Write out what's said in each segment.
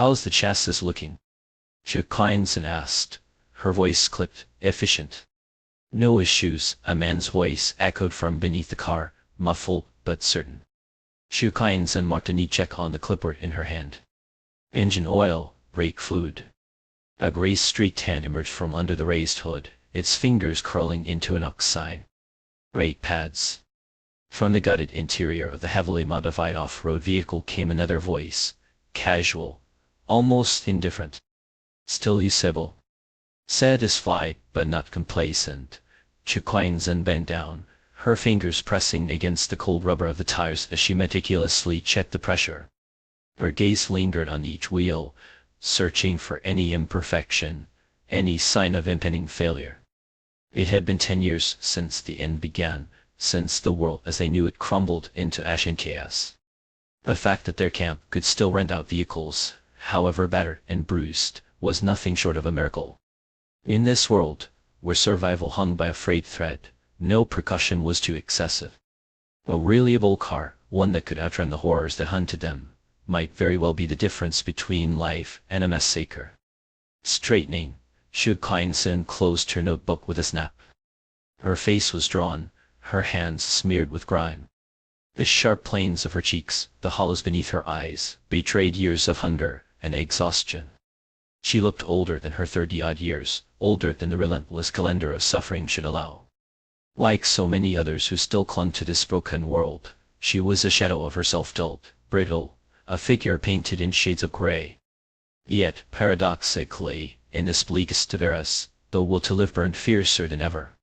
How's the chassis looking? Chu Kleinsen asked. Her voice clipped, efficient. No issues, a man's voice echoed from beneath the car, muffled but certain. Chu Kleinsen marked a neat check on the clipboard in her hand. Engine oil, brake fluid. A gray streaked hand emerged from under the raised hood, its fingers curling into an X sign. Brake pads. From the gutted interior of the heavily modified off-road vehicle came another voice, casual, almost indifferent. Still usable. Satisfied, but not complacent, Chu Kleinsen bent down, her fingers pressing against the cold rubber of the tires as she meticulously checked the pressure. Her gaze lingered on each wheel, searching for any imperfection, any sign of impending failure. It had been 10 years since the end began, since the world as they knew it crumbled into ash and chaos. The fact that their camp could still rent out vehicles, however battered and bruised, was nothing short of a miracle. In this world, where survival hung by a frayed thread, no precaution was too excessive. A reliable car, one that could outrun the horrors that hunted them, might very well be the difference between life and a massacre. Straightening, Chu Kleinsen closed her notebook with a snap. Her face was drawn, her hands smeared with grime. The sharp planes of her cheeks, the hollows beneath her eyes, betrayed years of hunger and exhaustion. She looked older than her 30-odd years, older than the relentless calendar of suffering should allow. Like so many others who still clung to this broken world, she was a shadow of herself, dulled, brittle, a figure painted in shades of gray. Yet, paradoxically, in this bleakest of eras, the will to live burned fiercer than ever.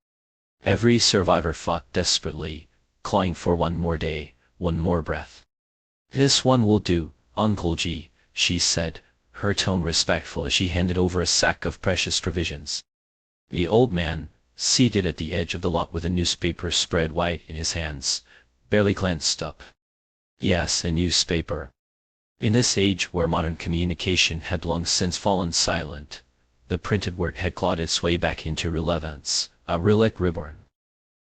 Every survivor fought desperately, clawing for one more day, one more breath. "This one will do, Uncle G," she said, her tone respectful as she handed over a sack of precious provisions. The old man, seated at the edge of the lot with a newspaper spread wide in his hands, barely glanced up. Yes, a newspaper. In this age where modern communication had long since fallen silent, the printed word had clawed its way back into relevance, a relic reborn.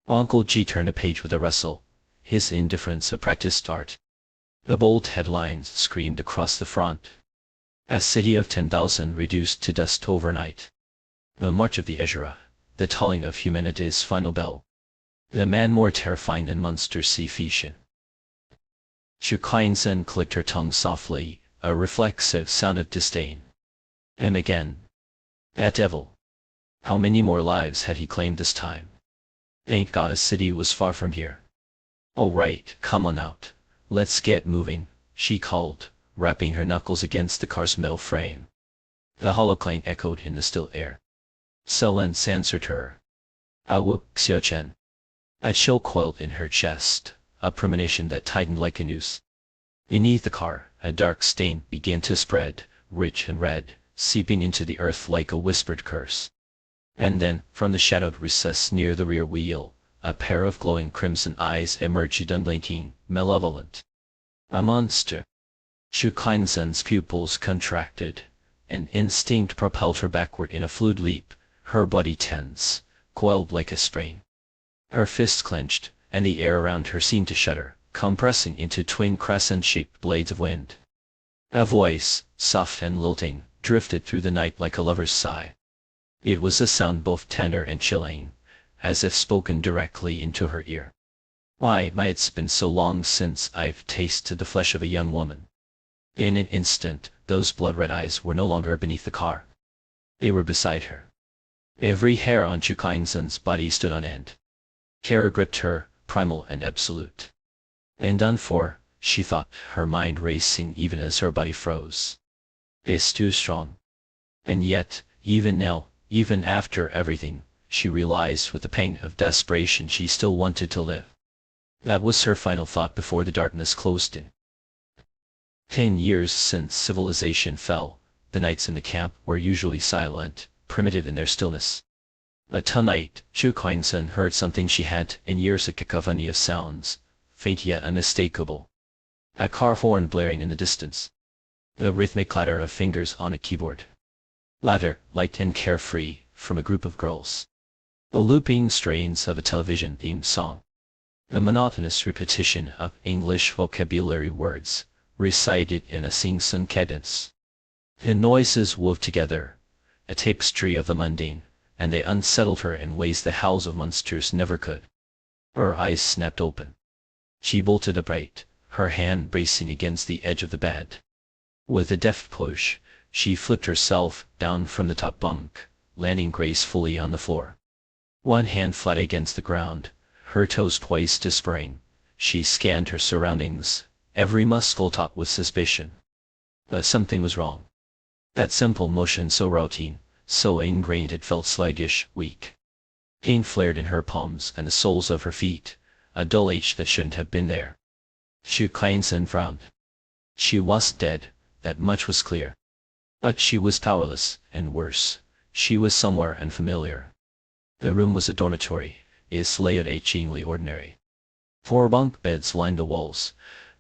Uncle G turned a page with a rustle, his indifference a practiced art. The bold headlines screamed across the front. A city of 10,000 reduced to dust overnight. The march of the Ezra, the tolling of humanity's final bell. The man more terrifying than monster sea-fiction. Chu Kleinsen clicked her tongue softly, a reflexive sound of disdain. And again. That devil. How many more lives had he claimed this time? Thank God a city was far from here. All right, come on out. Let's get moving, she called, rapping her knuckles against the car's metal frame. The hollow clang echoed in the still air. Silence answered her. Awu Xiaochen. A chill coiled in her chest, a premonition that tightened like a noose. Beneath the car, a dark stain began to spread, rich and red, seeping into the earth like a whispered curse. And then, from the shadowed recess near the rear wheel, a pair of glowing crimson eyes emerged, unblinking, malevolent. A monster. Chu Kleinsen's pupils contracted. An instinct propelled her backward in a fluid leap, her body tense, coiled like a spring. Her fists clenched, and the air around her seemed to shudder, compressing into twin crescent-shaped blades of wind. A voice, soft and lilting, drifted through the night like a lover's sigh. It was a sound both tender and chilling, as if spoken directly into her ear. Why, it's been so long since I've tasted the flesh of a young woman. In an instant, those blood-red eyes were no longer beneath the car. They were beside her. Every hair on Chu Kleinsen's body stood on end. Terror gripped her, primal and absolute. And done for, she thought, her mind racing even as her body froze. It's too strong. And yet, even now, even after everything, she realized with the pain of desperation she still wanted to live. That was her final thought before the darkness closed in. 10 years since civilization fell, the nights in the camp were usually silent, primitive in their stillness. But tonight, Chu Kleinsen heard something she had in years, a cacophony of sounds, faint yet unmistakable. A car horn blaring in the distance. The rhythmic clatter of fingers on a keyboard. Laughter, light and carefree, from a group of girls. The looping strains of a television theme song. The monotonous repetition of English vocabulary words, recited in a sing-song cadence. The noises wove together, a tapestry of the mundane, and they unsettled her in ways the howls of monsters never could. Her eyes snapped open. She bolted upright, her hand bracing against the edge of the bed. With a deft push, she flipped herself down from the top bunk, landing gracefully on the floor. One hand flat against the ground, her toes poised to spring, she scanned her surroundings, every muscle taut with suspicion. But something was wrong. That simple motion so routine, so ingrained it felt sluggish, weak. Pain flared in her palms and the soles of her feet, a dull ache that shouldn't have been there. Xu Cainsen frowned. She wasn't dead, that much was clear. But she was powerless, and worse, she was somewhere unfamiliar. The room was a dormitory, its layout achingly ordinary. 4 bunk beds lined the walls,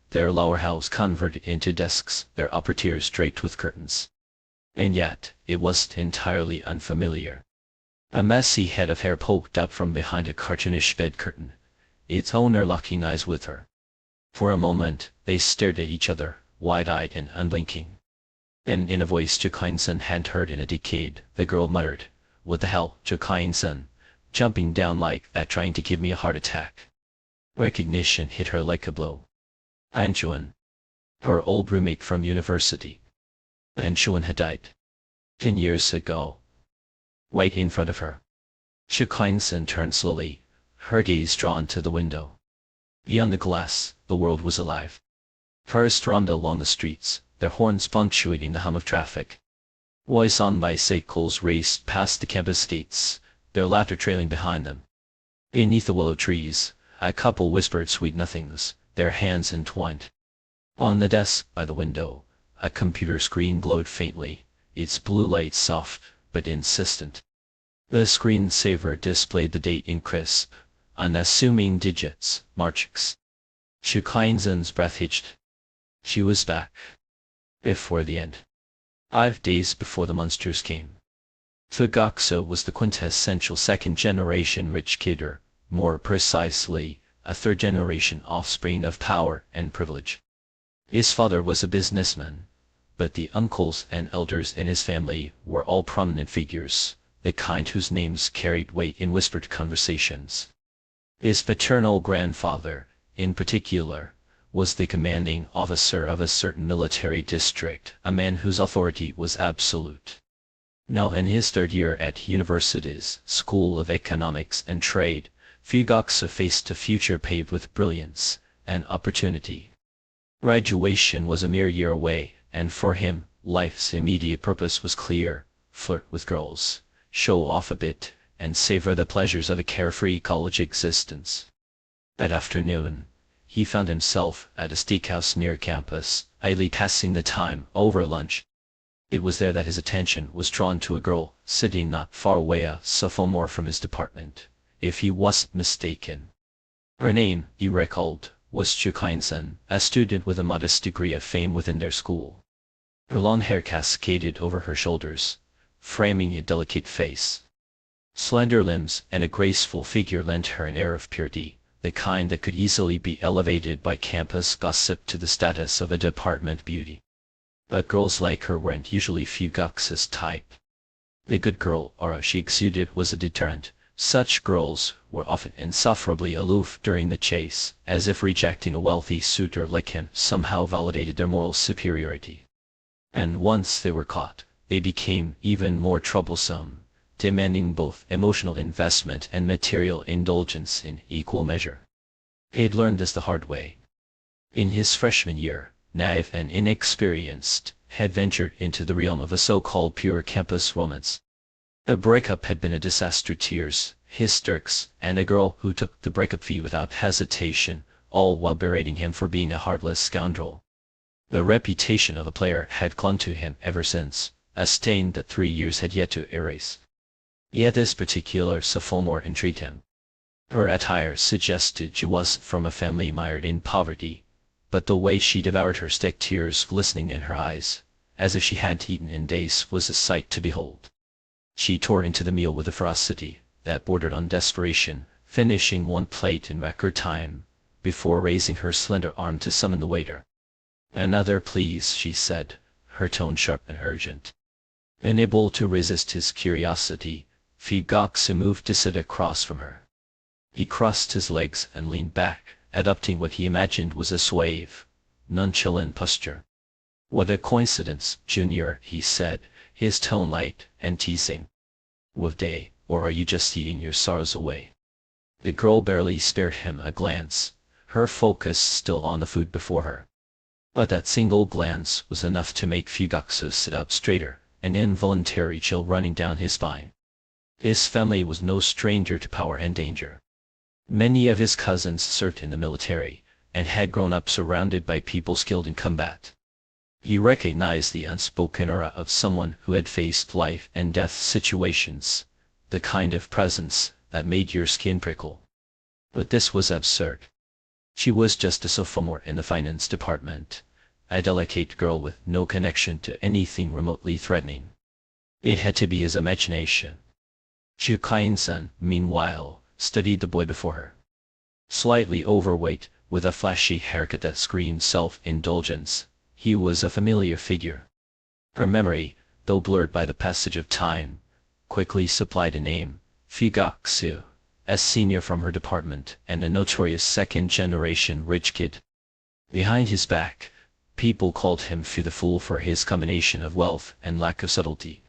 their lower halves converted into desks, their upper tiers draped with curtains. And yet, it wasn't entirely unfamiliar. A messy head of hair poked out from behind a cartoonish bed curtain, its owner locking eyes with her. For a moment, they stared at each other, wide-eyed and unblinking. Then, in a voice Xu Cainsen hadn't heard in a decade, the girl muttered, "What the hell, Xu Cainsen? Jumping down like that trying to give me a heart attack." Recognition hit her like a blow. Anxuan. Her old roommate from university. Anxuan had died 10 years ago. Right in front of her. Xu Cainsen turned slowly, her gaze drawn to the window. Beyond the glass, the world was alive. Cars thronged along the streets, their horns punctuating the hum of traffic. Boys on bicycles raced past the campus gates, their laughter trailing behind them. Beneath the willow trees, a couple whispered sweet nothings, their hands entwined. On the desk by the window, a computer screen glowed faintly, its blue light soft but insistent. The screensaver displayed the date in crisp, unassuming digits, March. Xu Cainsen's breath hitched. She was back. Before the end. 5 days before the monsters came. Fugakusa was the quintessential second-generation rich kid, or, more precisely, a third-generation offspring of power and privilege. His father was a businessman, but the uncles and elders in his family were all prominent figures, the kind whose names carried weight in whispered conversations. His paternal grandfather, in particular, was the commanding officer of a certain military district, a man whose authority was absolute. Now in his 3rd year at university's School of Economics and Trade, Fugakusa faced a future paved with brilliance and opportunity. Graduation was a mere year away, and for him, life's immediate purpose was clear: flirt with girls, show off a bit, and savor the pleasures of a carefree college existence. That afternoon, he found himself at a steakhouse near campus, idly passing the time over lunch. It was there that his attention was drawn to a girl sitting not far away, a sophomore from his department, if he wasn't mistaken. Her name, he recalled, was Xu Cainsen, a student with a modest degree of fame within their school. Her long hair cascaded over her shoulders, framing a delicate face. Slender limbs and a graceful figure lent her an air of purity, the kind that could easily be elevated by campus gossip to the status of a department beauty. But girls like her weren't usually Fugakusa's type. The good girl aura she exuded was a deterrent. Such girls were often insufferably aloof during the chase, as if rejecting a wealthy suitor like him somehow validated their moral superiority. And once they were caught, they became even more troublesome, demanding both emotional investment and material indulgence in equal measure. He had learned this the hard way. In his freshman year, naive and inexperienced, had ventured into the realm of a so-called pure campus romance. The breakup had been a disaster: tears, hysterics, and a girl who took the breakup fee without hesitation, all while berating him for being a heartless scoundrel. The reputation of a player had clung to him ever since, a stain that 3 years had yet to erase. Yet this particular sophomore intrigued him. Her attire suggested she was from a family mired in poverty, but the way she devoured her steak, tears glistening in her eyes, as if she hadn't eaten in days, was a sight to behold. She tore into the meal with a ferocity that bordered on desperation, finishing one plate in record time, before raising her slender arm to summon the waiter. "Another, please," she said, her tone sharp and urgent. Unable to resist his curiosity, Fugaku moved to sit across from her. He crossed his legs and leaned back, adopting what he imagined was a suave, nonchalant posture. "What a coincidence, Junior," he said, his tone light and teasing. "What day, or are you just eating your sorrows away?" The girl barely spared him a glance, her focus still on the food before her. But that single glance was enough to make Fugaku sit up straighter, an involuntary chill running down his spine. His family was no stranger to power and danger. Many of his cousins served in the military, and had grown up surrounded by people skilled in combat. He recognized the unspoken aura of someone who had faced life and death situations, the kind of presence that made your skin prickle. But this was absurd. She was just a sophomore in the finance department, a delicate girl with no connection to anything remotely threatening. It had to be his imagination. Chukain-san, meanwhile, studied the boy before her. Slightly overweight, with a flashy haircut that screamed self-indulgence, he was a familiar figure. Her memory, though blurred by the passage of time, quickly supplied a name: Fugaku, a senior from her department and a notorious second-generation rich kid. Behind his back, people called him Fu the Fool for his combination of wealth and lack of subtlety.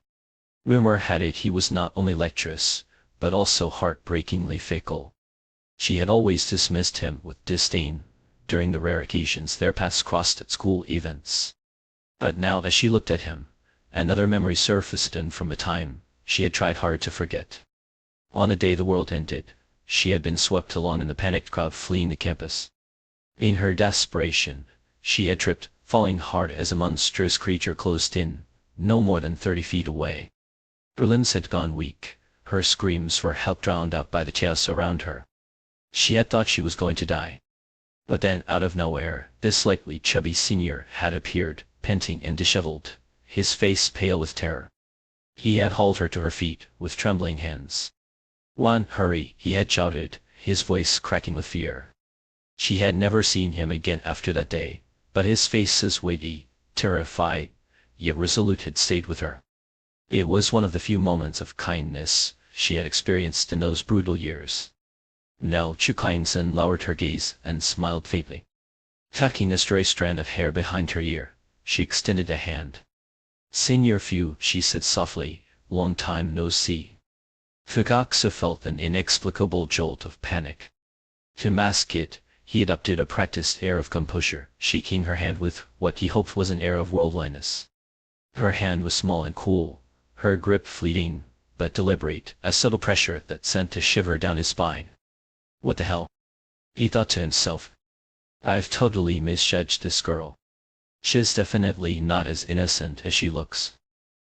Rumor had it he was not only lecherous, but also heartbreakingly fickle. She had always dismissed him with disdain, during the rare occasions their paths crossed at school events. But now as she looked at him, another memory surfaced from a time she had tried hard to forget. On a day the world ended, she had been swept along in the panicked crowd fleeing the campus. In her desperation, she had tripped, falling hard as a monstrous creature closed in, no more than 30 feet away. Her limbs had gone weak, her screams for help drowned out by the chaos around her. She had thought she was going to die. But then, out of nowhere, this slightly chubby senior had appeared, panting and disheveled, his face pale with terror. He had hauled her to her feet, with trembling hands. "One, hurry," he had shouted, his voice cracking with fear. She had never seen him again after that day, but his face as weighty, terrified, yet resolute had stayed with her. It was one of the few moments of kindness she had experienced in those brutal years. Now Chukain-san lowered her gaze and smiled faintly. Tucking a stray strand of hair behind her ear, she extended a hand. "Senior Fu," she said softly, "long time no see." Fugaku felt an inexplicable jolt of panic. To mask it, he adopted a practiced air of composure, shaking her hand with what he hoped was an air of worldliness. Her hand was small and cool, her grip fleeting, but deliberate, a subtle pressure that sent a shiver down his spine. "What the hell?" he thought to himself. "I've totally misjudged this girl. She's definitely not as innocent as she looks."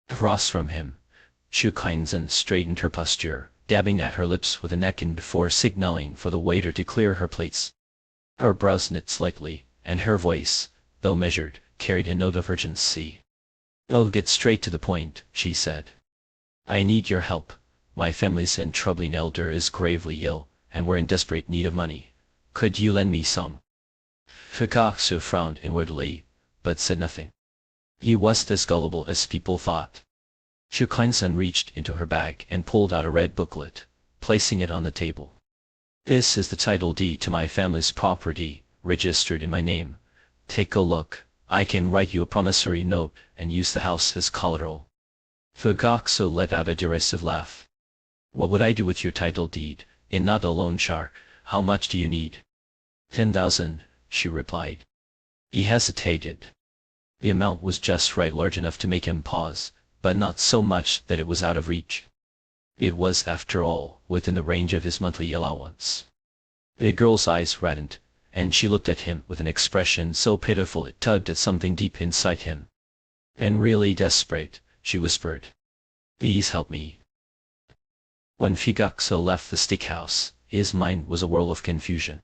Across from him, Chukain-san straightened her posture, dabbing at her lips with a napkin before signaling for the waiter to clear her plates. Her brows knit slightly, and her voice, though measured, carried a note of urgency. "I'll get straight to the point," she said. "I need your help. My family's troubling elder is gravely ill, and we're in desperate need of money. Could you lend me some?" Fugaku frowned inwardly, but said nothing. He wasn't as gullible as people thought. Chukain-san reached into her bag and pulled out a red booklet, placing it on the table. "This is the title deed to my family's property, registered in my name. Take a look. I can write you a promissory note and use the house as collateral." Fugaku let out a derisive laugh. "What would I do with your title deed, and not a loan shark? How much do you need?" 10,000, she replied. He hesitated. The amount was just right, large enough to make him pause, but not so much that it was out of reach. It was, after all, within the range of his monthly allowance. The girl's eyes reddened, and she looked at him with an expression so pitiful it tugged at something deep inside him. "And really desperate," she whispered. "Please help me." When Fugaku left the steakhouse, his mind was a whirl of confusion.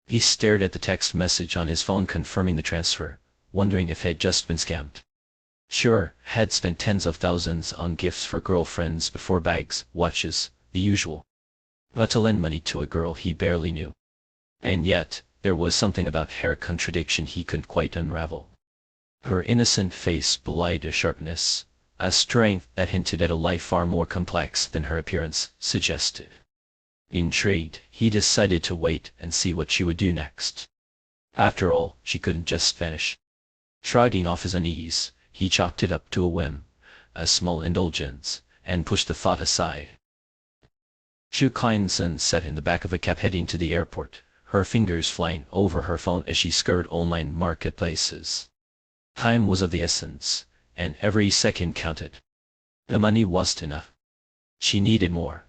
He stared at the text message on his phone confirming the transfer, wondering if he had just been scammed. Sure, had spent tens of thousands on gifts for girlfriends before bags, watches, the usual. But to lend money to a girl he barely knew. And yet, there was something about her contradiction he couldn't quite unravel. Her innocent face belied a sharpness, a strength that hinted at a life far more complex than her appearance suggested. Intrigued, he decided to wait and see what she would do next. After all, she couldn't just vanish. Shrugging off his unease, he chalked it up to a whim, a small indulgence, and pushed the thought aside. Chu Kleinsen sat in the back of a cab heading to the airport, her fingers flying over her phone as she scoured online marketplaces. Time was of the essence, and every second counted. The money wasn't enough. She needed more.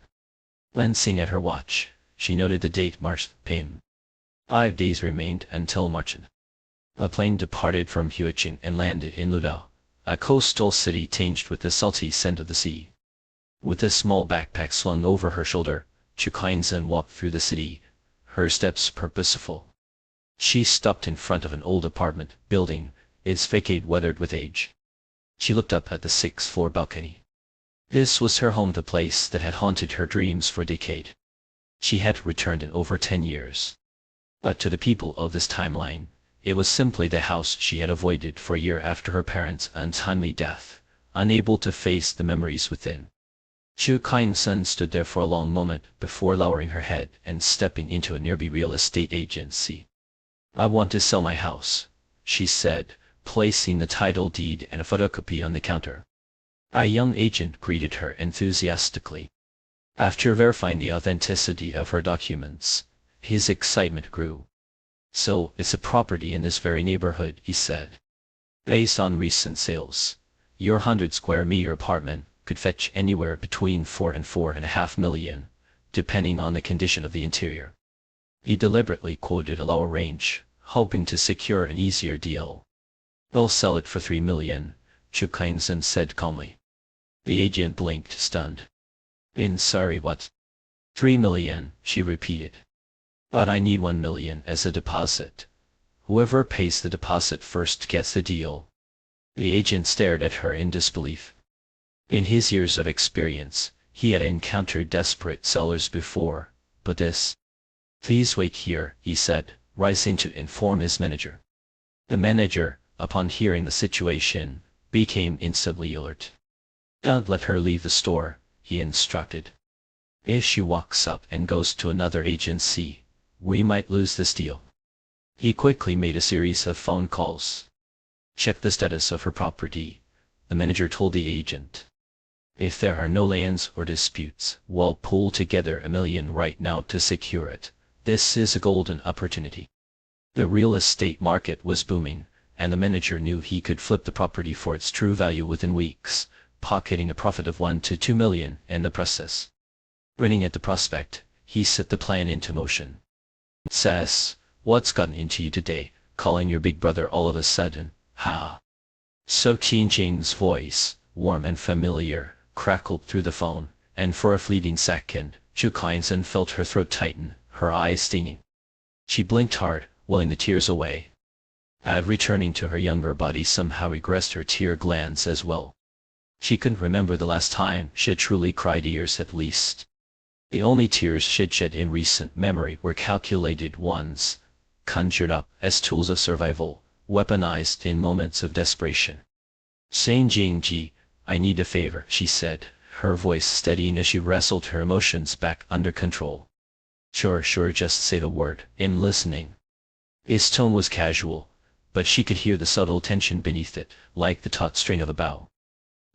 Glancing at her watch, she noted the date March PM. 5 days remained until March. A plane departed from Huichin and landed in Ludao, a coastal city tinged with the salty scent of the sea. With a small backpack slung over her shoulder, Chu Kleinsen walked through the city, her steps purposeful. She stopped in front of an old apartment building, its facade weathered with age. She looked up at the 6th-floor balcony. This was her home, the place that had haunted her dreams for a decade. She had returned in over 10 years. But to the people of this timeline, it was simply the house she had avoided for a year after her parents' untimely death, unable to face the memories within. Chu Kleinsen stood there for a long moment before lowering her head and stepping into a nearby real estate agency. "I want to sell my house," she said, placing the title deed and a photocopy on the counter. A young agent greeted her enthusiastically. After verifying the authenticity of her documents, his excitement grew. "So, it's a property in this very neighborhood," he said. "Based on recent sales, your 100-square-meter apartment could fetch anywhere between 4 and 4.5 million, depending on the condition of the interior." He deliberately quoted a lower range, hoping to secure an easier deal. "We'll sell it for 3 million, Chu Kleinsen said calmly. The agent blinked, stunned. Sorry, what?" 3 million, she repeated. "But I need 1 million as a deposit. Whoever pays the deposit first gets the deal." The agent stared at her in disbelief. In his years of experience, he had encountered desperate sellers before, but this... "Please wait here," he said, rising to inform his manager. The manager, upon hearing the situation, became instantly alert. "Don't let her leave the store," he instructed. "If she walks up and goes to another agency, we might lose this deal." He quickly made a series of phone calls. "Check the status of her property," the manager told the agent. "If there are no lay-ins or disputes, we'll pull together 1 million right now to secure it. This is a golden opportunity." The real estate market was booming, and the manager knew he could flip the property for its true value within weeks, pocketing a profit of 1 to 2 million in the process. Grinning at the prospect, he set the plan into motion. "Sass, what's gotten into you today, calling your big brother all of a sudden, ha?" So Qingjing's voice, warm and familiar, crackled through the phone, and for a fleeting second, Chu Kleinsen felt her throat tighten, her eyes stinging. She blinked hard, willing the tears away. Returning to her younger body somehow regressed her tear glands as well. She couldn't remember the last time she had truly cried, years at least. The only tears she'd shed in recent memory were calculated ones, conjured up as tools of survival, weaponized in moments of desperation. "Saying Jingji, I need a favor," she said, her voice steadying as she wrestled her emotions back under control. Sure, just say the word, I'm listening." His tone was casual, but she could hear the subtle tension beneath it, like the taut string of a bow.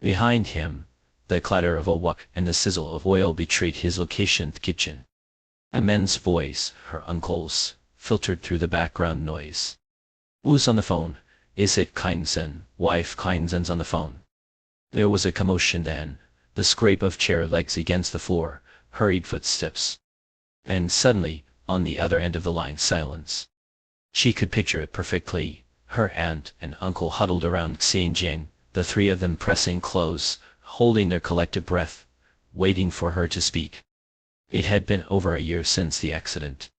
Behind him, the clatter of a wok and the sizzle of oil betrayed his location, the kitchen. A man's voice, her uncle's, filtered through the background noise. "Who's on the phone? Is it Kleinsen? Wife Kleinsen's on the phone." There was a commotion then, the scrape of chair legs against the floor, hurried footsteps. And suddenly, on the other end of the line, silence. She could picture it perfectly, her aunt and uncle huddled around Xinjiang, the three of them pressing close, holding their collective breath, waiting for her to speak. It had been over a year since the accident.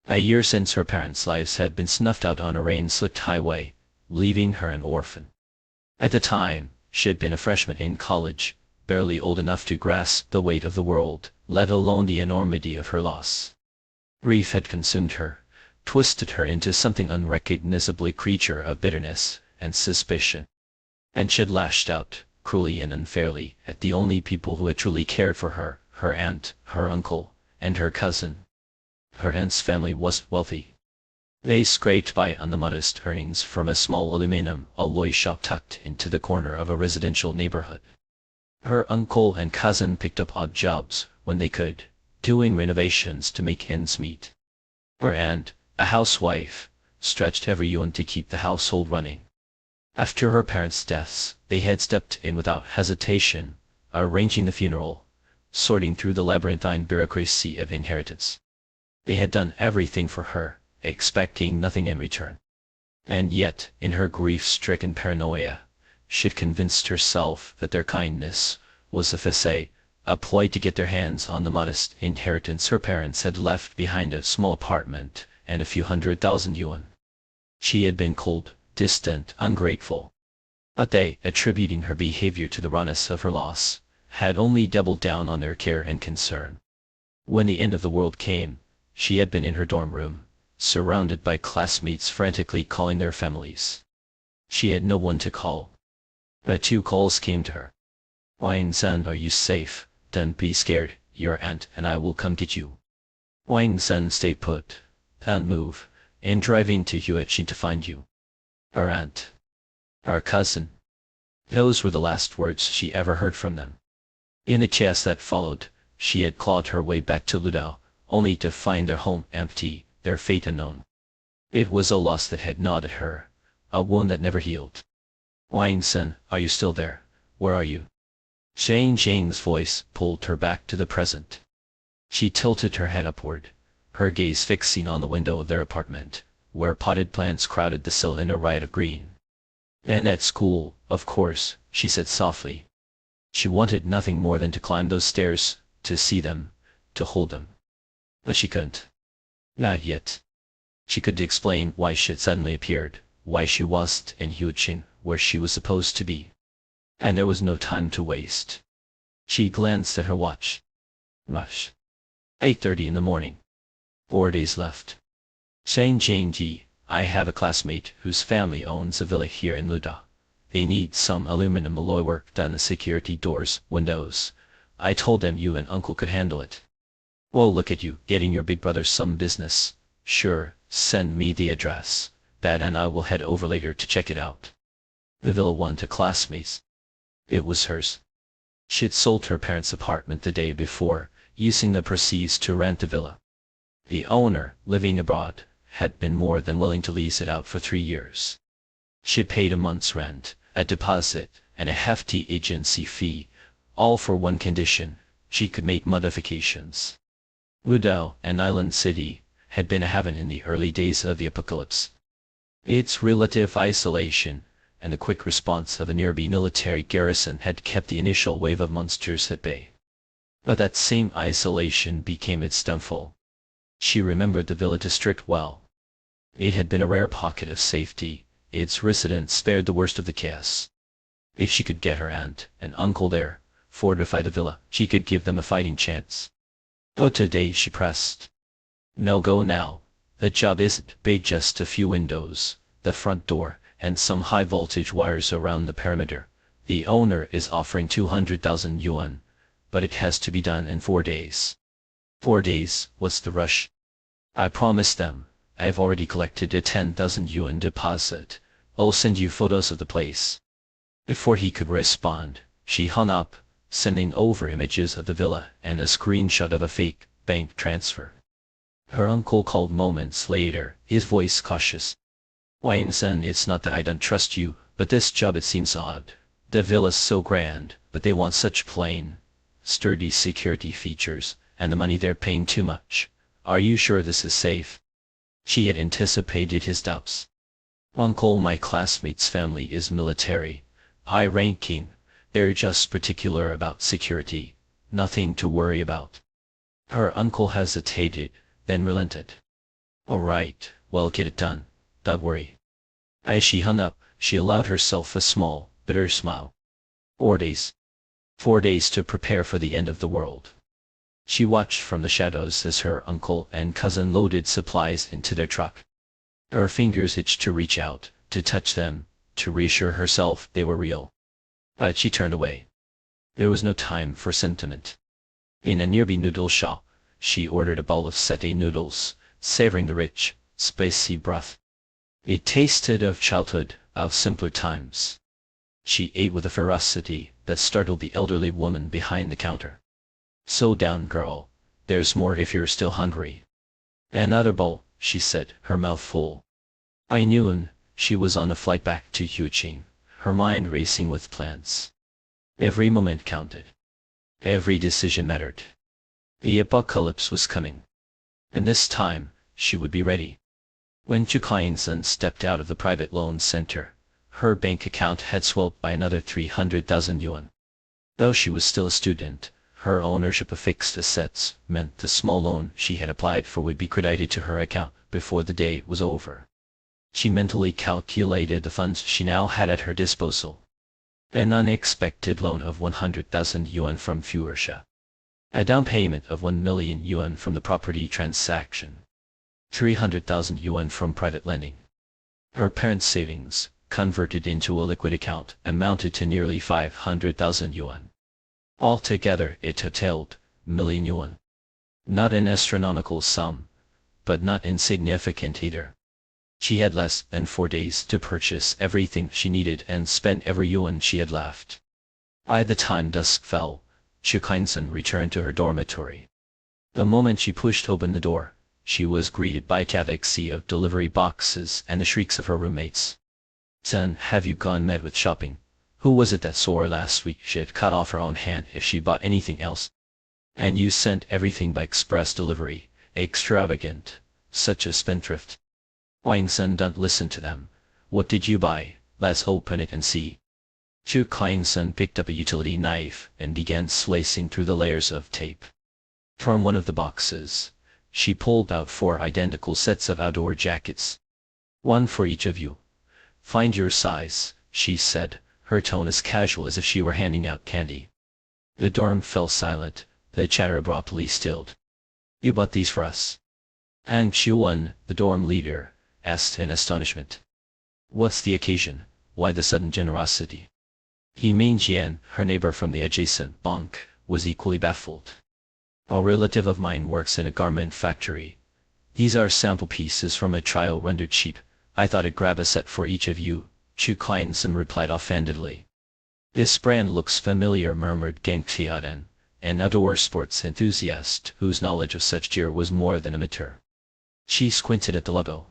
A year since her parents' lives had been snuffed out on a rain-slicked highway, leaving her an orphan. At the time, she had been a freshman in college, barely old enough to grasp the weight of the world, let alone the enormity of her loss. Grief had consumed her, twisted her into something unrecognizably creature of bitterness, and suspicion. And she'd lashed out, cruelly and unfairly, at the only people who had truly cared for her, her aunt, her uncle, and her cousin. Her aunt's family was wealthy. They scraped by on the modest earnings from a small aluminum alloy shop tucked into the corner of a residential neighborhood. Her uncle and cousin picked up odd jobs when they could, doing renovations to make ends meet. Her aunt, a housewife, stretched every yuan to keep the household running. After her parents' deaths, they had stepped in without hesitation, arranging the funeral, sorting through the labyrinthine bureaucracy of inheritance. They had done everything for her, expecting nothing in return. And yet, in her grief-stricken paranoia, she'd convinced herself that their kindness was a facade, a ploy to get their hands on the modest inheritance her parents had left behind, a small apartment and a few 100,000 yuan. She had been cold, distant, ungrateful. But they, attributing her behavior to the rawness of her loss, had only doubled down on their care and concern. When the end of the world came, she had been in her dorm room, surrounded by classmates frantically calling their families. She had no one to call. But 2 calls came to her. "Wang Sun, are you safe? Don't be scared, your aunt and I will come get you." "Wang Sun, stay put. Don't move. I'm driving to Yueqing to find you." Her aunt. Our cousin. Those were the last words she ever heard from them. In the chaos that followed, she had clawed her way back to Ludao, only to find their home empty, their fate unknown. It was a loss that had gnawed at her, a wound that never healed. "Wang Sun, are you still there? Where are you?" Shang Jing's voice pulled her back to the present. She tilted her head upward, her gaze fixing on the window of their apartment, where potted plants crowded the sill in a riot of green. "And at school, of course," she said softly. She wanted nothing more than to climb those stairs, to see them, to hold them. But she couldn't. Not yet. She could explain why she had suddenly appeared, why she wasn't in Yueqing, where she was supposed to be. And there was no time to waste. She glanced at her watch. Rush. 8:30 in the morning. 4 days left. Shang Jingji, I have a classmate whose family owns a villa here in Luda. They need some aluminum alloy work done, the security doors, windows. I told them you and uncle could handle it. Well, look at you, getting your big brother some business. Sure, send me the address. Dad and I will head over later to check it out. The villa won to classmates. It was hers. She'd sold her parents' apartment the day before, using the proceeds to rent the villa. The owner, living abroad, had been more than willing to lease it out for 3 years. She'd paid a month's rent, a deposit, and a hefty agency fee, all for one condition: she could make modifications. Ludao, an island city, had been a heaven in the early days of the apocalypse. Its relative isolation, and the quick response of a nearby military garrison had kept the initial wave of monsters at bay. But that same isolation became its downfall. She remembered the villa district well. It had been a rare pocket of safety, its residents spared the worst of the chaos. If she could get her aunt and uncle there, fortify the villa, she could give them a fighting chance. But today she pressed. No go now. The job isn't big, just a few windows, the front door, and some high-voltage wires around the perimeter. The owner is offering 200,000 yuan, but it has to be done in 4 days. 4 days, what's the rush? I promised them. I've already collected a 10,000 yuan deposit. I'll send you photos of the place. Before he could respond, she hung up, sending over images of the villa and a screenshot of a fake bank transfer. Her uncle called moments later, his voice cautious. Wang Sun, it's not that I don't trust you, but this job, it seems odd. The villa's so grand, but they want such plain, sturdy security features, and the money they're paying too much. Are you sure this is safe? She had anticipated his doubts. Uncle, my classmate's family is military, high-ranking. They're just particular about security, nothing to worry about. Her uncle hesitated, then relented. All right, well, get it done. Don't worry. As she hung up, she allowed herself a small, bitter smile. 4 days. 4 days to prepare for the end of the world. She watched from the shadows as her uncle and cousin loaded supplies into their truck. Her fingers itched to reach out, to touch them, to reassure herself they were real. But she turned away. There was no time for sentiment. In a nearby noodle shop, she ordered a bowl of satay noodles, savoring the rich, spicy broth. It tasted of childhood, of simpler times. She ate with a ferocity that startled the elderly woman behind the counter. "Slow down, girl. There's more if you're still hungry." "Another bowl," she said, her mouth full. I knew she was on a flight back to Yuqing, her mind racing with plans. Every moment counted. Every decision mattered. The apocalypse was coming. And this time, she would be ready. When Chu Kleinsen stepped out of the private loan center, her bank account had swelled by another 300,000 yuan. Though she was still a student, her ownership of fixed assets meant the small loan she had applied for would be credited to her account before the day was over. She mentally calculated the funds she now had at her disposal. An unexpected loan of 100,000 yuan from Fuersha. A down payment of 1 million yuan from the property transaction. 300,000 yuan from private lending. Her parents' savings, converted into a liquid account, amounted to nearly 500,000 yuan. Altogether it totaled million yuan. Not an astronomical sum, but not insignificant either. She had less than 4 days to purchase everything she needed and spent every yuan she had left. By the time dusk fell, Chu Kleinsen returned to her dormitory. The moment she pushed open the door, she was greeted by a taxi of delivery boxes and the shrieks of her roommates. "Son, have you gone mad with shopping? Who was it that saw her last week? She had cut off her own hand if she bought anything else. And you sent everything by express delivery. Extravagant. Such a spendthrift." "Wang son, don't listen to them. What did you buy? Let's open it and see." Chu Kleinsen picked up a utility knife and began slicing through the layers of tape. From one of the boxes, she pulled out 4 identical sets of outdoor jackets. "One for each of you. Find your size," she said, her tone as casual as if she were handing out candy. The dorm fell silent, the chatter abruptly stilled. "You bought these for us?" Hang Qiuwen, the dorm leader, asked in astonishment. "What's the occasion? Why the sudden generosity?" He Mingjian, her neighbor from the adjacent bank, was equally baffled. "A relative of mine works in a garment factory. These are sample pieces from a trial rendered cheap. I thought I'd grab a set for each of you," Chu Kleinsen replied offhandedly. "This brand looks familiar," murmured Gang Xiaodan, an outdoor sports enthusiast whose knowledge of such gear was more than amateur. She squinted at the logo.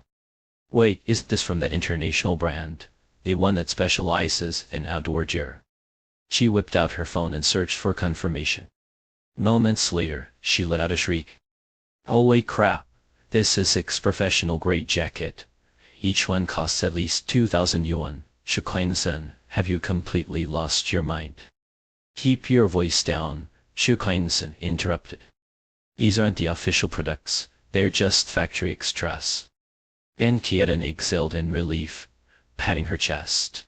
"Wait, isn't this from that international brand? The one that specializes in outdoor gear?" She whipped out her phone and searched for confirmation. Moments later, she let out a shriek. "Holy crap! This is 6 professional-grade jacket. Each one costs at least 2,000 yuan. Chu Kleinsen, have you completely lost your mind?" "Keep your voice down," Chu Kleinsen interrupted. "These aren't the official products, they're just factory extras." Gan Qiaodan exhaled in relief, patting her chest.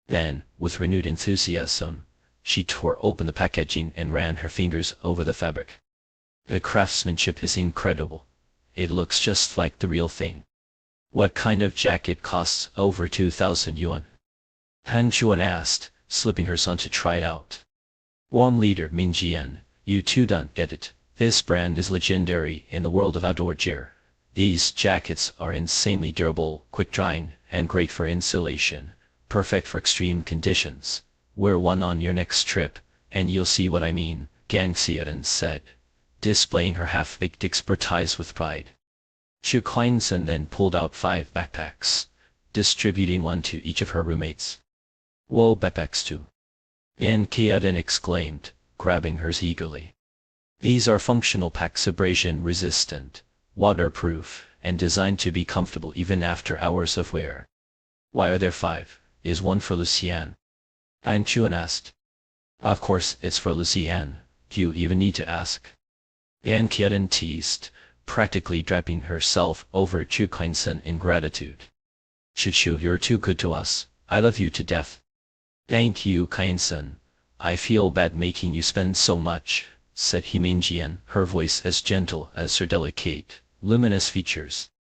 Then, with renewed enthusiasm, she tore open the packaging and ran her fingers over the fabric. "The craftsmanship is incredible. It looks just like the real thing." "What kind of jacket costs over 2,000 yuan?" Han Chuan asked, slipping her son to try it out. "Warm leader Mingjian, you two don't get it. This brand is legendary in the world of outdoor gear. These jackets are insanely durable, quick-drying, and great for insulation. Perfect for extreme conditions. Wear one on your next trip, and you'll see what I mean," Gang Xiaodan said, displaying her half-baked expertise with pride. Chu Kleinsen then pulled out 5 backpacks, distributing one to each of her roommates. "Whoa, backpacks too!" Gan Qiaodan exclaimed, grabbing hers eagerly. "These are functional packs, abrasion-resistant, waterproof, and designed to be comfortable even after hours of wear." "Why are there 5? Is one for Lucian?" Han Chuan asked. "Of course it's for Lucian. Do you even need to ask?" Gan Qiaodan teased, practically draping herself over Chu Kleinsen in gratitude. "Chu, you're too good to us. I love you to death." "Thank you, Kleinsen. I feel bad making you spend so much," said He Mingjian, her voice as gentle as her delicate, luminous features.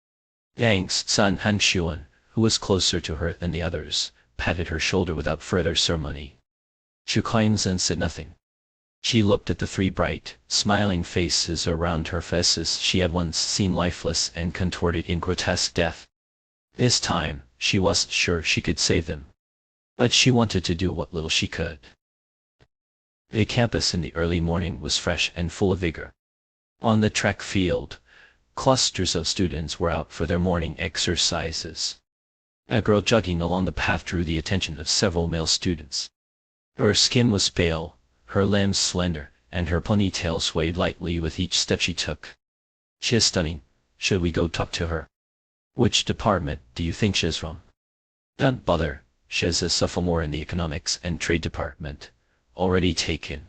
"Thanks, son." Han Chuan, who was closer to her than the others, patted her shoulder without further ceremony. Chu Kuan-Zen said nothing. She looked at the three bright, smiling faces around her faces she had once seen lifeless and contorted in grotesque death. This time, she wasn't sure she could save them. But she wanted to do what little she could. The campus in the early morning was fresh and full of vigor. On the track field, clusters of students were out for their morning exercises. A girl jogging along the path drew the attention of several male students. Her skin was pale, her limbs slender, and her ponytail swayed lightly with each step she took. She is stunning. Should we go talk to her? Which department do you think she's from? Don't bother, she's a sophomore in the economics and trade department. Already taken.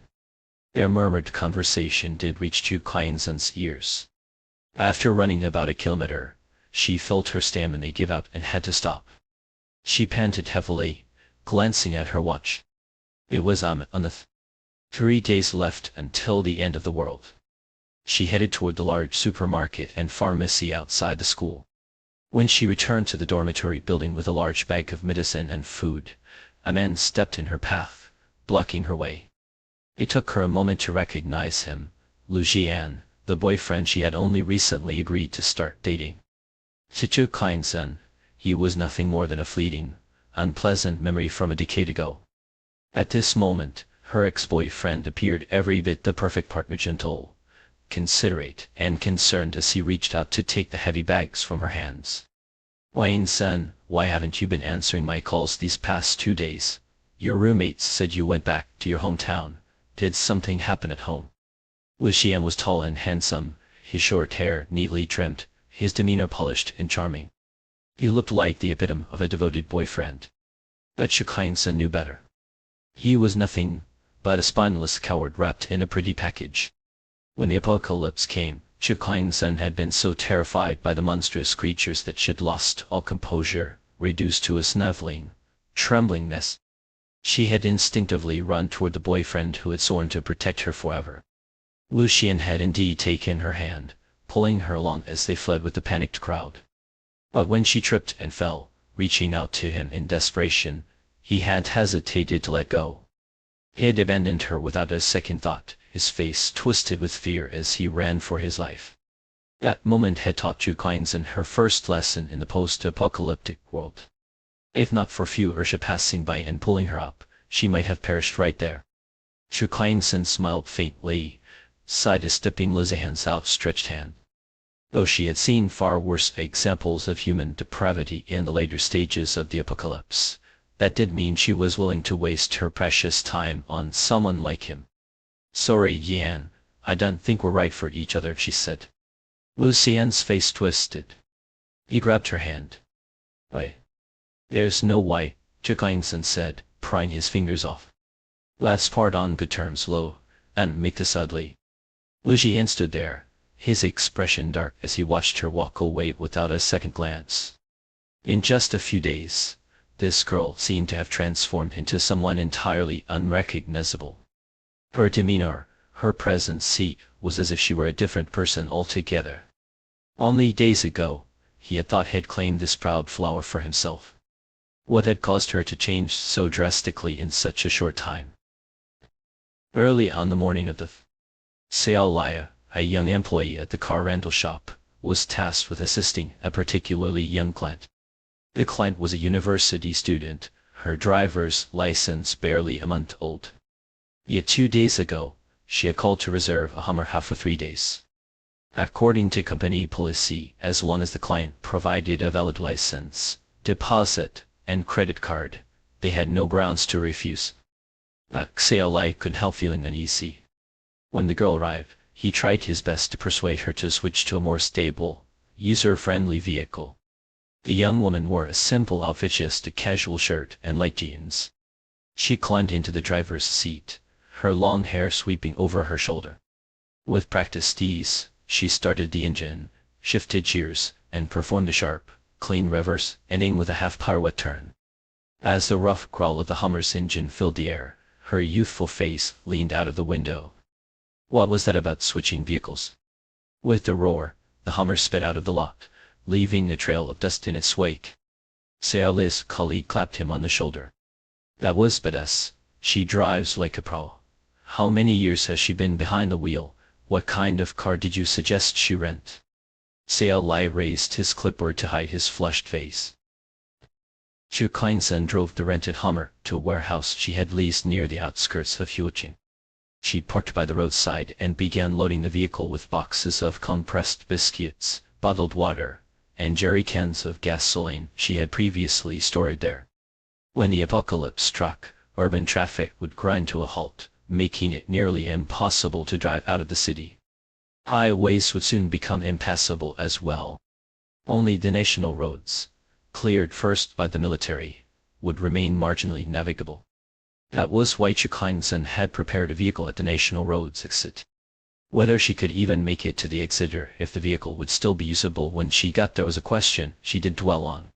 Their murmured conversation did reach Chu Kuan-Zen's ears. After running about a kilometer, she felt her stamina give out and had to stop. She panted heavily, glancing at her watch. It was on the 3 days left until the end of the world. She headed toward the large supermarket and pharmacy outside the school. When she returned to the dormitory building with a large bag of medicine and food, a man stepped in her path, blocking her way. It took her a moment to recognize him, Lu Jian, the boyfriend she had only recently agreed to start dating. To Chu Kuan-Zen, he was nothing more than a fleeting, unpleasant memory from a decade ago. At this moment, her ex-boyfriend appeared every bit the perfect partner, gentle, considerate, and concerned as he reached out to take the heavy bags from her hands. Kuan-Zen, why haven't you been answering my calls these past 2 days? Your roommates said you went back to your hometown. Did something happen at home? Lu Xian was tall and handsome, his short hair neatly trimmed, his demeanor polished and charming. He looked like the epitome of a devoted boyfriend. But Chu Kuan-Zen knew better. He was nothing but a spineless coward wrapped in a pretty package. When the apocalypse came, Chu Kuan-Zen had been so terrified by the monstrous creatures that she'd lost all composure, reduced to a snuffling, trembling mess. She had instinctively run toward the boyfriend who had sworn to protect her forever. Lu Xian had indeed taken her hand, pulling her along as they fled with the panicked crowd. But when she tripped and fell, reaching out to him in desperation, he had hesitated to let go. He had abandoned her without a second thought, his face twisted with fear as he ran for his life. That moment had taught Chu Kuan-Zen her first lesson in the post-apocalyptic world. If not for few Ursha passing by and pulling her up, she might have perished right there. Chu Kuan-Zen smiled faintly, sidestepping Lu Xian's outstretched hand. Though she had seen far worse examples of human depravity in the later stages of the apocalypse, that did mean she was willing to waste her precious time on someone like him. Sorry, Yan, I don't think we're right for each other, she said. Lu Xian's face twisted. He grabbed her hand. Why? There's no why, Chu Kuan-Zen said, prying his fingers off. Let's part on good terms, Lo, and make this ugly. Lu Xian stood there, his expression dark as he watched her walk away without a second glance. In just a few days, this girl seemed to have transformed into someone entirely unrecognizable. Her demeanor, her presence, was as if she were a different person altogether. Only days ago, he had thought he'd claimed this proud flower for himself. What had caused her to change so drastically in such a short time? Early on the morning of the Xiao Lia, a young employee at the car rental shop, was tasked with assisting a particularly young client. The client was a university student, her driver's license barely a month old. Yet 2 days ago, she had called to reserve a Hummer for 3 days. According to company policy, as long as the client provided a valid license, deposit, and credit card, they had no grounds to refuse. Xiao Lai couldn't help feeling uneasy. When the girl arrived, he tried his best to persuade her to switch to a more stable, user-friendly vehicle. The young woman wore a simple outfit, just a casual shirt and light jeans. She climbed into the driver's seat, her long hair sweeping over her shoulder. With practiced ease, she started the engine, shifted gears, and performed a sharp, clean reverse ending with a half-pirouette turn. As the rough growl of the Hummer's engine filled the air, her youthful face leaned out of the window. What was that about switching vehicles? With a roar, the Hummer sped out of the lot, leaving a trail of dust in its wake. Xiaoli's colleague clapped him on the shoulder. That was badass. She drives like a pro. How many years has she been behind the wheel? What kind of car did you suggest she rent? Xiaoli raised his clipboard to hide his flushed face. Chu Kleinsen drove the rented Hummer to a warehouse she had leased near the outskirts of Huiqing. She parked by the roadside and began loading the vehicle with boxes of compressed biscuits, bottled water, and jerry cans of gasoline she had previously stored there. When the apocalypse struck, urban traffic would grind to a halt, making it nearly impossible to drive out of the city. Highways would soon become impassable as well. Only the national roads, cleared first by the military, would remain marginally navigable. That was why Chu Kleinsen had prepared a vehicle at the national roads exit. Whether she could even make it to the exit or if the vehicle would still be usable when she got there was a question she did dwell on.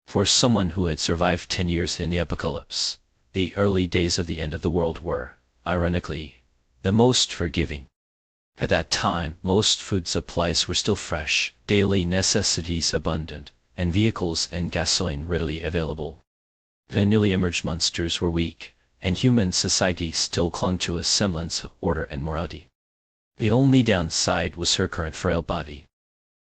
For someone who had survived 10 years in the apocalypse, the early days of the end of the world were, ironically, the most forgiving. At that time, most food supplies were still fresh, daily necessities abundant, and vehicles and gasoline readily available. The newly emerged monsters were weak, and human society still clung to a semblance of order and morality. The only downside was her current frail body.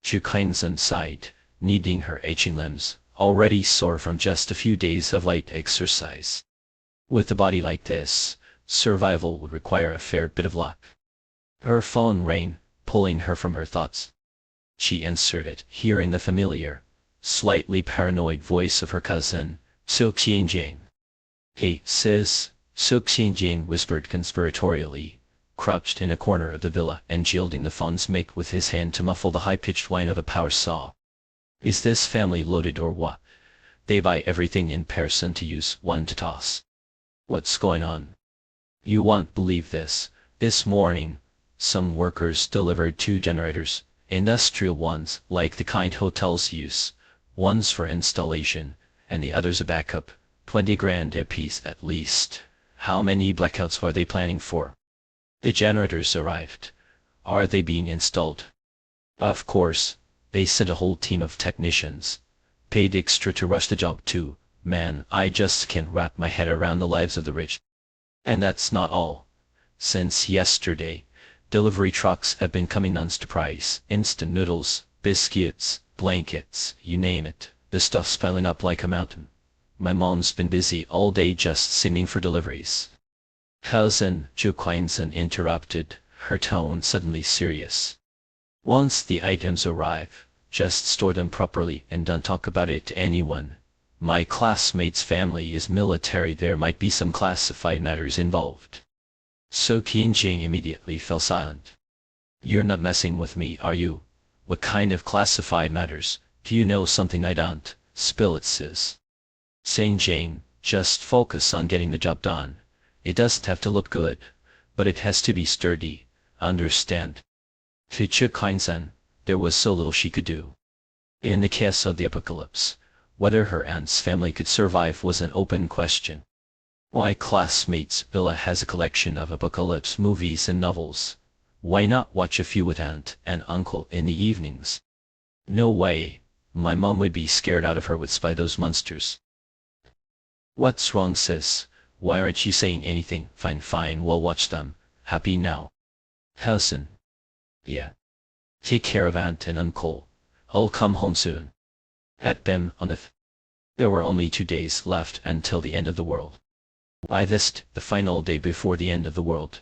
Chu Kleinsen sighed, kneading her aching limbs, already sore from just a few days of light exercise. With a body like this, survival would require a fair bit of luck. Her phone rang, pulling her from her thoughts. She answered it, hearing the familiar, slightly paranoid voice of her cousin, Su Qianjing. "Hey, sis," Su Qianjing whispered conspiratorially, crouched in a corner of the villa and shielding the phone's mic with his hand to muffle the high-pitched whine of a power saw. "Is this family loaded or what? They buy everything in person to use, one to toss. What's going on? You won't believe this. This morning, some workers delivered 2 generators, industrial ones like the kind hotels use, one's for installation, and the other's a backup, 20 grand a piece at least. How many blackouts are they planning for?" "The generators arrived. Are they being installed?" "Of course. They sent a whole team of technicians. Paid extra to rush the job too. Man, I just can't wrap my head around the lives of the rich. And that's not all. Since yesterday, delivery trucks have been coming non-stop. Instant noodles, biscuits, blankets, you name it. The stuff's piling up like a mountain. My mom's been busy all day just sending for deliveries." "Cousin," Chu Kleinsen interrupted, her tone suddenly serious. "Once the items arrive, just store them properly and don't talk about it to anyone. My classmate's family is military, there might be some classified matters involved." So Qianjing immediately fell silent. "You're not messing with me, are you? What kind of classified matters? Do you know something I don't? Spill it, sis." "Qianjing, just focus on getting the job done. It doesn't have to look good, but it has to be sturdy, understand?" To Chu Kleinsen, there was so little she could do. In the case of the apocalypse, whether her aunt's family could survive was an open question. Why, classmates' villa has a collection of apocalypse movies and novels. Why not watch a few with aunt and uncle in the evenings? No way. My mom would be scared out of her wits by those monsters. "What's wrong, sis? Why aren't you saying anything?" Fine, we'll watch them. Happy now?" "Cousin." "Yeah. Take care of aunt and uncle. I'll come home soon." At Bem on the there were only 2 days left until the end of the world. By this, the final day before the end of the world.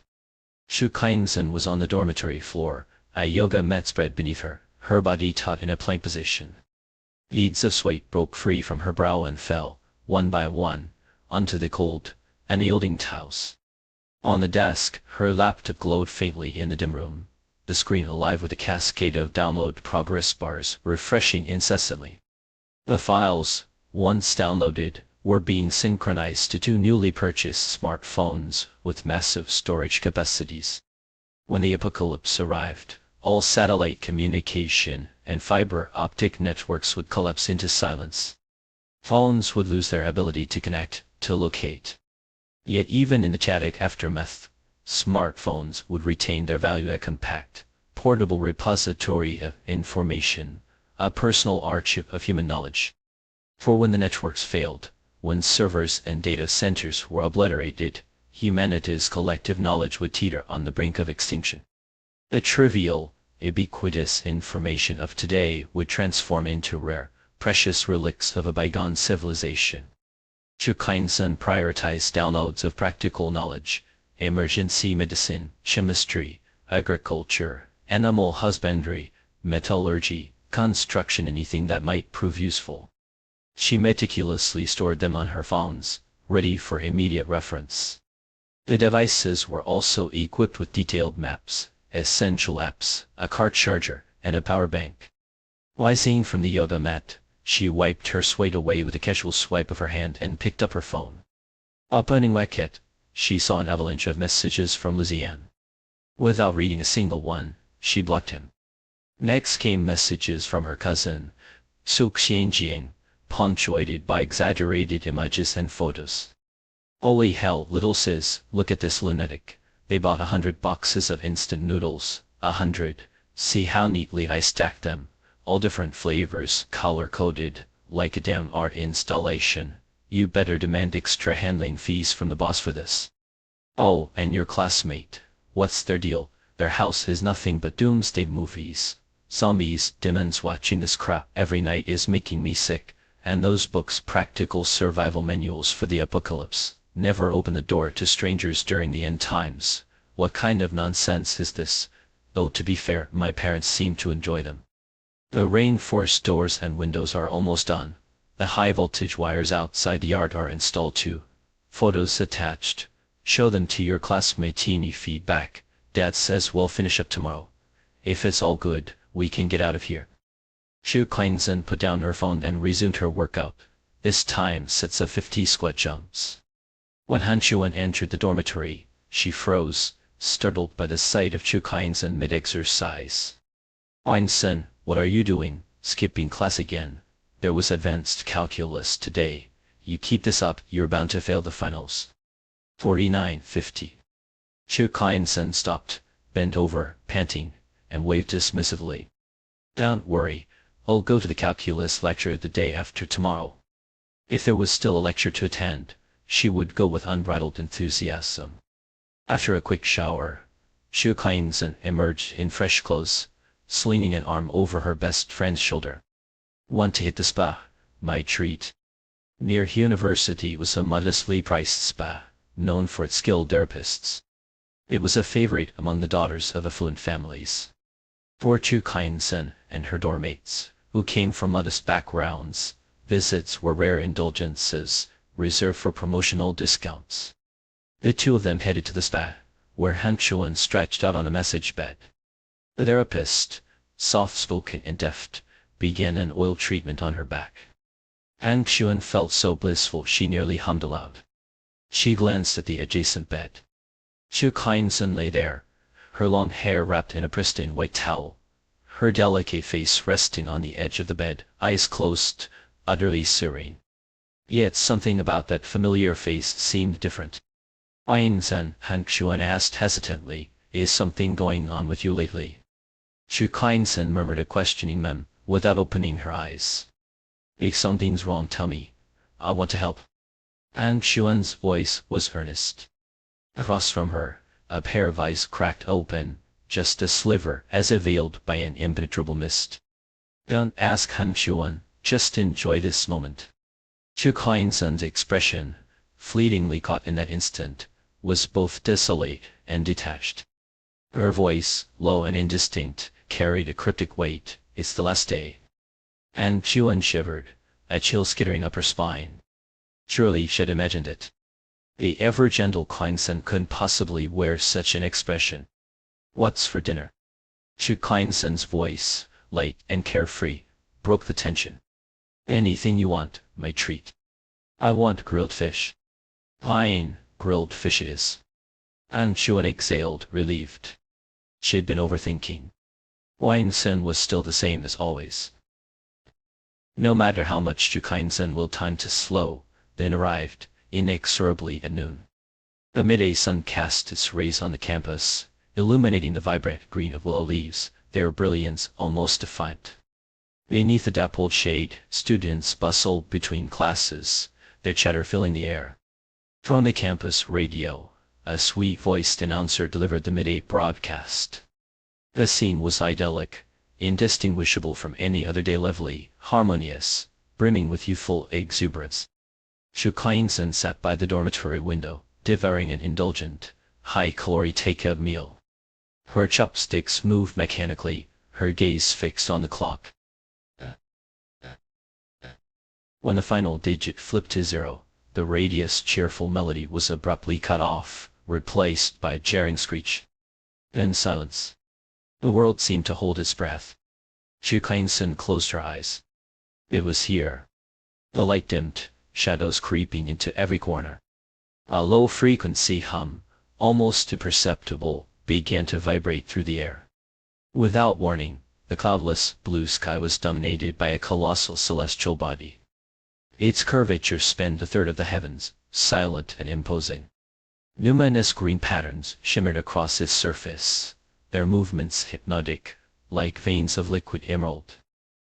Chu Kleinsen was on the dormitory floor, a yoga mat spread beneath her, her body taut in a plank position. Beads of sweat broke free from her brow and fell, one by one, onto the cold, unyielding tiles. On the desk, her laptop glowed faintly in the dim room, the screen alive with a cascade of download progress bars refreshing incessantly. The files, once downloaded, were being synchronized to 2 newly purchased smartphones with massive storage capacities. When the apocalypse arrived, all satellite communication and fiber optic networks would collapse into silence. Phones would lose their ability to connect, to locate. Yet even in the chaotic aftermath, smartphones would retain their value, a compact, portable repository of information, a personal archive of human knowledge. For when the networks failed, when servers and data centers were obliterated, humanity's collective knowledge would teeter on the brink of extinction. The trivial, ubiquitous information of today would transform into rare, precious relics of a bygone civilization. Chu Kain-sen prioritized downloads of practical knowledge, emergency medicine, chemistry, agriculture, animal husbandry, metallurgy, construction, anything that might prove useful. She meticulously stored them on her phones, ready for immediate reference. The devices were also equipped with detailed maps, essential apps, a car charger, and a power bank. Rising from the yoga mat, she wiped her sweat away with a casual swipe of her hand and picked up her phone. Opening WeChat, she saw an avalanche of messages from Lizian. Without reading a single one, she blocked him. Next came messages from her cousin, Su Xianjiang, punctuated by exaggerated images and photos. Holy hell, little sis, look at this lunatic. They bought 100 boxes of instant noodles, 100. See how neatly I stacked them, all different flavors, color-coded, like a damn art installation. You better demand extra handling fees from the boss for this. Oh, and your classmate, what's their deal? Their house is nothing but doomsday movies. Zombies, demons, watching this crap every night is making me sick, and those books, practical survival manuals for the apocalypse. Never open the door to strangers during the end times. What kind of nonsense is this? Though to be fair, my parents seem to enjoy them. The reinforced doors and windows are almost done. The high voltage wires outside the yard are installed too. Photos attached. Show them to your classmate. Any feedback? Dad says we'll finish up tomorrow. If it's all good, we can get out of here. Chu Kain-sen put down her phone and resumed her workout. This time sets of 50 squat jumps. When Han Chuan entered the dormitory, she froze, startled by the sight of Chu Kain-sen mid-exercise. Kain-sen, what are you doing? Skipping class again? There was advanced calculus today. You keep this up, you're bound to fail the finals. 49:50. Chu Kain-sen stopped, bent over, panting, and waved dismissively. Don't worry, I'll go to the calculus lecture the day after tomorrow. If there was still a lecture to attend, she would go with unbridled enthusiasm. After a quick shower, Chu Kain-sen emerged in fresh clothes, slinging an arm over her best friend's shoulder. Want to hit the spa? My treat. Near university was a modestly priced spa, known for its skilled therapists. It was a favorite among the daughters of affluent families. For Chu Kain-sen and her dorm mates, who came from modest backgrounds, visits were rare indulgences, reserved for promotional discounts. The two of them headed to the spa, where Han Chuan stretched out on a massage bed. The therapist, soft-spoken and deft, began an oil treatment on her back. Han Chuan felt so blissful she nearly hummed aloud. She glanced at the adjacent bed. Chu Kain-sen lay there, her long hair wrapped in a pristine white towel, her delicate face resting on the edge of the bed, eyes closed, utterly serene. Yet something about that familiar face seemed different. Kain-sen, Han Chuan asked hesitantly, is something going on with you lately? Chu Kain-sen murmured a questioning mem, without opening her eyes. If something's wrong, tell me. I want to help. Han Chuan's voice was earnest. Across from her, a pair of eyes cracked open, just a sliver as if veiled by an impenetrable mist. Don't ask, Han Chuan, just enjoy this moment. Chu Kain-sen's expression, fleetingly caught in that instant, was both desolate and detached. Her voice, low and indistinct, carried a cryptic weight. It's the last day. Han Chuan shivered, a chill skittering up her spine. Surely she'd imagined it. The ever-gentle Kain-sen couldn't possibly wear such an expression. What's for dinner? Chu Kain-sen's voice, light and carefree, broke the tension. Anything you want, my treat. I want grilled fish. Fine, grilled fish it is. Han Chuan exhaled, relieved. She'd been overthinking. Kain-sen was still the same as always. No matter how much Chu Kain-sen willed time to slow, then arrived, inexorably at noon. The midday sun cast its rays on the campus, illuminating the vibrant green of willow leaves, their brilliance almost defiant. Beneath the dappled shade, students bustled between classes, their chatter filling the air. From the campus radio, a sweet-voiced announcer delivered the midday broadcast. The scene was idyllic, indistinguishable from any other day, lovely, harmonious, brimming with youthful exuberance. Chu Kyung-sun sat by the dormitory window, devouring an indulgent, high-calorie takeout meal. Her chopsticks moved mechanically, her gaze fixed on the clock. When the final digit flipped to 0, the radio's cheerful melody was abruptly cut off, replaced by a jarring screech. Then silence. The world seemed to hold its breath. Chu Kyung-sun closed her eyes. It was here. The light dimmed, shadows creeping into every corner. A low-frequency hum, almost imperceptible, began to vibrate through the air. Without warning, the cloudless blue sky was dominated by a colossal celestial body. Its curvature spanned a third of the heavens, silent and imposing. Luminous green patterns shimmered across its surface, their movements hypnotic, like veins of liquid emerald.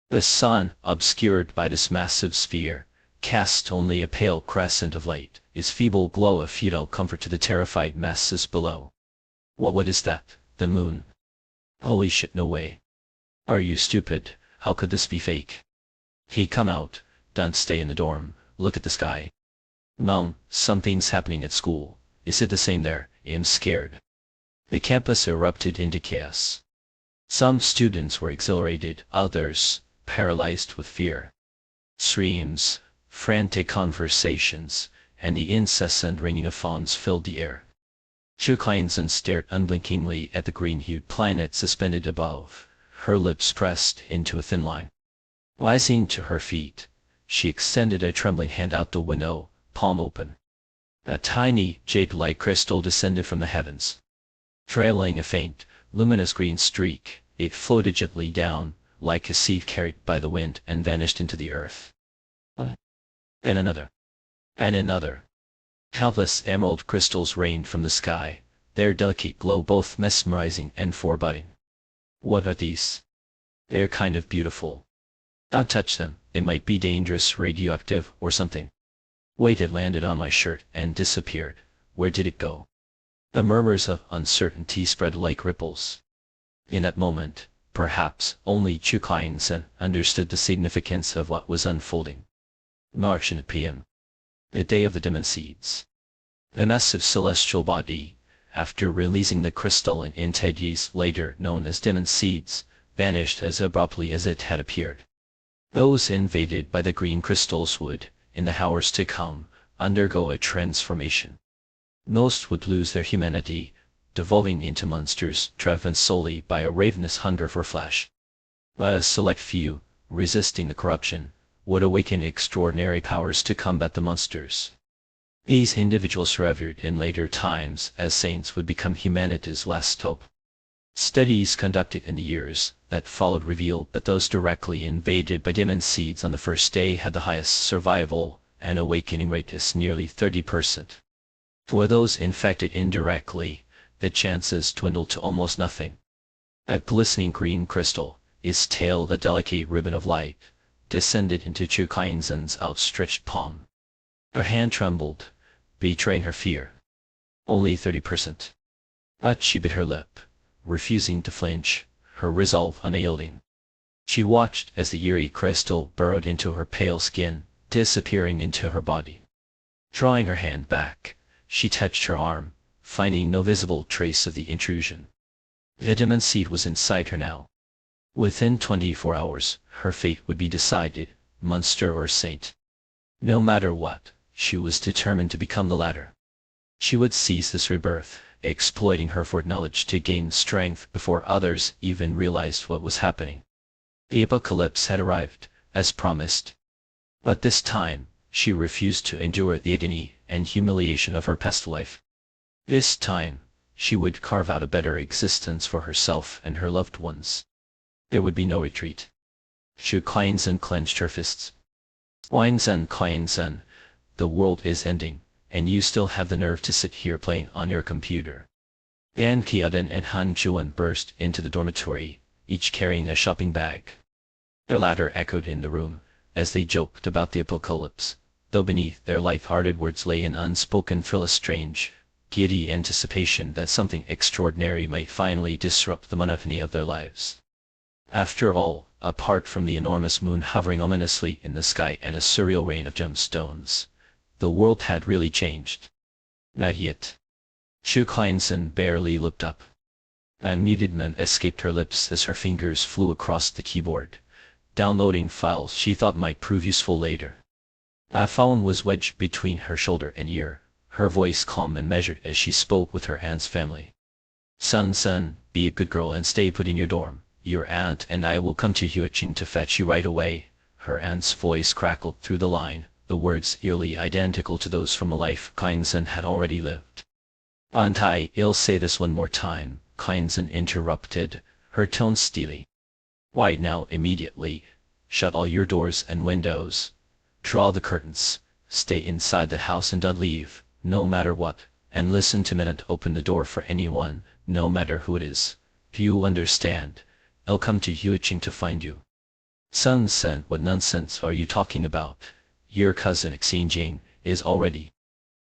The sun, obscured by this massive sphere, cast only a pale crescent of light, its feeble glow a futile comfort to the terrified masses below. What is that? The moon? Holy shit, no way. Are you stupid? How could this be fake? He come out, don't stay in the dorm, look at the sky. Mom, something's happening at school. Is it the same there? I'm scared. The campus erupted into chaos. Some students were exhilarated, others paralyzed with fear. Screams, frantic conversations, and the incessant ringing of phones filled the air. Chu Kyung-sun stared unblinkingly at the green-hued planet suspended above, her lips pressed into a thin line. Rising to her feet, she extended a trembling hand out the window, palm open. A tiny, jade-like crystal descended from the heavens. Trailing a faint, luminous green streak, it floated gently down, like a seed carried by the wind, and vanished into the earth. And another. And another. Countless emerald crystals rained from the sky, their delicate glow both mesmerizing and foreboding. What are these? They're kind of beautiful. Don't touch them, they might be dangerous, radioactive, or something. Wait, it landed on my shirt and disappeared. Where did it go? The murmurs of uncertainty spread like ripples. In that moment, perhaps, only Chu Kyung-sun understood the significance of what was unfolding. Martian PM. The day of the demon seeds. The massive celestial body, after releasing the crystalline entities later known as demon seeds, vanished as abruptly as it had appeared. Those invaded by the green crystals would, in the hours to come, undergo a transformation. Most would lose their humanity, devolving into monsters driven solely by a ravenous hunger for flesh. But a select few, resisting the corruption, would awaken extraordinary powers to combat the monsters. These individuals revered in later times as saints would become humanity's last hope. Studies conducted in the years that followed revealed that those directly invaded by demon seeds on the first day had the highest survival and awakening rate is nearly 30%. For those infected indirectly, the chances dwindled to almost nothing. A glistening green crystal, its tail a delicate ribbon of light, descended into Chu Kyung-sun's outstretched palm. Her hand trembled, betraying her fear. Only 30%. But she bit her lip, refusing to flinch, her resolve unyielding. She watched as the eerie crystal burrowed into her pale skin, disappearing into her body. Drawing her hand back, she touched her arm, finding no visible trace of the intrusion. The demon seed was inside her now. Within 24 hours, her fate would be decided, monster or saint. No matter what, she was determined to become the latter. She would seize this rebirth, exploiting her foreknowledge to gain strength before others even realized what was happening. The apocalypse had arrived, as promised. But this time, she refused to endure the agony and humiliation of her past life. This time, she would carve out a better existence for herself and her loved ones. There would be no retreat. Chu Kyung-sun clenched her fists. Kyung-sun, the world is ending, and you still have the nerve to sit here playing on your computer. An Kyoden and Han Juan burst into the dormitory, each carrying a shopping bag. The latter echoed in the room, as they joked about the apocalypse, though beneath their light-hearted words lay an unspoken thrill, a strange, giddy anticipation that something extraordinary might finally disrupt the monotony of their lives. After all, apart from the enormous moon hovering ominously in the sky and a surreal rain of gemstones, the world had really changed. Not yet. Chu Kleinsen barely looked up. An muted escaped her lips as her fingers flew across the keyboard, downloading files she thought might prove useful later. A phone was wedged between her shoulder and ear, her voice calm and measured as she spoke with her aunt's family. Son, be a good girl and stay put in your dorm. Your aunt and I will come to Huicheng to fetch you right away. Her aunt's voice crackled through the line, the words eerily identical to those from a life Kleinsen had already lived. Aunt, I'll say this one more time, Kleinsen interrupted, her tone steely. Why now immediately, shut all your doors and windows. Draw the curtains, stay inside the house and don't leave, no matter what, and listen to me and open the door for anyone, no matter who it is. Do you understand? I'll come to Huicheng to find you. Son, what nonsense are you talking about? Your cousin Xinjiang is already.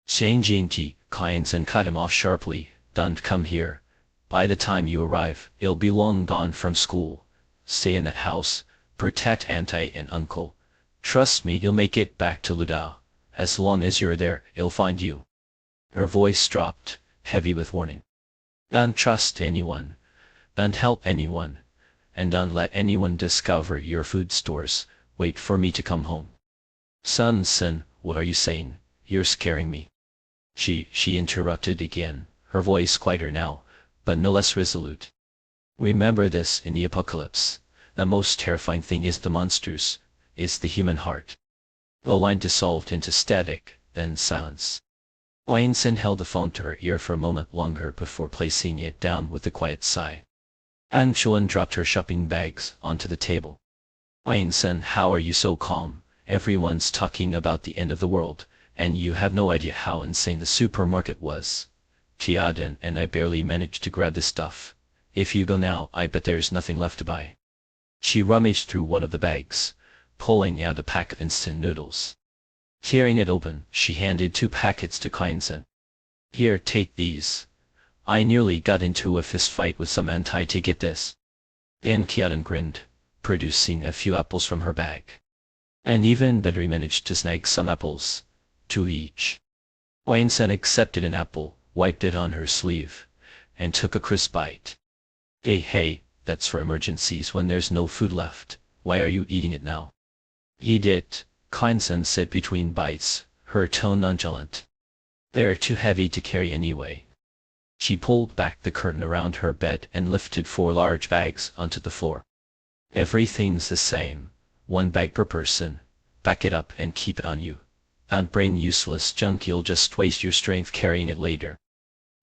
Xinjiang, Kleinsen cut him off sharply, don't come here. By the time you arrive, he'll be long gone from school. Stay in that house, protect auntie and uncle. Trust me, he'll make it back to Ludao. As long as you're there, he'll find you. Her voice dropped, heavy with warning. Don't trust anyone. Don't help anyone. And don't let anyone discover your food stores. Wait for me to come home. Son, what are you saying? You're scaring me. She interrupted again, her voice quieter now, but no less resolute. Remember this, in the apocalypse, the most terrifying thing is the monsters, is the human heart. The line dissolved into static, then silence. Kleinsen held the phone to her ear for a moment longer before placing it down with a quiet sigh. Anchuan dropped her shopping bags onto the table. Kleinsen, how are you so calm? Everyone's talking about the end of the world, and you have no idea how insane the supermarket was. Tiaden and I barely managed to grab this stuff. If you go now, I bet there's nothing left to buy. She rummaged through one of the bags, pulling out a pack of instant noodles. Tearing it open, she handed 2 packets to Kleinsen. Here, take these. I nearly got into a fist fight with some anti to get this. And Tiaden grinned, producing a few apples from her bag. And even better, he managed to snag some apples, 2 each. Kleinsen accepted an apple, wiped it on her sleeve, and took a crisp bite. Hey, that's for emergencies when there's no food left. Why are you eating it now? Eat it, Kleinsen said between bites, her tone nonchalant. They're too heavy to carry anyway. She pulled back the curtain around her bed and lifted 4 large bags onto the floor. Everything's the same, 1 bag per person. Pack it up and keep it on you. Don't bring useless junk, you'll just waste your strength carrying it later.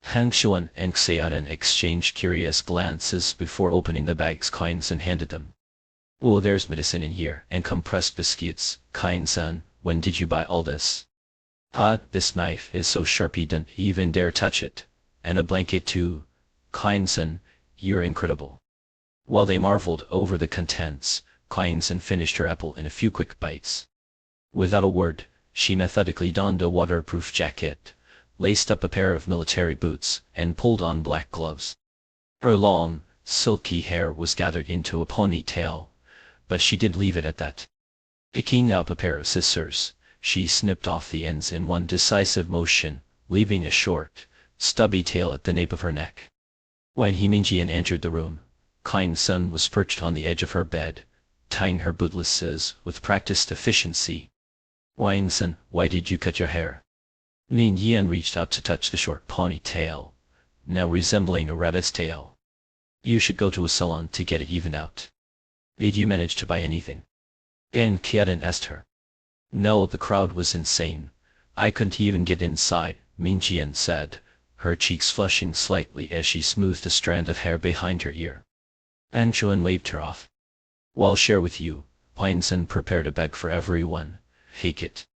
Hangshuan and Xiaodan exchanged curious glances before opening the bags Kleinsen handed them. Oh, there's medicine in here, and compressed biscuits. Kleinsen, when did you buy all this? This knife is so sharp you don't even dare touch it. And a blanket too. Kleinsen, you're incredible. While they marveled over the contents, Kleinsen finished her apple in a few quick bites. Without a word, she methodically donned a waterproof jacket, laced up a pair of military boots, and pulled on black gloves. Her long, silky hair was gathered into a ponytail, but she did leave it at that. Picking up a pair of scissors, she snipped off the ends in one decisive motion, leaving a short, stubby tail at the nape of her neck. When Minjian entered the room, Kleinsen was perched on the edge of her bed, tying her bootlaces with practiced efficiency. Kleinsen, why did you cut your hair? Minjian reached out to touch the short ponytail, now resembling a rabbit's tail. You should go to a salon to get it evened out. Did you manage to buy anything? And Tiaden asked her. No, the crowd was insane. I couldn't even get inside, Minjian said, her cheeks flushing slightly as she smoothed a strand of hair behind her ear. Anchuan waved her off. Well, I'll share with you. Kleinsen prepared a bag for everyone. Take it.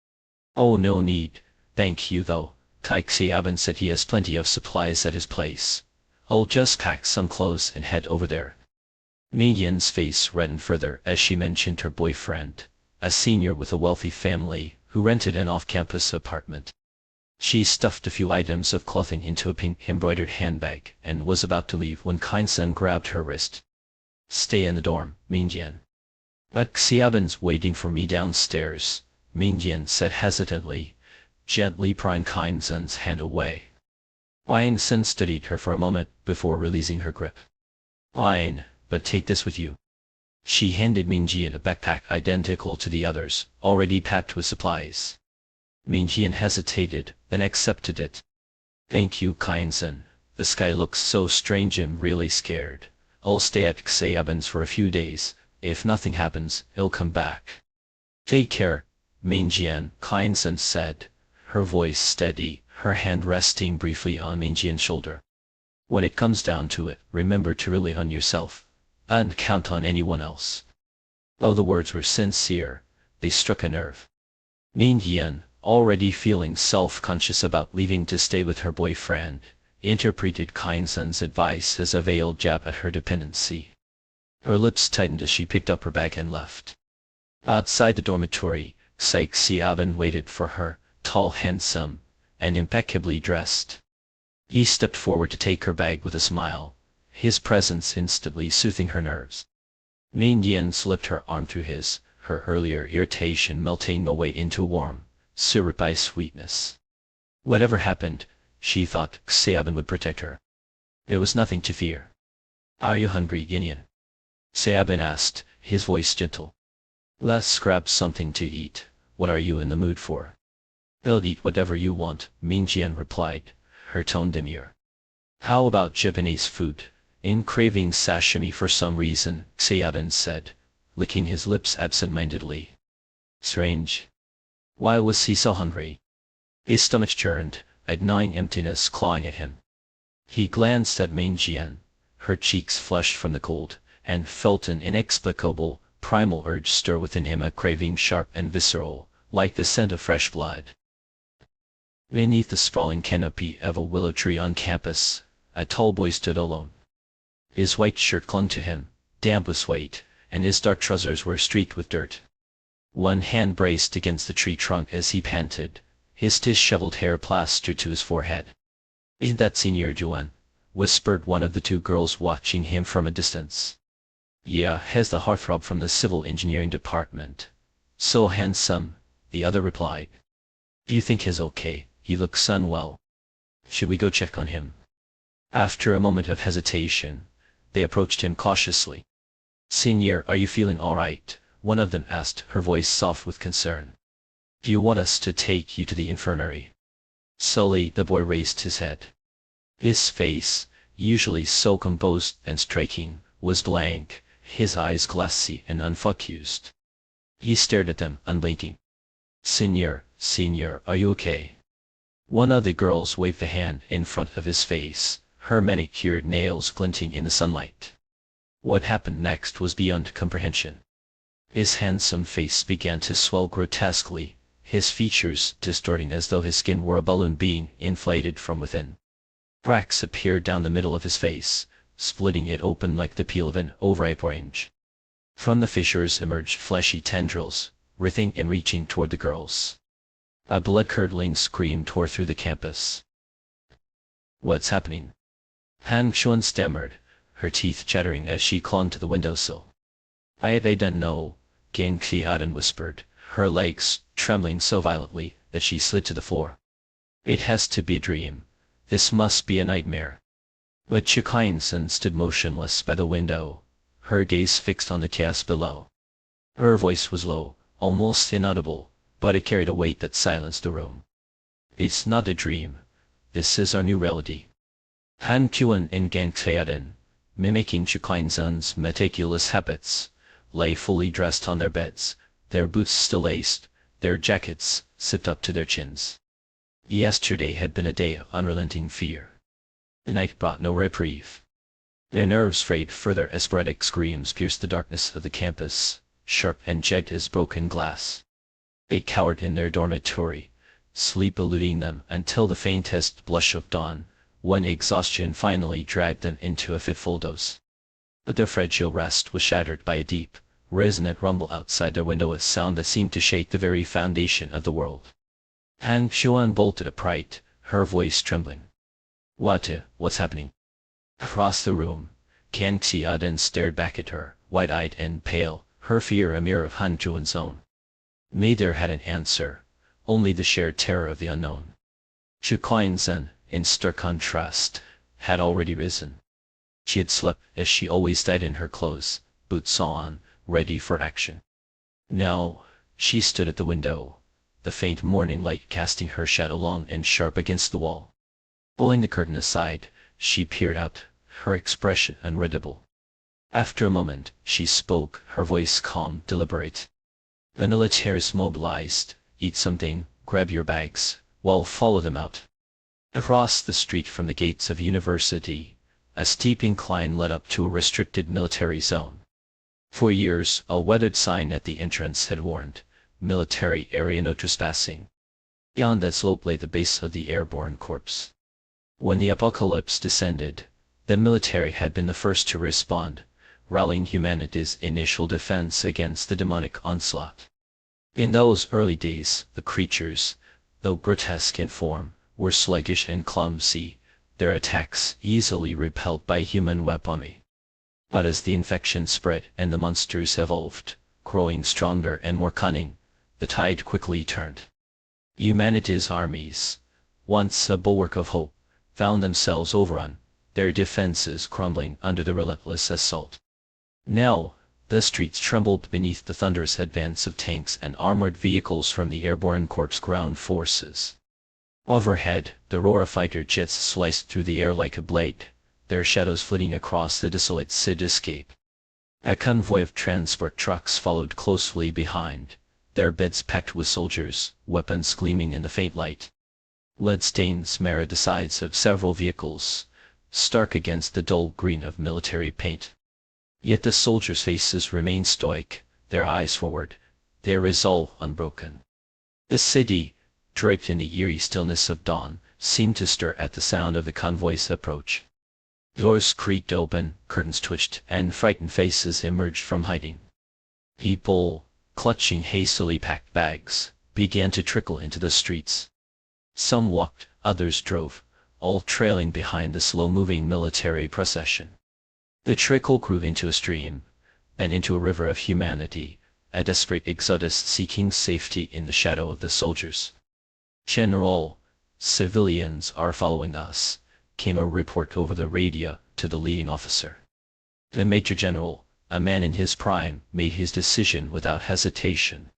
Oh, no need. Thank you though. Tai Xiaoban said he has plenty of supplies at his place. I'll just pack some clothes and head over there. Mei Yan's face reddened further as she mentioned her boyfriend, a senior with a wealthy family, who rented an off-campus apartment. She stuffed a few items of clothing into a pink embroidered handbag and was about to leave when Kind-sun grabbed her wrist. "Stay in the dorm, Ming-jian. But Xiaoban's waiting for me downstairs," Ming-jian said hesitantly, gently prying Kind-sun's hand away. Wang Sun studied her for a moment before releasing her grip. "Fine, but take this with you." She handed Ming-jian a backpack identical to the others, already packed with supplies. Ming-jian hesitated, then accepted it. "Thank you, Kind-sun. This guy looks so strange and really scared. I'll stay at Xiaoban's for a few days. If nothing happens, he'll come back." "Take care, Ming-jian," Kind-sun said, her voice steady, her hand resting briefly on Ming-jian's shoulder. "When it comes down to it, remember to rely on yourself, and count on anyone else." Though the words were sincere, they struck a nerve. Ming-jian, already feeling self-conscious about leaving to stay with her boyfriend, interpreted Kind-sun's advice as a veiled jab at her dependency. Her lips tightened as she picked up her bag and left. Outside the dormitory, Xiaoban waited for her, tall, handsome, and impeccably dressed. He stepped forward to take her bag with a smile, his presence instantly soothing her nerves. Ming-jian slipped her arm through his, her earlier irritation melting away into warm, syrupy sweetness. Whatever happened, she thought Xiaoban would protect her. There was nothing to fear. "Are you hungry, Yin?" Xiaoban asked, his voice gentle. "Let's grab something to eat. What are you in the mood for?" "I'll eat whatever you want," Ming-jian replied, her tone demure. "How about Japanese food? In craving sashimi for some reason," Xiaoban said, licking his lips absent-mindedly. Strange. Why was he so hungry? His stomach churned, a gnawing emptiness clawing at him. He glanced at Ming-jian, her cheeks flushed from the cold, and felt an inexplicable, primal urge stir within him, a craving sharp and visceral, like the scent of fresh blood. Beneath the sprawling canopy of a willow tree on campus, a tall boy stood alone. His white shirt clung to him, damp with sweat, and his dark trousers were streaked with dirt. One hand braced against the tree trunk as he panted, his disheveled hair plastered to his forehead. "Isn't that Senior Juan?" whispered one of the two girls watching him from a distance. "Yeah, has the heartthrob from the civil engineering department. So handsome," the other replied. "Do you think he's okay? He looks unwell. Should we go check on him?" After a moment of hesitation, they approached him cautiously. "Senior, are you feeling all right?" one of them asked, her voice soft with concern. "Do you want us to take you to the infirmary?" Slowly the boy raised his head. His face, usually so composed and striking, was blank, his eyes glassy and unfocused. He stared at them, unblinking. Senior, are you okay?" One of the girls waved a hand in front of his face, her manicured nails glinting in the sunlight. What happened next was beyond comprehension. His handsome face began to swell grotesquely, his features distorting as though his skin were a balloon being inflated from within. Cracks appeared down the middle of his face, splitting it open like the peel of an overripe orange. From the fissures emerged fleshy tendrils, writhing and reaching toward the girls. A blood-curdling scream tore through the campus. "What's happening?" Han Xuan stammered, her teeth chattering as she clung to the windowsill. I don't know," Gang Xiaodan whispered, her legs trembling so violently that she slid to the floor. "It has to be a dream. This must be a nightmare." But Kind-sun stood motionless by the window, her gaze fixed on the chaos below. Her voice was low, almost inaudible, but it carried a weight that silenced the room. "It's not a dream. This is our new reality." Han Kuan and Gang Xiaodan, mimicking Kind-sun's meticulous habits, lay fully dressed on their beds, their boots still laced, their jackets zipped up to their chins. Yesterday had been a day of unrelenting fear. The night brought no reprieve. Their nerves frayed further as sporadic screams pierced the darkness of the campus, sharp and jagged as broken glass. They cowered in their dormitory, sleep eluding them until the faintest blush of dawn, when exhaustion finally dragged them into a fitful doze. But their fragile rest was shattered by a deep, resonant rumble outside their window, a sound that seemed to shake the very foundation of the world. Han Xuan bolted upright, her voice trembling. What's happening? Across the room, Kan Xiaodan stared back at her, wide-eyed and pale, her fear a mirror of Han Xuan's own. Neither had an answer, only the shared terror of the unknown. Chu Kuan-Zen, in stark contrast, had already risen. She had slept as she always died in her clothes, boots on, ready for action. Now, she stood at the window, the faint morning light casting her shadow long and sharp against the wall. Pulling the curtain aside, she peered out, her expression unreadable. After a moment, she spoke, her voice calm, deliberate. The militaries mobilized. Eat something, grab your bags, well, follow them out. Across the street from the gates of university, a steep incline led up to a restricted military zone. For years, a weathered sign at the entrance had warned, military area no trespassing. Beyond that slope lay the base of the airborne corps. When the apocalypse descended, the military had been the first to respond, rallying humanity's initial defense against the demonic onslaught. In those early days, the creatures, though grotesque in form, were sluggish and clumsy, their attacks easily repelled by human weaponry. But as the infection spread and the monsters evolved, growing stronger and more cunning, the tide quickly turned. Humanity's armies, once a bulwark of hope, found themselves overrun, their defenses crumbling under the relentless assault. Now, the streets trembled beneath the thunderous advance of tanks and armored vehicles from the airborne corps ground forces. Overhead, the roar of fighter jets sliced through the air like a blade, their shadows flitting across the desolate cityscape. A convoy of transport trucks followed closely behind, their beds packed with soldiers, weapons gleaming in the faint light. Lead stains marred the sides of several vehicles, stark against the dull green of military paint. Yet the soldiers' faces remained stoic, their eyes forward, their resolve unbroken. The city, draped in the eerie stillness of dawn, seemed to stir at the sound of the convoy's approach. Doors creaked open, curtains twitched, and frightened faces emerged from hiding. People, clutching hastily packed bags, began to trickle into the streets. Some walked, others drove, all trailing behind the slow-moving military procession. The trickle grew into a stream, and into a river of humanity, a desperate exodus seeking safety in the shadow of the soldiers. "General, civilians are following us," came a report over the radio to the leading officer. The Major General, a man in his prime, made his decision without hesitation.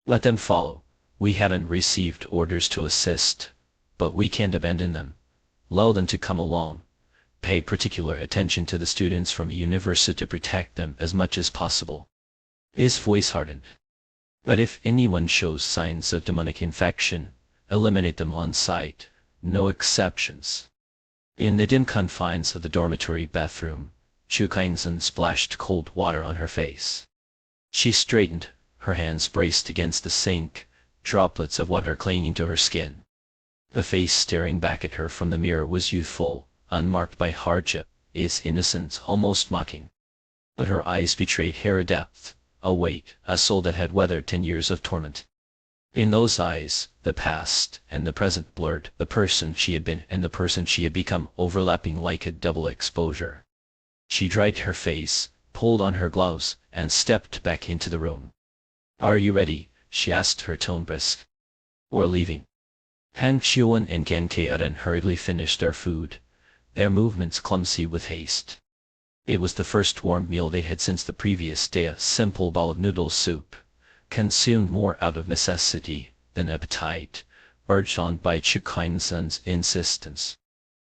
"Let them follow. We haven't received orders to assist, but we can't abandon them. Allow them to come along. Pay particular attention to the students from the university to protect them as much as possible." His voice hardened. "But if anyone shows signs of demonic infection, eliminate them on sight, no exceptions." In the dim confines of the dormitory bathroom, Chu Kuan-Zen splashed cold water on her face. She straightened, her hands braced against the sink, droplets of water clinging to her skin. The face staring back at her from the mirror was youthful, unmarked by hardship, its innocence almost mocking. But her eyes betrayed her depth, a weight, a soul that had weathered 10 years of torment. In those eyes, the past and the present blurred, the person she had been and the person she had become overlapping like a double exposure. She dried her face, pulled on her gloves, and stepped back into the room. "Are you ready?" she asked, her tone brisk. "We're leaving." Han Xuan and Kan Xiaodan hurriedly finished their food, their movements clumsy with haste. It was the first warm meal they had since the previous day, a simple bowl of noodle soup, consumed more out of necessity than appetite, urged on by Chu Kuan-Zen's insistence.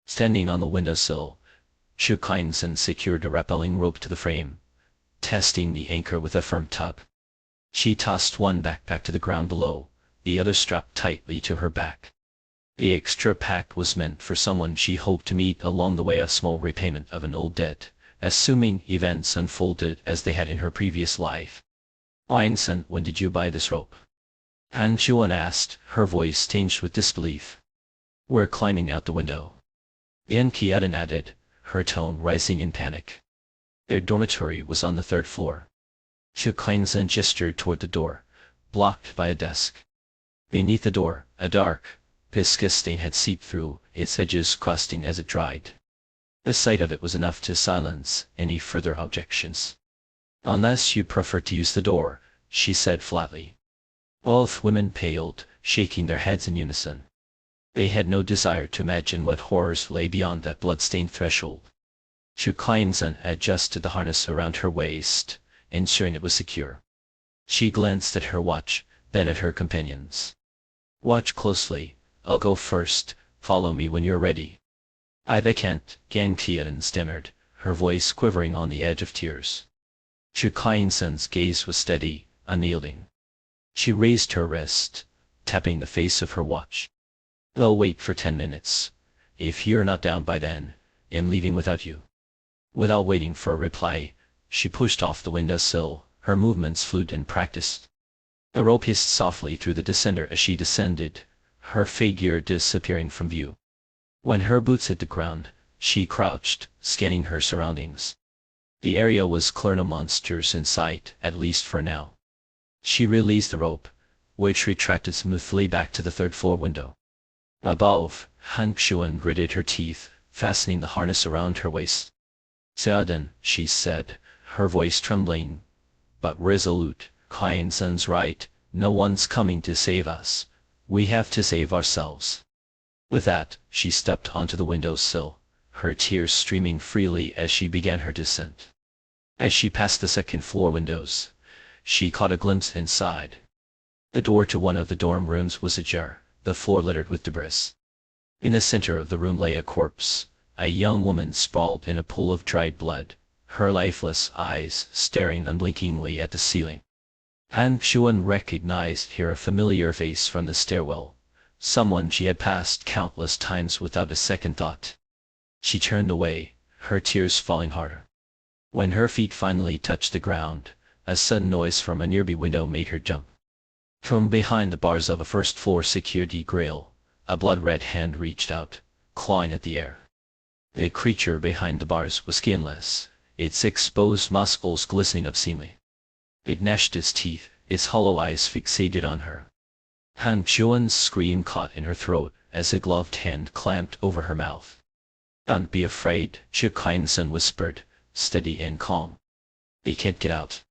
Standing on the windowsill, Chu Kuan-Zen secured a rappelling rope to the frame, testing the anchor with a firm tug. She tossed one backpack to the ground below, the other strapped tightly to her back. The extra pack was meant for someone she hoped to meet along the way, a small repayment of an old debt, assuming events unfolded as they had in her previous life. "Kuan-Zen, when did you buy this rope?" Han Xuan asked, her voice tinged with disbelief. "We're climbing out the window." Kan Xiaodan added, her tone rising in panic. Their dormitory was on the third floor. Chu Kleinsen gestured toward the door, blocked by a desk. Beneath the door, a dark, viscous stain had seeped through, its edges crusting as it dried. The sight of it was enough to silence any further objections. "Unless you prefer to use the door," she said flatly. Both women paled, shaking their heads in unison. They had no desire to imagine what horrors lay beyond that blood-stained threshold. Chu Kleinsen adjusted the harness around her waist, ensuring it was secure. She glanced at her watch, then at her companions. "Watch closely. I'll go first. Follow me when you're ready." "I can't," Gang Tian stammered, her voice quivering on the edge of tears. Chu Kleinsen's gaze was steady, unyielding. She raised her wrist, tapping the face of her watch. "I'll wait for 10 minutes. If you're not down by then, I'm leaving without you." Without waiting for a reply, she pushed off the windowsill, her movements fluid and practiced. The rope hissed softly through the descender as she descended, her figure disappearing from view. When her boots hit the ground, she crouched, scanning her surroundings. The area was clear, no monsters in sight, at least for now. She released the rope, which retracted smoothly back to the third-floor window. Above, Han Xuan gritted her teeth, fastening the harness around her waist. "Xiaodan," she said, her voice trembling, but resolute, "Kleinsen's right, no one's coming to save us. We have to save ourselves." With that, she stepped onto the windowsill, her tears streaming freely as she began her descent. As she passed the second-floor windows, she caught a glimpse inside. The door to one of the dorm rooms was ajar, the floor littered with debris. In the center of the room lay a corpse, a young woman sprawled in a pool of dried blood, her lifeless eyes staring unblinkingly at the ceiling. Han Xuan recognized here a familiar face from the stairwell, someone she had passed countless times without a second thought. She turned away, her tears falling harder. When her feet finally touched the ground, a sudden noise from a nearby window made her jump. From behind the bars of a first-floor security grille, a blood-red hand reached out, clawing at the air. The creature behind the bars was skinless, its exposed muscles glistening obscenely. It gnashed its teeth, its hollow eyes fixated on her. Han Xuan's scream caught in her throat as a gloved hand clamped over her mouth. "Don't be afraid," Chu Kleinsen whispered, steady and calm. "They can't get out."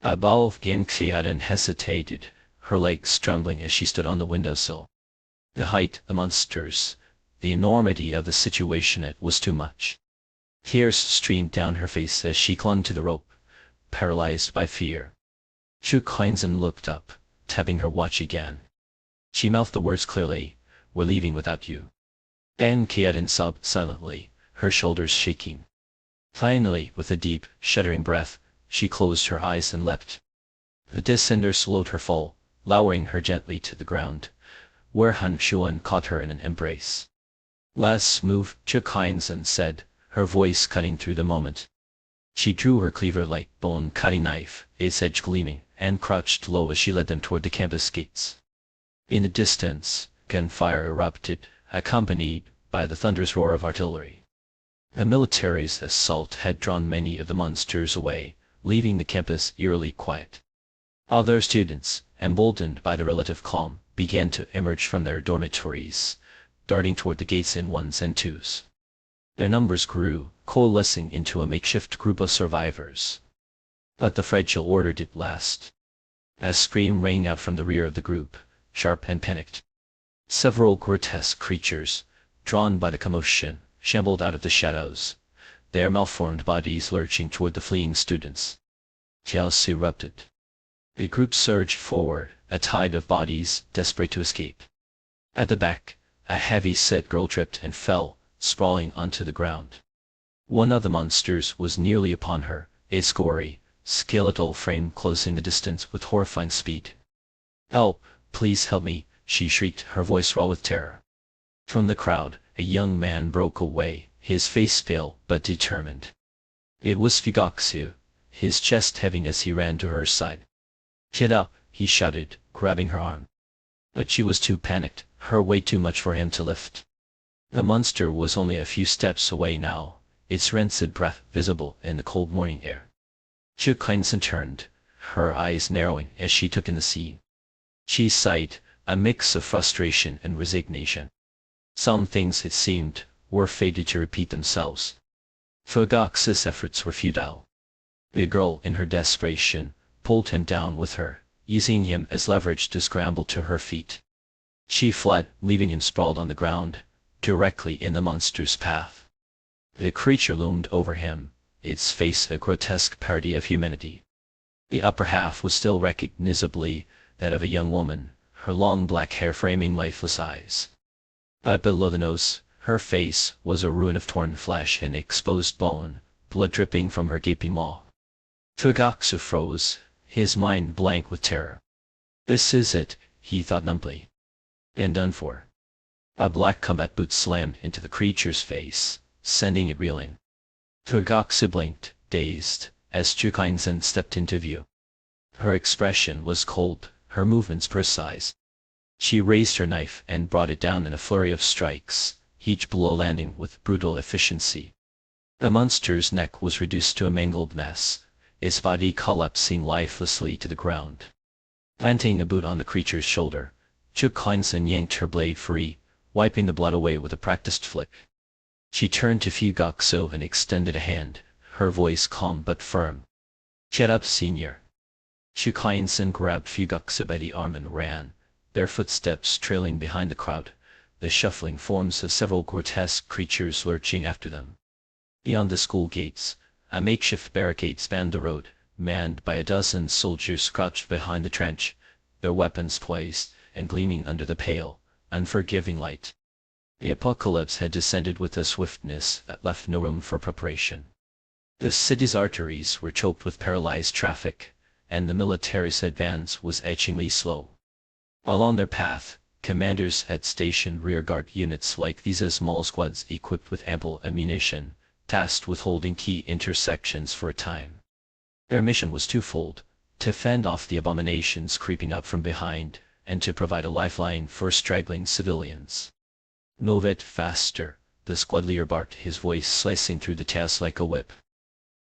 Above, Gang Tian hesitated, her legs trembling as she stood on the windowsill. The height, the monsters, the enormity of the situation, it was too much. Tears streamed down her face as she clung to the rope, paralyzed by fear. Chu Kleinsen looked up, tapping her watch again. She mouthed the words clearly, "We're leaving without you." Gang Tian sobbed silently, her shoulders shaking. Finally, with a deep, shuddering breath, she closed her eyes and leapt. The descender slowed her fall, lowering her gently to the ground, where Han Xuan caught her in an embrace. "Let's move," Chu Kleinsen said, her voice cutting through the moment. She drew her cleaver-like bone-cutting knife, its edge gleaming, and crouched low as she led them toward the campus gates. In the distance, gunfire erupted, accompanied by the thunderous roar of artillery. The military's assault had drawn many of the monsters away, leaving the campus eerily quiet. Other students, emboldened by the relative calm, began to emerge from their dormitories, darting toward the gates in ones and twos. Their numbers grew, coalescing into a makeshift group of survivors. But the fragile order did last. A scream rang out from the rear of the group, sharp and panicked. Several grotesque creatures, drawn by the commotion, shambled out of the shadows, their malformed bodies lurching toward the fleeing students. Chaos erupted. The group surged forward, a tide of bodies, desperate to escape. At the back, a heavy-set girl tripped and fell, sprawling onto the ground. One of the monsters was nearly upon her, its gory, skeletal frame closing the distance with horrifying speed. "Help, please help me," she shrieked, her voice raw with terror. From the crowd, a young man broke away, his face pale but determined. It was Fugaku, his chest heaving as he ran to her side. "Get up," he shouted, grabbing her arm. But she was too panicked, her weight too much for him to lift. The monster was only a few steps away now, its rancid breath visible in the cold morning air. Chu Kleinsen turned, her eyes narrowing as she took in the scene. She sighed, a mix of frustration and resignation. Some things, it seemed, were fated to repeat themselves. Fugaku's efforts were futile. The girl, in her desperation, pulled him down with her, using him as leverage to scramble to her feet. She fled, leaving him sprawled on the ground, directly in the monster's path. The creature loomed over him, its face a grotesque parody of humanity. The upper half was still recognizably that of a young woman, her long black hair framing lifeless eyes. But below the nose, her face was a ruin of torn flesh and exposed bone, blood dripping from her gaping maw. Fugaku froze, his mind blank with terror. This is it, he thought numbly. And done for. A black combat boot slammed into the creature's face, sending it reeling. Fugaku blinked, dazed, as Chu Kleinsen stepped into view. Her expression was cold, her movements precise. She raised her knife and brought it down in a flurry of strikes, each blow landing with brutal efficiency. The monster's neck was reduced to a mangled mess, its body collapsing lifelessly to the ground. Planting a boot on the creature's shoulder, Chu Kleinsen yanked her blade free, wiping the blood away with a practiced flick. She turned to Fugaku and extended a hand, her voice calm but firm. "Get up, senior." Chu Kleinsen grabbed Fugaku by the arm and ran, their footsteps trailing behind the crowd, the shuffling forms of several grotesque creatures lurching after them. Beyond the school gates, a makeshift barricade spanned the road, manned by a dozen soldiers crouched behind the trench, their weapons poised and gleaming under the pale, unforgiving light. The apocalypse had descended with a swiftness that left no room for preparation. The city's arteries were choked with paralyzed traffic, and the military's advance was etchingly slow. Along their path, commanders had stationed rearguard units like these as small squads equipped with ample ammunition, tasked with holding key intersections for a time. Their mission was twofold: to fend off the abominations creeping up from behind, and to provide a lifeline for straggling civilians. "Move it faster," the squad leader barked, his voice slicing through the chaos like a whip.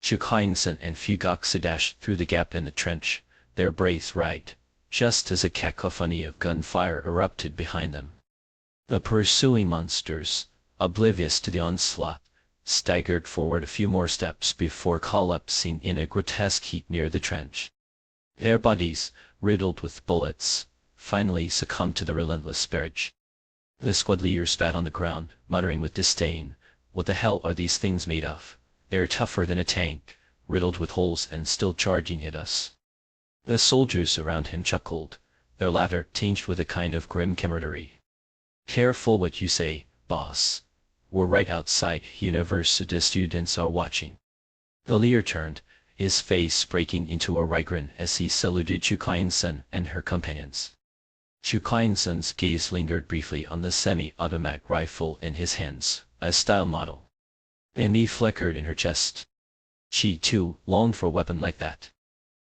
Chu Kleinsen and Fugaku dashed through the gap in the trench, their breath right, just as a cacophony of gunfire erupted behind them. The pursuing monsters, oblivious to the onslaught, staggered forward a few more steps before collapsing in a grotesque heap near the trench. Their bodies, riddled with bullets, finally succumbed to the relentless barrage. The squad leader spat on the ground, muttering with disdain, "What the hell are these things made of? They're tougher than a tank, riddled with holes and still charging at us." The soldiers around him chuckled, their laughter tinged with a kind of grim camaraderie. "Careful what you say, boss. We're right outside, university students are watching." The leader turned, his face breaking into a wry grin as he saluted Chu Kleinsen and her companions. Chu Kleinsen's gaze lingered briefly on the semi-automatic rifle in his hands, a style model. Envy flickered in her chest. She, too, longed for a weapon like that.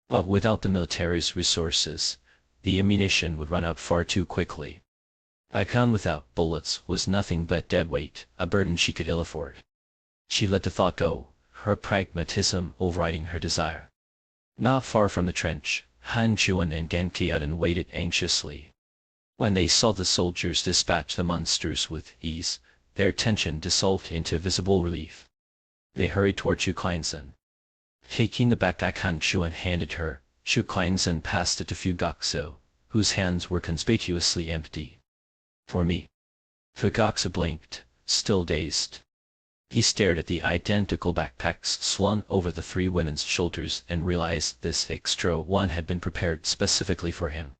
But without the military's resources, the ammunition would run out far too quickly. A gun without bullets was nothing but dead weight, a burden she could ill afford. She let the thought go, her pragmatism overriding her desire. Not far from the trench, Han Chuan and Gan Tiaden waited anxiously. When they saw the soldiers dispatch the monsters with ease, their tension dissolved into visible relief. They hurried toward Chu Kleinsen. Taking the backpack Han Chuan handed her, Chu Kleinsen passed it to Fugaku, whose hands were conspicuously empty. "For me." Fugaku blinked, still dazed. He stared at the identical backpacks slung over the three women's shoulders and realized this extra one had been prepared specifically for him.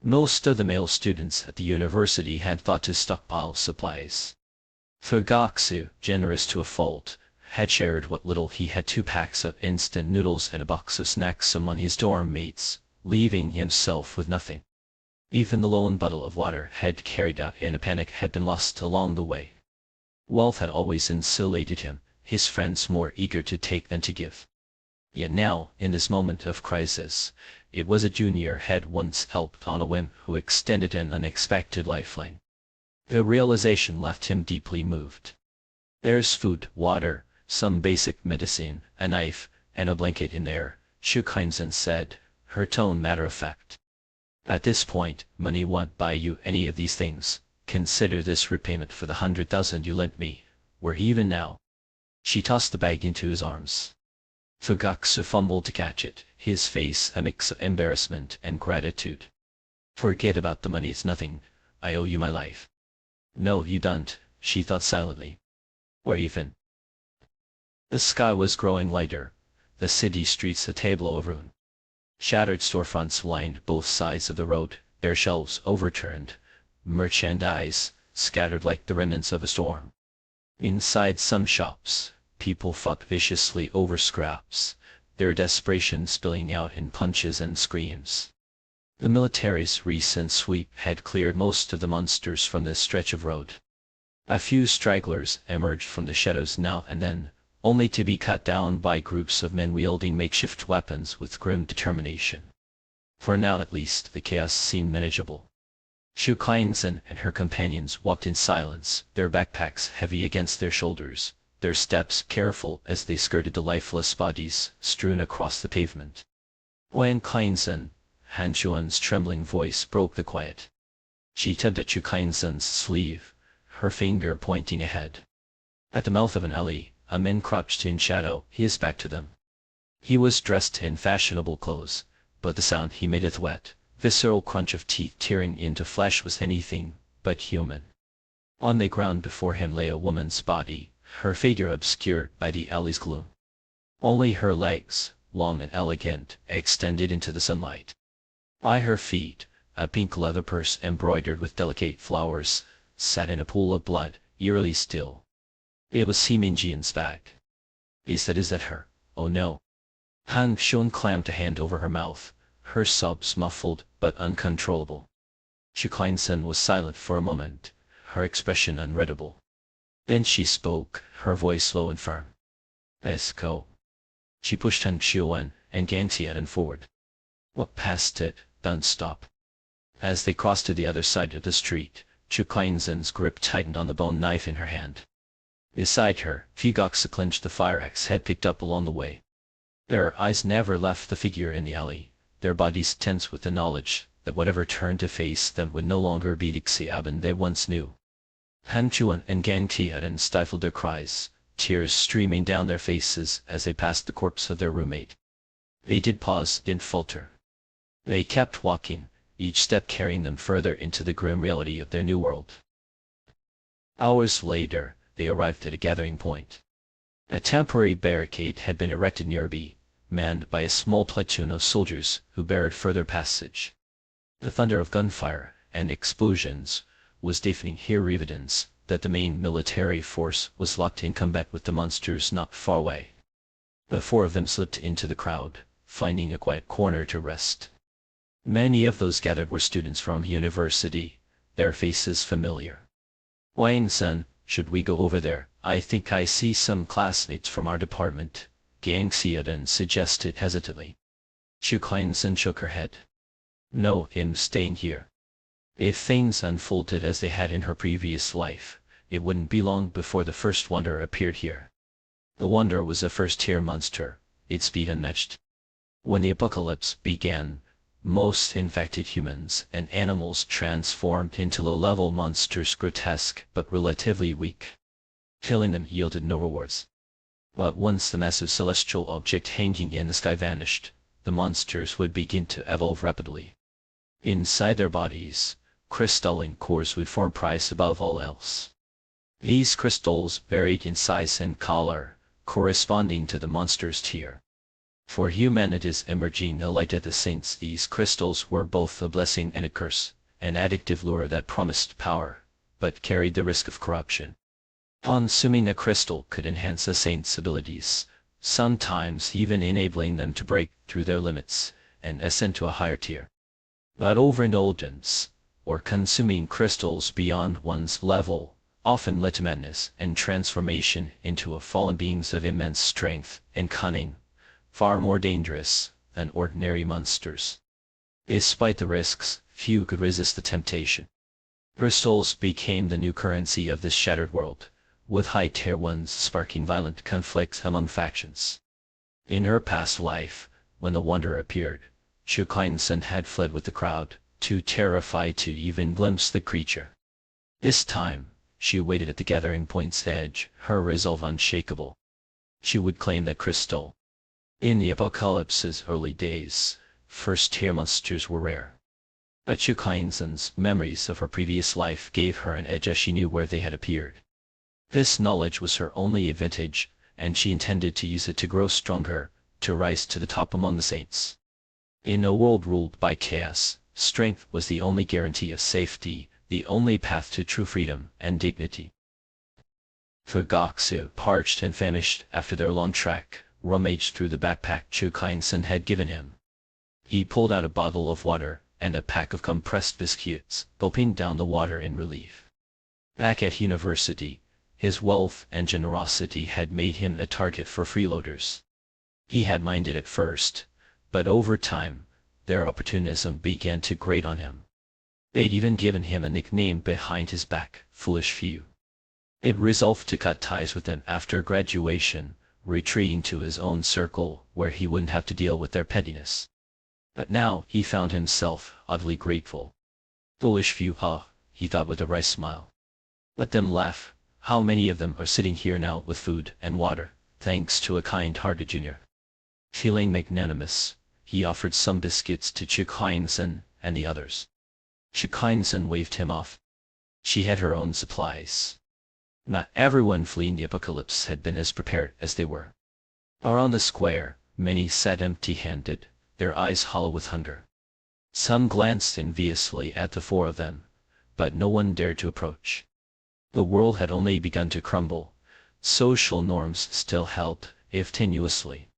Most of the male students at the university had thought to stockpile supplies. Fugaku, generous to a fault, had shared what little he had: 2 packs of instant noodles and a box of snacks among his dorm mates, leaving himself with nothing. Even the lone bottle of water had carried out in a panic had been lost along the way. Wealth had always insulated him, his friends more eager to take than to give. Yet now, in this moment of crisis, it was a junior had once helped on a whim who extended an unexpected lifeline. The realization left him deeply moved. "There's food, water, some basic medicine, a knife, and a blanket in there, Shu Kainzen said, her tone matter-of-fact. At this point, money won't buy you any of these things. Consider this repayment for the 100,000 you lent me. We're even now. She tossed the bag into his arms. Fugakusa fumbled to catch it, his face a mix of embarrassment and gratitude. Forget about the money, it's nothing. I owe you my life. No, you don't, she thought silently. We're even. The sky was growing lighter, the city streets a tableau of ruin. Shattered storefronts lined both sides of the road, their shelves overturned, merchandise scattered like the remnants of a storm. Inside some shops, people fought viciously over scraps, their desperation spilling out in punches and screams. The military's recent sweep had cleared most of the monsters from this stretch of road. A few stragglers emerged from the shadows now and then, only to be cut down by groups of men wielding makeshift weapons with grim determination. For now at least the chaos seemed manageable. Shu Kainzen and her companions walked in silence, their backpacks heavy against their shoulders, their steps careful as they skirted the lifeless bodies strewn across the pavement. When Kainzen, Han Chuan's trembling voice broke the quiet. She tugged at Shu Kainzen's sleeve, her finger pointing ahead. At the mouth of an alley, a man crouched in shadow, his back to them. He was dressed in fashionable clothes, but the sound he made at the wet, visceral crunch of teeth tearing into flesh was anything but human. On the ground before him lay a woman's body, her figure obscured by the alley's gloom. Only her legs, long and elegant, extended into the sunlight. By her feet, a pink leather purse embroidered with delicate flowers, sat in a pool of blood, eerily still. It was Sima Jian's bag. Is that her? Oh no. Han Xuan clamped a hand over her mouth, her sobs muffled but uncontrollable. Shu Kainzen was silent for a moment, her expression unreadable. Then she spoke, her voice low and firm. Let's go. She pushed Han Xuan and Gang Tian forward. Walk past it, don't stop. As they crossed to the other side of the street, Shu Kainzen's grip tightened on the bone knife in her hand. Beside her, Fugakusa clenched the fire axe had picked up along the way. Their eyes never left the figure in the alley, their bodies tense with the knowledge that whatever turned to face them would no longer be the Xiaoban they once knew. Han Chuan and Gang Tian stifled their cries, tears streaming down their faces as they passed the corpse of their roommate. They did pause, didn't falter. They kept walking, each step carrying them further into the grim reality of their new world. Hours later, they arrived at a gathering point. A temporary barricade had been erected nearby, manned by a small platoon of soldiers who barred further passage. The thunder of gunfire and explosions was deafening here evidence that the main military force was locked in combat with the monsters not far away. The four of them slipped into the crowd, finding a quiet corner to rest. Many of those gathered were students from university, their faces familiar. Wang-san, should we go over there? I think I see some classmates from our department, Gang Xiaodan suggested hesitantly. Shu Kainzen shook her head. No, I'm staying here. If things unfolded as they had in her previous life, it wouldn't be long before the first wonder appeared here. The wonder was a first-tier monster, its speed unmatched. When the apocalypse began, most infected humans and animals transformed into low-level monsters, grotesque but relatively weak. Killing them yielded no rewards. But once the massive celestial object hanging in the sky vanished, the monsters would begin to evolve rapidly. Inside their bodies, crystalline cores would form prized above all else. These crystals varied in size and color, corresponding to the monster's tier. For humanity's emerging elite at the saints, these crystals were both a blessing and a curse, an addictive lure that promised power, but carried the risk of corruption. Consuming a crystal could enhance a saint's abilities, sometimes even enabling them to break through their limits and ascend to a higher tier. But overindulgence, or consuming crystals beyond one's level, often led to madness and transformation into a fallen beings of immense strength and cunning, far more dangerous than ordinary monsters. Despite the risks, few could resist the temptation. Crystals became the new currency of this shattered world, with high tier ones sparking violent conflicts among factions. In her past life, when the Wanderer appeared, Chu Kuan-Sen had fled with the crowd, too terrified to even glimpse the creature. This time, she waited at the gathering point's edge, her resolve unshakable. She would claim that crystal. In the apocalypse's early days, first-tier monsters were rare. But Chu Kuan-Sen's memories of her previous life gave her an edge as she knew where they had appeared. This knowledge was her only advantage, and she intended to use it to grow stronger, to rise to the top among the saints. In a world ruled by chaos, strength was the only guarantee of safety, the only path to true freedom and dignity. Fugaku, parched and famished after their long trek, rummaged through the backpack Chu Kuan-Sen had given him. He pulled out a bottle of water and a pack of compressed biscuits, gulping down the water in relief. Back at university, his wealth and generosity had made him a target for freeloaders. He had minded at first, but over time, their opportunism began to grate on him. They'd even given him a nickname behind his back, Foolish Few. It resolved to cut ties with them after graduation, retreating to his own circle where he wouldn't have to deal with their pettiness. But now he found himself oddly grateful. Foolish Few, he thought with a wry smile. Let them laugh. How many of them are sitting here now with food and water, thanks to a kind-hearted junior? Feeling magnanimous, he offered some biscuits to Chu Kuan-Sen and the others. Chu Kuan-Sen waved him off. She had her own supplies. Not everyone fleeing the apocalypse had been as prepared as they were. Around the square, many sat empty-handed, their eyes hollow with hunger. Some glanced enviously at the four of them, but no one dared to approach. The world had only begun to crumble. Social norms still held, if tenuously.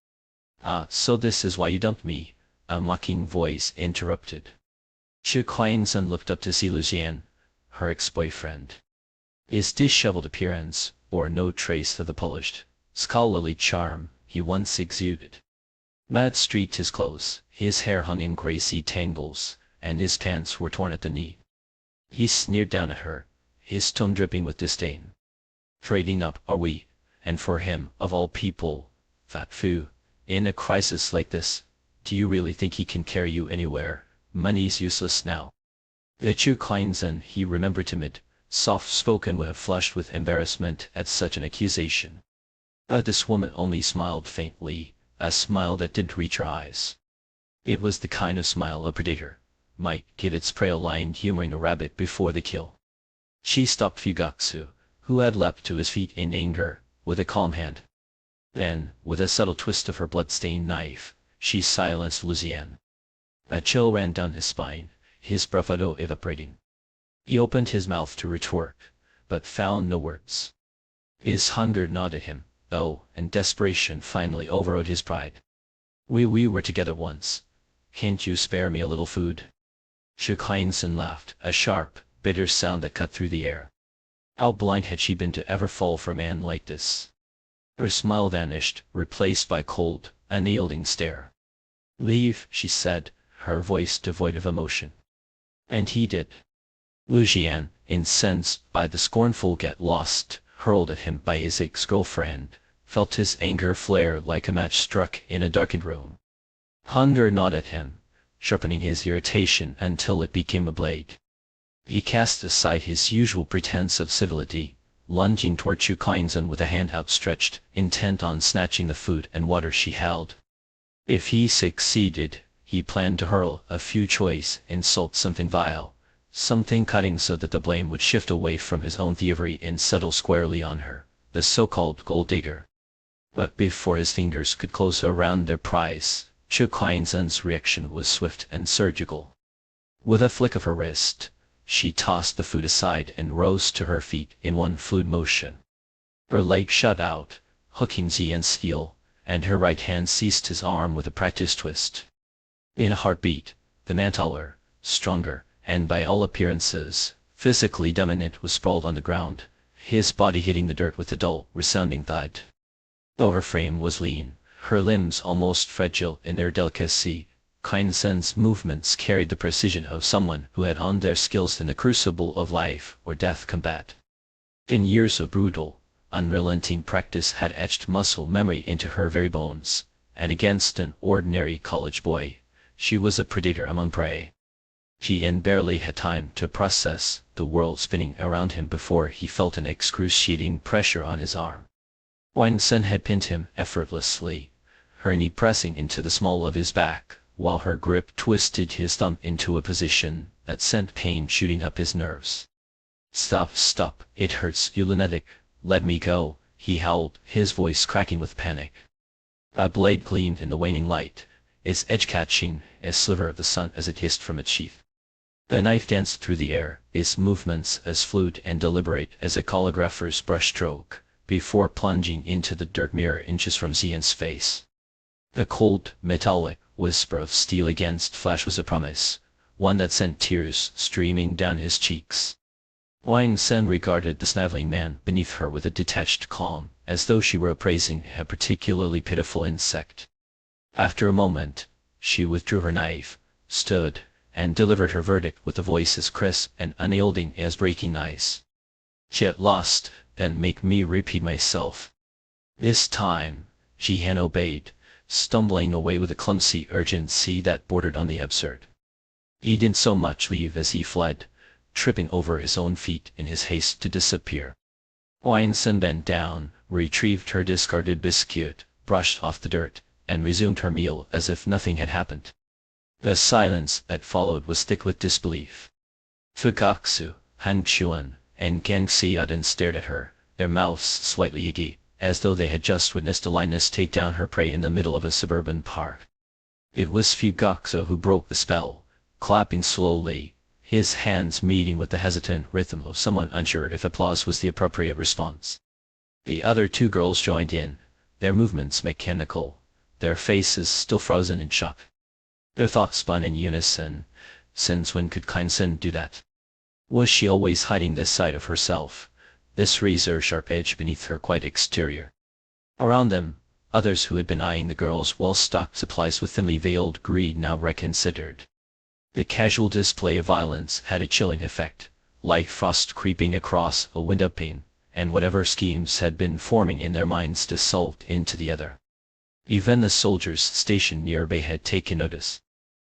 So this is why you dumped me, a mocking voice interrupted. Chu Kuan-Sen looked up to see Lucian, her ex-boyfriend. His disheveled appearance bore no trace of the polished, scholarly charm he once exuded. Mud streaked his clothes, his hair hung in greasy tangles, and his pants were torn at the knee. He sneered down at her, his tone dripping with disdain. Trading up, are we? And for him, of all people, Fat Fu, in a crisis like this, do you really think he can carry you anywhere? Money's useless now. The Chu Kuan-Sen he remembered timid, soft-spoken would have flushed with embarrassment at such an accusation. But this woman only smiled faintly, a smile that didn't reach her eyes. It was the kind of smile a predator might give its prey, a lion humoring a rabbit before the kill. She stopped Fugaku, who had leapt to his feet in anger, with a calm hand. Then, with a subtle twist of her blood-stained knife, she silenced Lucian. A chill ran down his spine, his bravado evaporating. He opened his mouth to retort, but found no words. His hunger gnawed at him, though, and desperation finally overrode his pride. We were together once. Can't you spare me a little food? Chu Kuan-Sen laughed, a sharp, bitter sound that cut through the air. How blind had she been to ever fall for a man like this? Her smile vanished, replaced by cold, unyielding stare. Leave, she said, her voice devoid of emotion. And he did. Lucian, incensed by the scornful get lost hurled at him by his ex-girlfriend, felt his anger flare like a match struck in a darkened room. Hunger gnawed at him, sharpening his irritation until it became a blade. He cast aside his usual pretense of civility, lunging toward Chu Kuan-Sen with a hand outstretched, intent on snatching the food and water she held. If he succeeded, he planned to hurl a few choice insults, something vile, something cutting so that the blame would shift away from his own thievery and settle squarely on her, the so-called gold digger. But before his fingers could close around their prize, Chu Kuan-Sen's reaction was swift and surgical. With a flick of her wrist, she tossed the food aside and rose to her feet in one fluid motion. Her leg shot out, hooking Zian's heel, and her right hand seized his arm with a practiced twist. In a heartbeat, the man taller, stronger, and by all appearances, physically dominant was sprawled on the ground, his body hitting the dirt with a dull, resounding thud. Though her frame was lean, her limbs almost fragile in their delicacy, Kuan-Sen's movements carried the precision of someone who had honed their skills in the crucible of life or death combat. In years of brutal, unrelenting practice had etched muscle memory into her very bones, and against an ordinary college boy, she was a predator among prey. He barely had time to process the world spinning around him before he felt an excruciating pressure on his arm. Wang Sun had pinned him effortlessly, her knee pressing into the small of his back, while her grip twisted his thumb into a position that sent pain shooting up his nerves. "Stop, stop, it hurts, you lunatic, let me go," he howled, his voice cracking with panic. A blade gleamed in the waning light, its edge catching a sliver of the sun as it hissed from its sheath. The knife danced through the air, its movements as fluid and deliberate as a calligrapher's brushstroke, before plunging into the dirt mere inches from Xian's face. The cold, metallic whisper of steel against flesh was a promise, one that sent tears streaming down his cheeks. Wang Sun regarded the sniveling man beneath her with a detached calm, as though she were appraising a particularly pitiful insect. After a moment, she withdrew her knife, stood, and delivered her verdict with a voice as crisp and unyielding as breaking ice. "Get lost, and make me repeat myself." This time, Jihan obeyed, stumbling away with a clumsy urgency that bordered on the absurd. He didn't so much leave as he fled, tripping over his own feet in his haste to disappear. Wang Sun bent down, retrieved her discarded biscuit, brushed off the dirt, and resumed her meal as if nothing had happened. The silence that followed was thick with disbelief. Fugaku, Han Xuan, and Gang Xiaodan stared at her, their mouths slightly agape, as though they had just witnessed a lioness take down her prey in the middle of a suburban park. It was Fugaku who broke the spell, clapping slowly, his hands meeting with the hesitant rhythm of someone unsure if applause was the appropriate response. The other two girls joined in, their movements mechanical, their faces still frozen in shock. Their thoughts spun in unison. Since when could Kind Sin do that? Was she always hiding this side of herself, this razor-sharp edge beneath her quiet exterior? Around them, others who had been eyeing the girls' well-stocked supplies with thinly veiled greed now reconsidered. The casual display of violence had a chilling effect, like frost creeping across a window pane, and whatever schemes had been forming in their minds dissolved into the other. Even the soldiers stationed nearby had taken notice.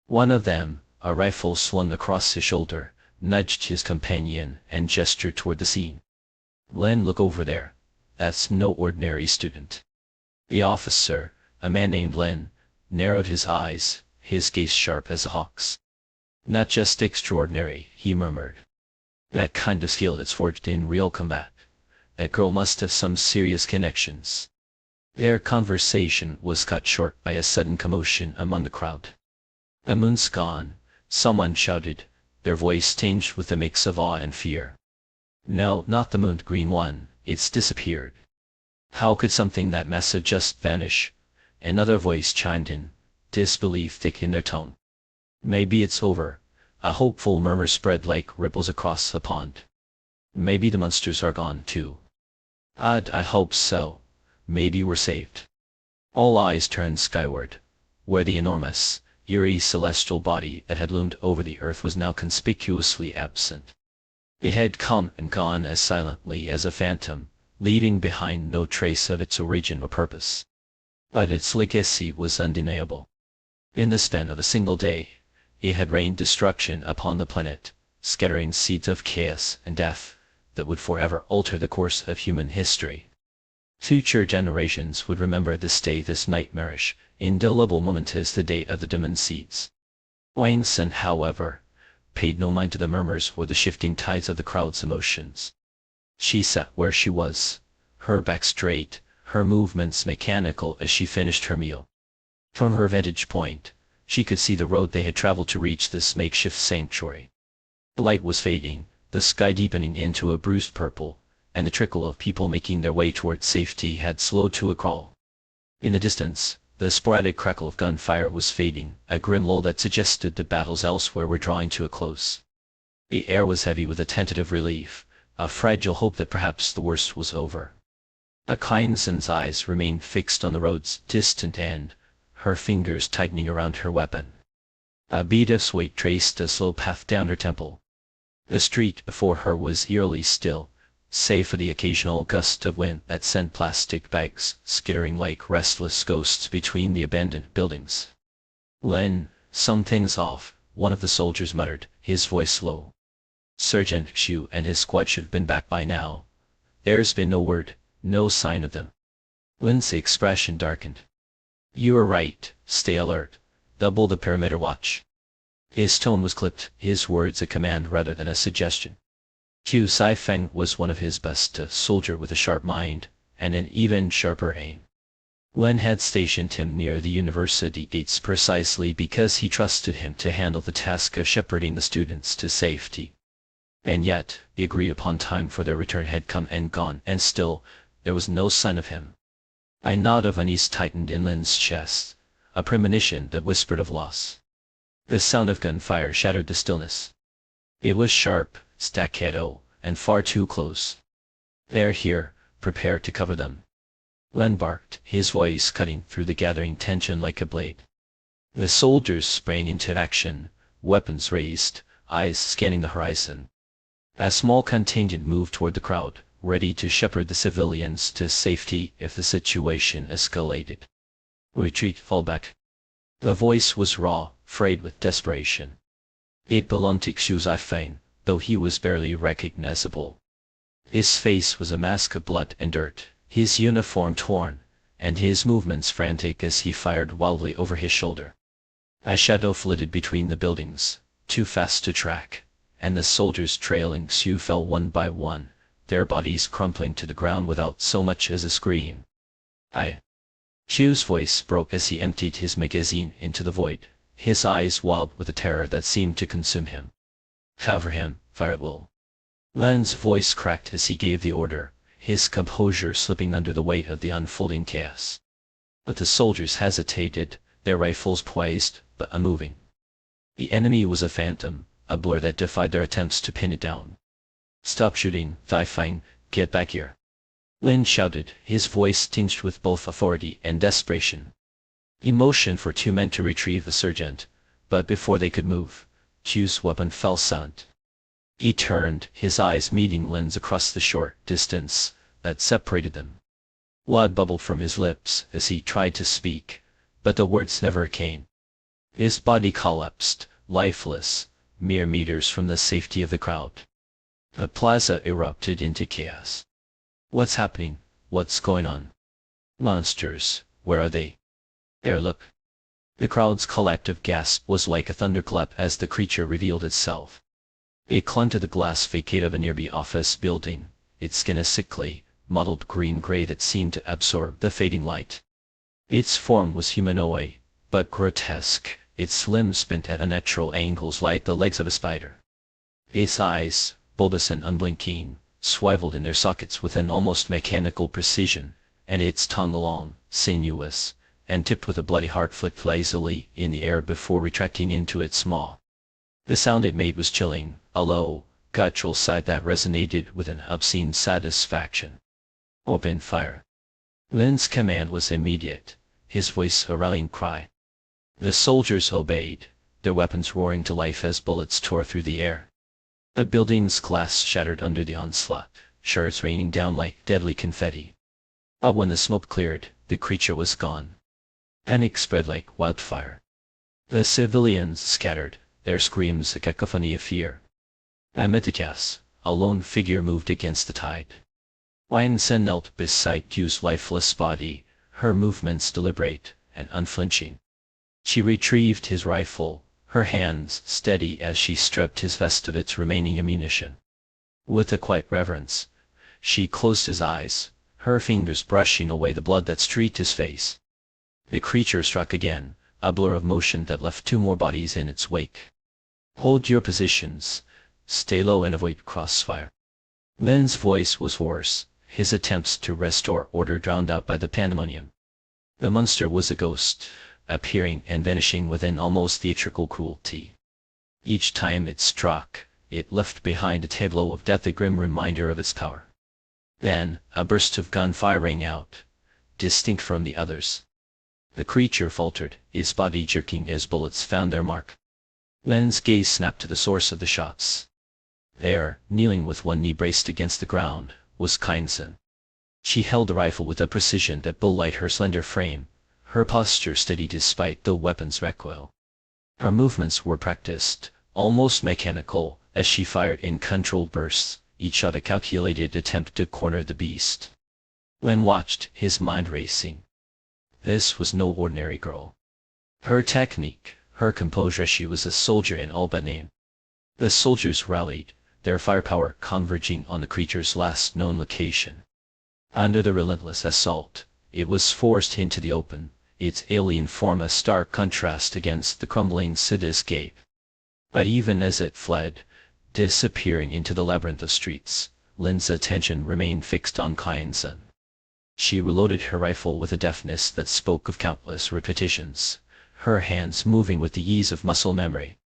One of them, a rifle slung across his shoulder, nudged his companion and gestured toward the scene. "Len, look over there. That's no ordinary student." The officer, a man named Len, narrowed his eyes, his gaze sharp as a hawk's. "Not just extraordinary," he murmured. "That kind of skill that's forged in real combat. That girl must have some serious connections." Their conversation was cut short by a sudden commotion among the crowd. "The moon's gone," someone shouted, their voice tinged with a mix of awe and fear. "No, not the moon, green one, it's disappeared." "How could something that massive just vanish?" Another voice chimed in, disbelief thick in their tone. "Maybe it's over," a hopeful murmur spread like ripples across the pond. "Maybe the monsters are gone too." I hope so. Maybe we're saved." All eyes turned skyward, where the enormous, eerie celestial body that had loomed over the earth was now conspicuously absent. It had come and gone as silently as a phantom, leaving behind no trace of its origin or purpose. But its legacy was undeniable. In the span of a single day, it had rained destruction upon the planet, scattering seeds of chaos and death that would forever alter the course of human history. Future generations would remember this day, this nightmarish, indelible moment as the day of the demon seeds. Wang Sun, however, paid no mind to the murmurs or the shifting tides of the crowd's emotions. She sat where she was, her back straight, her movements mechanical as she finished her meal. From her vantage point, she could see the road they had traveled to reach this makeshift sanctuary. The light was fading, the sky deepening into a bruised purple, and the trickle of people making their way toward safety had slowed to a crawl. In the distance, the sporadic crackle of gunfire was fading, a grim lull that suggested the battles elsewhere were drawing to a close. The air was heavy with a tentative relief, a fragile hope that perhaps the worst was over. Kind Sin's eyes remained fixed on the road's distant end, her fingers tightening around her weapon. A bead of sweat traced a slow path down her temple. The street before her was eerily still, save for the occasional gust of wind that sent plastic bags skittering like restless ghosts between the abandoned buildings. "Len, something's off," one of the soldiers muttered, his voice low. Sergeant Xu and his squad should have been back by now. There's been no word, no sign of them. Len's expression darkened. "You were right, stay alert. Double the perimeter watch." His tone was clipped, his words a command rather than a suggestion. Qiu Saifeng was one of his best, a soldier with a sharp mind, and an even sharper aim. Len had stationed him near the university gates precisely because he trusted him to handle the task of shepherding the students to safety. And yet, the agreed-upon time for their return had come and gone, and still, there was no sign of him. A knot of unease tightened in Len's chest, a premonition that whispered of loss. The sound of gunfire shattered the stillness. It was sharp, staccato, and far too close. "They're here, prepare to cover them," Len barked, his voice cutting through the gathering tension like a blade. The soldiers sprang into action, weapons raised, eyes scanning the horizon. A small contingent moved toward the crowd, ready to shepherd the civilians to safety if the situation escalated. "Retreat, fall back." The voice was raw, frayed with desperation. It belonged to Xu Saifeng, though he was barely recognizable. His face was a mask of blood and dirt, his uniform torn, and his movements frantic as he fired wildly over his shoulder. A shadow flitted between the buildings, too fast to track, and the soldiers trailing Xu fell one by one, their bodies crumpling to the ground without so much as a scream. Xu's voice broke as he emptied his magazine into the void, his eyes wild with a terror that seemed to consume him. "Cover him, fire at will." Len's voice cracked as he gave the order, his composure slipping under the weight of the unfolding chaos. But the soldiers hesitated, their rifles poised, but unmoving. The enemy was a phantom, a blur that defied their attempts to pin it down. "Stop shooting, Saifeng, get back here," Len shouted, his voice tinged with both authority and desperation. He motioned for two men to retrieve the sergeant, but before they could move, Xu's weapon fell silent. He turned, his eyes meeting Len's across the short distance that separated them. Blood bubbled from his lips as he tried to speak, but the words never came. His body collapsed, lifeless, mere meters from the safety of the crowd. The plaza erupted into chaos. "What's happening? What's going on? Monsters, where are they? There, look." The crowd's collective gasp was like a thunderclap as the creature revealed itself. It clung to the glass facade of a nearby office building, its skin a sickly, mottled green-gray that seemed to absorb the fading light. Its form was humanoid, but grotesque, its limbs bent at unnatural angles like the legs of a spider. Its eyes, bulbous and unblinking, swiveled in their sockets with an almost mechanical precision, and its tongue long, sinuous, and tipped with a bloody heart flicked lazily in the air before retracting into its maw. The sound it made was chilling, a low, guttural sigh that resonated with an obscene satisfaction. "Open fire." Len's command was immediate, his voice a rallying cry. The soldiers obeyed, their weapons roaring to life as bullets tore through the air. The building's glass shattered under the onslaught, shards raining down like deadly confetti. But when the smoke cleared, the creature was gone. Panic spread like wildfire. The civilians scattered, their screams a cacophony of fear. Amid the chaos, a lone figure moved against the tide. Wang Sen knelt beside Yu's lifeless body, her movements deliberate and unflinching. She retrieved his rifle, her hands steady as she stripped his vest of its remaining ammunition. With a quiet reverence, she closed his eyes, her fingers brushing away the blood that streaked his face. The creature struck again, a blur of motion that left two more bodies in its wake. "Hold your positions, stay low and avoid crossfire." Len's voice was hoarse, his attempts to restore order drowned out by the pandemonium. The monster was a ghost, appearing and vanishing with an almost theatrical cruelty. Each time it struck, it left behind a tableau of death, a grim reminder of its power. Then, a burst of gunfire rang out, distinct from the others. The creature faltered, its body jerking as bullets found their mark. Len's gaze snapped to the source of the shots. There, kneeling with one knee braced against the ground, was Kynson. She held the rifle with a precision that belied her slender frame, her posture steady despite the weapon's recoil. Her movements were practiced, almost mechanical, as she fired in controlled bursts, each shot a calculated attempt to corner the beast. Len watched, his mind racing. This was no ordinary girl. Her technique, her composure, she was a soldier in all but name. The soldiers rallied, their firepower converging on the creature's last known location. Under the relentless assault, it was forced into the open, its alien form a stark contrast against the crumbling cityscape. But even as it fled, disappearing into the labyrinth of streets, Lin's attention remained fixed on Kynson. She reloaded her rifle with a deftness that spoke of countless repetitions, her hands moving with the ease of muscle memory.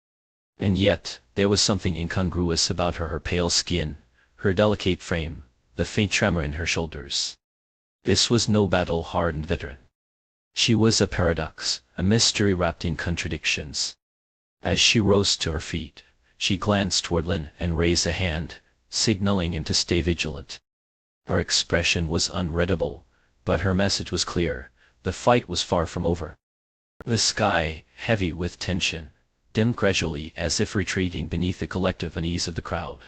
And yet, there was something incongruous about her pale skin, her delicate frame, the faint tremor in her shoulders. This was no battle-hardened veteran. She was a paradox, a mystery wrapped in contradictions. As she rose to her feet, she glanced toward Lin and raised a hand, signaling him to stay vigilant. Her expression was unreadable, but her message was clear: the fight was far from over. The sky, heavy with tension, dimmed gradually as if retreating beneath the collective unease of the crowd.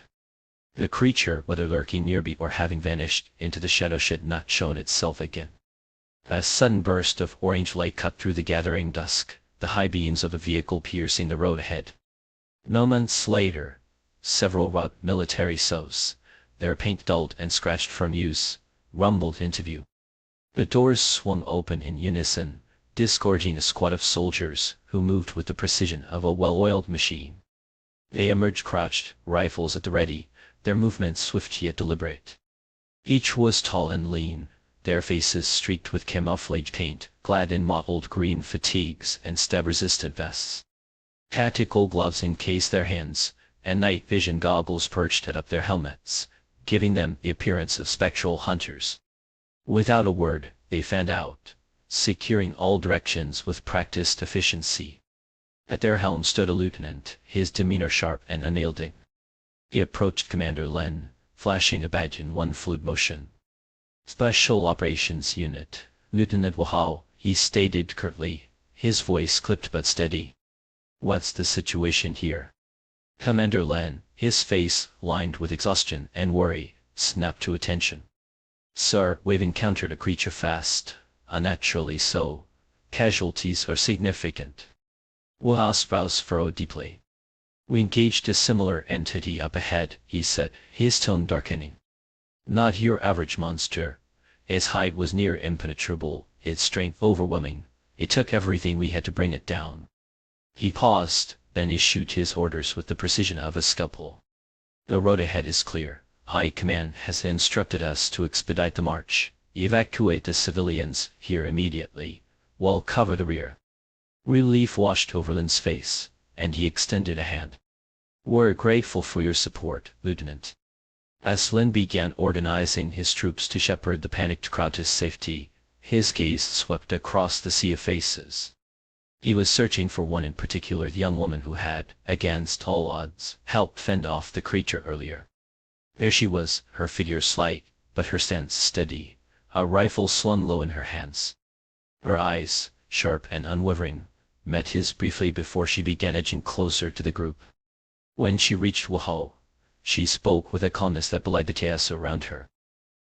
The creature, whether lurking nearby or having vanished into the shadows, had not shown itself again. A sudden burst of orange light cut through the gathering dusk, the high beams of a vehicle piercing the road ahead. Moments later, several rugged military SOs, their paint dulled and scratched from use, rumbled into view. The doors swung open in unison, disgorging a squad of soldiers who moved with the precision of a well-oiled machine. They emerged crouched, rifles at the ready, their movements swift yet deliberate. Each was tall and lean, their faces streaked with camouflage paint, clad in mottled green fatigues and stab-resistant vests. Tactical gloves encased their hands, and night vision goggles perched atop their helmets, giving them the appearance of spectral hunters. Without a word, they fanned out, securing all directions with practiced efficiency. At their helm stood a lieutenant, his demeanor sharp and unyielding. He approached Commander Len, flashing a badge in one fluid motion. "Special Operations Unit, Lieutenant Wu Hao," he stated curtly, his voice clipped but steady. "What's the situation here?" Commander Len, his face lined with exhaustion and worry, snapped to attention. "Sir, we've encountered a creature fast, unnaturally so. Casualties are significant." Wu Hao's brows furrowed deeply. "We engaged a similar entity up ahead," he said, his tone darkening. "Not your average monster. Its height was near impenetrable, its strength overwhelming. It took everything we had to bring it down." He paused, then issued his orders with the precision of a scalpel. "The road ahead is clear. High Command has instructed us to expedite the march, evacuate the civilians here immediately, while cover the rear." Relief washed over Lin's face, and he extended a hand. "We're grateful for your support, Lieutenant." As Lin began organizing his troops to shepherd the panicked crowd to safety, his gaze swept across the sea of faces. He was searching for one in particular, the young woman who had, against all odds, helped fend off the creature earlier. There she was, her figure slight, but her stance steady, a rifle slung low in her hands. Her eyes, sharp and unwavering, met his briefly before she began edging closer to the group. When she reached Wu Hao, she spoke with a calmness that belied the chaos around her.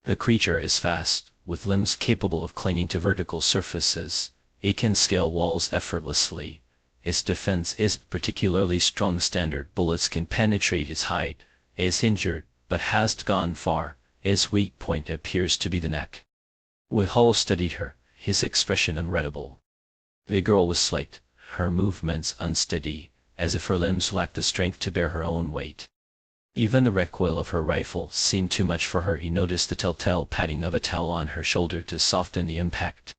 "The creature is fast, with limbs capable of clinging to vertical surfaces. It can scale walls effortlessly. Its defense isn't particularly strong. Standard bullets can penetrate its hide. It's injured, but hasn't gone far. Its weak point appears to be the neck." Wu Hao studied her, his expression unreadable. The girl was slight, her movements unsteady, as if her limbs lacked the strength to bear her own weight. Even the recoil of her rifle seemed too much for her. He noticed the telltale patting of a towel on her shoulder to soften the impact.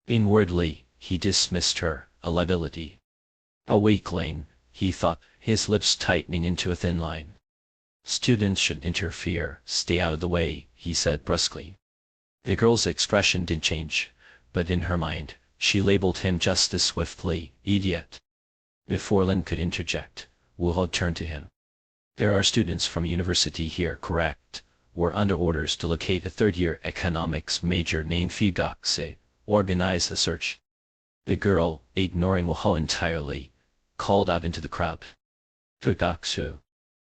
Inwardly, he dismissed her, a liability. A weakling, he thought, his lips tightening into a thin line. "Students shouldn't interfere, stay out of the way," he said brusquely. The girl's expression didn't change, but in her mind, she labeled him just as swiftly, "idiot." Before Lin could interject, Wu Hao turned to him. There are students from university here, correct? We're under orders to locate a third-year economics major named Fidoxe. Organize a search. The girl, ignoring Wahao entirely, called out into the crowd. Fidoxe.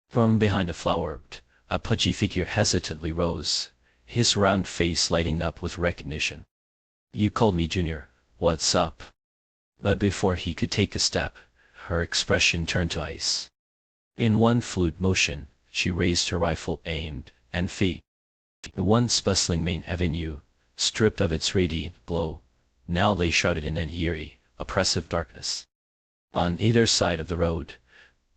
From behind a flower, a pudgy figure hesitantly rose, his round face lighting up with recognition. You called me Junior, what's up? But before he could take a step, her expression turned to ice. In one fluid motion, she raised her rifle, aimed, and fired. The once bustling main avenue, stripped of its radiant glow, now lay shrouded in an eerie, oppressive darkness. On either side of the road,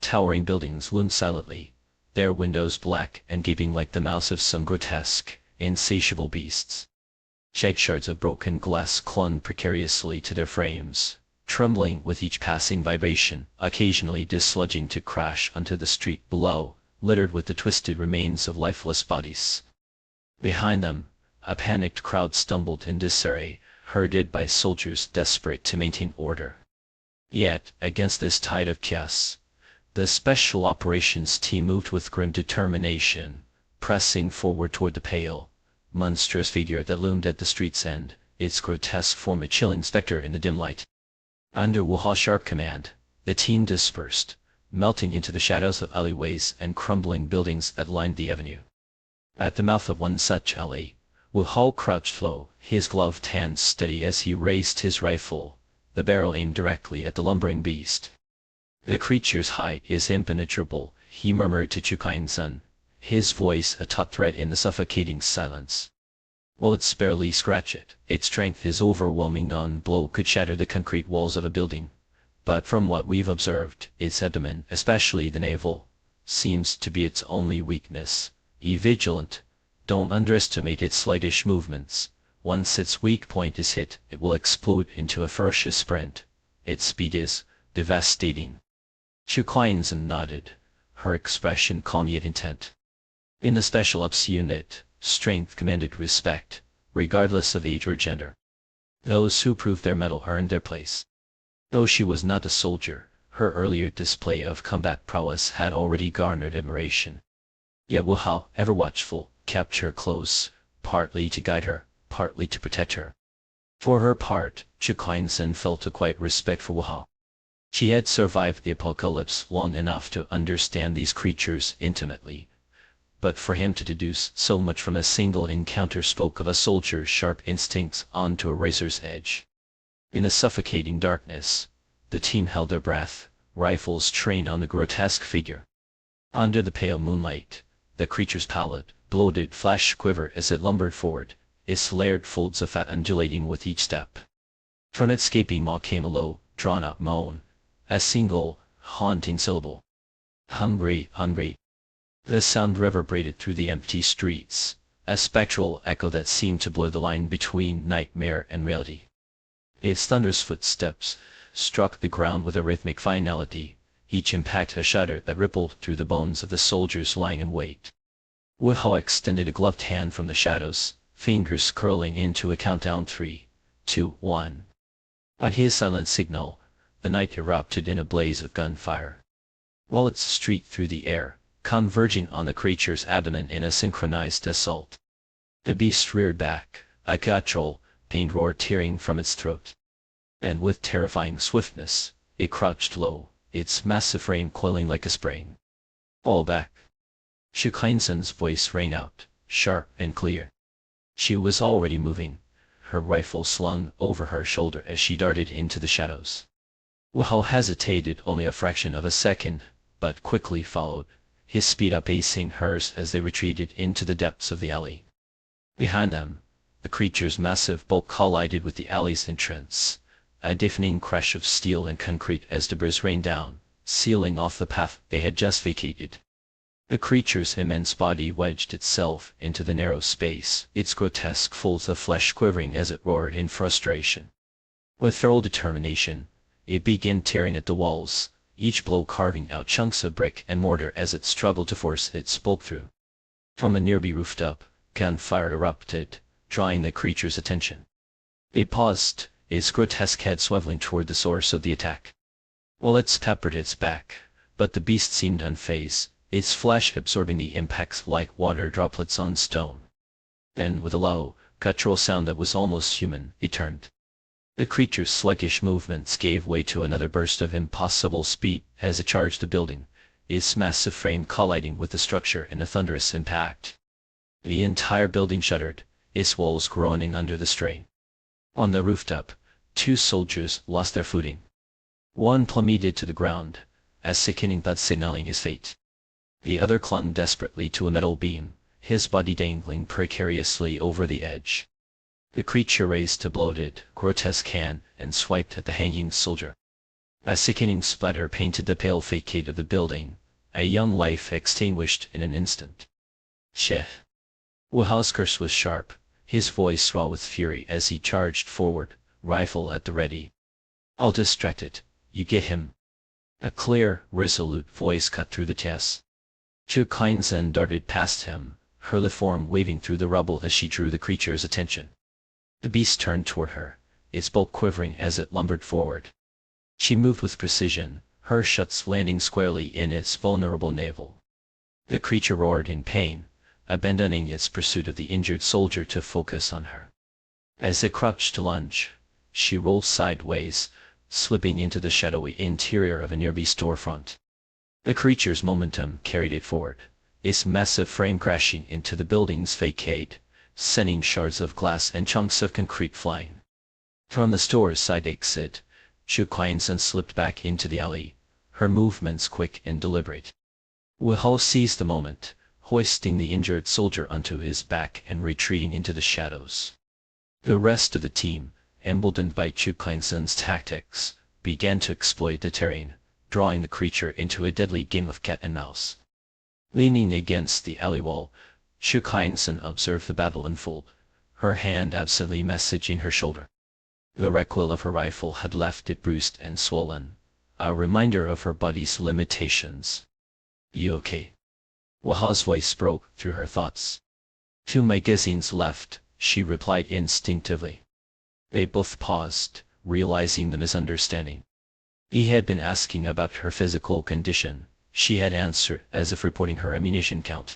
towering buildings loomed silently, their windows black and gaping like the mouths of some grotesque, insatiable beasts. Jagged shards of broken glass clung precariously to their frames, trembling with each passing vibration, occasionally dislodging to crash onto the street below, littered with the twisted remains of lifeless bodies. Behind them, a panicked crowd stumbled in disarray, herded by soldiers desperate to maintain order. Yet, against this tide of chaos, the Special Operations Team moved with grim determination, pressing forward toward the pale, monstrous figure that loomed at the street's end, its grotesque form a chilling specter in the dim light. Under Wahao's sharp command, the team dispersed, melting into the shadows of alleyways and crumbling buildings that lined the avenue. At the mouth of one such alley, Wahao crouched low, his gloved hands steady as he raised his rifle, the barrel aimed directly at the lumbering beast. The creature's height is impenetrable, he murmured to Chukainsun, his voice a taut threat in the suffocating silence. Bullets barely scratch it, its strength is overwhelming. One blow could shatter the concrete walls of a building. But from what we've observed, its abdomen, especially the navel, seems to be its only weakness. Be vigilant. Don't underestimate its slightest movements. Once its weak point is hit, it will explode into a ferocious sprint. Its speed is devastating. Chukainsun nodded, her expression calm yet intent. In the Special Ops unit, strength commanded respect, regardless of age or gender. Those who proved their mettle earned their place. Though she was not a soldier, her earlier display of combat prowess had already garnered admiration. Yet Wahao, ever watchful, kept her close, partly to guide her, partly to protect her. For her part, Chukainsun felt a quiet respect for Wahao. She had survived the apocalypse long enough to understand these creatures intimately. But for him to deduce so much from a single encounter spoke of a soldier's sharp instincts onto a razor's edge. In the suffocating darkness, the team held their breath, rifles trained on the grotesque figure. Under the pale moonlight, the creature's pallid, bloated flesh quivered as it lumbered forward, its layered folds of fat undulating with each step. From its gaping maw came a low, drawn-out moan, a single, haunting syllable. Hungry, hungry. The sound reverberated through the empty streets, a spectral echo that seemed to blur the line between nightmare and reality. Its thunderous footsteps struck the ground with a rhythmic finality, each impact a shudder that rippled through the bones of the soldiers lying in wait. Wahao extended a gloved hand from the shadows, fingers curling into a countdown 3, 2, 1. At his silent signal, the night erupted in a blaze of gunfire. Bullets streaked through the air, converging on the creature's abdomen in a synchronized assault. The beast reared back, a guttural, pained roar tearing from its throat. And with terrifying swiftness, it crouched low, its massive frame coiling like a spring. Fall back. Chukainsun's voice rang out, sharp and clear. She was already moving, her rifle slung over her shoulder as she darted into the shadows. Wahao hesitated only a fraction of a second, but quickly followed, his speed outpacing hers as they retreated into the depths of the alley. Behind them, the creature's massive bulk collided with the alley's entrance, a deafening crash of steel and concrete as debris rained down, sealing off the path they had just vacated. The creature's immense body wedged itself into the narrow space, its grotesque folds of flesh quivering as it roared in frustration. With feral determination, it began tearing at the walls, each blow carving out chunks of brick and mortar as it struggled to force its bulk through. From a nearby rooftop, gunfire erupted, drawing the creature's attention. It paused, its grotesque head swiveling toward the source of the attack. Bullets peppered its back, but the beast seemed unfazed, its flash absorbing the impacts like water droplets on stone. Then, with a low, guttural sound that was almost human, it turned. The creature's sluggish movements gave way to another burst of impossible speed as it charged the building, its massive frame colliding with the structure in a thunderous impact. The entire building shuddered, its walls groaning under the strain. On the rooftop, two soldiers lost their footing. One plummeted to the ground, a sickening thud signaling his fate. The other clung desperately to a metal beam, his body dangling precariously over the edge. The creature raised a bloated, grotesque hand and swiped at the hanging soldier. A sickening splatter painted the pale facade of the building, a young life extinguished in an instant. Sheh! Wu Hao's curse was sharp, his voice raw with fury as he charged forward, rifle at the ready. I'll distract it, you get him. A clear, resolute voice cut through the chest. Chu Kainzen darted past him, her lithe form waving through the rubble as she drew the creature's attention. The beast turned toward her, its bulk quivering as it lumbered forward. She moved with precision, her shots landing squarely in its vulnerable navel. The creature roared in pain, abandoning its pursuit of the injured soldier to focus on her. As it crouched to lunge, she rolled sideways, slipping into the shadowy interior of a nearby storefront. The creature's momentum carried it forward, its massive frame crashing into the building's facade, sending shards of glass and chunks of concrete flying. From the store's side exit, Chu Kainzen slipped back into the alley, her movements quick and deliberate. Wu Hao seized the moment, hoisting the injured soldier onto his back and retreating into the shadows. The rest of the team, emboldened by Chu Kainzen's tactics, began to exploit the terrain, drawing the creature into a deadly game of cat and mouse. Leaning against the alley wall, Chu Kainzen observed the battle unfold, her hand absently messaging her shoulder. The recoil of her rifle had left it bruised and swollen, a reminder of her body's limitations. You okay? Wu Hao's voice broke through her thoughts. 2 magazines left, she replied instinctively. They both paused, realizing the misunderstanding. He had been asking about her physical condition, she had answered as if reporting her ammunition count.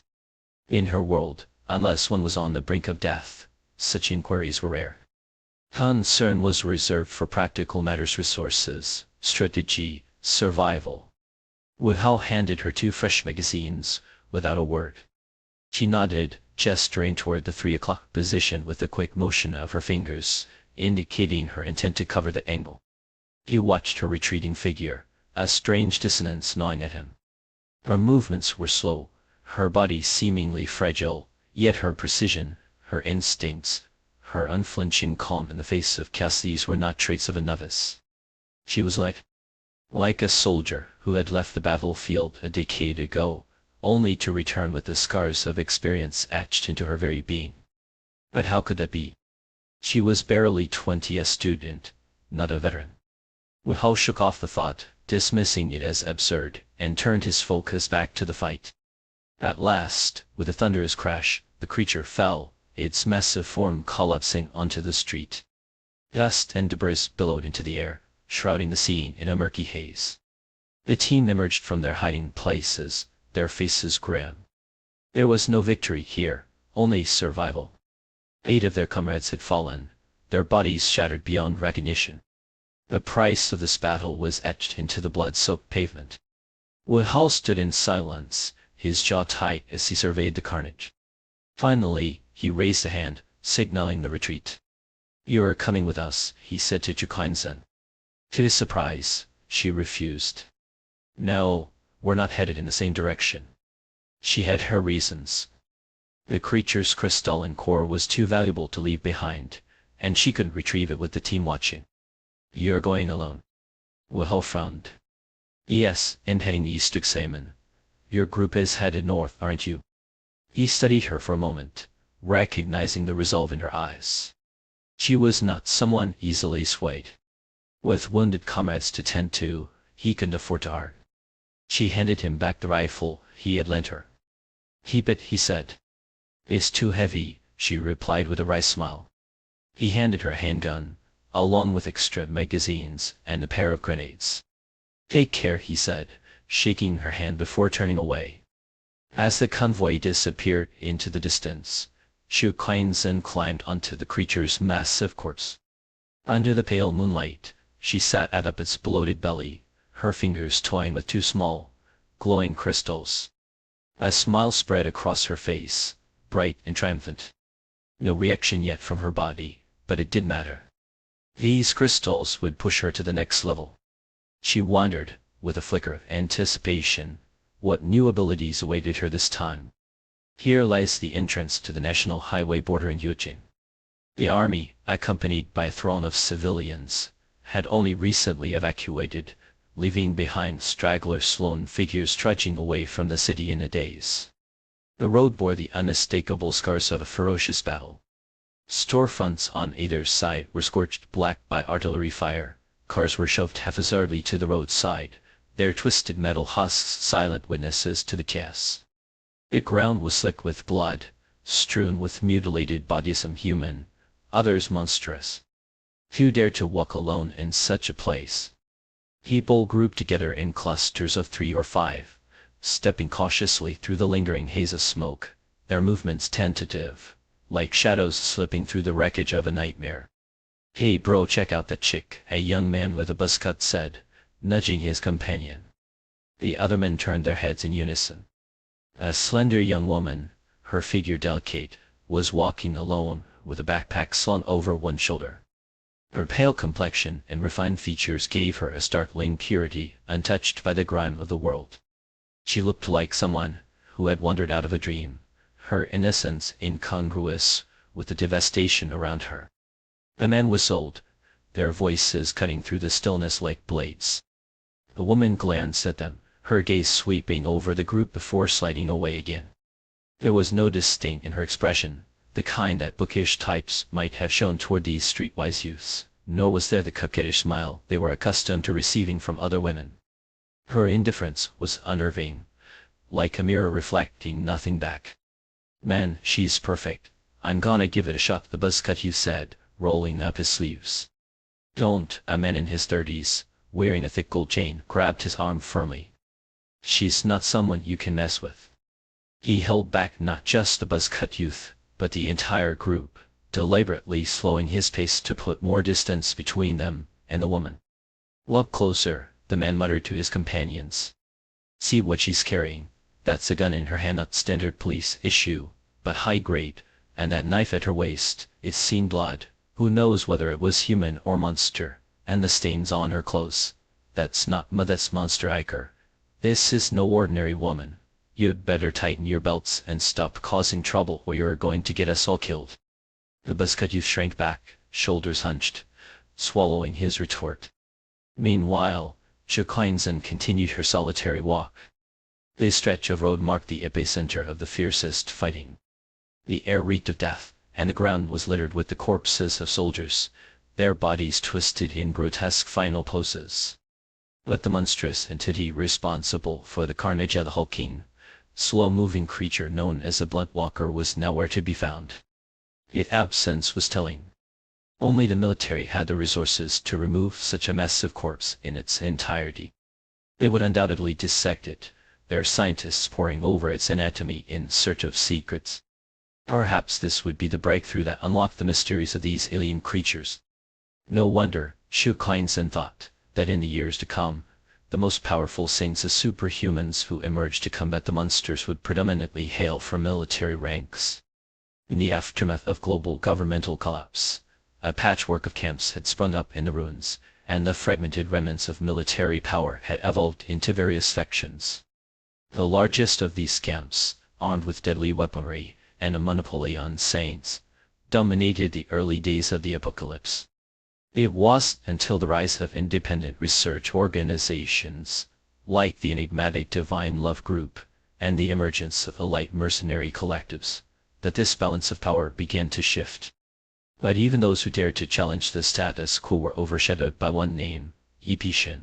In her world, unless one was on the brink of death, such inquiries were rare. Concern was reserved for practical matters, resources, strategy, survival. Wu Hao handed her 2 fresh magazines, without a word. She nodded, gesturing toward the 3 o'clock position with a quick motion of her fingers, indicating her intent to cover the angle. He watched her retreating figure, a strange dissonance gnawing at him. Her movements were slow, her body seemingly fragile, yet her precision, her instincts, her unflinching calm in the face of chaos, these were not traits of a novice. She was like a soldier who had left the battlefield a decade ago, only to return with the scars of experience etched into her very being. But how could that be? She was barely 20, a student, not a veteran. Wu Hao shook off the thought, dismissing it as absurd, and turned his focus back to the fight. At last, with a thunderous crash, the creature fell, its massive form collapsing onto the street. Dust and debris billowed into the air, shrouding the scene in a murky haze. The team emerged from their hiding places, their faces grim. There was no victory here, only survival. 8 of their comrades had fallen, their bodies shattered beyond recognition. The price of this battle was etched into the blood-soaked pavement. Wu Hao stood in silence, his jaw tight as he surveyed the carnage. Finally, he raised a hand, signaling the retreat. You are coming with us, he said to Chu Kainzen. To his surprise, she refused. No, we're not headed in the same direction. She had her reasons. The creature's crystalline core was too valuable to leave behind, and she couldn't retrieve it with the team watching. You're going alone. Wu Hao frowned. Yes, and heading east to Xiamen. Your group is headed north, aren't you? He studied her for a moment, recognizing the resolve in her eyes. She was not someone easily swayed. With wounded comrades to tend to, he couldn't afford to argue. She handed him back the rifle he had lent her. Keep it, he said. It's too heavy, she replied with a wry smile. He handed her a handgun, along with extra magazines and a pair of grenades. Take care, he said, shaking her hand before turning away. As the convoy disappeared into the distance, Shu Kuanzhen climbed onto the creature's massive corpse. Under the pale moonlight, she sat at up its bloated belly, her fingers toying with two small, glowing crystals. A smile spread across her face, bright and triumphant. No reaction yet from her body, but it didn't matter. These crystals would push her to the next level. She wondered, with a flicker of anticipation, what new abilities awaited her this time. Here lies the entrance to the national highway border in Yujing. The army, accompanied by a throng of civilians, had only recently evacuated, leaving behind straggler lone figures trudging away from the city in a daze. The road bore the unmistakable scars of a ferocious battle. Storefronts on either side were scorched black by artillery fire, cars were shoved haphazardly to the roadside, their twisted metal husks silent witnesses to the chaos. The ground was slick with blood, strewn with mutilated bodies, some human, others monstrous. Few dared to walk alone in such a place. People grouped together in clusters of 3 or 5, stepping cautiously through the lingering haze of smoke, their movements tentative, like shadows slipping through the wreckage of a nightmare. "Hey bro, check out that chick," a young man with a buzz cut said, nudging his companion. The other men turned their heads in unison. A slender young woman, her figure delicate, was walking alone, with a backpack slung over one shoulder. Her pale complexion and refined features gave her a startling purity, untouched by the grime of the world. She looked like someone who had wandered out of a dream, her innocence incongruous with the devastation around her. The men whistled, their voices cutting through the stillness like blades. The woman glanced at them, her gaze sweeping over the group before sliding away again. There was no disdain in her expression, the kind that bookish types might have shown toward these streetwise youths, nor was there the coquettish smile they were accustomed to receiving from other women. Her indifference was unnerving, like a mirror reflecting nothing back. "Man, she's perfect. I'm gonna give it a shot," the buzzcut youth said, rolling up his sleeves. "Don't," a man in his 30s, wearing a thick gold chain, grabbed his arm firmly. "She's not someone you can mess with." He held back not just the buzzcut youth, but the entire group, deliberately slowing his pace to put more distance between them and the woman. "Look closer," the man muttered to his companions. "See what she's carrying? That's a gun in her hand, not standard police issue, but high grade, and that knife at her waist, it's seen blood, who knows whether it was human or monster, and the stains on her clothes. That's not that's Monster Iker. This is no ordinary woman. You'd better tighten your belts and stop causing trouble or you're going to get us all killed." The buzzcut youth shrank back, shoulders hunched, swallowing his retort. Meanwhile, Shu Kuanzhen continued her solitary walk. This stretch of road marked the epicenter of the fiercest fighting. The air reeked of death, and the ground was littered with the corpses of soldiers, their bodies twisted in grotesque final poses. But the monstrous entity responsible for the carnage of the hulking, slow-moving creature known as the Bloodwalker was nowhere to be found. Its absence was telling. Only the military had the resources to remove such a massive corpse in its entirety. They would undoubtedly dissect it, their scientists poring over its anatomy in search of secrets. Perhaps this would be the breakthrough that unlocked the mysteries of these alien creatures. No wonder, Shu Kuanzhen thought, that in the years to come, the most powerful saints of superhumans who emerged to combat the monsters would predominantly hail from military ranks. In the aftermath of global governmental collapse, a patchwork of camps had sprung up in the ruins, and the fragmented remnants of military power had evolved into various factions. The largest of these camps, armed with deadly weaponry and a monopoly on saints, dominated the early days of the apocalypse. It was until the rise of independent research organizations, like the enigmatic Divine Love Group, and the emergence of elite mercenary collectives, that this balance of power began to shift. But even those who dared to challenge the status quo were overshadowed by one name, Yipishun,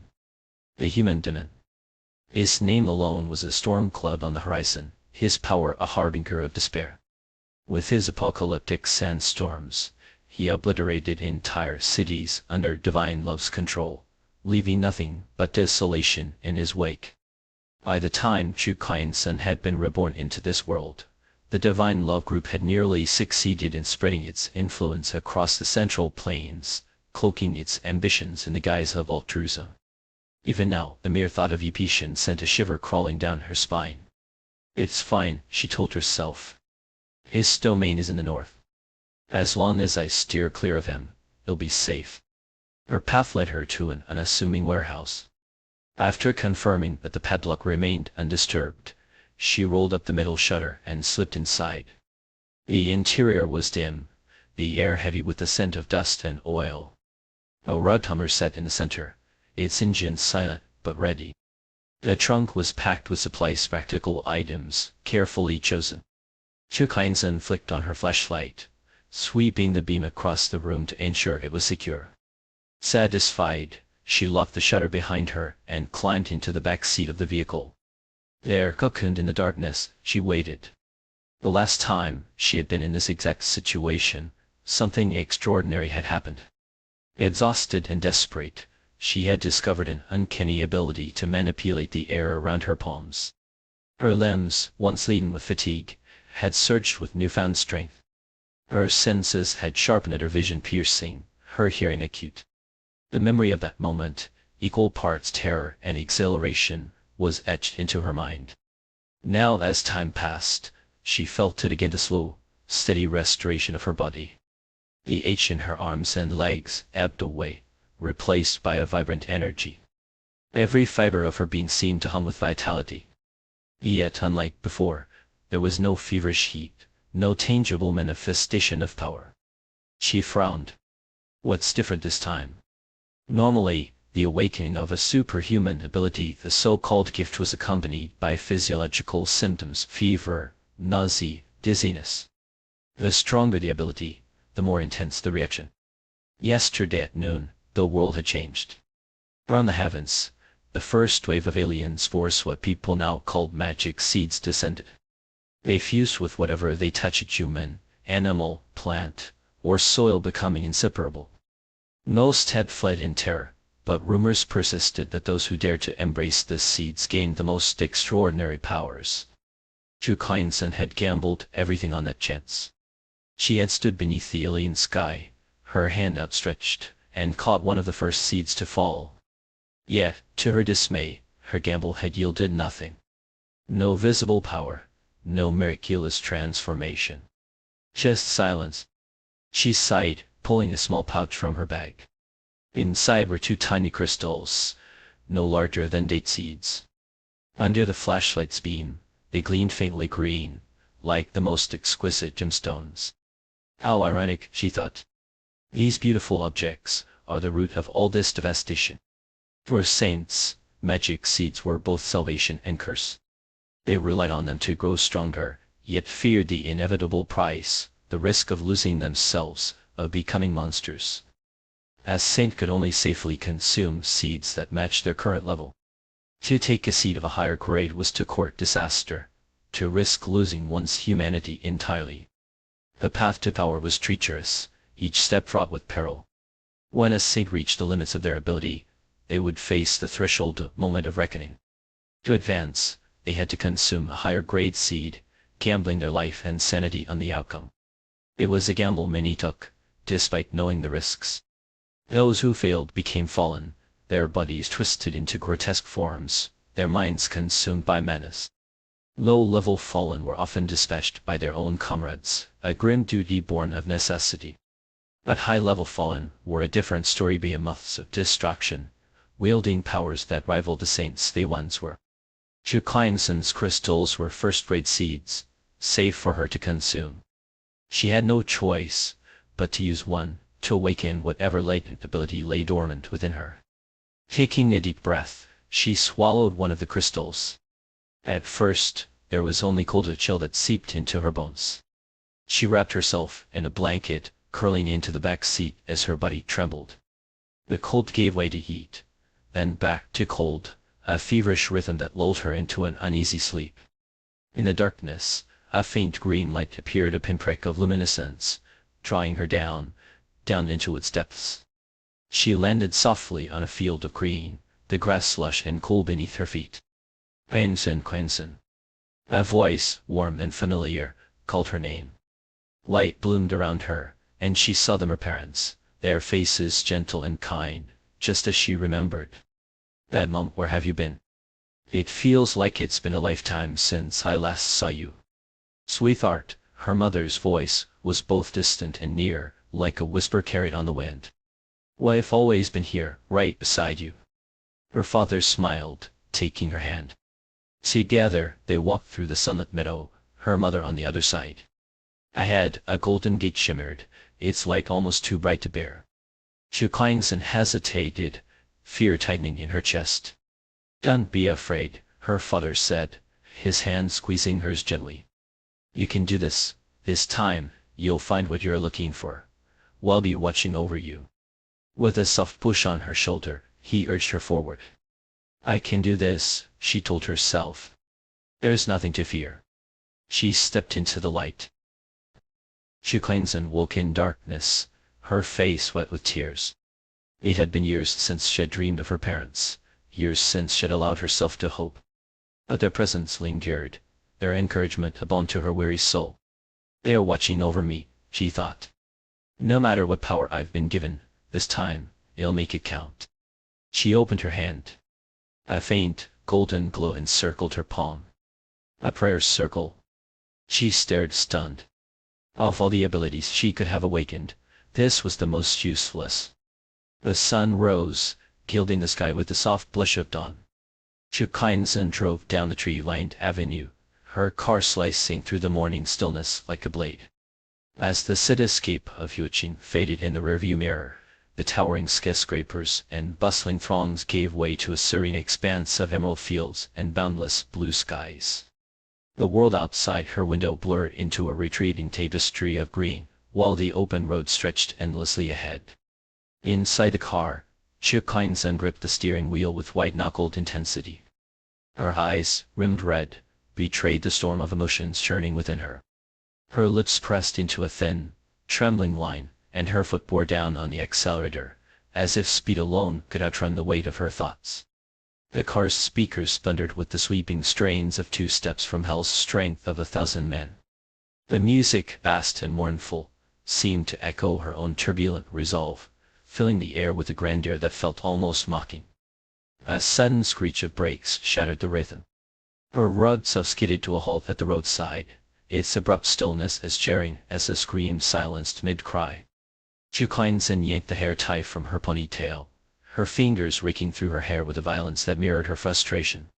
the human demon. His name alone was a storm cloud on the horizon, his power a harbinger of despair. With his apocalyptic sandstorms, he obliterated entire cities under Divine Love's control, leaving nothing but desolation in his wake. By the time Chu Kaiensen had been reborn into this world, the Divine Love Group had nearly succeeded in spreading its influence across the Central Plains, cloaking its ambitions in the guise of altruism. Even now, the mere thought of Yipetian sent a shiver crawling down her spine. It's fine, she told herself. His domain is in the north. As long as I steer clear of him, it'll be safe. Her path led her to an unassuming warehouse. After confirming that the padlock remained undisturbed, she rolled up the metal shutter and slipped inside. The interior was dim, the air heavy with the scent of dust and oil. A rugged Hummer sat in the center, its engine silent but ready. The trunk was packed with supplies, practical items, carefully chosen. Chu Kaiensen flicked on her flashlight, sweeping the beam across the room to ensure it was secure. Satisfied, she locked the shutter behind her and climbed into the back seat of the vehicle. There, cocooned in the darkness, she waited. The last time she had been in this exact situation, something extraordinary had happened. Exhausted and desperate, she had discovered an uncanny ability to manipulate the air around her palms. Her limbs, once laden with fatigue, had surged with newfound strength. Her senses had sharpened, her vision piercing, her hearing acute. The memory of that moment, equal parts terror and exhilaration, was etched into her mind. Now, as time passed, she felt it again, the slow, steady restoration of her body. The ache in her arms and legs ebbed away, replaced by a vibrant energy. Every fiber of her being seemed to hum with vitality. Yet, unlike before, there was no feverish heat, no tangible manifestation of power. She frowned. What's different this time? Normally, the awakening of a superhuman ability, the so-called gift, was accompanied by physiological symptoms: fever, nausea, dizziness. The stronger the ability, the more intense the reaction. Yesterday at noon, the world had changed. From the heavens, the first wave of alien spores, what people now called magic seeds, descended. They fused with whatever they touched, human, animal, plant, or soil, becoming inseparable. Most had fled in terror, but rumors persisted that those who dared to embrace the seeds gained the most extraordinary powers. Chu Kaiensen had gambled everything on that chance. She had stood beneath the alien sky, her hand outstretched, and caught one of the first seeds to fall. Yet, to her dismay, her gamble had yielded nothing. No visible power, no miraculous transformation. Just silence. She sighed, pulling a small pouch from her bag. Inside were 2 tiny crystals, no larger than date seeds. Under the flashlight's beam, they gleamed faintly green, like the most exquisite gemstones. How ironic, she thought. These beautiful objects are the root of all this devastation. For saints, magic seeds were both salvation and curse. They relied on them to grow stronger, yet feared the inevitable price, the risk of losing themselves, of becoming monsters. A saint could only safely consume seeds that matched their current level. To take a seed of a higher grade was to court disaster, to risk losing one's humanity entirely. The path to power was treacherous, each step fraught with peril. When a saint reached the limits of their ability, they would face the threshold moment of reckoning. To advance, they had to consume a higher grade seed, gambling their life and sanity on the outcome. It was a gamble many took, despite knowing the risks. Those who failed became fallen, their bodies twisted into grotesque forms, their minds consumed by madness. Low-level fallen were often dispatched by their own comrades, a grim duty born of necessity. But high-level fallen were a different story, behemoths of destruction, wielding powers that rivaled the saints they once were. Chu Kaiensen's crystals were first-rate seeds, safe for her to consume. She had no choice but to use one, to awaken whatever latent ability lay dormant within her. Taking a deep breath, she swallowed one of the crystals. At first, there was only cold chill that seeped into her bones. She wrapped herself in a blanket, curling into the back seat as her body trembled. The cold gave way to heat, then back to cold, a feverish rhythm that lulled her into an uneasy sleep. In the darkness, a faint green light appeared, a pinprick of luminescence, drawing her down into its depths. She landed softly on a field of green, the grass lush and cool beneath her feet. Quenson, Quenson. A voice, warm and familiar, called her name. Light bloomed around her, and she saw them her parents, their faces gentle and kind, just as she remembered. That mom, where have you been? It feels like it's been a lifetime since I last saw you. Sweetheart, her mother's voice, was both distant and near, like a whisper carried on the wind. Why, I've always been here, right beside you. Her father smiled, taking her hand. Together, they walked through the sunlit meadow, her mother on the other side. Ahead, a golden gate shimmered, its light almost too bright to bear. Chu Kleinsen hesitated, fear tightening in her chest. Don't be afraid, her father said, his hand squeezing hers gently. You can do this. This time, you'll find what you're looking for. We'll be watching over you. With a soft push on her shoulder, he urged her forward. I can do this, she told herself. There's nothing to fear. She stepped into the light. Chu Kleinsen woke in darkness, her face wet with tears. It had been years since she had dreamed of her parents, years since she had allowed herself to hope. But their presence lingered, their encouragement a balm to her weary soul. They are watching over me, she thought. No matter what power I've been given, this time, I'll make it count. She opened her hand. A faint, golden glow encircled her palm. A prayer circle. She stared stunned. Of all the abilities she could have awakened, this was the most useless. The sun rose, gilding the sky with the soft blush of dawn. Chu Kleinsen drove down the tree-lined avenue, her car slicing through the morning stillness like a blade. As the cityscape of Yuqing faded in the rearview mirror, the towering skyscrapers and bustling throngs gave way to a serene expanse of emerald fields and boundless blue skies. The world outside her window blurred into a retreating tapestry of green, while the open road stretched endlessly ahead. Inside the car, Chu Kleinsen gripped the steering wheel with white-knuckled intensity. Her eyes, rimmed red, betrayed the storm of emotions churning within her. Her lips pressed into a thin, trembling line, and her foot bore down on the accelerator, as if speed alone could outrun the weight of her thoughts. The car's speakers thundered with the sweeping strains of two steps from hell's strength of 1,000 men. The music, vast and mournful, seemed to echo her own turbulent resolve, filling the air with a grandeur that felt almost mocking. A sudden screech of brakes shattered the rhythm. Her rugged self skidded to a halt at the roadside, its abrupt stillness as jarring as a scream silenced mid-cry. Chu Kleinsen yanked the hair tie from her ponytail, her fingers raking through her hair with a violence that mirrored her frustration.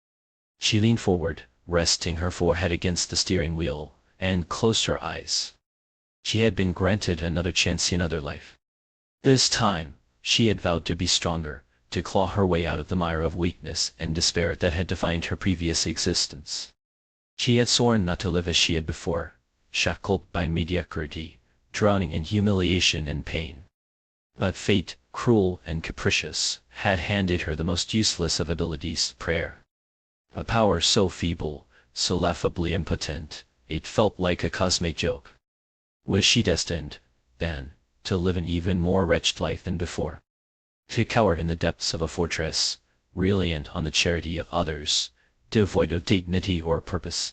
She leaned forward, resting her forehead against the steering wheel, and closed her eyes. She had been granted another chance in another life. This time, she had vowed to be stronger, to claw her way out of the mire of weakness and despair that had defined her previous existence. She had sworn not to live as she had before, shackled by mediocrity, drowning in humiliation and pain. But fate, cruel and capricious, had handed her the most useless of abilities, prayer. A power so feeble, so laughably impotent, it felt like a cosmic joke. Was she destined, then, to live an even more wretched life than before? To cower in the depths of a fortress, reliant on the charity of others, devoid of dignity or purpose?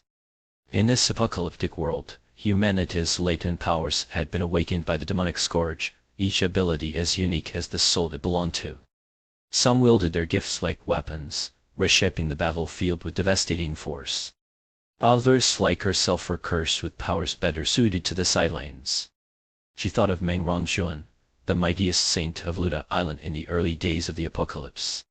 In this apocalyptic world, humanity's latent powers had been awakened by the demonic scourge, each ability as unique as the soul it belonged to. Some wielded their gifts like weapons, reshaping the battlefield with devastating force. Others, like herself, were cursed with powers better suited to the sidelines. She thought of Meng Rongxuan, the mightiest saint of Luda Island in the early days of the apocalypse.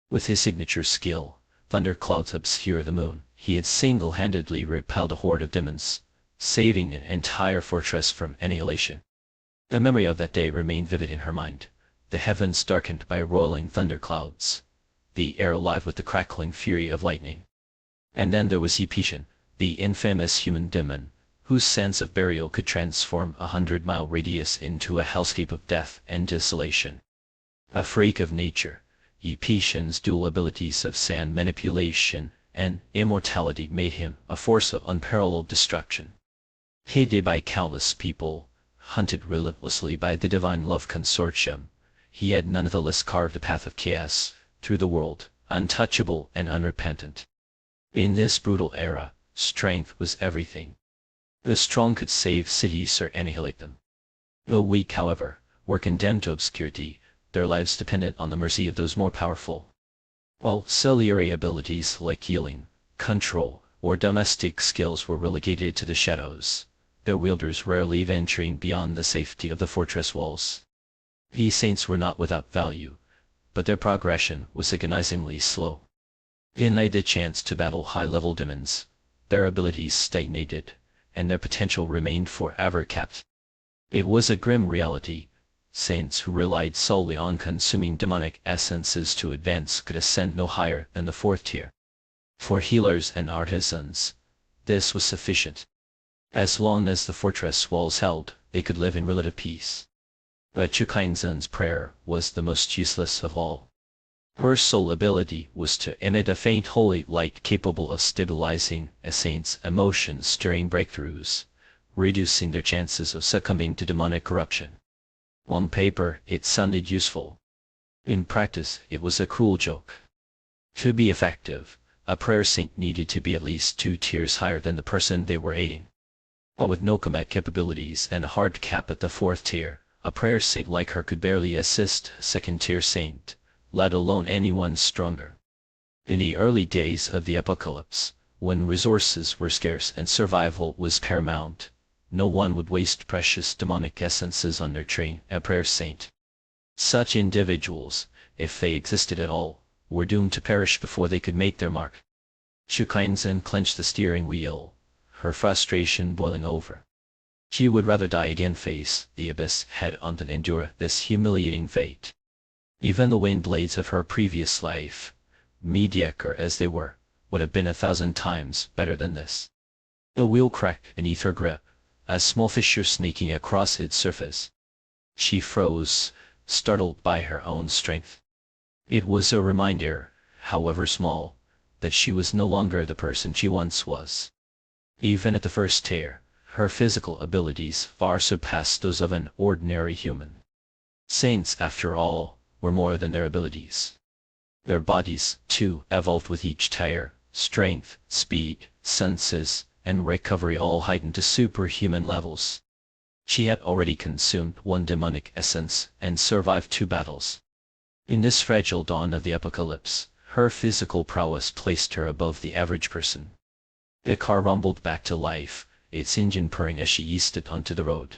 With his signature skill, thunder clouds obscure the moon, he had single-handedly repelled a horde of demons, saving an entire fortress from annihilation. The memory of that day remained vivid in her mind, the heavens darkened by rolling thunderclouds, the air alive with the crackling fury of lightning. And then there was Yipetian, the infamous human demon, whose sense of burial could transform 100-mile radius into a hellscape of death and desolation. A freak of nature, Yipetian's dual abilities of sand manipulation and immortality made him a force of unparalleled destruction. Hated by countless people, hunted relentlessly by the Divine Love Consortium, he had nonetheless carved a path of chaos through the world, untouchable and unrepentant. In this brutal era, strength was everything. The strong could save cities or annihilate them. The weak, however, were condemned to obscurity, their lives dependent on the mercy of those more powerful. While auxiliary abilities like healing, control, or domestic skills were relegated to the shadows, their wielders rarely venturing beyond the safety of the fortress walls. These saints were not without value, but their progression was agonizingly slow. Denied the chance to battle high-level demons, their abilities stagnated, and their potential remained forever capped. It was a grim reality. Saints who relied solely on consuming demonic essences to advance could ascend no higher than the fourth tier. For healers and artisans, this was sufficient. As long as the fortress walls held, they could live in relative peace. But Chukainzan's prayer was the most useless of all. Her sole ability was to emit a faint holy light capable of stabilizing a saint's emotions during breakthroughs, reducing their chances of succumbing to demonic corruption. On paper, it sounded useful. In practice, it was a cruel joke. To be effective, a prayer saint needed to be at least 2 tiers higher than the person they were aiding. But with no combat capabilities and a hard cap at the 4th tier, a prayer saint like her could barely assist a 2nd-tier saint, let alone anyone stronger. In the early days of the apocalypse, when resources were scarce and survival was paramount, no one would waste precious demonic essences on nurturing a prayer saint. Such individuals, if they existed at all, were doomed to perish before they could make their mark. Chukainzan clenched the steering wheel, her frustration boiling over. She would rather die again face the abyss head-on than endure this humiliating fate. Even the wind blades of her previous life, mediocre as they were, would have been 1,000 times better than this. The wheel cracked beneath her grip, a small fissure snaking across its surface. She froze, startled by her own strength. It was a reminder, however small, that she was no longer the person she once was. Even at the 1st tier, her physical abilities far surpassed those of an ordinary human. Saints, after all, were more than their abilities. Their bodies, too, evolved with each tier, strength, speed, senses, and recovery all heightened to superhuman levels. She had already consumed 1 demonic essence and survived 2 battles. In this fragile dawn of the apocalypse, her physical prowess placed her above the average person. The car rumbled back to life, its engine purring as she eased it onto the road.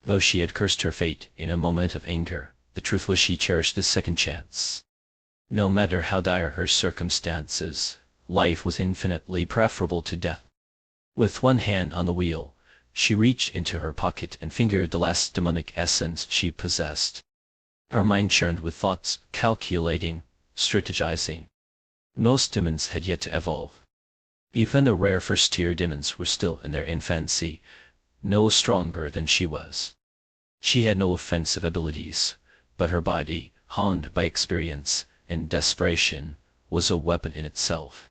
Though she had cursed her fate in a moment of anger, the truth was she cherished this second chance. No matter how dire her circumstances, life was infinitely preferable to death. With one hand on the wheel, she reached into her pocket and fingered the last demonic essence she possessed. Her mind churned with thoughts, calculating, strategizing. Most demons had yet to evolve. Even the rare 1st-tier demons were still in their infancy, no stronger than she was. She had no offensive abilities, but her body, honed by experience and desperation, was a weapon in itself.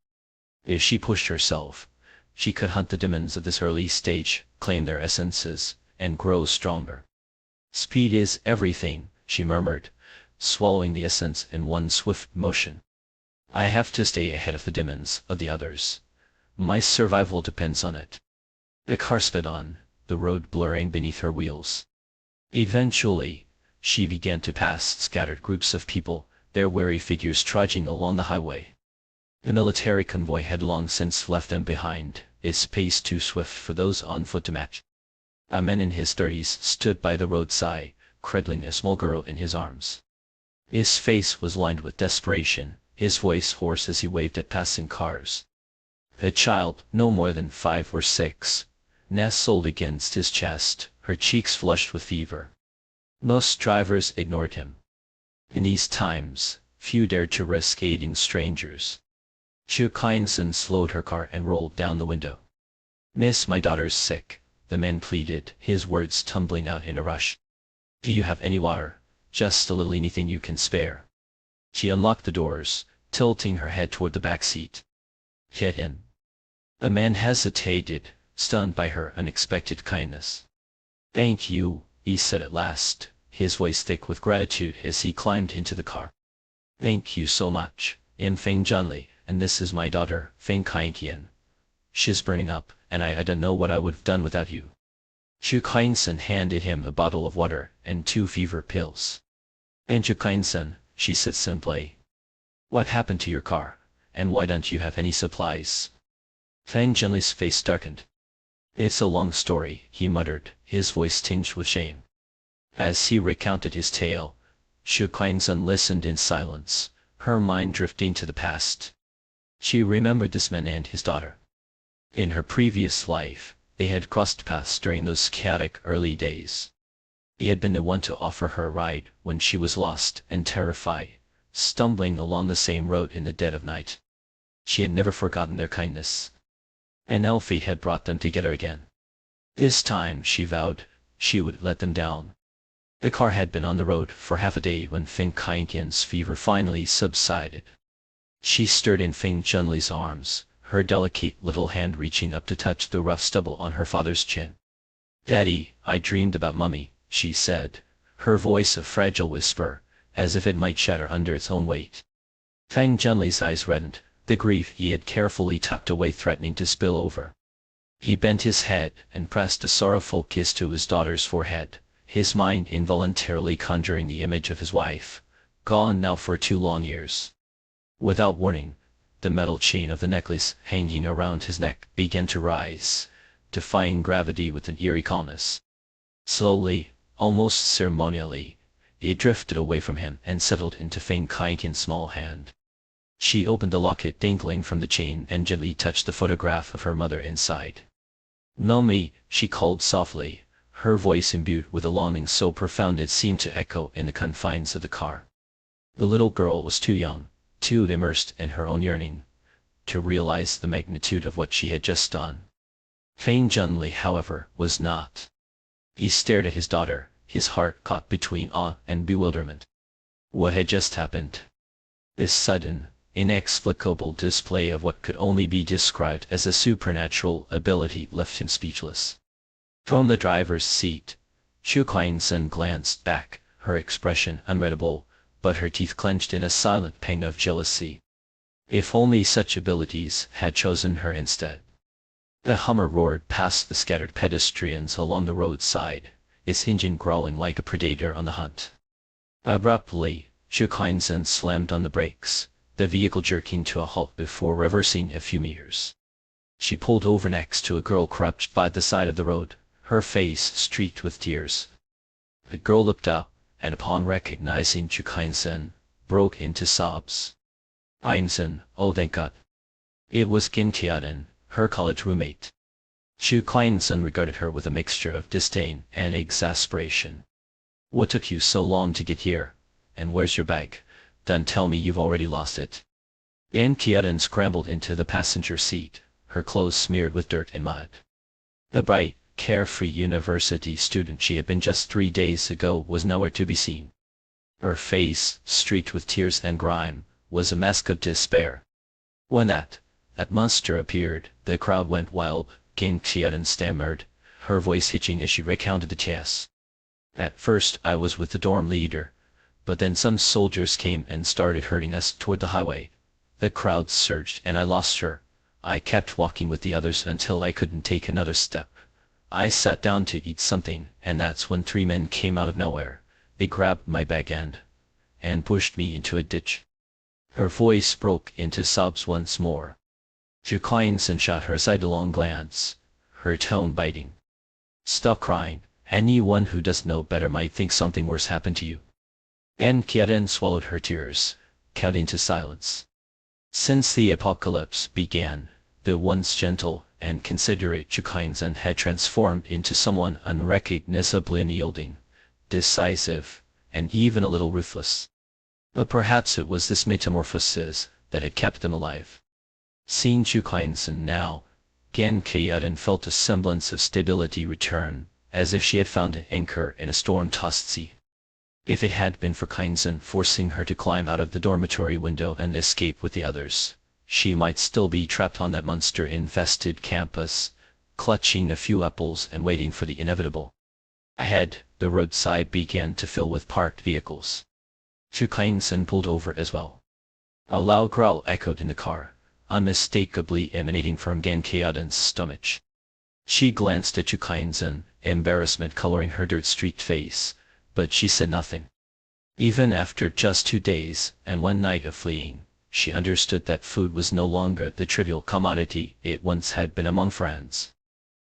If she pushed herself, she could hunt the demons of this early stage, claim their essences, and grow stronger. Speed is everything, she murmured, swallowing the essence in one swift motion. I have to stay ahead of the demons of the others. My survival depends on it. The car sped on, the road blurring beneath her wheels. Eventually, she began to pass scattered groups of people, their weary figures trudging along the highway. The military convoy had long since left them behind, its pace too swift for those on foot to match. A man in his 30s stood by the roadside, cradling a small girl in his arms. His face was lined with desperation, his voice hoarse as he waved at passing cars. The child, no more than 5 or 6, nestled against his chest, her cheeks flushed with fever. Most drivers ignored him. In these times, few dared to risk aiding strangers. Chukainzan slowed her car and rolled down the window. Miss, my daughter's sick, the man pleaded, his words tumbling out in a rush. Do you have any water? Just a little anything you can spare. She unlocked the doors, tilting her head toward the back seat. Get in. The man hesitated, stunned by her unexpected kindness. Thank you, he said at last, his voice thick with gratitude as he climbed into the car. Thank you so much, Infeng Junli, and this is my daughter, Feng Kainqian. She's burning up, and I don't know what I would have done without you. Chu Kainsen handed him a bottle of water and 2 fever pills. And Chu Kainsen, she said simply. What happened to your car, and why don't you have any supplies? Feng Zhenli's face darkened. It's a long story, he muttered, his voice tinged with shame. As he recounted his tale, Chu Kainsen listened in silence, her mind drifting to the past. She remembered this man and his daughter. In her previous life, they had crossed paths during those chaotic early days. He had been the one to offer her a ride when she was lost and terrified, stumbling along the same road in the dead of night. She had never forgotten their kindness. And now fate had brought them together again. This time, she vowed, she would let them down. The car had been on the road for half a day when Feng Kainqian's fever finally subsided. She stirred in Feng Zhenli's arms, her delicate little hand reaching up to touch the rough stubble on her father's chin. Daddy, I dreamed about Mummy, she said, her voice a fragile whisper, as if it might shatter under its own weight. Feng Zhenli's eyes reddened, the grief he had carefully tucked away threatening to spill over. He bent his head and pressed a sorrowful kiss to his daughter's forehead, his mind involuntarily conjuring the image of his wife, gone now for 2 long years. Without warning, the metal chain of the necklace hanging around his neck began to rise, defying gravity with an eerie calmness. Slowly, almost ceremonially, it drifted away from him and settled into Feng Kainqian's small hand. She opened the locket dangling from the chain and gently touched the photograph of her mother inside. Mummy, she called softly, her voice imbued with a longing so profound it seemed to echo in the confines of the car. The little girl was too young, too immersed in her own yearning, to realize the magnitude of what she had just done. Feng Zhenli, however, was not. He stared at his daughter, his heart caught between awe and bewilderment. What had just happened? This sudden, inexplicable display of what could only be described as a supernatural ability left him speechless. From the driver's seat, Chu Kainsen glanced back, her expression unreadable, but her teeth clenched in a silent pang of jealousy. If only such abilities had chosen her instead. The Hummer roared past the scattered pedestrians along the roadside, its engine growling like a predator on the hunt. Abruptly, Chu Kainsen slammed on the brakes, the vehicle jerking to a halt before reversing a few meters. She pulled over next to a girl crouched by the side of the road, her face streaked with tears. The girl looked up, and upon recognizing Chu Kainsen, broke into sobs. Kainsen, oh thank God. It was Qin Qiaodan, her college roommate. Chu Kainsen regarded her with a mixture of disdain and exasperation. What took you so long to get here, and where's your bag? Don't tell me you've already lost it. Qin Qiaodan scrambled into the passenger seat, her clothes smeared with dirt and mud. The bright, carefree university student she had been just 3 days ago was nowhere to be seen. Her face, streaked with tears and grime, was a mask of despair. When that monster appeared, the crowd went wild, Qin Qiaodan stammered, her voice hitching as she recounted the chase. At first I was with the dorm leader, but then some soldiers came and started herding us toward the highway. The crowd surged and I lost her. I kept walking with the others until I couldn't take another step. I sat down to eat something, and that's when 3 men came out of nowhere. They grabbed my bag and pushed me into a ditch. Her voice broke into sobs once more. Chu Kainsen shot her a sidelong glance, her tone biting. Stop crying. Anyone who doesn't know better might think something worse happened to you. Qin Qiaodan swallowed her tears, cutting to silence. Since the apocalypse began, the once gentle and considerate Chu Kainsen had transformed into someone unrecognizably unyielding, decisive, and even a little ruthless. But perhaps it was this metamorphosis that had kept them alive. Seeing Chu Kainsen now, Qin Qiaodan felt a semblance of stability return, as if she had found an anchor in a storm-tossed sea. If it had been for Kainsen forcing her to climb out of the dormitory window and escape with the others, she might still be trapped on that monster-infested campus, clutching a few apples and waiting for the inevitable. Ahead, the roadside began to fill with parked vehicles. Chu Kainsen pulled over as well. A loud growl echoed in the car, unmistakably emanating from Genkiaden's stomach. She glanced at Chukainsen, embarrassment coloring her dirt-streaked face, but she said nothing. Even after just 2 days and 1 night of fleeing, she understood that food was no longer the trivial commodity it once had been among friends.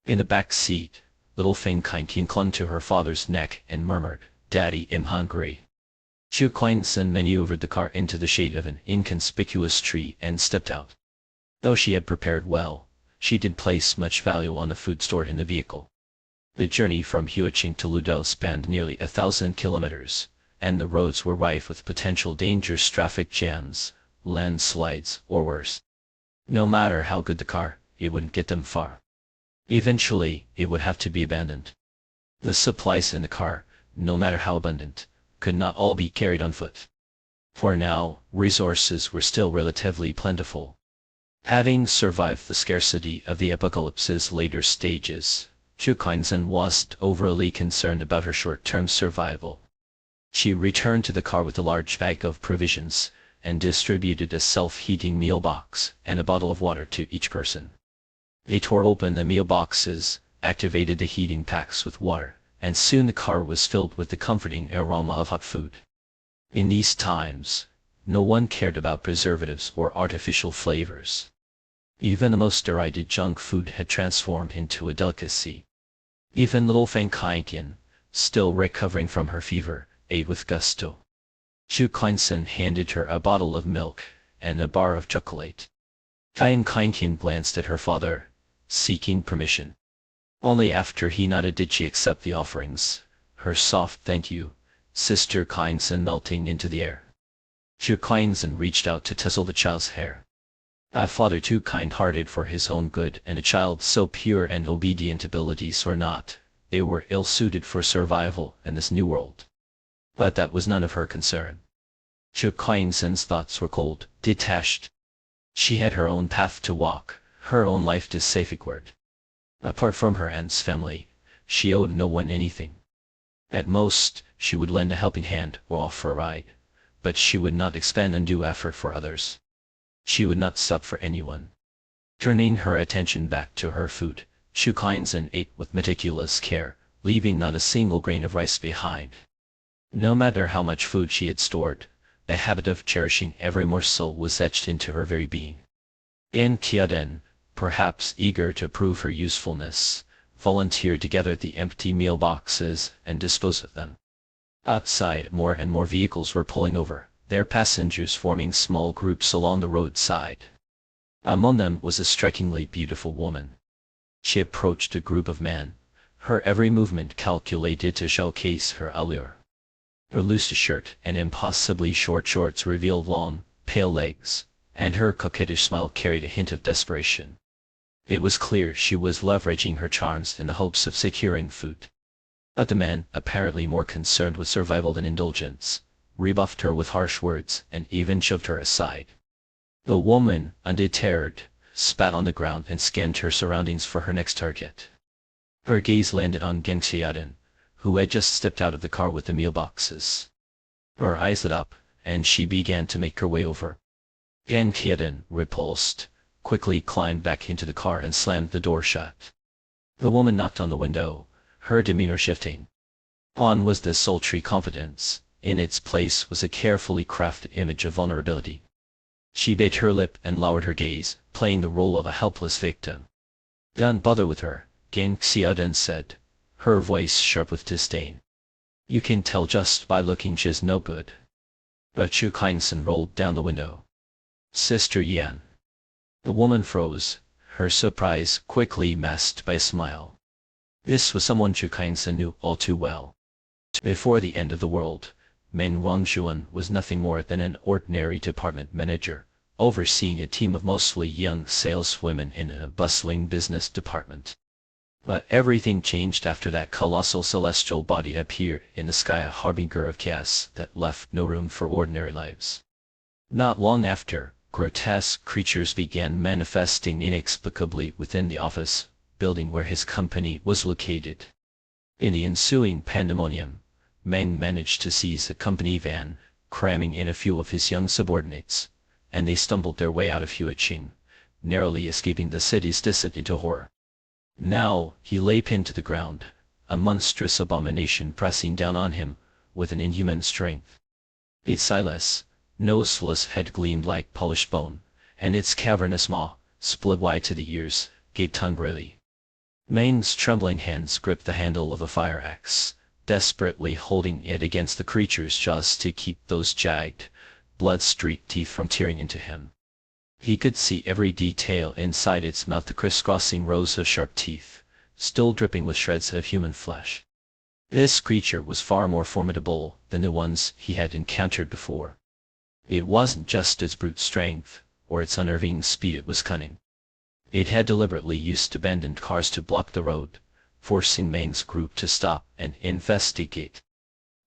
In the back seat, little Feng Kaintian clung to her father's neck and murmured, "Daddy, I'm hungry." Chu Kuan-sen maneuvered the car into the shade of an inconspicuous tree and stepped out. Though she had prepared well, she did place much value on the food stored in the vehicle. The journey from Huiqing to Ludao spanned nearly 1,000 kilometers, and the roads were rife with potential dangerous traffic jams, landslides, or worse. No matter how good the car, it wouldn't get them far. Eventually, it would have to be abandoned. The supplies in the car, no matter how abundant, could not all be carried on foot. For now, resources were still relatively plentiful. Having survived the scarcity of the apocalypse's later stages, Chu Kuan-sen wasn't overly concerned about her short-term survival. She returned to the car with a large bag of provisions, and distributed a self-heating meal box and a bottle of water to each person. They tore open the meal boxes, activated the heating packs with water, and soon the car was filled with the comforting aroma of hot food. In these times, no one cared about preservatives or artificial flavors. Even the most derided junk food had transformed into a delicacy. Even little Feng Kaintian, still recovering from her fever, ate with gusto. Chu Kuan-sen handed her a bottle of milk and a bar of chocolate. Feng Kaintian glanced at her father, seeking permission. Only after he nodded did she accept the offerings, her soft "thank you," Sister Kuan-sen melting into the air. Chu Kuan-sen reached out to tussle the child's hair. A father too kind-hearted for his own good and a child so pure and obedient abilities or not, they were ill-suited for survival in this new world. But that was none of her concern. Chu Kuan-sen's thoughts were cold, detached. She had her own path to walk, her own life to safeguard. Apart from her aunt's family, she owed no one anything. At most, she would lend a helping hand or offer a ride, but she would not expend undue effort for others. She would not stop for anyone. Turning her attention back to her food, Chu Kuan-sen ate with meticulous care, leaving not a single grain of rice behind. No matter how much food she had stored, the habit of cherishing every morsel was etched into her very being. Kiaden, perhaps eager to prove her usefulness, volunteered to gather the empty meal boxes and dispose of them. Outside, more and more vehicles were pulling over, their passengers forming small groups along the roadside. Among them was a strikingly beautiful woman. She approached a group of men, her every movement calculated to showcase her allure. Her loose shirt and impossibly short shorts revealed long, pale legs, and her coquettish smile carried a hint of desperation. It was clear she was leveraging her charms in the hopes of securing food. But the men, apparently more concerned with survival than indulgence, rebuffed her with harsh words and even shoved her aside. The woman, undeterred, spat on the ground and scanned her surroundings for her next target. Her gaze landed on Geng Xiaodan, who had just stepped out of the car with the meal boxes. Her eyes lit up, and she began to make her way over. Geng Xiaodan, repulsed, quickly climbed back into the car and slammed the door shut. The woman knocked on the window, her demeanor shifting. Gone was the sultry confidence, in its place was a carefully crafted image of vulnerability. She bit her lip and lowered her gaze, playing the role of a helpless victim. "Don't bother with her," Geng Xiaodan said, her voice sharp with disdain. "You can tell just by looking she's no good." But Chu Kuan-sen rolled down the window. "Sister Yan." The woman froze, her surprise quickly masked by a smile. This was someone Chu Kuan-sen knew all too well. Before the end of the world, Meng Wangxuan was nothing more than an ordinary department manager, overseeing a team of mostly young saleswomen in a bustling business department. But everything changed after that colossal celestial body appeared in the sky, a harbinger of chaos that left no room for ordinary lives. Not long after, grotesque creatures began manifesting inexplicably within the office building where his company was located. In the ensuing pandemonium, Meng managed to seize a company van, cramming in a few of his young subordinates, and they stumbled their way out of Huiqing, narrowly escaping the city's descent into horror. Now, he lay pinned to the ground, a monstrous abomination pressing down on him, with an inhuman strength. Its eyeless, noseless head gleamed like polished bone, and its cavernous maw, split wide to the ears, gaped hungrily. Main's trembling hands gripped the handle of a fire axe, desperately holding it against the creature's jaws to keep those jagged, blood-streaked teeth from tearing into him. He could see every detail inside its mouth, the crisscrossing rows of sharp teeth, still dripping with shreds of human flesh. This creature was far more formidable than the ones he had encountered before. It wasn't just its brute strength, or its unnerving speed, it was cunning. It had deliberately used abandoned cars to block the road, forcing Main's group to stop and investigate.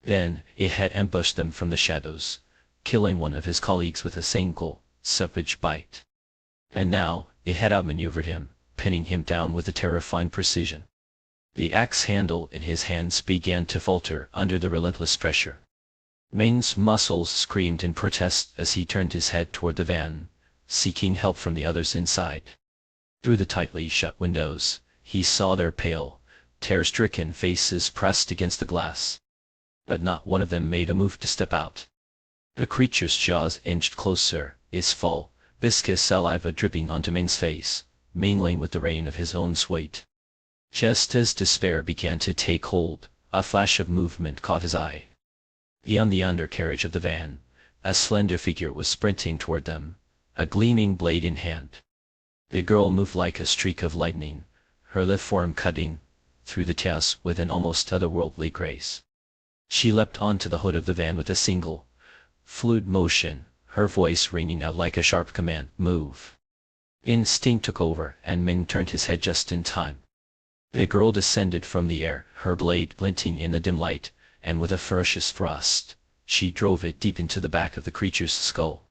Then, it had ambushed them from the shadows, killing one of his colleagues with a single, savage bite. And now, it had outmaneuvered him, pinning him down with a terrifying precision. The axe handle in his hands began to falter under the relentless pressure. Main's muscles screamed in protest as he turned his head toward the van, seeking help from the others inside. Through the tightly shut windows, he saw their pale, terror-stricken faces pressed against the glass. But not one of them made a move to step out. The creature's jaws inched closer, its full, viscous saliva dripping onto Main's face, mingling with the rain of his own sweat. Just as despair began to take hold, a flash of movement caught his eye. Beyond the undercarriage of the van, a slender figure was sprinting toward them, a gleaming blade in hand. The girl moved like a streak of lightning, her lithe form cutting through the chaos with an almost otherworldly grace. She leapt onto the hood of the van with a single, fluid motion, her voice ringing out like a sharp command, "Move." Instinct took over, and Ming turned his head just in time. The girl descended from the air, her blade glinting in the dim light, and with a ferocious thrust, she drove it deep into the back of the creature's skull.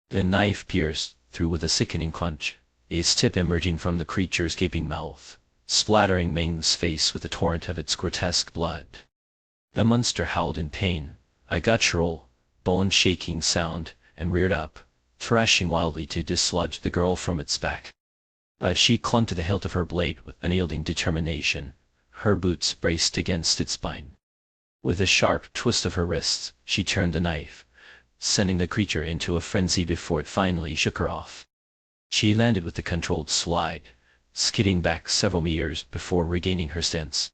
The knife pierced through with a sickening crunch, its tip emerging from the creature's gaping mouth, splattering Ming's face with a torrent of its grotesque blood. The monster howled in pain, a guttural, bone-shaking sound, and reared up, thrashing wildly to dislodge the girl from its back. But she clung to the hilt of her blade with unyielding determination, her boots braced against its spine. With a sharp twist of her wrists, she turned the knife, sending the creature into a frenzy before it finally shook her off. She landed with a controlled slide, skidding back several meters before regaining her stance.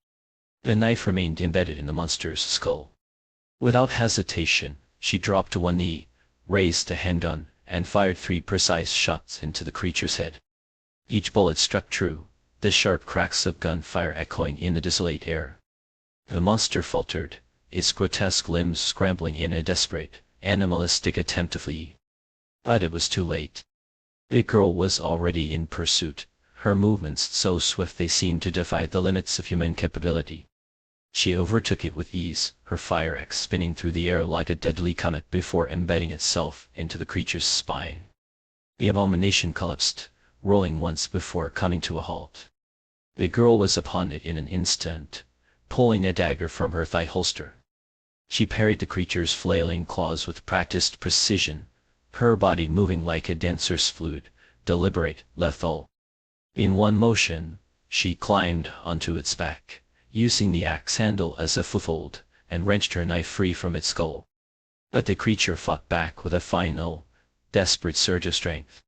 The knife remained embedded in the monster's skull. Without hesitation, she dropped to one knee, raised a handgun, and fired 3 precise shots into the creature's head. Each bullet struck true, the sharp cracks of gunfire echoing in the desolate air. The monster faltered, its grotesque limbs scrambling in a desperate, animalistic attempt to flee. But it was too late. The girl was already in pursuit, her movements so swift they seemed to defy the limits of human capability. She overtook it with ease, her fire axe spinning through the air like a deadly comet before embedding itself into the creature's spine. The abomination collapsed, rolling once before coming to a halt. The girl was upon it in an instant, pulling a dagger from her thigh holster. She parried the creature's flailing claws with practiced precision, her body moving like a dancer's fluid, deliberate, lethal. In one motion, she climbed onto its back, using the axe handle as a foothold, and wrenched her knife free from its skull. But the creature fought back with a final, desperate surge of strength.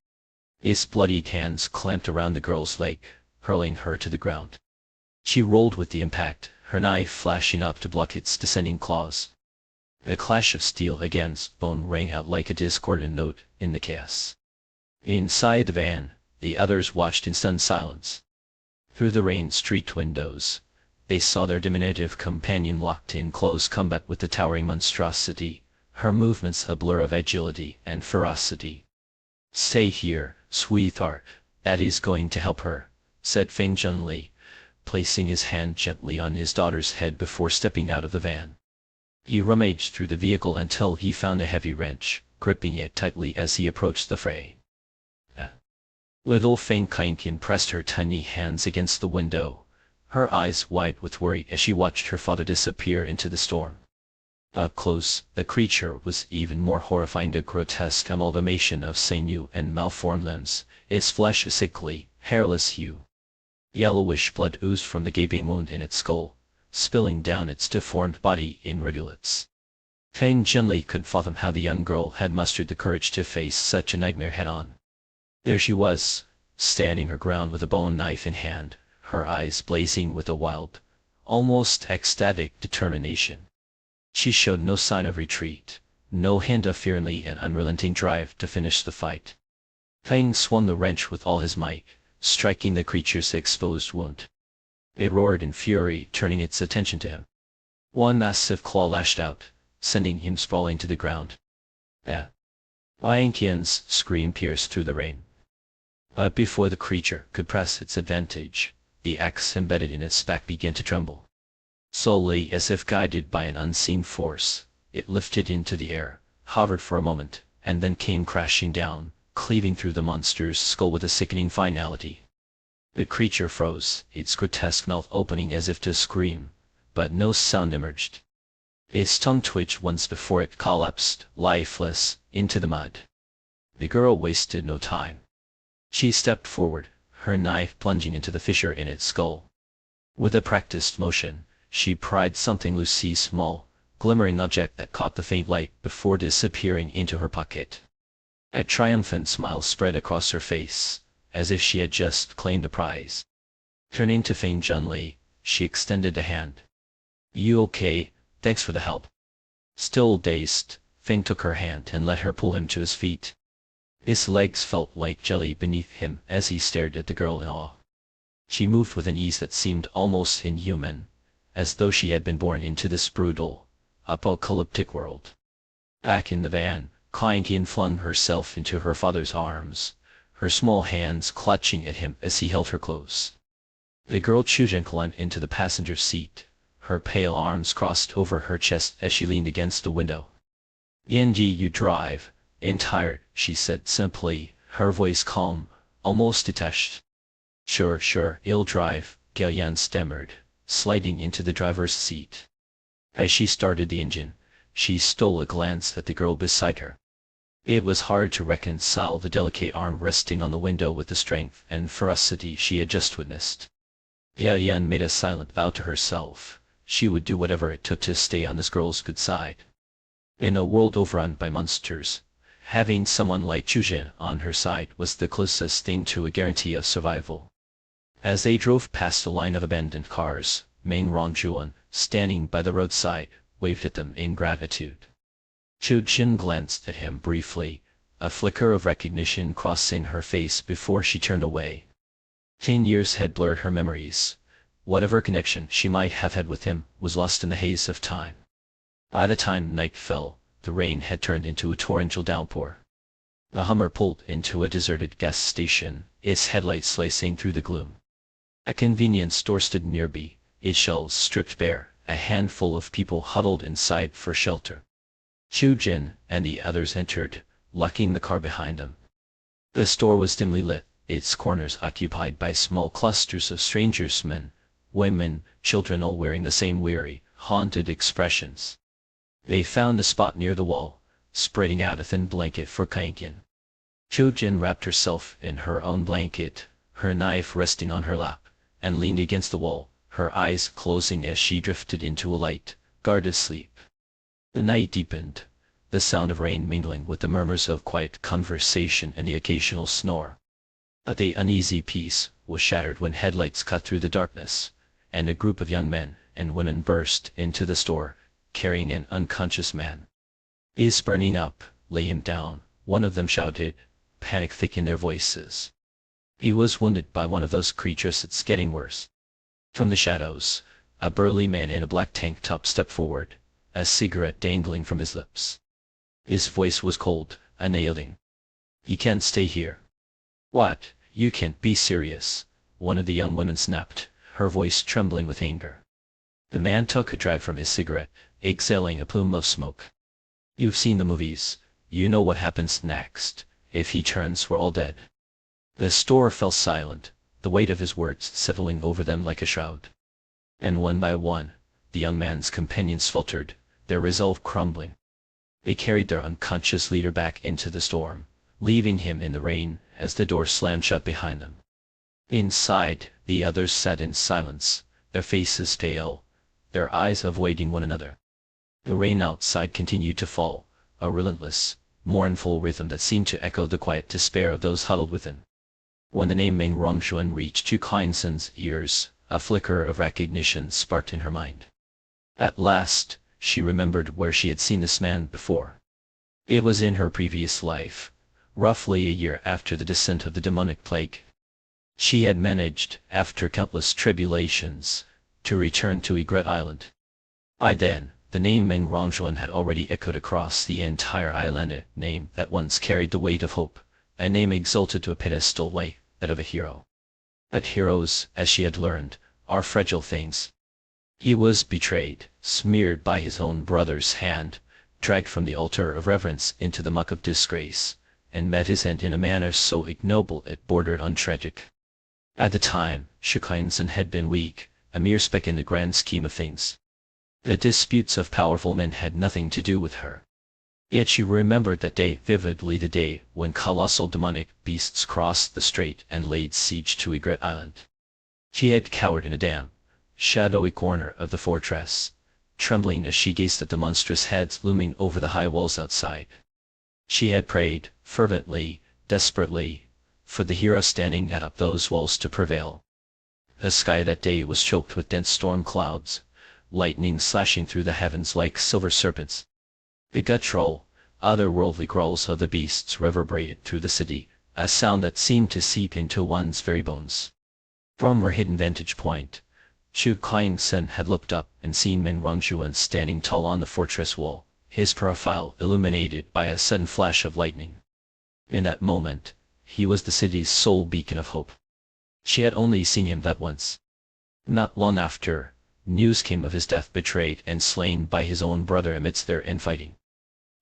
Its bloodied hands clamped around the girl's leg, hurling her to the ground. She rolled with the impact, her knife flashing up to block its descending claws. The clash of steel against bone rang out like a discordant note in the chaos. Inside the van, the others watched in stunned silence. Through the rain-streaked windows, they saw their diminutive companion locked in close combat with the towering monstrosity, her movements a blur of agility and ferocity. "Stay here, sweetheart, that is going to help her," said Feng gently, placing his hand gently on his daughter's head before stepping out of the van. He rummaged through the vehicle until he found a heavy wrench, gripping it tightly as he approached the fray. Little Feng Kainkin pressed her tiny hands against the window, her eyes wide with worry as she watched her father disappear into the storm. Up close, the creature was even more horrifying, a grotesque amalgamation of sinew and malformed limbs, its flesh a sickly, hairless hue. Yellowish blood oozed from the gaping wound in its skull, spilling down its deformed body in rivulets. Feng Zhenlei couldn't fathom how the young girl had mustered the courage to face such a nightmare head-on. There she was, standing her ground with a bone knife in hand, her eyes blazing with a wild, almost ecstatic determination. She showed no sign of retreat, no hint of fear, only an unrelenting drive to finish the fight. Feng swung the wrench with all his might, striking the creature's exposed wound. It roared in fury, turning its attention to him. One massive claw lashed out, sending him sprawling to the ground. Ah! Liang Qian's scream pierced through the rain. But before the creature could press its advantage, the axe embedded in its back began to tremble. Slowly, as if guided by an unseen force, it lifted into the air, hovered for a moment, and then came crashing down, cleaving through the monster's skull with a sickening finality. The creature froze, its grotesque mouth opening as if to scream, but no sound emerged. Its tongue twitched once before it collapsed, lifeless, into the mud. The girl wasted no time. She stepped forward, her knife plunging into the fissure in its skull. With a practiced motion, she pried something loosely small, glimmering object that caught the faint light before disappearing into her pocket. A triumphant smile spread across her face, as if she had just claimed a prize. Turning to Feng Zhenlei, she extended a hand. "You okay? Thanks for the help." Still dazed, Feng took her hand and let her pull him to his feet. His legs felt like jelly beneath him as he stared at the girl in awe. She moved with an ease that seemed almost inhuman, as though she had been born into this brutal, apocalyptic world. Back in the van, Liang Qian flung herself into her father's arms, her small hands clutching at him as he held her close. The girl Chuzhen climbed into the passenger seat, her pale arms crossed over her chest as she leaned against the window. "Yanji, you drive. I'm tired," she said simply, her voice calm, almost detached. Sure, I'll drive," Gao Yan stammered, sliding into the driver's seat. As she started the engine, she stole a glance at the girl beside her. It was hard to reconcile the delicate arm resting on the window with the strength and ferocity she had just witnessed. Gao Yan made a silent vow to herself. She would do whatever it took to stay on this girl's good side. In a world overrun by monsters, having someone like Chuzhen on her side was the closest thing to a guarantee of survival. As they drove past a line of abandoned cars, Meng Rongjuan, standing by the roadside, waved at them in gratitude. Chuzhen glanced at him briefly, a flicker of recognition crossing her face before she turned away. 10 years had blurred her memories. Whatever connection she might have had with him was lost in the haze of time. By the time night fell, the rain had turned into a torrential downpour. The Hummer pulled into a deserted gas station, its headlights slicing through the gloom. A convenience store stood nearby, its shelves stripped bare, a handful of people huddled inside for shelter. Chuzhen and the others entered, locking the car behind them. The store was dimly lit, its corners occupied by small clusters of strangers, men, women, children, all wearing the same weary, haunted expressions. They found a spot near the wall, spreading out a thin blanket for Liang Qian. Chuzhen wrapped herself in her own blanket, her knife resting on her lap, and leaned against the wall, her eyes closing as she drifted into a light, guarded sleep. The night deepened, the sound of rain mingling with the murmurs of quiet conversation and the occasional snore. But the uneasy peace was shattered when headlights cut through the darkness, and a group of young men and women burst into the store, carrying an unconscious man. "He's burning up, lay him down," one of them shouted, panic thick in their voices. "He was wounded by one of those creatures, it's getting worse." From the shadows, a burly man in a black tank top stepped forward, a cigarette dangling from his lips. His voice was cold, annihilating. "You can't stay here." "What? You can't be serious," one of the young women snapped, her voice trembling with anger. The man took a drag from his cigarette, exhaling a plume of smoke. "You've seen the movies. You know what happens next. If he turns, we're all dead." The store fell silent, the weight of his words settling over them like a shroud. And one by one, the young man's companions faltered, their resolve crumbling. They carried their unconscious leader back into the storm, leaving him in the rain as the door slammed shut behind them. Inside, the others sat in silence, their faces pale, their eyes avoiding one another. The rain outside continued to fall, a relentless, mournful rhythm that seemed to echo the quiet despair of those huddled within. When the name Meng Rongxuan reached Chu Kainson's ears, a flicker of recognition sparked in her mind. At last, she remembered where she had seen this man before. It was in her previous life, roughly a year after the descent of the demonic plague. She had managed, after countless tribulations, to return to Egret Island. By then, the name Meng Rongxuan had already echoed across the entire island, a name that once carried the weight of hope, a name exalted to a pedestal like that of a hero. But heroes, as she had learned, are fragile things. He was betrayed, smeared by his own brother's hand, dragged from the altar of reverence into the muck of disgrace, and met his end in a manner so ignoble it bordered on tragic. At the time, Chu Kainson had been weak, a mere speck in the grand scheme of things. The disputes of powerful men had nothing to do with her. Yet she remembered that day vividly, the day when colossal demonic beasts crossed the strait and laid siege to Egret Island. She had cowered in a damp, shadowy corner of the fortress, trembling as she gazed at the monstrous heads looming over the high walls outside. She had prayed, fervently, desperately, for the hero standing atop those walls to prevail. The sky that day was choked with dense storm clouds, lightning slashing through the heavens like silver serpents. The guttural, otherworldly growls of the beasts reverberated through the city, a sound that seemed to seep into one's very bones. From her hidden vantage point, Chu Kainson had looked up and seen Meng Rongxuan standing tall on the fortress wall, his profile illuminated by a sudden flash of lightning. In that moment, he was the city's sole beacon of hope. She had only seen him that once. Not long after, news came of his death, betrayed and slain by his own brother amidst their infighting.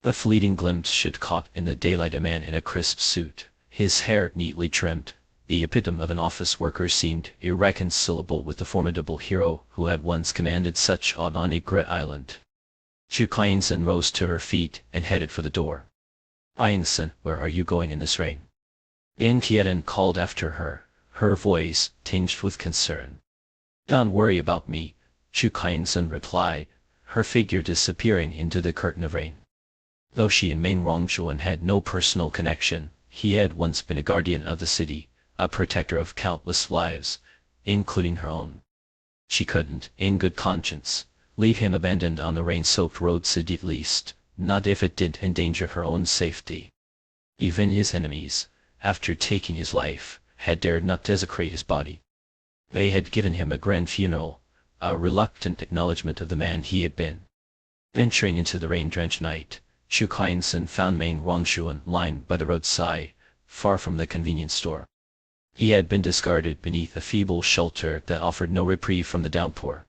The fleeting glimpse should caught in the daylight a man in a crisp suit, his hair neatly trimmed, the epitome of an office worker, seemed irreconcilable with the formidable hero who had once commanded such awe on Egret Island. Chu Kainson rose to her feet and headed for the door. "Einson, where are you going in this rain?" Inquiétant called after her, her voice tinged with concern. "Don't worry about me," Chu Kainson replied, her figure disappearing into the curtain of rain. Though she and Meng Rongxuan had no personal connection, he had once been a guardian of the city, a protector of countless lives, including her own. She couldn't, in good conscience, leave him abandoned on the rain-soaked roads, at least, not if it did endanger her own safety. Even his enemies, after taking his life, had dared not desecrate his body. They had given him a grand funeral, a reluctant acknowledgment of the man he had been. Venturing into the rain-drenched night, Chu Kainson found Meng Rongxuan lying by the roadside, far from the convenience store. He had been discarded beneath a feeble shelter that offered no reprieve from the downpour.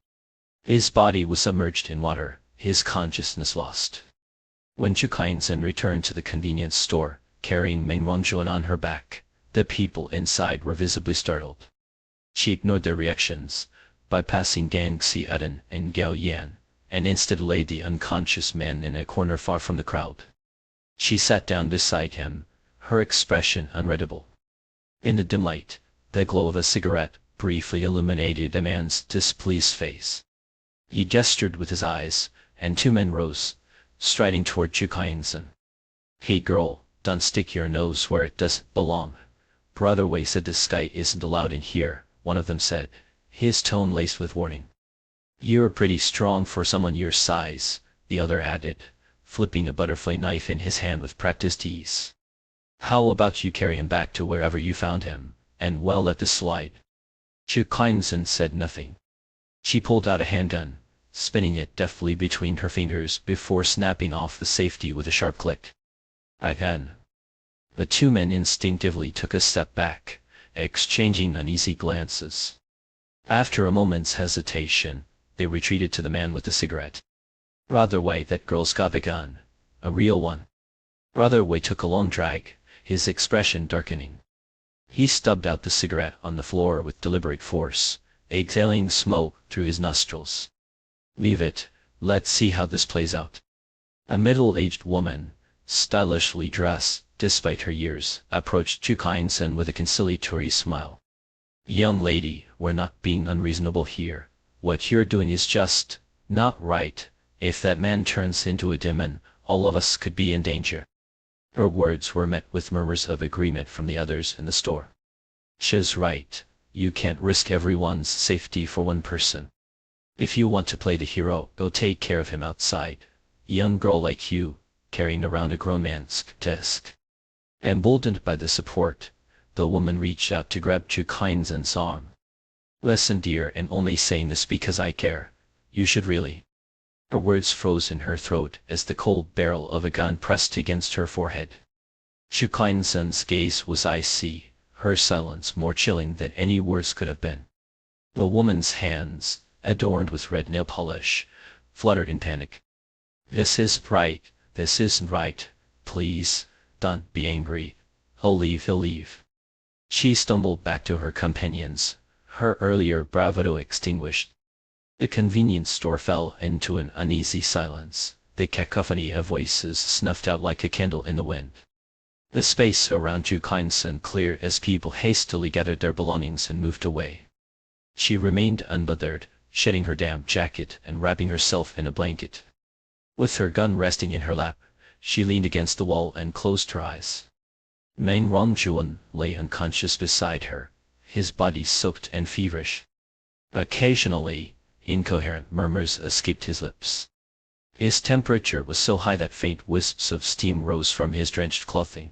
His body was submerged in water, his consciousness lost. When Chu Kainson returned to the convenience store, carrying Meng Rongxuan on her back, the people inside were visibly startled. She ignored their reactions, bypassing Gang Xiaodan and Gao Yan, and instead laid the unconscious man in a corner far from the crowd. She sat down beside him, her expression unreadable. In the dim light, the glow of a cigarette briefly illuminated the man's displeased face. He gestured with his eyes, and two men rose, striding toward Chu Kainson. "Hey girl, don't stick your nose where it doesn't belong. Brother Wei said this guy isn't allowed in here," one of them said, his tone laced with warning. "You're pretty strong for someone your size," the other added, flipping a butterfly knife in his hand with practiced ease. "How about you carry him back to wherever you found him, and well let this slide?" Chu Kainson said nothing. She pulled out a handgun, spinning it deftly between her fingers before snapping off the safety with a sharp click. "I can." The two men instinctively took a step back, exchanging uneasy glances. After a moment's hesitation, they retreated to the man with the cigarette. "Brother Wei, that girl's got a gun. A real one." Brother Wei took a long drag, his expression darkening. He stubbed out the cigarette on the floor with deliberate force, exhaling smoke through his nostrils. "Leave it, Let's see how this plays out. A middle-aged woman, stylishly dressed, despite her years, approached Chu Kaisen with a conciliatory smile. Young lady, we're not being unreasonable here. What you're doing is just not right. If that man turns into a demon, all of us could be in danger. Her words were met with murmurs of agreement from the others in the store. She's right. You can't risk everyone's safety for one person. If you want to play the hero, go take care of him outside. Young girl like you, carrying around a grown man's desk. Emboldened by the support, the woman reached out to grab Chu Kaisen's arm. Listen dear, and only saying this because I care. You should really. Her words froze in her throat as the cold barrel of a gun pressed against her forehead. Chu Kaisen's gaze was icy, her silence more chilling than any words could have been. The woman's hands, adorned with red nail polish, fluttered in panic. This isn't right, this isn't right, please, don't be angry, he'll leave. She stumbled back to her companions, her earlier bravado extinguished. The convenience store fell into an uneasy silence, the cacophony of voices snuffed out like a candle in the wind. The space around Chu Kaisen cleared as people hastily gathered their belongings and moved away. She remained unbothered, shedding her damp jacket and wrapping herself in a blanket. With her gun resting in her lap, she leaned against the wall and closed her eyes. Meng Rongjuan lay unconscious beside her, his body soaked and feverish. Occasionally, incoherent murmurs escaped his lips. His temperature was so high that faint wisps of steam rose from his drenched clothing.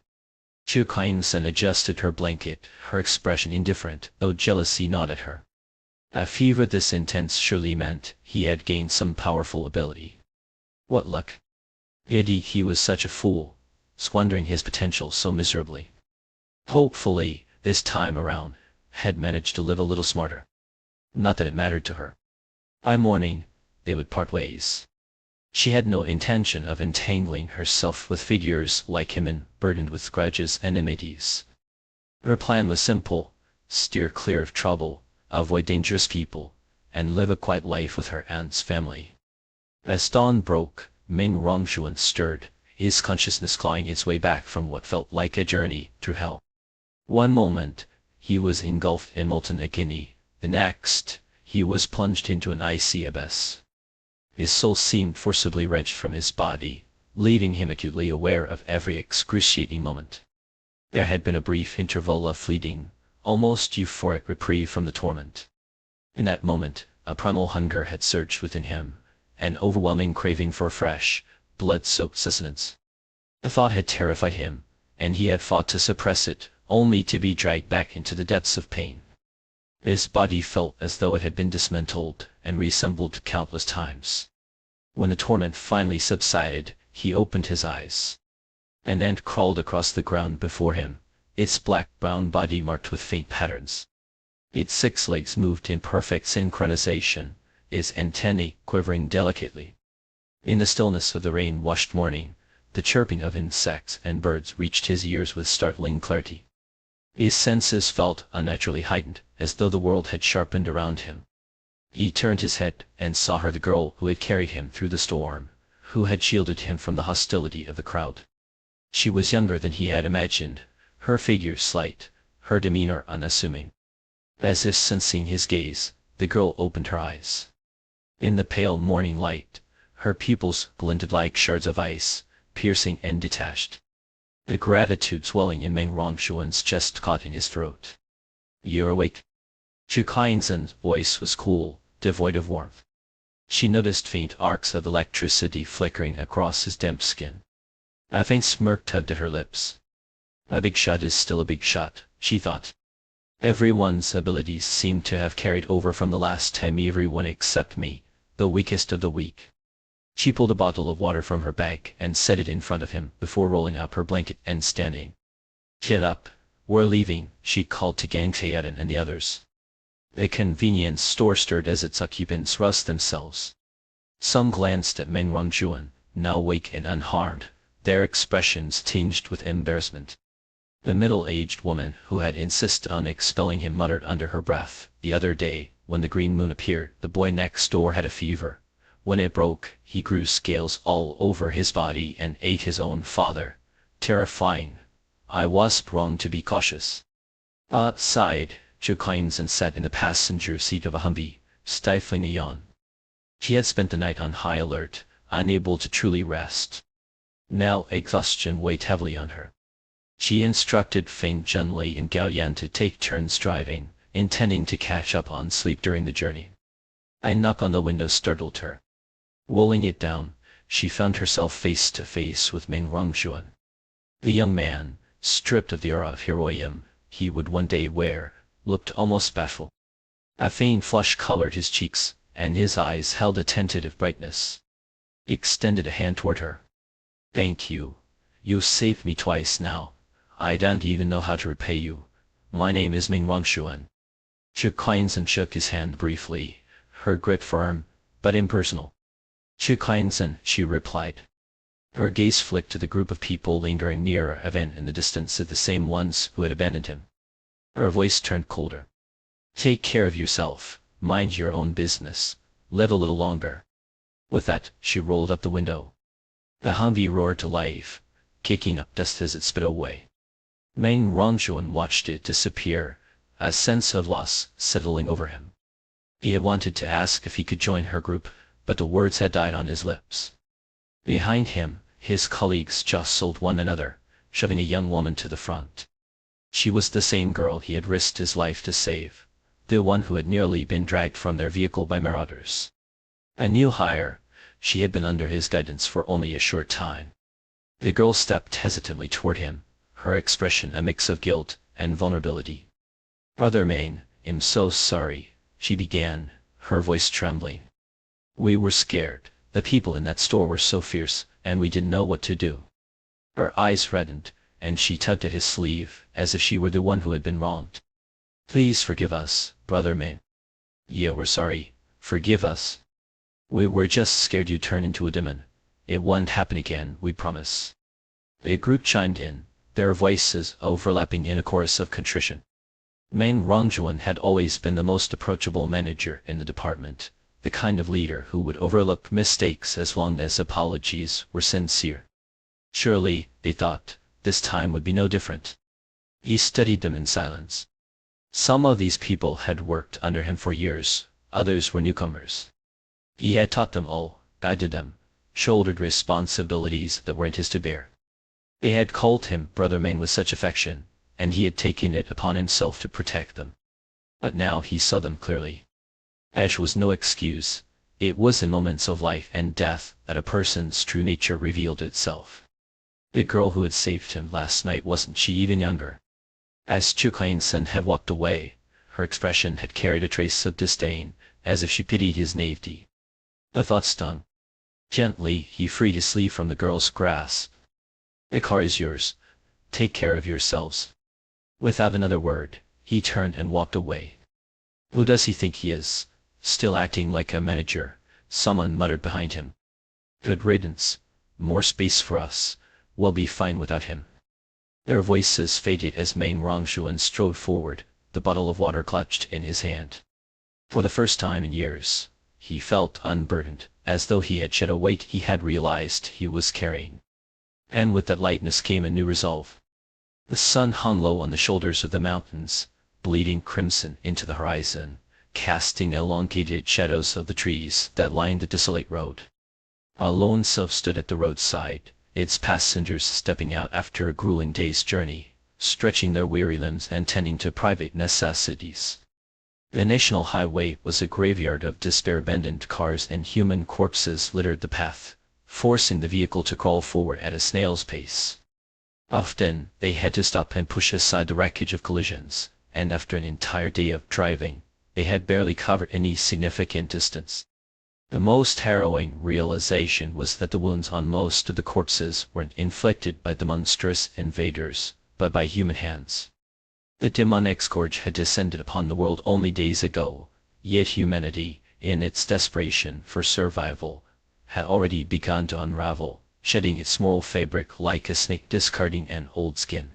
Chu Kaisen adjusted her blanket, her expression indifferent, though jealousy gnawed at her. A fever this intense surely meant he had gained some powerful ability. What luck! Pity he was such a fool, squandering his potential so miserably. Hopefully, this time around, had managed to live a little smarter. Not that it mattered to her. By morning, they would part ways. She had no intention of entangling herself with figures like him and burdened with grudges and enmities. Her plan was simple: steer clear of trouble, avoid dangerous people, and live a quiet life with her aunt's family. As dawn broke, Meng Rongjuan stirred, his consciousness clawing its way back from what felt like a journey through hell. One moment, he was engulfed in molten agony, the next, he was plunged into an icy abyss. His soul seemed forcibly wrenched from his body, leaving him acutely aware of every excruciating moment. There had been a brief interval of fleeting, almost euphoric reprieve from the torment. In that moment, a primal hunger had surged within him, an overwhelming craving for fresh, blood-soaked sustenance. The thought had terrified him, and he had fought to suppress it, only to be dragged back into the depths of pain. His body felt as though it had been dismantled and reassembled countless times. When the torment finally subsided, he opened his eyes. An ant crawled across the ground before him, its black-brown body marked with faint patterns. Its 6 legs moved in perfect synchronization, its antennae quivering delicately. In the stillness of the rain-washed morning, the chirping of insects and birds reached his ears with startling clarity. His senses felt unnaturally heightened, as though the world had sharpened around him. He turned his head and saw her, the girl who had carried him through the storm, who had shielded him from the hostility of the crowd. She was younger than he had imagined, her figure slight, her demeanor unassuming. As if sensing his gaze, the girl opened her eyes. In the pale morning light, her pupils glinted like shards of ice, piercing and detached. The gratitude swelling in Meng Rongjuan's chest caught in his throat. You're awake? Chu Kaisen's voice was cool, devoid of warmth. She noticed faint arcs of electricity flickering across his damp skin. A faint smirk tugged at her lips. A big shot is still a big shot, she thought. Everyone's abilities seemed to have carried over from the last time, everyone except me, the weakest of the weak. She pulled a bottle of water from her bag and set it in front of him before rolling up her blanket and standing. Get up, we're leaving, she called to Gang Taeyeon and the others. The convenience store stirred as its occupants roused themselves. Some glanced at Meng Rongjuan, now awake and unharmed, their expressions tinged with embarrassment. The middle-aged woman who had insisted on expelling him muttered under her breath, the other day, when the green moon appeared, the boy next door had a fever. When it broke, he grew scales all over his body and ate his own father. Terrifying. I was wrong to be cautious. Sighed, shook hands and sat in the passenger seat of a Humvee, stifling a yawn. He had spent the night on high alert, unable to truly rest. Now exhaustion weighed heavily on her. She instructed Feng Zhenlei and Gao Yan to take turns driving, intending to catch up on sleep during the journey. A knock on the window startled her. Rolling it down, she found herself face to face with Meng Rongxuan. The young man, stripped of the aura of heroism he would one day wear, looked almost bashful. A faint flush colored his cheeks, and his eyes held a tentative brightness. He extended a hand toward her. Thank you. You saved me twice now. I don't even know how to repay you. My name is Meng Rongxuan. She climbed and shook his hand briefly, her grip firm, but impersonal. Chikainsen, she replied. Her gaze flicked to the group of people lingering near a van in the distance, the same ones who had abandoned him. Her voice turned colder. Take care of yourself, mind your own business, live a little longer. With that, she rolled up the window. The Humvee roared to life, kicking up dust as it sped away. Meng Rongxuan watched it disappear, a sense of loss settling over him. He had wanted to ask if he could join her group, but the words had died on his lips. Behind him, his colleagues jostled one another, shoving a young woman to the front. She was the same girl he had risked his life to save, the one who had nearly been dragged from their vehicle by marauders. A new hire, she had been under his guidance for only a short time. The girl stepped hesitantly toward him, her expression a mix of guilt and vulnerability. Brother Main, I'm so sorry, she began, her voice trembling. We were scared, the people in that store were so fierce, and we didn't know what to do. Her eyes reddened, and she tugged at his sleeve, as if she were the one who had been wronged. Please forgive us, Brother Main. Yeah, we're sorry, forgive us. We were just scared you'd turn into a demon. It won't happen again, we promise. The group chimed in, their voices overlapping in a chorus of contrition. Meng Rongxuan had always been the most approachable manager in the department, the kind of leader who would overlook mistakes as long as apologies were sincere. Surely, they thought, this time would be no different. He studied them in silence. Some of these people had worked under him for years, others were newcomers. He had taught them all, guided them, shouldered responsibilities that weren't his to bear. They had called him Brother Main with such affection, and he had taken it upon himself to protect them. But now he saw them clearly. Ash was no excuse. It was in moments of life and death that a person's true nature revealed itself. The girl who had saved him last night wasn't she even younger? As Chukain-sen had walked away, her expression had carried a trace of disdain, as if she pitied his naivety. The thought stung. Gently, he freed his sleeve from the girl's grasp. The car is yours. Take care of yourselves. Without another word, he turned and walked away. Who does he think he is? Still acting like a manager, someone muttered behind him. Good riddance. More space for us. We'll be fine without him. Their voices faded as Meng Rongxuan strode forward, the bottle of water clutched in his hand. For the first time in years, he felt unburdened, as though he had shed a weight he had realized he was carrying. And with that lightness came a new resolve. The sun hung low on the shoulders of the mountains, bleeding crimson into the horizon, casting elongated shadows of the trees that lined the desolate road. A lone sylph stood at the roadside, its passengers stepping out after a grueling day's journey, stretching their weary limbs and tending to private necessities. The national highway was a graveyard of despair-abandoned cars, and human corpses littered the path, forcing the vehicle to crawl forward at a snail's pace. Often, they had to stop and push aside the wreckage of collisions, and after an entire day of driving, they had barely covered any significant distance. The most harrowing realization was that the wounds on most of the corpses weren't inflicted by the monstrous invaders, but by human hands. The demonic scourge had descended upon the world only days ago, yet humanity, in its desperation for survival, had already begun to unravel, shedding its moral fabric like a snake discarding an old skin.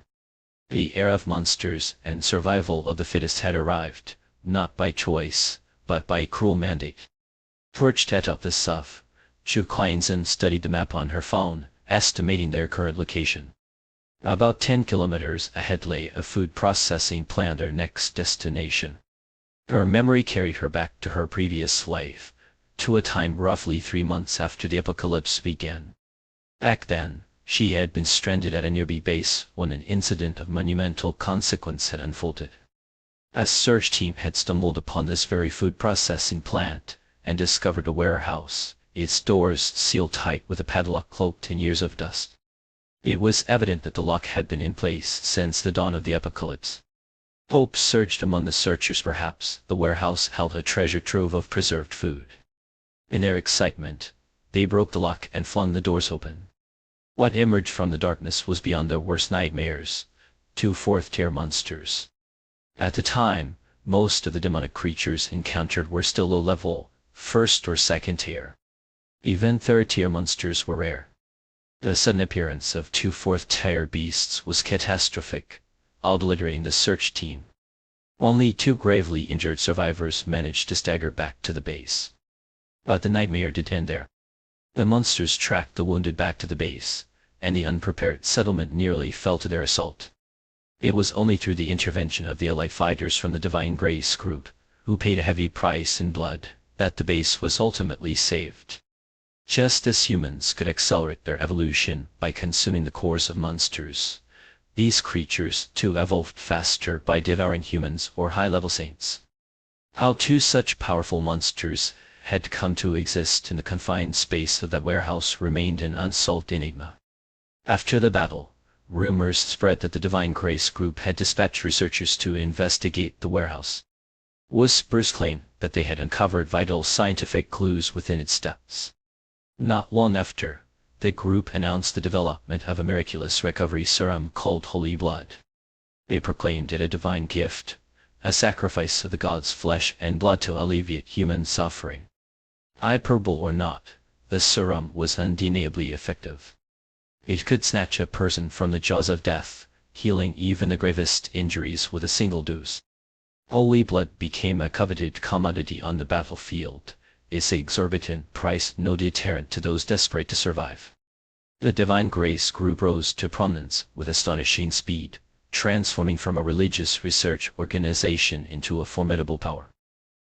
The era of monsters and survival of the fittest had arrived, not by choice, but by cruel mandate. Perched atop the SUV, Chu Kleinsen studied the map on her phone, estimating their current location. About 10 kilometers ahead lay a food processing plant, their next destination. Her memory carried her back to her previous life, to a time roughly 3 months after the apocalypse began. Back then, she had been stranded at a nearby base when an incident of monumental consequence had unfolded. A search team had stumbled upon this very food processing plant and discovered a warehouse, its doors sealed tight with a padlock cloaked in years of dust. It was evident that the lock had been in place since the dawn of the apocalypse. Hope surged among the searchers. Perhaps the warehouse held a treasure trove of preserved food. In their excitement, they broke the lock and flung the doors open. What emerged from the darkness was beyond their worst nightmares: 2 fourth-tier monsters. At the time, most of the demonic creatures encountered were still low-level, first or second tier. Even third-tier monsters were rare. The sudden appearance of 2 fourth-tier beasts was catastrophic, obliterating the search team. Only 2 gravely injured survivors managed to stagger back to the base. But the nightmare didn't end there. The monsters tracked the wounded back to the base, and the unprepared settlement nearly fell to their assault. It was only through the intervention of the allied fighters from the Divine Grace group, who paid a heavy price in blood, that the base was ultimately saved. Just as humans could accelerate their evolution by consuming the cores of monsters, these creatures too evolved faster by devouring humans or high-level saints. How 2 such powerful monsters had come to exist in the confined space of that warehouse remained an unsolved enigma. After the battle, rumors spread that the Divine Grace group had dispatched researchers to investigate the warehouse. Whispers claimed that they had uncovered vital scientific clues within its depths. Not long after, the group announced the development of a miraculous recovery serum called Holy Blood. They proclaimed it a divine gift, a sacrifice of the gods' flesh and blood to alleviate human suffering. Hyperbole or not, the serum was undeniably effective. It could snatch a person from the jaws of death, healing even the gravest injuries with a single dose. Holy Blood became a coveted commodity on the battlefield, its exorbitant price no deterrent to those desperate to survive. The Divine Grace group rose to prominence with astonishing speed, transforming from a religious research organization into a formidable power.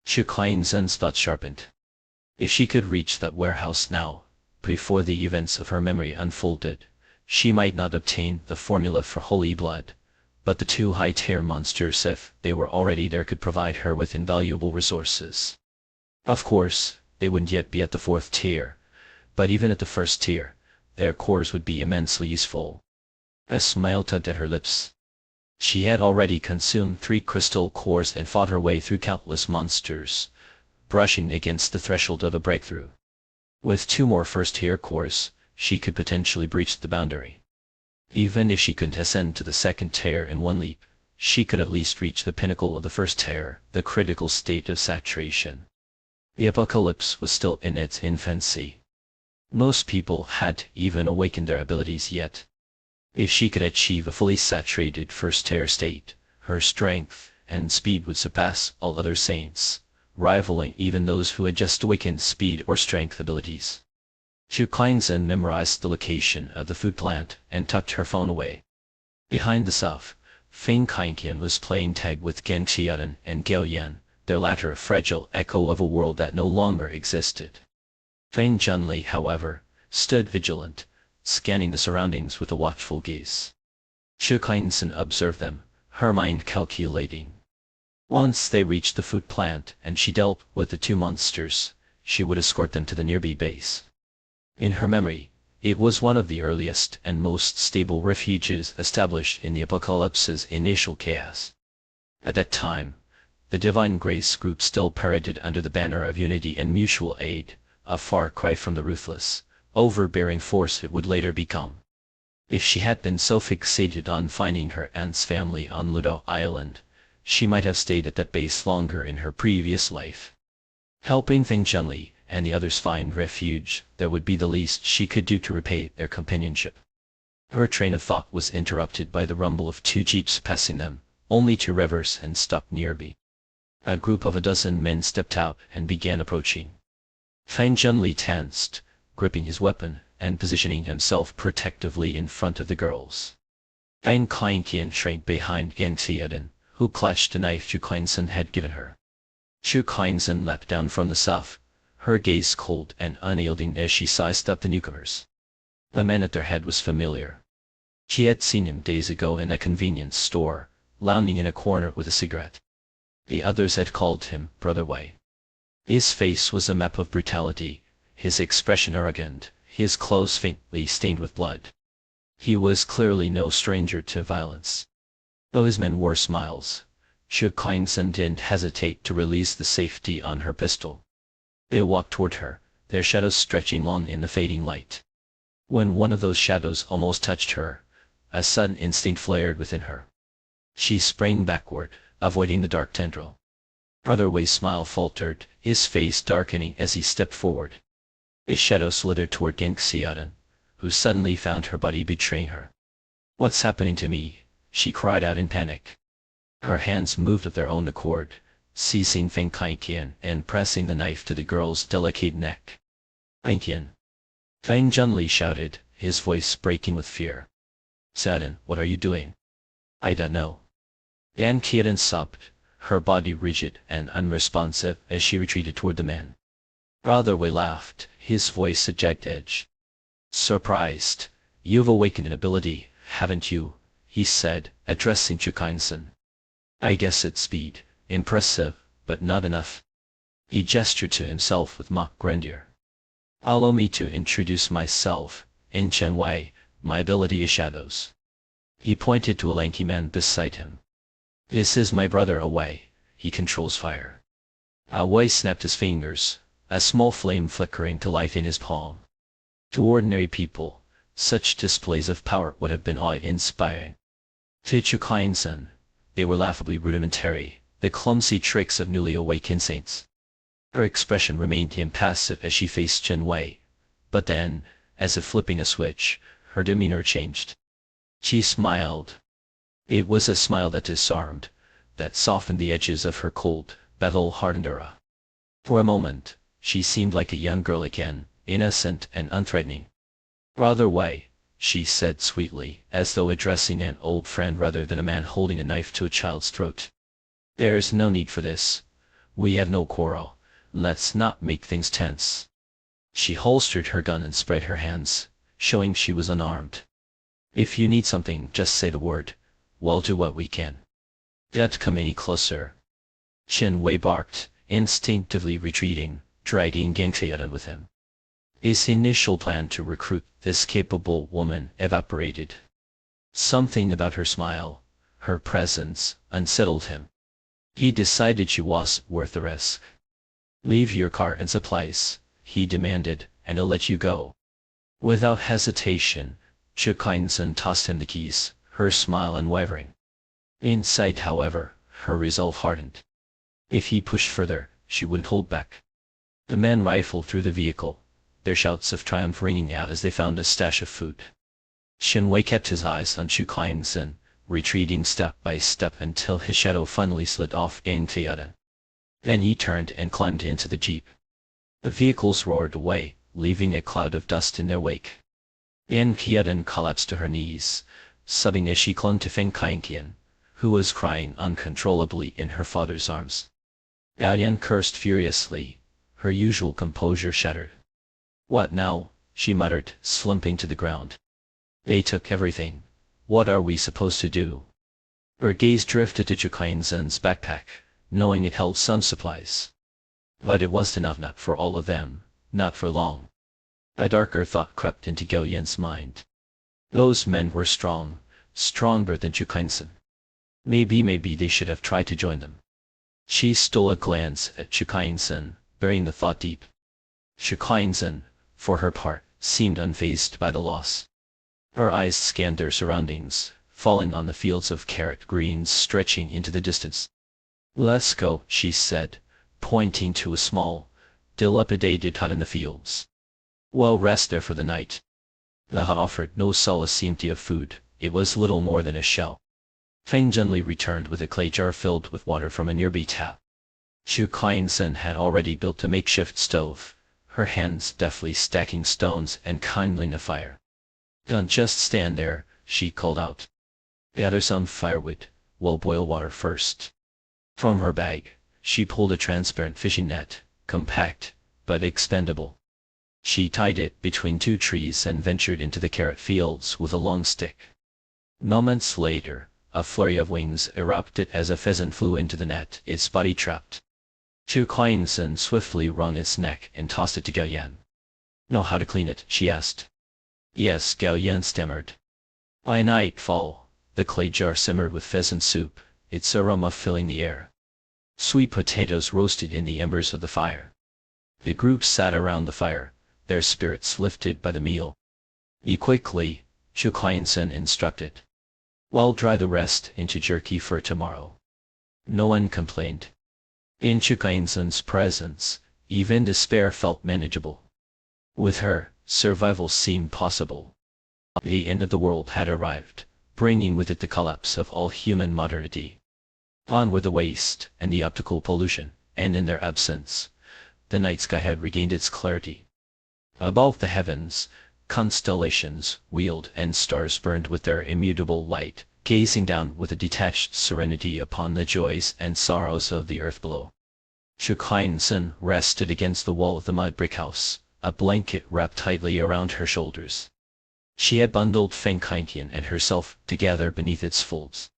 Chu Kleinsen's thoughts sharpened. If she could reach that warehouse now, before the events of her memory unfolded, she might not obtain the formula for Holy Blood, but the 2 high-tier monsters, if they were already there, could provide her with invaluable resources. Of course, they wouldn't yet be at the 4th tier, but even at the 1st tier, their cores would be immensely useful. A smile tugged at her lips. She had already consumed 3 crystal cores and fought her way through countless monsters, brushing against the threshold of a breakthrough. With 2 more 1st-tier cores, she could potentially breach the boundary. Even if she couldn't ascend to the 2nd tier in one leap, she could at least reach the pinnacle of the 1st tier, the critical state of saturation. The apocalypse was still in its infancy. Most people hadn't even awakened their abilities yet. If she could achieve a fully saturated 1st tier state, her strength and speed would surpass all other saints, rivaling even those who had just awakened speed or strength abilities. Chu Kleinsen memorized the location of the food plant and tucked her phone away. Behind the SUV, Feng Kainqian was playing tag with Geng Xiaodan and Gao Yan, their latter a fragile echo of a world that no longer existed. Feng Junli, however, stood vigilant, scanning the surroundings with a watchful gaze. Chu Kleinsen observed them, her mind calculating. Once they reached the food plant and she dealt with the 2 monsters, she would escort them to the nearby base. In her memory, it was one of the earliest and most stable refuges established in the apocalypse's initial chaos. At that time, the Divine Grace group still paraded under the banner of unity and mutual aid, a far cry from the ruthless, overbearing force it would later become. If she had been so fixated on finding her aunt's family on Ludo Island, she might have stayed at that base longer in her previous life. Helping Feng Junli and the others find refuge, that would be the least she could do to repay their companionship. Her train of thought was interrupted by the rumble of 2 jeeps passing them, only to reverse and stop nearby. A group of a dozen men stepped out and began approaching. Fang Zhenli tensed, gripping his weapon and positioning himself protectively in front of the girls. Fang Kainqian shrank behind Yang Xiaodan, who clutched the knife Chu Kainsen had given her. Chu Kainsen leapt down from the sofa, her gaze cold and unyielding as she sized up the newcomers. The man at their head was familiar. She had seen him days ago in a convenience store, lounging in a corner with a cigarette. The others had called him Brother Wei. His face was a map of brutality, his expression arrogant, his clothes faintly stained with blood. He was clearly no stranger to violence. Though his men wore smiles, Chu Kainsen didn't hesitate to release the safety on her pistol. They walked toward her, their shadows stretching long in the fading light. When one of those shadows almost touched her, a sudden instinct flared within her. She sprang backward, avoiding the dark tendril. Brother Wei's smile faltered, his face darkening as he stepped forward. A shadow slithered toward Yang Xiaodan, who suddenly found her body betraying her. "What's happening to me?" she cried out in panic. Her hands moved of their own accord, seizing Feng Kainqian and pressing the knife to the girl's delicate neck. "Kainqian!" Fang Zhenli shouted, his voice breaking with fear. "Xiaodan, what are you doing?" "I don't know." Yang Qiaodan sobbed, her body rigid and unresponsive as she retreated toward the man. Brother Wei laughed, his voice a jagged edge. "Surprised? You've awakened an ability, haven't you?" he said, addressing Chu Kainsen. "I guess it's speed, impressive, but not enough." He gestured to himself with mock grandeur. "Allow me to introduce myself, in Chen Wei, my ability is shadows." He pointed to a lanky man beside him. "This is my brother Awei, he controls fire." Awei snapped his fingers, a small flame flickering to life in his palm. To ordinary people, such displays of power would have been awe-inspiring. To Chu Kainsen, they were laughably rudimentary, the clumsy tricks of newly awakened saints. Her expression remained impassive as she faced Chen Wei, but then, as if flipping a switch, her demeanor changed. She smiled. It was a smile that disarmed, that softened the edges of her cold, battle-hardened aura. For a moment, she seemed like a young girl again, innocent and unthreatening. "Brother Wei," she said sweetly, as though addressing an old friend rather than a man holding a knife to a child's throat. "There's no need for this. We have no quarrel. Let's not make things tense." She holstered her gun and spread her hands, showing she was unarmed. "If you need something, just say the word. We'll do what we can. Don't come any closer." Chen Wei barked, instinctively retreating, dragging Yang Xiaodan with him. His initial plan to recruit this capable woman evaporated. Something about her smile, her presence, unsettled him. He decided she was worth the risk. "Leave your car and supplies," he demanded, "and I'll let you go." Without hesitation, Chu Kainsen tossed him the keys, her smile unwavering. Inside, however, her resolve hardened. If he pushed further, she wouldn't hold back. The men rifled through the vehicle, their shouts of triumph ringing out as they found a stash of food. Chen Wei kept his eyes on Chu Kainsen, retreating step by step until his shadow finally slid off Yang Xiaodan. Then he turned and climbed into the jeep. The vehicles roared away, leaving a cloud of dust in their wake. Yang Qiaodan collapsed to her knees, sobbing as she clung to Feng Kainqian, who was crying uncontrollably in her father's arms. Yaoyan cursed furiously, her usual composure shattered. "What now?" she muttered, slumping to the ground. "They took everything. What are we supposed to do?" Her gaze drifted to Chu Kainsen's backpack, knowing it held some supplies. But it wasn't enough, not for all of them, not for long. A darker thought crept into Yaoyan's mind. Those men were strong, stronger than Chu Kainsen. Maybe they should have tried to join them. She stole a glance at Chu Kainsen, burying the thought deep. Chu Kainsen, for her part, seemed unfazed by the loss. Her eyes scanned their surroundings, falling on the fields of carrot greens stretching into the distance. "Let's go," she said, pointing to a small, dilapidated hut in the fields. "We'll rest there for the night." The hut offered no solace empty of food, it was little more than a shell. Feng Zhenli returned with a clay jar filled with water from a nearby tap. Chu Kainsen had already built a makeshift stove, her hands deftly stacking stones and kindling the fire. "Don't just stand there," she called out. "Gather some firewood. We'll boil water first." From her bag, she pulled a transparent fishing net, compact, but expendable. She tied it between two trees and ventured into the carrot fields with a long stick. Moments later, a flurry of wings erupted as a pheasant flew into the net, its body trapped. Chu Kuan-Yin swiftly wrung its neck and tossed it to Gao Yan. "Know how to clean it?" she asked. "Yes," Gao Yan stammered. By nightfall, the clay jar simmered with pheasant soup, its aroma filling the air. Sweet potatoes roasted in the embers of the fire. The group sat around the fire, their spirits lifted by the meal. "Eat quickly," Chu Kuan-Yin instructed. "We'll dry the rest into jerky for tomorrow." No one complained. In Chu Kuan-Yin's presence, even despair felt manageable. With her, survival seemed possible. The end of the world had arrived, bringing with it the collapse of all human modernity. On were the waste and the optical pollution, and in their absence, the night sky had regained its clarity. Above the heavens, constellations wheeled and stars burned with their immutable light, gazing down with a detached serenity upon the joys and sorrows of the earth below. Chu Kuan-Yin rested against the wall of the mud brick house, a blanket wrapped tightly around her shoulders. She had bundled Feng Kaitian and herself together beneath its folds.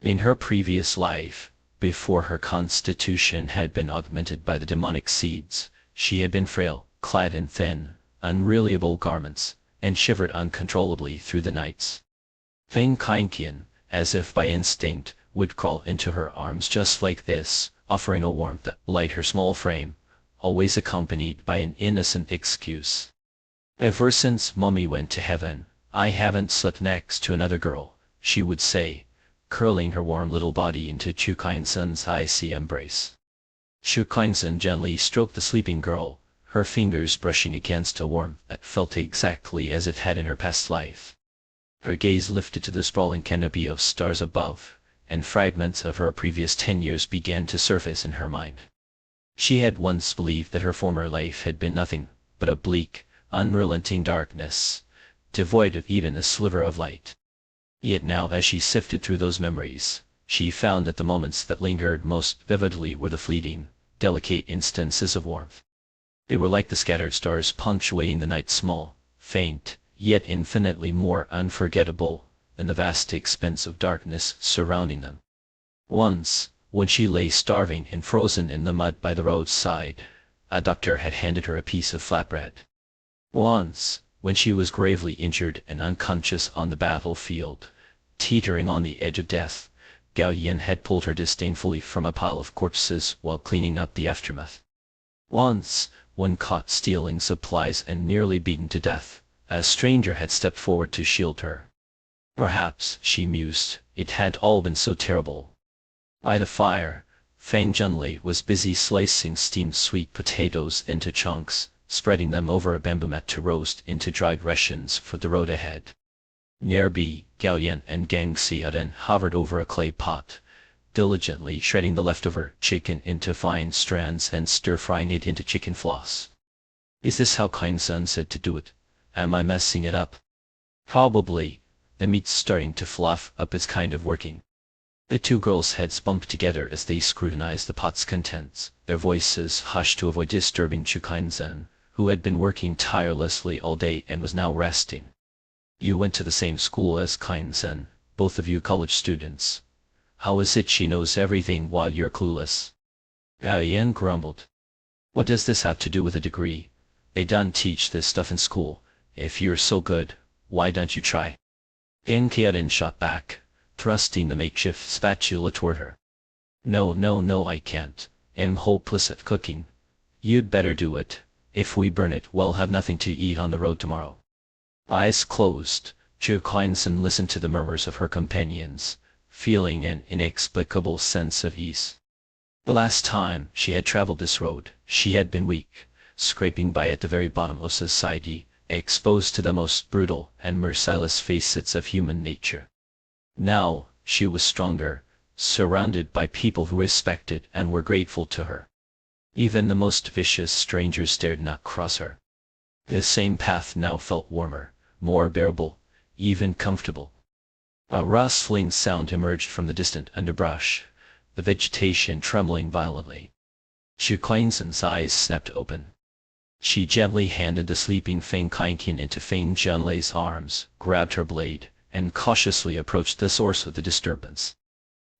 In her previous life, before her constitution had been augmented by the demonic seeds, she had been frail, clad in thin, unreliable garments, and shivered uncontrollably through the nights. Feng Kaitian, as if by instinct, would crawl into her arms just like this, offering a warmth that light her small frame, always accompanied by an innocent excuse. "Ever since Mommy went to heaven, I haven't slept next to another girl," she would say, curling her warm little body into Chu Kuan-Yin's icy embrace. Chu Kuan-Yin gently stroked the sleeping girl, her fingers brushing against a warmth that felt exactly as it had in her past life. Her gaze lifted to the sprawling canopy of stars above, and fragments of her previous 10 years began to surface in her mind. She had once believed that her former life had been nothing but a bleak, unrelenting darkness, devoid of even a sliver of light. Yet now as she sifted through those memories, she found that the moments that lingered most vividly were the fleeting, delicate instances of warmth. They were like the scattered stars punctuating the night, small, faint, yet infinitely more unforgettable than the vast expanse of darkness surrounding them. Once, when she lay starving and frozen in the mud by the roadside, a doctor had handed her a piece of flatbread. Once, when she was gravely injured and unconscious on the battlefield, teetering on the edge of death, Gao Yan had pulled her disdainfully from a pile of corpses while cleaning up the aftermath. Once, when caught stealing supplies and nearly beaten to death, a stranger had stepped forward to shield her. Perhaps, she mused, it had all been so terrible. By the fire, Feng Junlei was busy slicing steamed sweet potatoes into chunks, spreading them over a bamboo mat to roast into dried rations for the road ahead. Nearby, Gao Yan and Gang Xiaodan hovered over a clay pot, diligently shredding the leftover chicken into fine strands and stir-frying it into chicken floss. "Is this how Kuan-Yin said to do it? Am I messing it up?" "Probably. The meat's starting to fluff up, it's kind of working." The two girls' heads bumped together as they scrutinized the pot's contents, their voices hushed to avoid disturbing Chu Kuan-Yin, who had been working tirelessly all day and was now resting. "You went to the same school as Kuan-Yin, both of you college students. How is it she knows everything while you're clueless?" Gao Yan grumbled. "What does this have to do with a degree? They don't teach this stuff in school. If you're so good, why don't you try?" Gang Xiaodan shot back, thrusting the makeshift spatula toward her. No, I can't. I'm hopeless at cooking. You'd better do it. If we burn it, we'll have nothing to eat on the road tomorrow." Eyes closed, Chu Kuan-Yin listened to the murmurs of her companions, feeling an inexplicable sense of ease. The last time she had traveled this road, she had been weak, scraping by at the very bottom of society, exposed to the most brutal and merciless facets of human nature. Now, she was stronger, surrounded by people who respected and were grateful to her. Even the most vicious strangers dared not cross her. The same path now felt warmer, more bearable, even comfortable. A rustling sound emerged from the distant underbrush, the vegetation trembling violently. Xu Kuanzhen's eyes snapped open. She gently handed the sleeping Feng Kainqian into Feng Zhenlei's arms, grabbed her blade, and cautiously approached the source of the disturbance.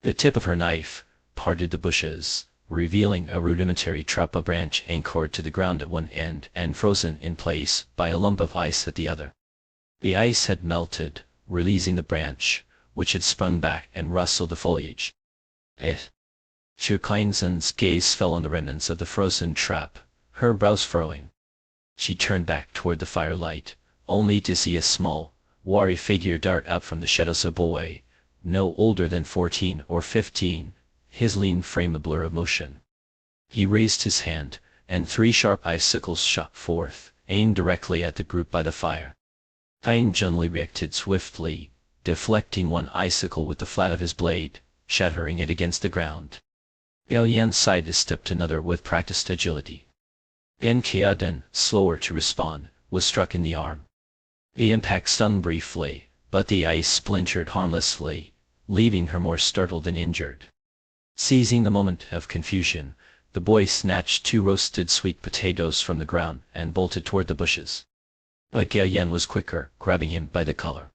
The tip of her knife parted the bushes, revealing a rudimentary trapa branch anchored to the ground at one end and frozen in place by a lump of ice at the other. The ice had melted, releasing the branch, which had sprung back and rustled the foliage. Xu Kuanzhen's gaze fell on the remnants of the frozen trap, her brows furrowing. She turned back toward the firelight, only to see a small, wary figure dart out from the shadows of a boy, no older than 14 or 15, his lean frame a blur of motion. He raised his hand, and 3 sharp icicles shot forth, aimed directly at the group by the fire. Feng Zhenlei reacted swiftly, deflecting one icicle with the flat of his blade, shattering it against the ground. Gao Yan sidestepped another with practiced agility. Yan Qiaden, slower to respond, was struck in the arm. The impact stung briefly, but the ice splintered harmlessly, leaving her more startled than injured. Seizing the moment of confusion, the boy snatched 2 roasted sweet potatoes from the ground and bolted toward the bushes. But Gao Yan was quicker, grabbing him by the collar.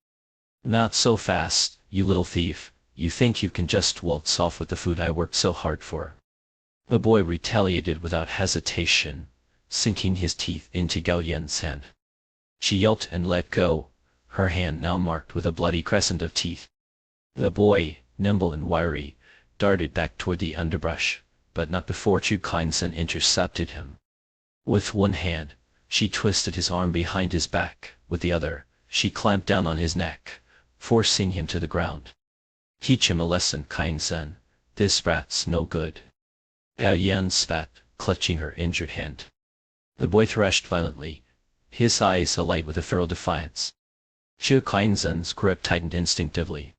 "Not so fast, you little thief, you think you can just waltz off with the food I worked so hard for." The boy retaliated without hesitation, sinking his teeth into Gao Yan's hand. She yelped and let go, her hand now marked with a bloody crescent of teeth. The boy, nimble and wiry, darted back toward the underbrush, but not before Xu Kuanzhen intercepted him. With one hand, she twisted his arm behind his back, with the other, she clamped down on his neck, forcing him to the ground. "Teach him a lesson, Kuanzhen, this brat's no good." Gao Yan spat, clutching her injured hand. The boy threshed violently, his eyes alight with a feral defiance. Xu Kuanzhen's grip tightened instinctively.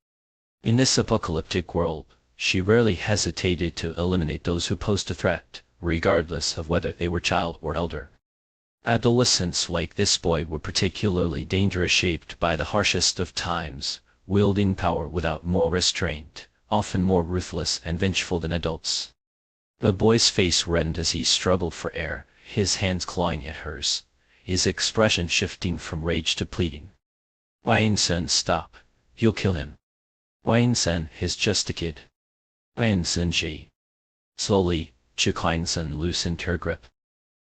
In this apocalyptic world, she rarely hesitated to eliminate those who posed a threat, regardless of whether they were child or elder. Adolescents like this boy were particularly dangerous, shaped by the harshest of times, wielding power without moral restraint, often more ruthless and vengeful than adults. The boy's face reddened as he struggled for air, his hands clawing at hers, his expression shifting from rage to pleading. "Kuanzhen, stop, you'll kill him. Kuanzhen is just a kid. Kuanzhen." Slowly, Xu Kuanzhen loosened her grip.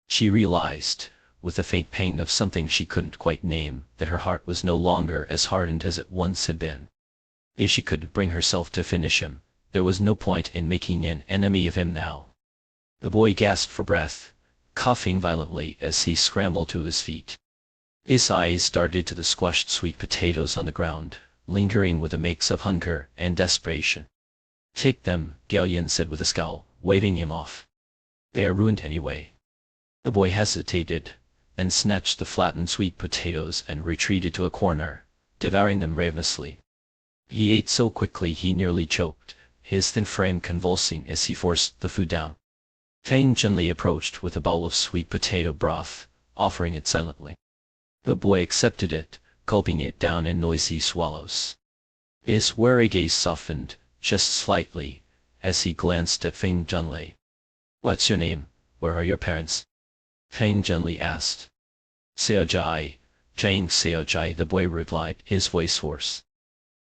She realized, with a faint pain of something she couldn't quite name, that her heart was no longer as hardened as it once had been. If she could bring herself to finish him, there was no point in making an enemy of him now. The boy gasped for breath, coughing violently as he scrambled to his feet. His eyes darted to the squashed sweet potatoes on the ground, lingering with a mix of hunger and desperation. "Take them," Gao Yan said with a scowl, waving him off. "They are ruined anyway." The boy hesitated, then snatched the flattened sweet potatoes and retreated to a corner, devouring them ravenously. He ate so quickly he nearly choked, his thin frame convulsing as he forced the food down. Feng Zhenlei approached with a bowl of sweet potato broth, offering it silently. The boy accepted it, gulping it down in noisy swallows. His wary gaze softened, just slightly, as he glanced at Feng Zhenlei. "What's your name? Where are your parents?" Feng Zhenlei asked. "Xiaojai, Zhang Xiaojai," the boy replied, his voice hoarse.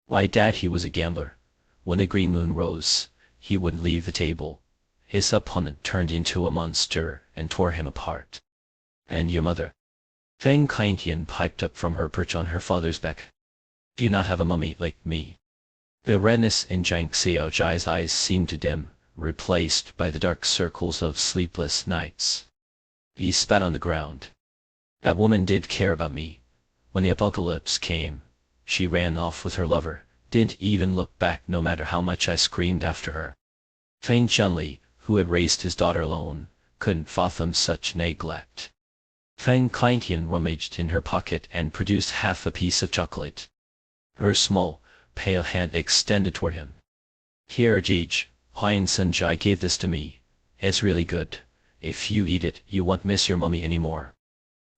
"My dad, he was a gambler. When the green moon rose, he wouldn't leave the table. His opponent turned into a monster and tore him apart." "And your mother?" Feng Kainqian piped up from her perch on her father's back. "Do you not have a mummy like me?" The redness in Zhang Xiaojai's eyes seemed to dim, replaced by the dark circles of sleepless nights. He spat on the ground. "That woman did care about me. When the apocalypse came, she ran off with her lover, didn't even look back no matter how much I screamed after her." Feng Zhenlei, who had raised his daughter alone, couldn't fathom such neglect. Feng Kainqian rummaged in her pocket and produced half a piece of chocolate. Her small, pale hand extended toward him. "Here, Jij, Kuanzhen Jai gave this to me. It's really good. If you eat it, you won't miss your mummy anymore.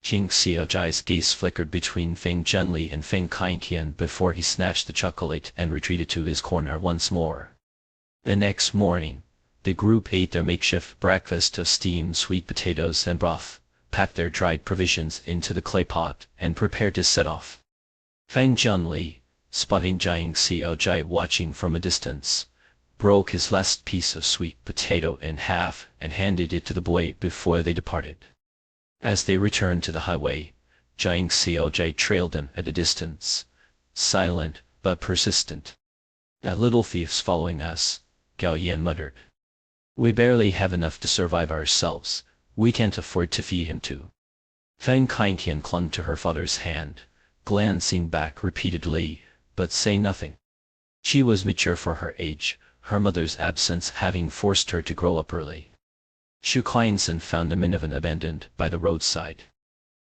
King Xiaojai's gaze flickered between Feng Zhenli and Feng Qingqian before he snatched the chocolate and retreated to his corner once more. The next morning, the group ate their makeshift breakfast of steamed sweet potatoes and broth, packed their dried provisions into the clay pot, and prepared to set off. Feng Zhenli, spotting Jiang Xiaojai watching from a distance, broke his last piece of sweet potato in half and handed it to the boy before they departed. As they returned to the highway, Jiang Xiaojai trailed them at a distance, silent but persistent. "That little thief's following us," Gao Yan muttered. "We barely have enough to survive ourselves, we can't afford to feed him too." Feng Qingqian clung to her father's hand, glancing back repeatedly, but saying nothing. She was mature for her age, her mother's absence having forced her to grow up early. Xu Qianzhen found a minivan abandoned by the roadside.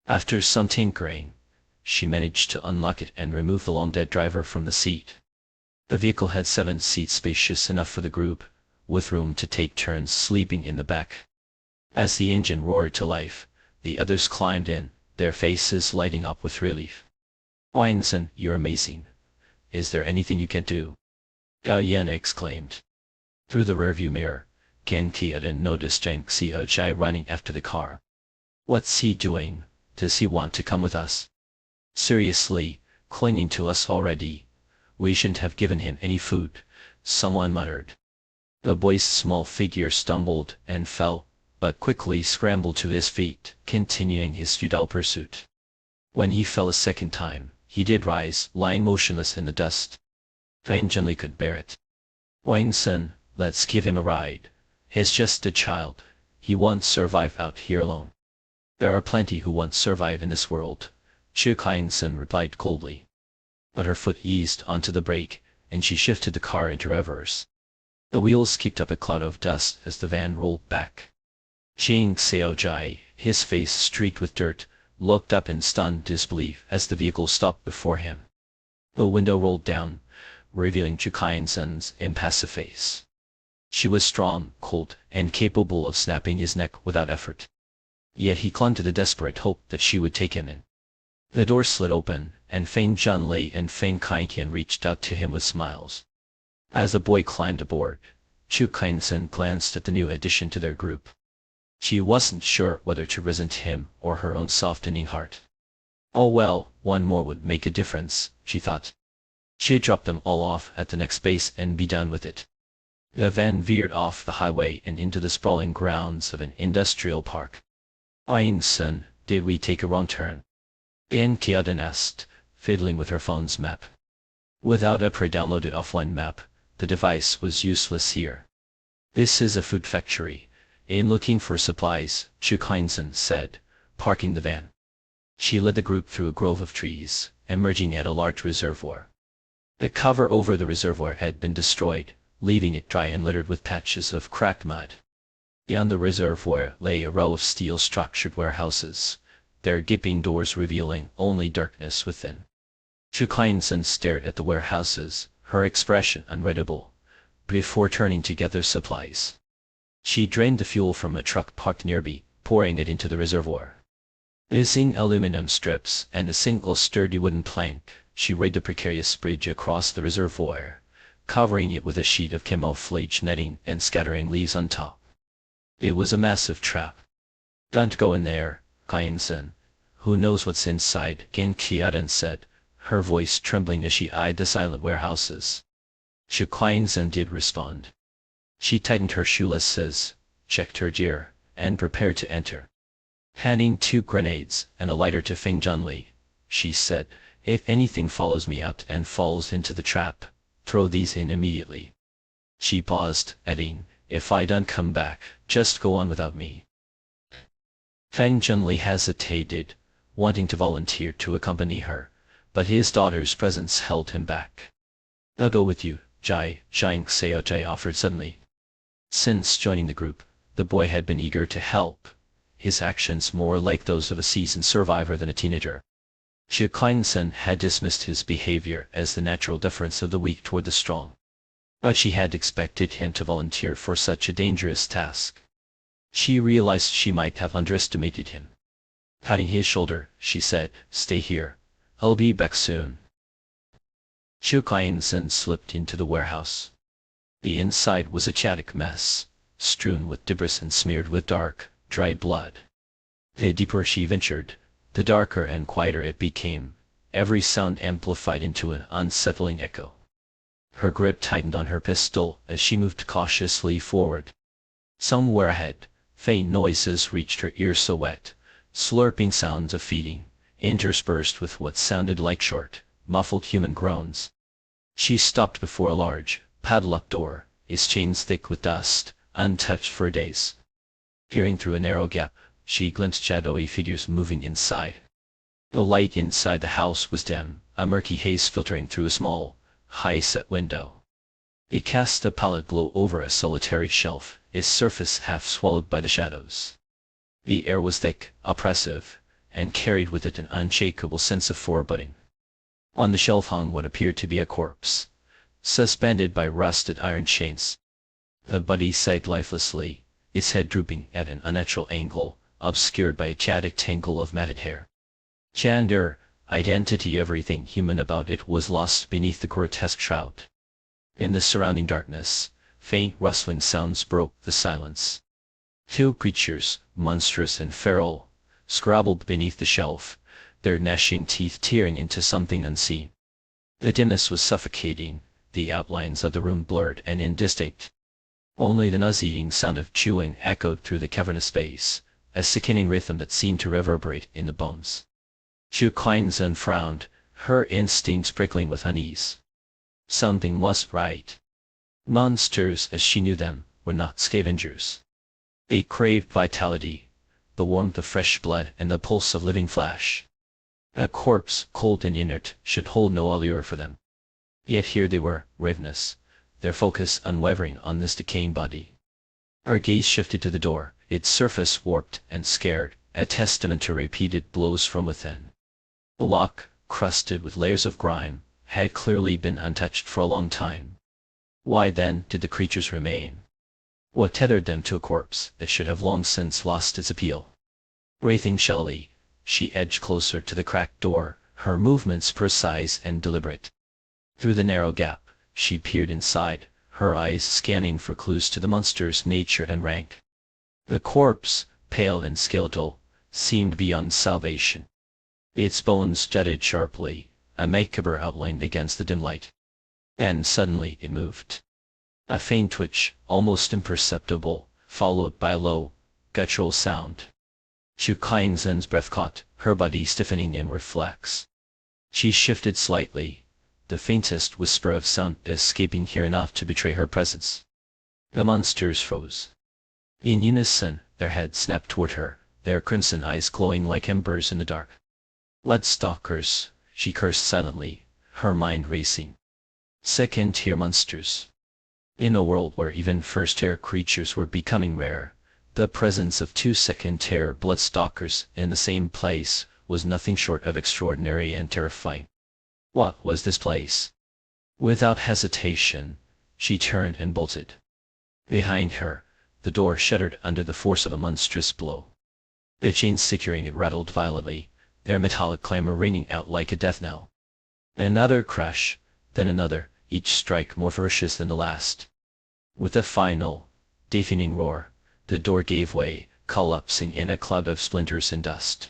After some tinkering, she managed to unlock it and remove the long-dead driver from the seat. The vehicle had 7 seats, spacious enough for the group, with room to take turns sleeping in the back. As the engine roared to life, the others climbed in, their faces lighting up with relief. "Qianzhen, you're amazing. Is there anything you can do?" Gao Yan exclaimed. Through the rearview mirror, Gan Qiadan noticed Jiang Xiaojai running after the car. "What's he doing? Does he want to come with us? Seriously, clinging to us already. We shouldn't have given him any food," someone muttered. The boy's small figure stumbled and fell, but quickly scrambled to his feet, continuing his futile pursuit. When he fell a second time, he did rise, lying motionless in the dust. Feng Zhenli could bear it. "Qianzhen, let's give him a ride. He's just a child, he won't survive out here alone." "There are plenty who won't survive in this world," Xu Qianzhen replied coldly. But her foot eased onto the brake, and she shifted the car into reverse. The wheels kicked up a cloud of dust as the van rolled back. Jiang Xiaojai, his face streaked with dirt, looked up in stunned disbelief as the vehicle stopped before him. The window rolled down, revealing Xu Qianzhen's impassive face. She was strong, cold, and capable of snapping his neck without effort. Yet he clung to the desperate hope that she would take him in. The door slid open, and Feng Zhenli and Feng Qingqian reached out to him with smiles. As the boy climbed aboard, Xu Qianzhen glanced at the new addition to their group. She wasn't sure whether to resent him or her own softening heart. Oh well, one more would make a difference, she thought. She'd drop them all off at the next base and be done with it. The van veered off the highway and into the sprawling grounds of an industrial park. "Qianzhen, did we take a wrong turn?" Gan Qiadan asked, fiddling with her phone's map. Without a pre-downloaded offline map, the device was useless here. "This is a food factory. I'm looking for supplies," Xu Qianzhen said, parking the van. She led the group through a grove of trees, emerging at a large reservoir. The cover over the reservoir had been destroyed, leaving it dry and littered with patches of cracked mud. Beyond the reservoir lay a row of steel-structured warehouses, their gaping doors revealing only darkness within. Xu Qianzhen stared at the warehouses, her expression unreadable, before turning to gather supplies. She drained the fuel from a truck parked nearby, pouring it into the reservoir. Using aluminum strips and a single sturdy wooden plank, she laid the precarious bridge across the reservoir, covering it with a sheet of camouflage netting and scattering leaves on top. It was a massive trap. "Don't go in there, Qianzhen. Who knows what's inside?" Gan Qiadan said, her voice trembling as she eyed the silent warehouses. Xu Qianzhen did respond. She tightened her shoelaces, checked her gear, and prepared to enter. Handing 2 grenades and a lighter to Feng Zhenli, she said, "If anything follows me out and falls into the trap, throw these in immediately." She paused, adding, "If I don't come back, just go on without me." Feng Zhenli hesitated, wanting to volunteer to accompany her, but his daughter's presence held him back. "I'll go with you," Jiang Xiaojai offered suddenly. Since joining the group, the boy had been eager to help, his actions more like those of a seasoned survivor than a teenager. Xu Qianzhen had dismissed his behavior as the natural deference of the weak toward the strong. But she had expected him to volunteer for such a dangerous task. She realized she might have underestimated him. Patting his shoulder, she said, "Stay here. I'll be back soon." Chu Kai-Zen slipped into the warehouse. The inside was a chaotic mess, strewn with debris and smeared with dark, dried blood. The deeper she ventured, the darker and quieter it became, every sound amplified into an unsettling echo. Her grip tightened on her pistol as she moved cautiously forward. Somewhere ahead, faint noises reached her ears, so wet, slurping sounds of feeding, interspersed with what sounded like short, muffled human groans. She stopped before a large, padlocked door, its chains thick with dust, untouched for days. Peering through a narrow gap, she glimpsed shadowy figures moving inside. The light inside the house was dim, a murky haze filtering through a small, high-set window. It cast a pallid glow over a solitary shelf, its surface half swallowed by the shadows. The air was thick, oppressive, and carried with it an unshakable sense of foreboding. On the shelf hung what appeared to be a corpse, suspended by rusted iron chains. The body sagged lifelessly, its head drooping at an unnatural angle, obscured by a chaotic tangle of matted hair. Gender, identity, everything human about it was lost beneath the grotesque shroud. In the surrounding darkness, faint rustling sounds broke the silence. Two creatures, monstrous and feral, scrabbled beneath the shelf, their gnashing teeth tearing into something unseen. The dimness was suffocating, the outlines of the room blurred and indistinct. Only the nauseating sound of chewing echoed through the cavernous space, a sickening rhythm that seemed to reverberate in the bones. Chu Kai-Zen frowned, her instincts prickling with unease. Something wasn't right. Monsters, as she knew them, were not scavengers. They craved vitality, the warmth of fresh blood and the pulse of living flesh. A corpse, cold and inert, should hold no allure for them. Yet here they were, ravenous, their focus unwavering on this decaying body. Her gaze shifted to the door, its surface warped and scarred, a testament to repeated blows from within. The lock, crusted with layers of grime, had clearly been untouched for a long time. Why then did the creatures remain? What tethered them to a corpse that should have long since lost its appeal? Wraithing shellily, she edged closer to the cracked door, her movements precise and deliberate. Through the narrow gap, she peered inside, her eyes scanning for clues to the monster's nature and rank. The corpse, pale and skeletal, seemed beyond salvation. Its bones jutted sharply, a macabre outline against the dim light. And suddenly it moved. A faint twitch, almost imperceptible, followed by a low, guttural sound. Chu Kai-Zen's breath caught, her body stiffening in reflex. She shifted slightly, the faintest whisper of sound escaping here enough to betray her presence. The monsters froze. In unison, their heads snapped toward her, their crimson eyes glowing like embers in the dark. Bloodstalkers, she cursed silently, her mind racing. Second-tier monsters. In a world where even first-tier creatures were becoming rare, the presence of two second-tier bloodstalkers in the same place was nothing short of extraordinary and terrifying. What was this place? Without hesitation, she turned and bolted. Behind her, the door shuddered under the force of a monstrous blow. The chains securing it rattled violently, their metallic clamor ringing out like a death knell. Another crash, then another, each strike more ferocious than the last. With a final, deafening roar, the door gave way, collapsing in a cloud of splinters and dust.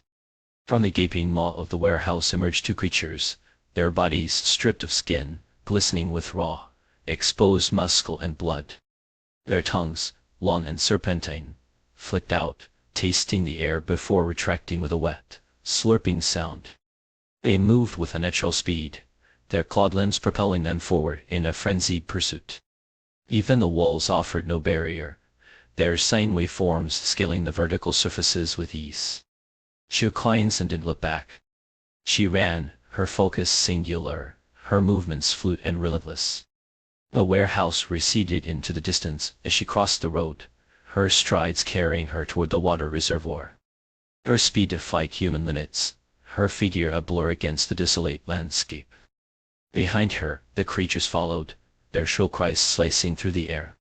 From the gaping maw of the warehouse emerged two creatures, their bodies stripped of skin, glistening with raw, exposed muscle and blood. Their tongues, long and serpentine, flicked out, tasting the air before retracting with a wet, slurping sound. They moved with unnatural speed, their clawed limbs propelling them forward in a frenzied pursuit. Even the walls offered no barrier, their sinewy forms scaling the vertical surfaces with ease. Chu Kai-Zen didn't look back. She ran, her focus singular, her movements fluid and relentless. The warehouse receded into the distance as she crossed the road, her strides carrying her toward the water reservoir. Her speed defied human limits, her figure a blur against the desolate landscape. Behind her, the creatures followed, their shrill cries slicing through the air.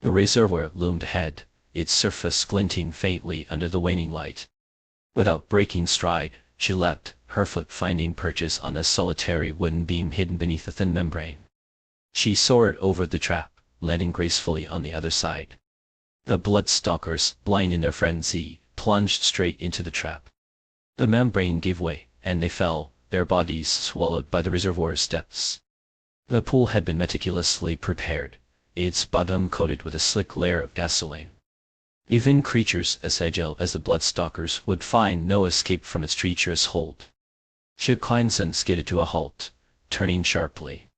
The reservoir loomed ahead, its surface glinting faintly under the waning light. Without breaking stride, she leapt, her foot finding purchase on a solitary wooden beam hidden beneath a thin membrane. She soared over the trap, landing gracefully on the other side. The Bloodstalkers, blind in their frenzy, plunged straight into the trap. The membrane gave way, and they fell, their bodies swallowed by the reservoir's depths. The pool had been meticulously prepared, its bottom coated with a slick layer of gasoline. Even creatures as agile as the Bloodstalkers would find no escape from its treacherous hold. Shu Kleinson skidded to a halt, turning sharply.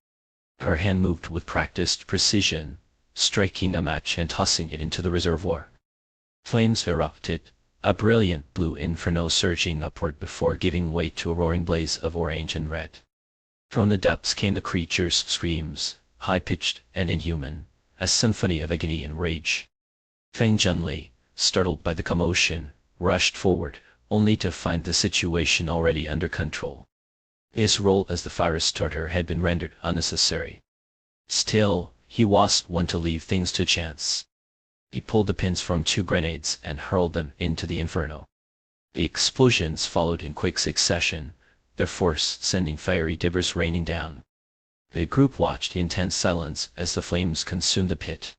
Her hand moved with practiced precision, striking a match and tossing it into the reservoir. Flames erupted, a brilliant blue inferno surging upward before giving way to a roaring blaze of orange and red. From the depths came the creature's screams, high-pitched and inhuman, a symphony of agony and rage. Feng Zhenli, startled by the commotion, rushed forward, only to find the situation already under control. His role as the fire starter had been rendered unnecessary. Still, he wasn't one to leave things to chance. He pulled the pins from 2 grenades and hurled them into the inferno. The explosions followed in quick succession, their force sending fiery debris raining down. The group watched in tense silence as the flames consumed the pit.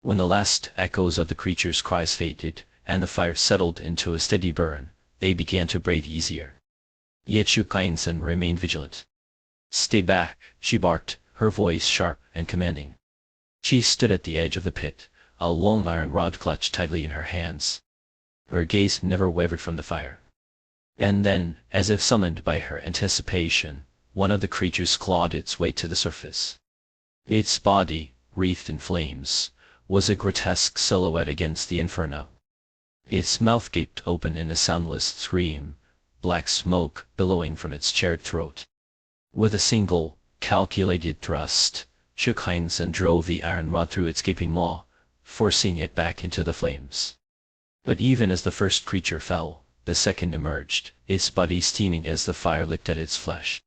When the last echoes of the creature's cries faded, and the fire settled into a steady burn, they began to breathe easier. Yet Shu Kleinson remained vigilant. "Stay back," she barked, her voice sharp and commanding. She stood at the edge of the pit, a long iron rod clutched tightly in her hands. Her gaze never wavered from the fire. And then, as if summoned by her anticipation, one of the creatures clawed its way to the surface. Its body, wreathed in flames, was a grotesque silhouette against the inferno. Its mouth gaped open in a soundless scream, black smoke billowing from its charred throat. With a single, calculated thrust, Shu Kleinson drove the iron rod through its gaping maw, forcing it back into the flames. But even as the first creature fell, the second emerged, its body steaming as the fire licked at its flesh.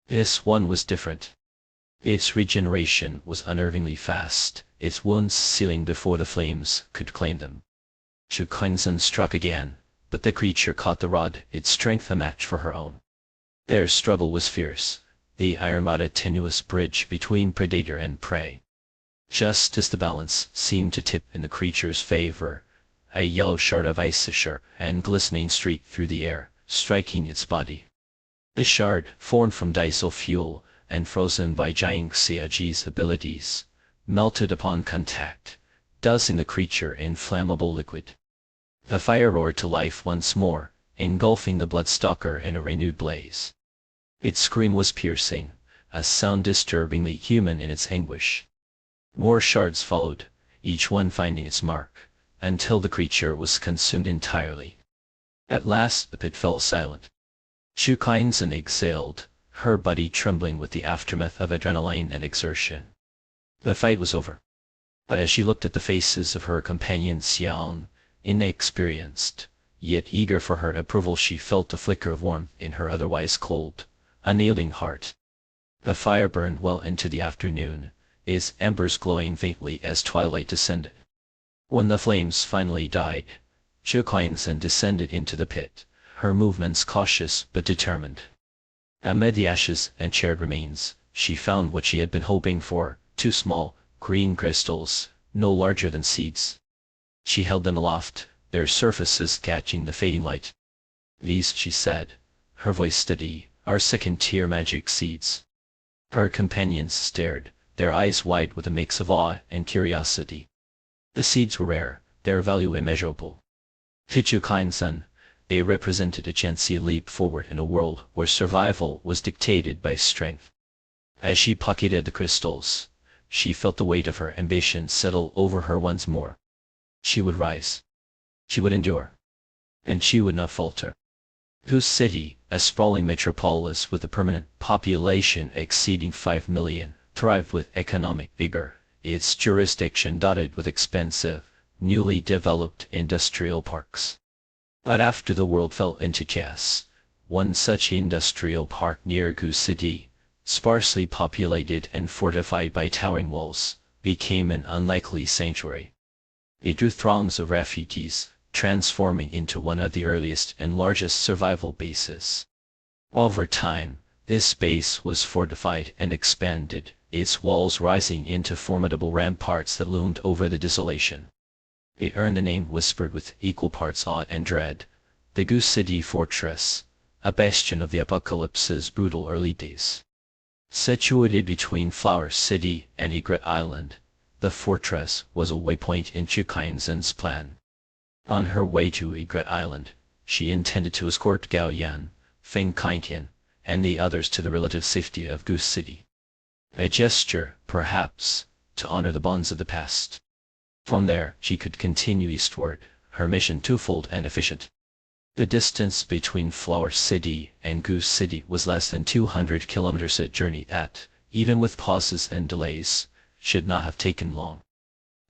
This one was different. Its regeneration was unnervingly fast, its wounds sealing before the flames could claim them. Shu Kleinson struck again, but the creature caught the rod, its strength a match for her own. Their struggle was fierce, the iron rod a tenuous bridge between predator and prey. Just as the balance seemed to tip in the creature's favor, a yellow shard of ice, a sharp and glistening streak through the air, striking its body. The shard, formed from diesel fuel, and frozen by Jiang Xiaji's abilities, melted upon contact, dousing the creature in flammable liquid. The fire roared to life once more, engulfing the Bloodstalker in a renewed blaze. Its scream was piercing, a sound disturbingly human in its anguish. More shards followed, each one finding its mark, until the creature was consumed entirely. At last the pit fell silent. Shu Kleinson exhaled, her body trembling with the aftermath of adrenaline and exertion. The fight was over. But as she looked at the faces of her companions, young, inexperienced, yet eager for her approval, she felt a flicker of warmth in her otherwise cold, unyielding heart. The fire burned well into the afternoon, its embers glowing faintly as twilight descended. When the flames finally died, Shu Kleinson descended into the pit, her movements cautious but determined. Amid the ashes and charred remains, she found what she had been hoping for, 2 small, green crystals, no larger than seeds. She held them aloft, their surfaces catching the fading light. "These," she said, her voice steady, "are second-tier magic seeds." Her companions stared, their eyes wide with a mix of awe and curiosity. The seeds were rare, their value immeasurable. To Shu Kleinson, they represented a chance leap forward in a world where survival was dictated by strength. As she pocketed the crystals, she felt the weight of her ambition settle over her once more. She would rise. She would endure. And she would not falter. Whose city, a sprawling metropolis with a permanent population exceeding 5 million, thrived with economic vigor, its jurisdiction dotted with expensive, newly developed industrial parks. But after the world fell into chaos, one such industrial park near Gu City, sparsely populated and fortified by towering walls, became an unlikely sanctuary. It drew throngs of refugees, transforming into one of the earliest and largest survival bases. Over time, this base was fortified and expanded, its walls rising into formidable ramparts that loomed over the desolation. It earned a name whispered with equal parts awe and dread, the Goose City Fortress, a bastion of the apocalypse's brutal early days. Situated between Flower City and Egret Island, the fortress was a waypoint in Chukainzen's plan. On her way to Egret Island, she intended to escort Gao Yan, Feng Kaitian, and the others to the relative safety of Goose City. A gesture, perhaps, to honor the bonds of the past. From there, she could continue eastward, her mission twofold and efficient. The distance between Flower City and Goose City was less than 200 kilometers. A journey that, even with pauses and delays, should not have taken long.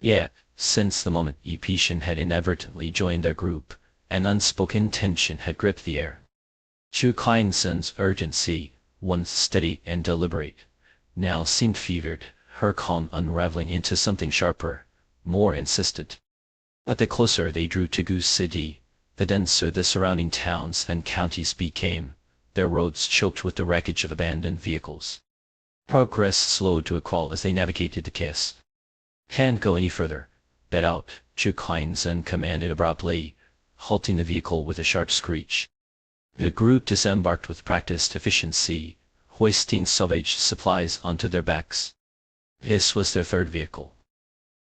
Yet, since the moment Epetian had inadvertently joined their group, an unspoken tension had gripped the air. Chukainzen's urgency, once steady and deliberate, now seemed fevered, her calm unraveling into something sharper, more insistent. But the closer they drew to Goose City, the denser the surrounding towns and counties became, their roads choked with the wreckage of abandoned vehicles. Progress slowed to a crawl as they navigated the chaos. Can't go any further. Bet out, Chukainzen commanded abruptly, halting the vehicle with a sharp screech. The group disembarked with practiced efficiency, hoisting salvage supplies onto their backs. This was their third vehicle.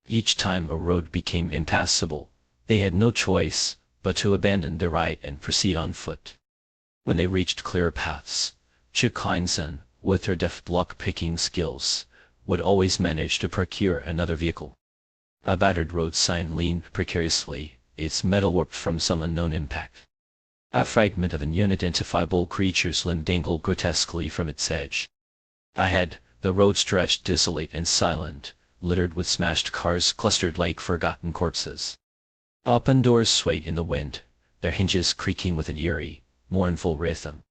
Each time a road became impassable, they had no choice but to abandon their ride and proceed on foot. When they reached clearer paths, Chukainzen, with her deft block-picking skills, would always manage to procure another vehicle. A battered road sign leaned precariously, its metal warped from some unknown impact. A fragment of an unidentifiable creature's limb dangled grotesquely from its edge. Ahead, the road stretched desolate and silent, littered with smashed cars clustered like forgotten corpses. Open doors swayed in the wind, their hinges creaking with an eerie, mournful rhythm.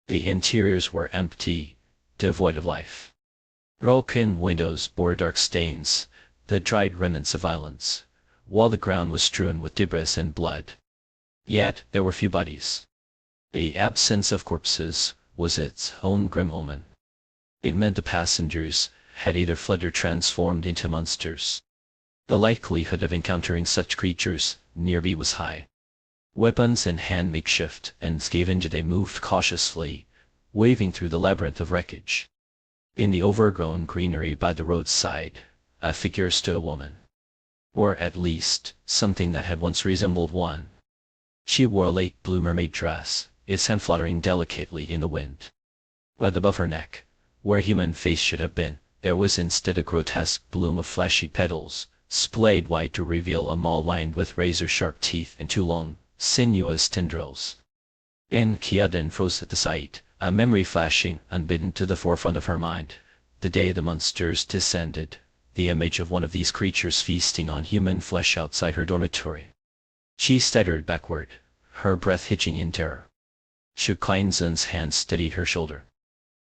The interiors were empty, devoid of life. Broken windows bore dark stains, the dried remnants of violence, while the ground was strewn with debris and blood. Yet there were few bodies. The absence of corpses was its own grim omen. It meant the passengers had either fled or transformed into monsters. The likelihood of encountering such creatures nearby was high. Weapons in hand makeshift and scavenged they moved cautiously, waving through the labyrinth of wreckage. In the overgrown greenery by the roadside, a figure stood, a woman. Or at least, something that had once resembled one. She wore a late blue mermaid dress, its hand fluttering delicately in the wind. But above her neck, where a human face should have been, there was instead a grotesque bloom of fleshy petals, splayed wide to reveal a maw lined with razor-sharp teeth and two long, sinuous tendrils. Enkiaden froze at the sight, a memory flashing unbidden to the forefront of her mind. The day the monsters descended, the image of one of these creatures feasting on human flesh outside her dormitory. She staggered backward, her breath hitching in terror. Chukainzen's hand steadied her shoulder.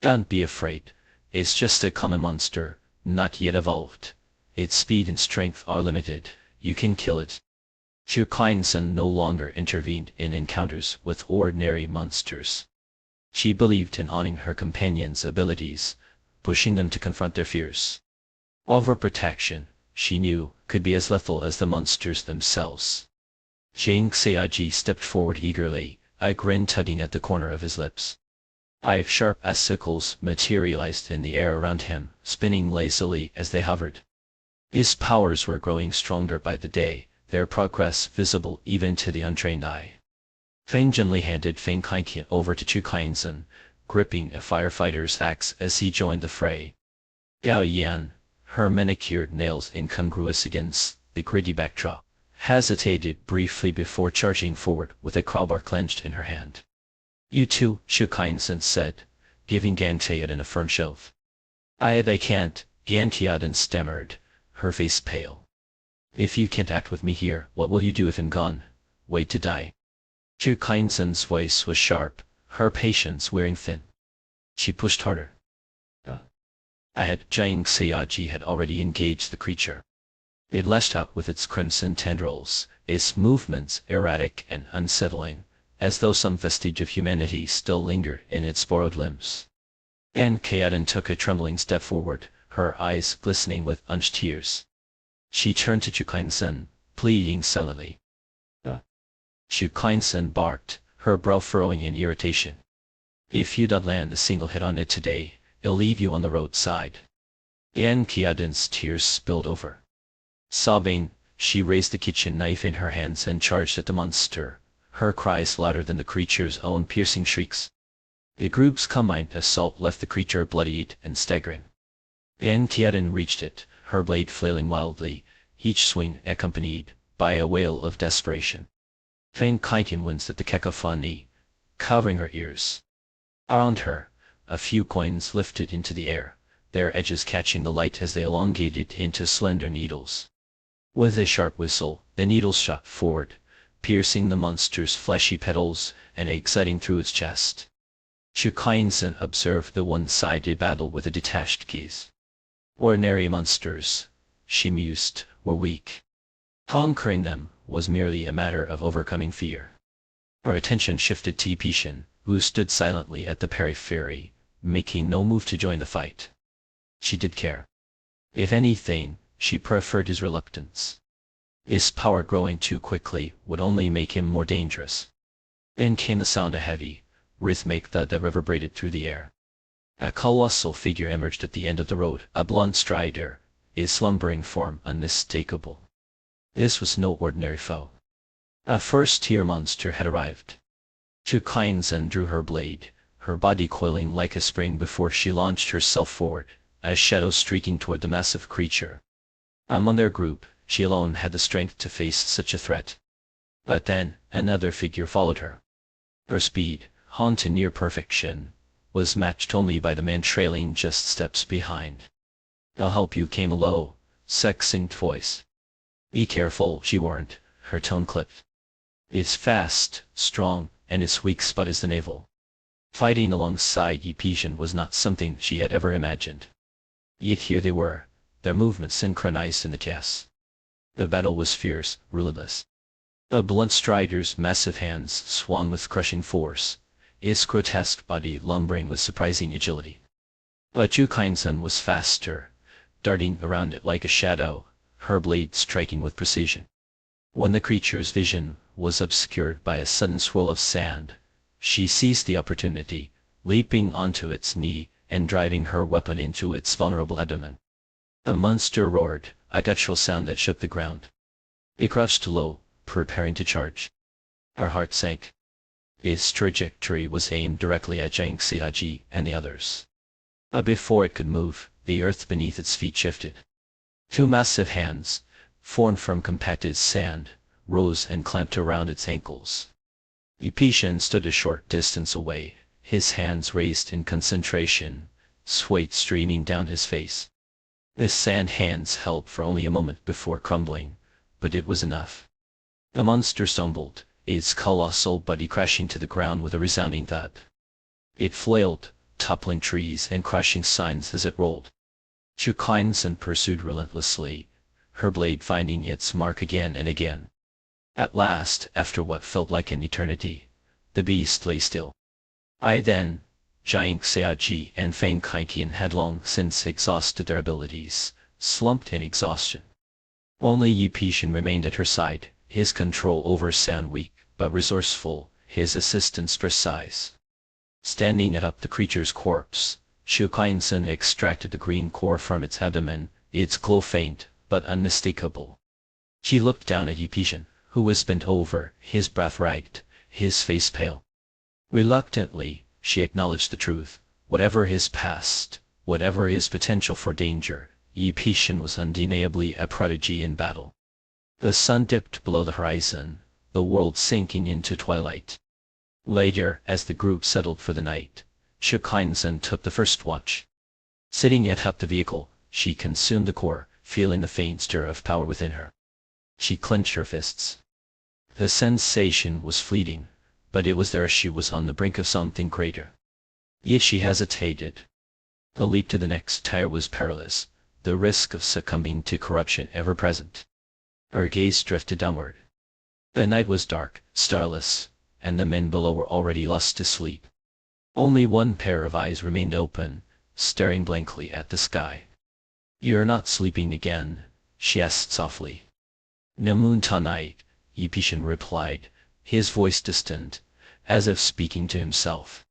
Don't be afraid, it's just a common monster, not yet evolved. Its speed and strength are limited, you can kill it. Chukainzen no longer intervened in encounters with ordinary monsters. She believed in honoring her companions' abilities, pushing them to confront their fears. Overprotection, she knew, could be as lethal as the monsters themselves. Zhang Xiaoji stepped forward eagerly, a grin tugging at the corner of his lips. 5 sharp sickles materialized in the air around him, spinning lazily as they hovered. His powers were growing stronger by the day, their progress visible even to the untrained eye. Feng gently handed Feng Kaitian over to Chukainzen, gripping a firefighter's axe as he joined the fray. Gao Yan, her manicured nails incongruous against the gritty backdrop, hesitated briefly before charging forward with a crowbar clenched in her hand. You too, Chukainzen said, giving Gantiaden a firm shove. I can't, Gantiaden stammered, her face pale. If you can't act with me here, what will you do if I'm gone? Wait to die. Chukainzen's voice was sharp, her patience wearing thin. She pushed harder. Zhang Xiaoji had already engaged the creature. It lashed out with its crimson tendrils, its movements erratic and unsettling, as though some vestige of humanity still lingered in its borrowed limbs. Anne Theoden took a trembling step forward, her eyes glistening with unshed tears. She turned to Chu Kleinsen, pleading silently. Chu Kleinsen barked, her brow furrowing in irritation. If you don't land a single hit on it today, it'll leave you on the roadside. Anne Theoden's tears spilled over. Sobbing, she raised the kitchen knife in her hands and charged at the monster, her cries louder than the creature's own piercing shrieks. The group's combined assault left the creature bloodied and staggering. Anne Theoden reached it, her blade flailing wildly, each swing accompanied by a wail of desperation. Faint clanking winced at the cacophony, covering her ears. Around her, a few coins lifted into the air, their edges catching the light as they elongated into slender needles. With a sharp whistle, the needles shot forward, piercing the monster's fleshy petals and exciting through its chest. Chu Kleinsen observed the one-sided battle with a detached gaze. Ordinary monsters, she mused, were weak. Conquering them was merely a matter of overcoming fear. Her attention shifted to Yipetian, who stood silently at the periphery, making no move to join the fight. She did care. If anything, she preferred his reluctance. His power growing too quickly would only make him more dangerous. Then came the sound of heavy, rhythmic thud that reverberated through the air. A colossal figure emerged at the end of the road, a blond strider, his slumbering form unmistakable. This was no ordinary foe. A first-tier monster had arrived. Chu Kleinsen drew her blade, her body coiling like a spring before she launched herself forward, a shadow streaking toward the massive creature. Among their group, she alone had the strength to face such a threat. But then, another figure followed her. Her speed, honed to near perfection, was matched only by the man trailing just steps behind. "I'll help you," came a low, succinct voice. "Be careful," she warned, her tone clipped. "It's fast, strong, and its weak spot is the navel." Fighting alongside Yipetian was not something she had ever imagined. Yet here they were, their movements synchronized in the chaos. The battle was fierce, relentless. The blunt strider's massive hands swung with crushing force, its grotesque body lumbering with surprising agility. But Chu Kleinsen was faster, darting around it like a shadow, her blade striking with precision. When the creature's vision was obscured by a sudden swirl of sand, she seized the opportunity, leaping onto its knee and driving her weapon into its vulnerable abdomen. The monster roared, a guttural sound that shook the ground. It crouched low, preparing to charge. Her heart sank. Its trajectory was aimed directly at Zhang Xiaji and the others. But before it could move, the earth beneath its feet shifted. Two massive hands, formed from compacted sand, rose and clamped around its ankles. Yipetian stood a short distance away, his hands raised in concentration, sweat streaming down his face. The sand hands held for only a moment before crumbling, but it was enough. The monster stumbled, its colossal body crashing to the ground with a resounding thud. It flailed, toppling trees and crushing signs as it rolled. Chu Kleinsen pursued relentlessly, her blade finding its mark again and again. At last, after what felt like an eternity, the beast lay still. Then, Zhang Xiaji and Fang Kaikian had long since exhausted their abilities, slumped in exhaustion. Only Yipetian remained at her side, his control over sand weak, but resourceful, his assistance precise. Standing atop the creature's corpse, Chu Kleinsen extracted the green core from its abdomen, its glow faint, but unmistakable. She looked down at Yipetian, who was bent over, his breath ragged, his face pale. Reluctantly, she acknowledged the truth. Whatever his past, whatever his potential for danger, Yipetian was undeniably a prodigy in battle. The sun dipped below the horizon, the world sinking into twilight. Later, as the group settled for the night, Chu Kleinsen took the first watch. Sitting atop the vehicle, she consumed the core, feeling the faint stir of power within her. She clenched her fists. The sensation was fleeting, but it was there she was on the brink of something greater. Yet she hesitated. The leap to the next tire was perilous, the risk of succumbing to corruption ever present. Her gaze drifted downward. The night was dark, starless, and the men below were already lost to sleep. Only one pair of eyes remained open, staring blankly at the sky. "You're not sleeping again?" she asked softly. "No moon tonight," Yipishun replied, his voice distant, as if speaking to himself.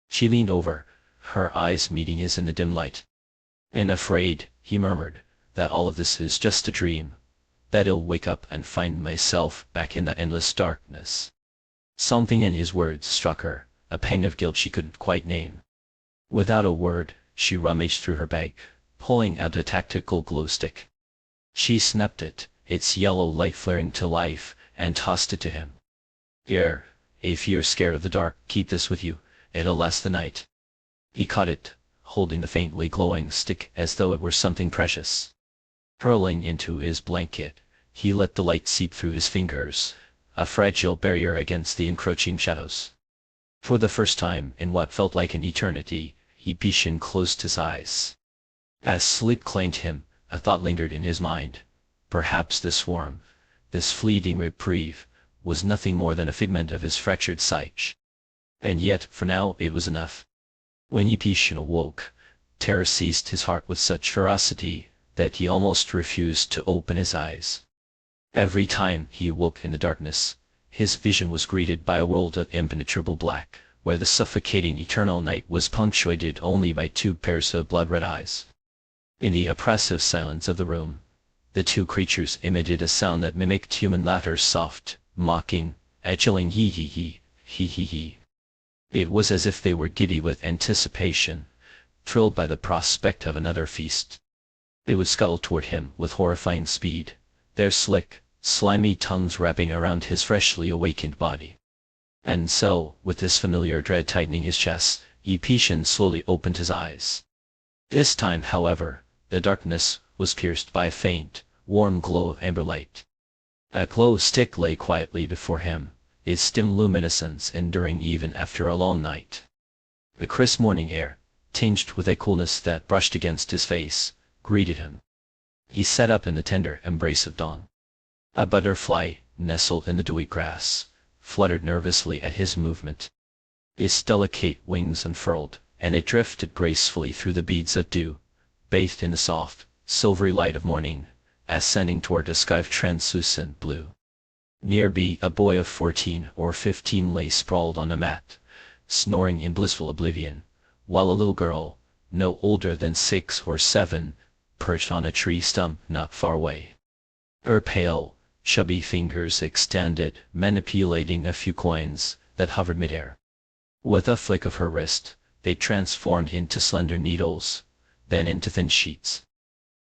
She leaned over, her eyes meeting his in the dim light. "And afraid," he murmured, "that all of this is just a dream, that I'll wake up and find myself back in that endless darkness." Something in his words struck her, a pang of guilt she couldn't quite name. Without a word, she rummaged through her bag, pulling out a tactical glow stick. She snapped it, its yellow light flaring to life, and tossed it to him. "Here, if you're scared of the dark, keep this with you, it'll last the night." He caught it, holding the faintly glowing stick as though it were something precious. Hurling into his blanket, he let the light seep through his fingers, a fragile barrier against the encroaching shadows. For the first time in what felt like an eternity, Yipishun closed his eyes. As sleep claimed him, a thought lingered in his mind. Perhaps this warmth, this fleeting reprieve, was nothing more than a figment of his fractured psyche. And yet, for now, it was enough. When Yipishun awoke, terror seized his heart with such ferocity that he almost refused to open his eyes. Every time he awoke in the darkness, his vision was greeted by a world of impenetrable black, where the suffocating eternal night was punctuated only by two pairs of blood-red eyes. In the oppressive silence of the room, the two creatures emitted a sound that mimicked human laughter, soft, mocking, a chilling hee-hee-hee, hee-hee-hee. It was as if they were giddy with anticipation, thrilled by the prospect of another feast. They would scuttle toward him with horrifying speed, their slick, slimy tongues wrapping around his freshly awakened body. And so, with this familiar dread tightening his chest, Yipishun slowly opened his eyes. This time, however, the darkness was pierced by a faint, warm glow of amber light. A glow stick lay quietly before him, its dim luminescence enduring even after a long night. The crisp morning air, tinged with a coolness that brushed against his face, greeted him. He sat up in the tender embrace of dawn. A butterfly, nestled in the dewy grass, fluttered nervously at his movement. Its delicate wings unfurled, and it drifted gracefully through the beads of dew, bathed in the soft, silvery light of morning, ascending toward a sky of translucent blue. Nearby, a boy of 14 or 15 lay sprawled on a mat, snoring in blissful oblivion, while a little girl, no older than 6 or 7, perched on a tree stump not far away. Her pale, chubby fingers extended, manipulating a few coins that hovered midair. With a flick of her wrist, they transformed into slender needles, then into thin sheets.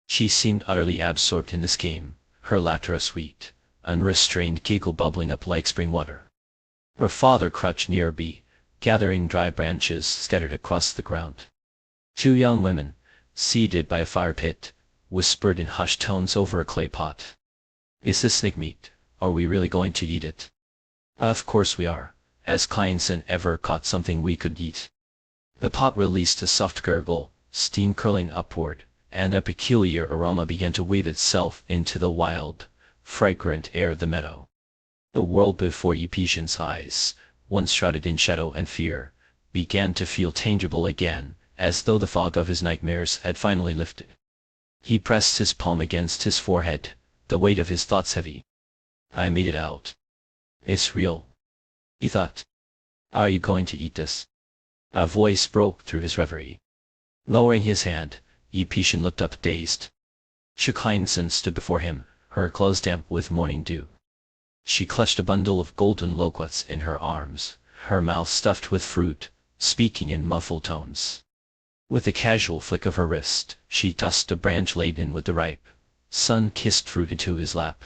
She seemed utterly absorbed in this game, her laughter a sweet, unrestrained giggle bubbling up like spring water. Her father crouched nearby, gathering dry branches scattered across the ground. Two young women, seated by a fire pit, whispered in hushed tones over a clay pot. "Is this snake meat? Are we really going to eat it?" "Of course we are. Has Kleinson ever caught something we could eat?" The pot released a soft gurgle, steam curling upward, and a peculiar aroma began to weave itself into the wild, fragrant air of the meadow. The world before Yipishun's eyes, once shrouded in shadow and fear, began to feel tangible again, as though the fog of his nightmares had finally lifted. He pressed his palm against his forehead, the weight of his thoughts heavy. "I made it out. It's real," he thought. "Are you going to eat this?" A voice broke through his reverie. Lowering his hand, Yipishun looked up dazed. Kleinson stood before him, her clothes damp with morning dew. She clutched a bundle of golden loquats in her arms, her mouth stuffed with fruit, speaking in muffled tones. With a casual flick of her wrist, she tossed a branch laden with the ripe, sun-kissed fruit into his lap.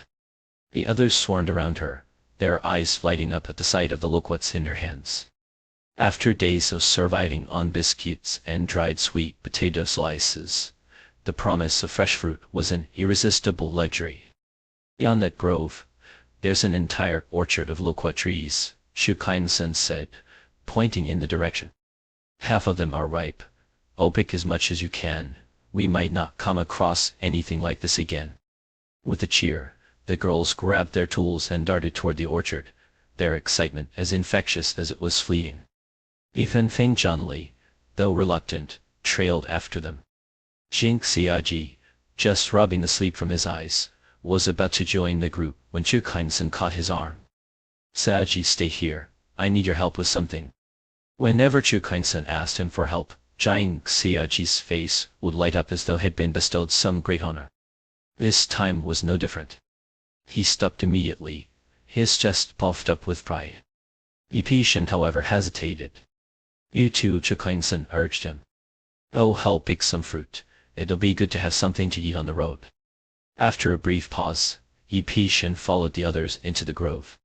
The others swarmed around her, their eyes lighting up at the sight of the loquats in her hands. After days of surviving on biscuits and dried sweet potato slices, the promise of fresh fruit was an irresistible luxury. "Beyond that grove, there's an entire orchard of loquat trees," Kleinson said, pointing in the direction. "Half of them are ripe. I'll pick as much as you can, we might not come across anything like this again. With a cheer, the girls grabbed their tools and darted toward the orchard, their excitement as infectious as it was fleeting. Ethan Feng Junli, though reluctant, trailed after them. Jing Xiaji, just rubbing the sleep from his eyes, was about to join the group when Chu Kainsen caught his arm. Xiaji, stay here, I need your help with something. Whenever Chu Kainsen asked him for help, Jing Xiaji's face would light up as though he had been bestowed some great honor. This time was no different. He stopped immediately, his chest puffed up with pride. Yi Pishan, however, hesitated. You too, Chu Kainsen urged him. Oh, help pick some fruit, it'll be good to have something to eat on the road. After a brief pause, Yi Pishan followed the others into the grove.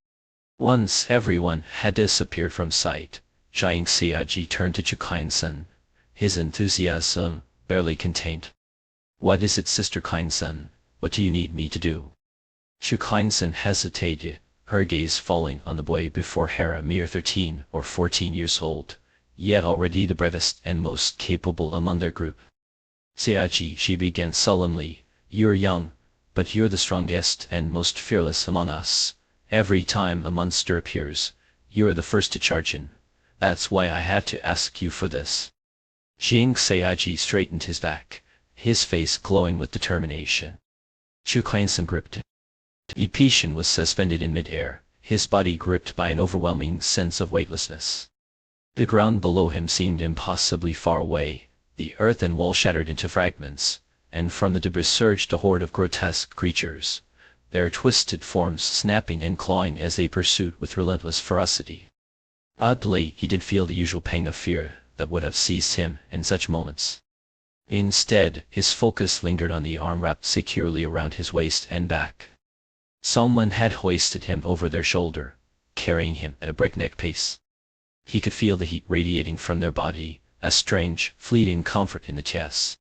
Once everyone had disappeared from sight, Jing Xiaji turned to Chu Kainsen, his enthusiasm barely contained. What is it, Sister Kainsen? What do you need me to do? Chu Kainsen hesitated, her gaze falling on the boy before her, a mere 13 or 14 years old, yet already the bravest and most capable among their group. Xiaji, she began sullenly, you're young, but you're the strongest and most fearless among us. Every time a monster appears, you're the first to charge in. That's why I had to ask you for this. Jing Xiaji straightened his back, his face glowing with determination. Chu Kainsen gripped. Yi Pishan was suspended in mid-air, his body gripped by an overwhelming sense of weightlessness. The ground below him seemed impossibly far away, the earthen wall shattered into fragments, and from the debris surged a horde of grotesque creatures, their twisted forms snapping and clawing as they pursued with relentless ferocity. Oddly, he did feel the usual pang of fear that would have seized him in such moments. Instead, his focus lingered on the arm wrapped securely around his waist and back. Someone had hoisted him over their shoulder, carrying him at a breakneck pace. He could feel the heat radiating from their body, a strange, fleeting comfort in the chest.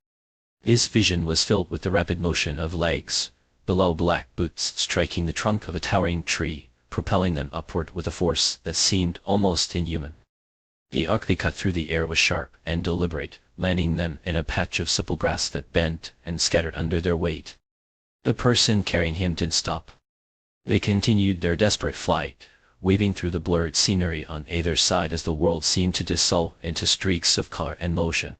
His vision was filled with the rapid motion of legs, below black boots striking the trunk of a towering tree, propelling them upward with a force that seemed almost inhuman. The arc they cut through the air was sharp and deliberate, landing them in a patch of supple grass that bent and scattered under their weight. The person carrying him didn't stop. They continued their desperate flight, weaving through the blurred scenery on either side as the world seemed to dissolve into streaks of color and motion.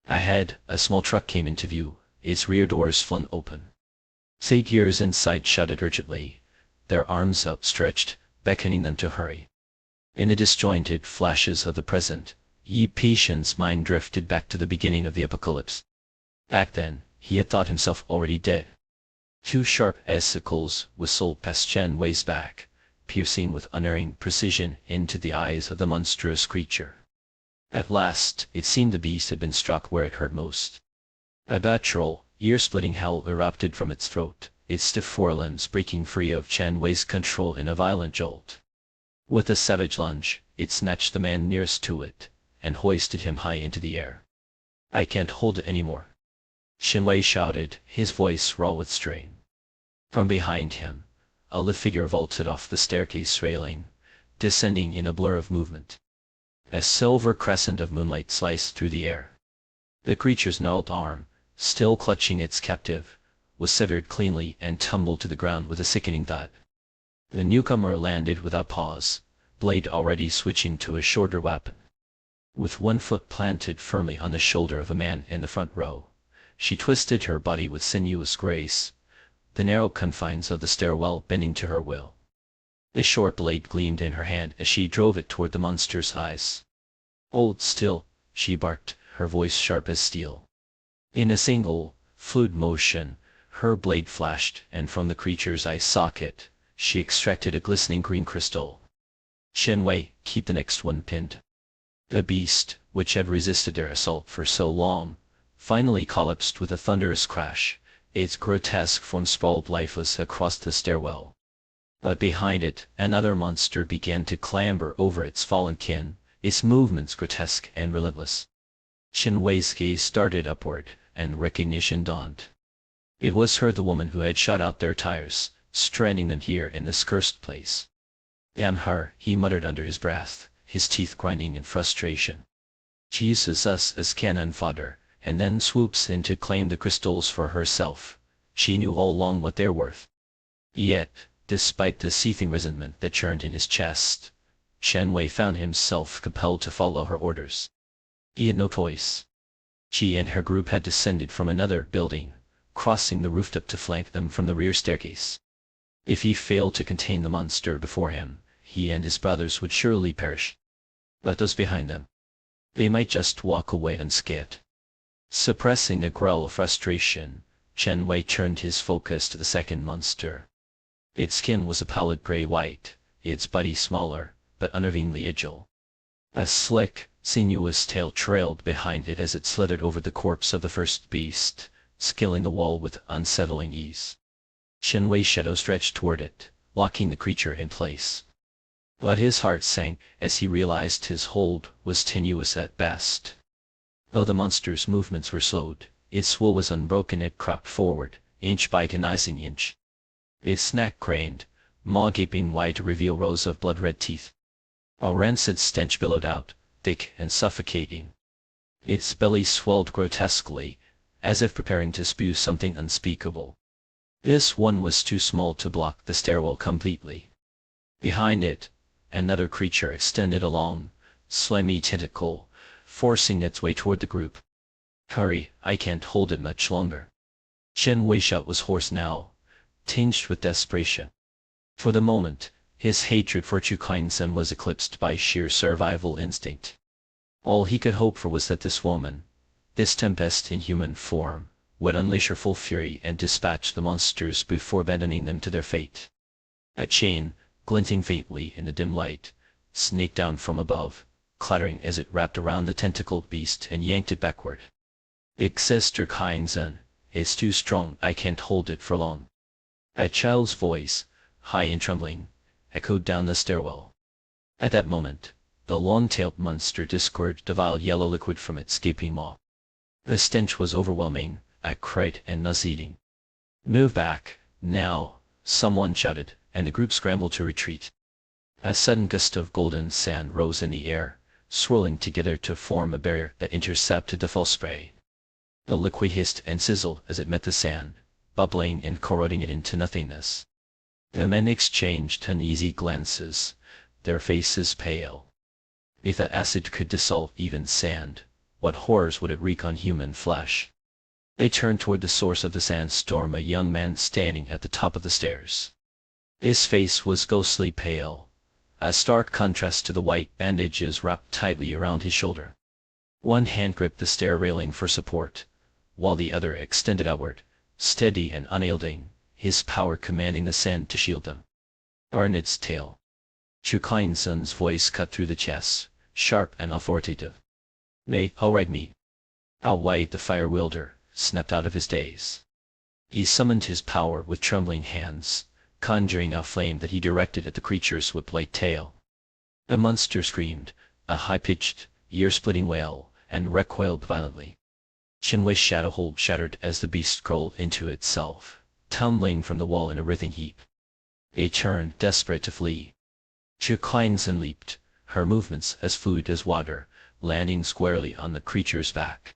Ahead, a small truck came into view, its rear doors flung open. Satyrs inside shouted urgently, their arms outstretched, beckoning them to hurry. In the disjointed flashes of the present, Yi Pishan's mind drifted back to the beginning of the apocalypse. Back then, he had thought himself already dead. Two sharp icicles whistled past Chen Wei's back, piercing with unerring precision into the eyes of the monstrous creature. At last, it seemed the beast had been struck where it hurt most. A guttural, ear-splitting howl erupted from its throat, its stiff forelimbs breaking free of Chen Wei's control in a violent jolt. With a savage lunge, it snatched the man nearest to it, and hoisted him high into the air. I can't hold it anymore. Chen Wei shouted, his voice raw with strain. From behind him, a lithe figure vaulted off the staircase railing, descending in a blur of movement. A silver crescent of moonlight sliced through the air. The creature's gnarled arm, still clutching its captive, was severed cleanly and tumbled to the ground with a sickening thud. The newcomer landed without pause, blade already switching to a shorter weapon. With one foot planted firmly on the shoulder of a man in the front row, she twisted her body with sinuous grace, the narrow confines of the stairwell bending to her will. The short blade gleamed in her hand as she drove it toward the monster's eyes. Hold still, she barked, her voice sharp as steel. In a single, fluid motion, her blade flashed, and from the creature's eye socket, she extracted a glistening green crystal. Chen Wei, keep the next one pinned. The beast, which had resisted their assault for so long, finally collapsed with a thunderous crash, its grotesque form sprawled lifeless across the stairwell. But behind it, another monster began to clamber over its fallen kin, its movements grotesque and relentless. Chen Wei's gaze started upward, and recognition dawned. It was her, the woman who had shot out their tires, stranding them here in this cursed place. Damn her, he muttered under his breath, his teeth grinding in frustration. She uses us as cannon fodder, and then swoops in to claim the crystals for herself. She knew all along what they're worth. Yet, despite the seething resentment that churned in his chest, Chen Wei found himself compelled to follow her orders. He had no choice. She and her group had descended from another building, crossing the rooftop to flank them from the rear staircase. If he failed to contain the monster before him, he and his brothers would surely perish. But those behind them, they might just walk away unscathed. Suppressing a growl of frustration, Chen Wei turned his focus to the second monster. Its skin was a pallid gray-white, its body smaller, but unnervingly agile. A slick, sinuous tail trailed behind it as it slithered over the corpse of the first beast, scaling the wall with unsettling ease. Chen Wei's shadow stretched toward it, locking the creature in place. But his heart sank as he realized his hold was tenuous at best. Though the monster's movements were slowed, its will was unbroken. It crept forward, inch by agonizing inch. Its neck craned, maw gaping wide to reveal rows of blood-red teeth. A rancid stench billowed out, thick and suffocating. Its belly swelled grotesquely, as if preparing to spew something unspeakable. This one was too small to block the stairwell completely. Behind it, another creature extended a long, slimy tentacle, forcing its way toward the group. "Hurry, I can't hold it much longer." Chen Wei's shout was hoarse now, tinged with desperation. For the moment, his hatred for Chu Kainsen was eclipsed by sheer survival instinct. All he could hope for was that this woman, this tempest in human form, would unleash her full fury and dispatch the monsters before abandoning them to their fate. A chain, glinting faintly in the dim light, snaked down from above, clattering as it wrapped around the tentacled beast and yanked it backward. "Sister Kainsen, it's too strong. I can't hold it for long." A child's voice, high and trembling, echoed down the stairwell. At that moment, the long-tailed monster disgorged a vile yellow liquid from its gaping maw. The stench was overwhelming, acrid and nauseating. "Move back, now," someone shouted, and the group scrambled to retreat. A sudden gust of golden sand rose in the air, swirling together to form a barrier that intercepted the false spray. The liquid hissed and sizzled as it met the sand, bubbling and corroding it into nothingness. The men exchanged uneasy glances, their faces pale. If that acid could dissolve even sand, what horrors would it wreak on human flesh? They turned toward the source of the sandstorm, a young man standing at the top of the stairs. His face was ghostly pale, a stark contrast to the white bandages wrapped tightly around his shoulder. One hand gripped the stair railing for support, while the other extended outward, steady and unyielding, his power commanding the sand to shield them. "Arnid's tail." Chu Kainsen's voice cut through the chest, sharp and authoritative. "All right, me." Ao Wei, the fire wielder, snapped out of his daze. He summoned his power with trembling hands, conjuring a flame that he directed at the creature's whip-like tail. The monster screamed, a high-pitched, ear-splitting wail, and recoiled violently. Chen Wei's shadow hold shattered as the beast crawled into itself, tumbling from the wall in a writhing heap. It turned, desperate to flee. Chu Kainsen leaped, her movements as fluid as water, landing squarely on the creature's back.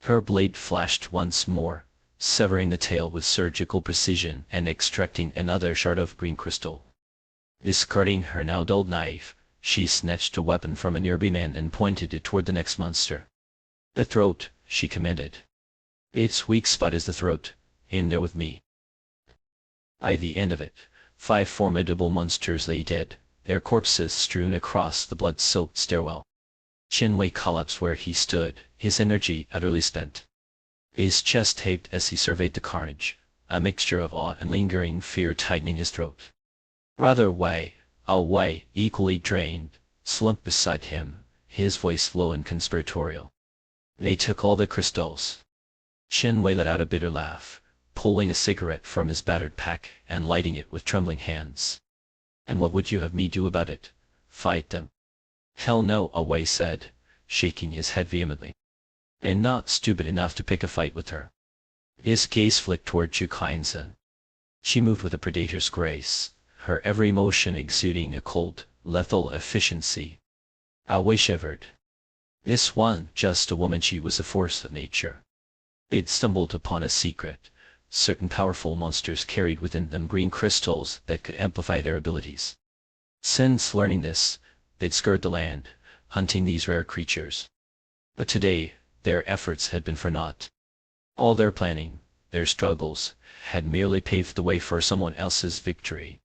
Her blade flashed once more, severing the tail with surgical precision and extracting another shard of green crystal. Discarding her now dulled knife, she snatched a weapon from a nearby man and pointed it toward the next monster. "The throat," she commanded. "Its weak spot is the throat. In there with me." At the end of it, 5 formidable monsters lay dead, their corpses strewn across the blood-soaked stairwell. Chen Wei collapsed where he stood, his energy utterly spent. His chest heaved as he surveyed the carnage, a mixture of awe and lingering fear tightening his throat. Brother Wei, Ao Wei, equally drained, slumped beside him, his voice low and conspiratorial. "They took all the crystals." Chen Wei let out a bitter laugh, pulling a cigarette from his battered pack and lighting it with trembling hands. "And what would you have me do about it? Fight them?" "Hell no," Ao Wei said, shaking his head vehemently. "And not stupid enough to pick a fight with her." His gaze flicked toward Chu Kainsen. She moved with a predator's grace, her every motion exuding a cold, lethal efficiency. Ao Wei shivered. This one, just a woman, she was a force of nature. They'd stumbled upon a secret. Certain powerful monsters carried within them green crystals that could amplify their abilities. Since learning this, they'd scoured the land, hunting these rare creatures. But today, their efforts had been for naught. All their planning, their struggles, had merely paved the way for someone else's victory.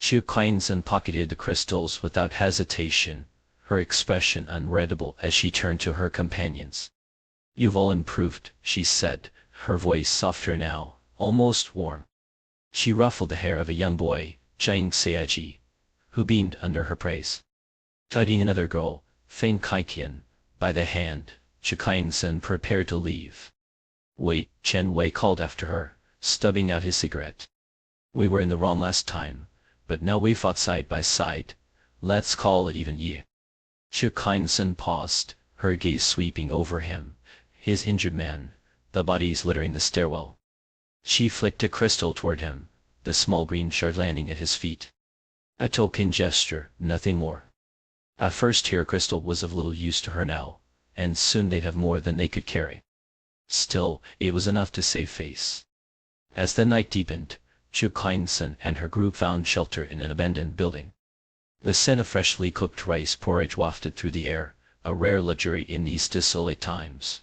Chu Kuan-Zen pocketed the crystals without hesitation, her expression unreadable as she turned to her companions. "You've all improved," she said, her voice softer now, almost warm. She ruffled the hair of a young boy, Jiang Seiji, who beamed under her praise. Guiding another girl, Feng Kaikian, by the hand, Chu Kuan-Zen prepared to leave. "Wait," Chen Wei called after her, stubbing out his cigarette. "We were in the wrong last time, but now we fought side by side. Let's call it even, yeah." Chu Kuan-Zen paused, her gaze sweeping over him, his injured man, the bodies littering the stairwell. She flicked a crystal toward him, the small green shard landing at his feet. A token gesture, nothing more. At first her crystal was of little use to her now, and soon they'd have more than they could carry. Still, it was enough to save face. As the night deepened, Chu Kuan-Zen and her group found shelter in an abandoned building. The scent of freshly cooked rice porridge wafted through the air, a rare luxury in these desolate times.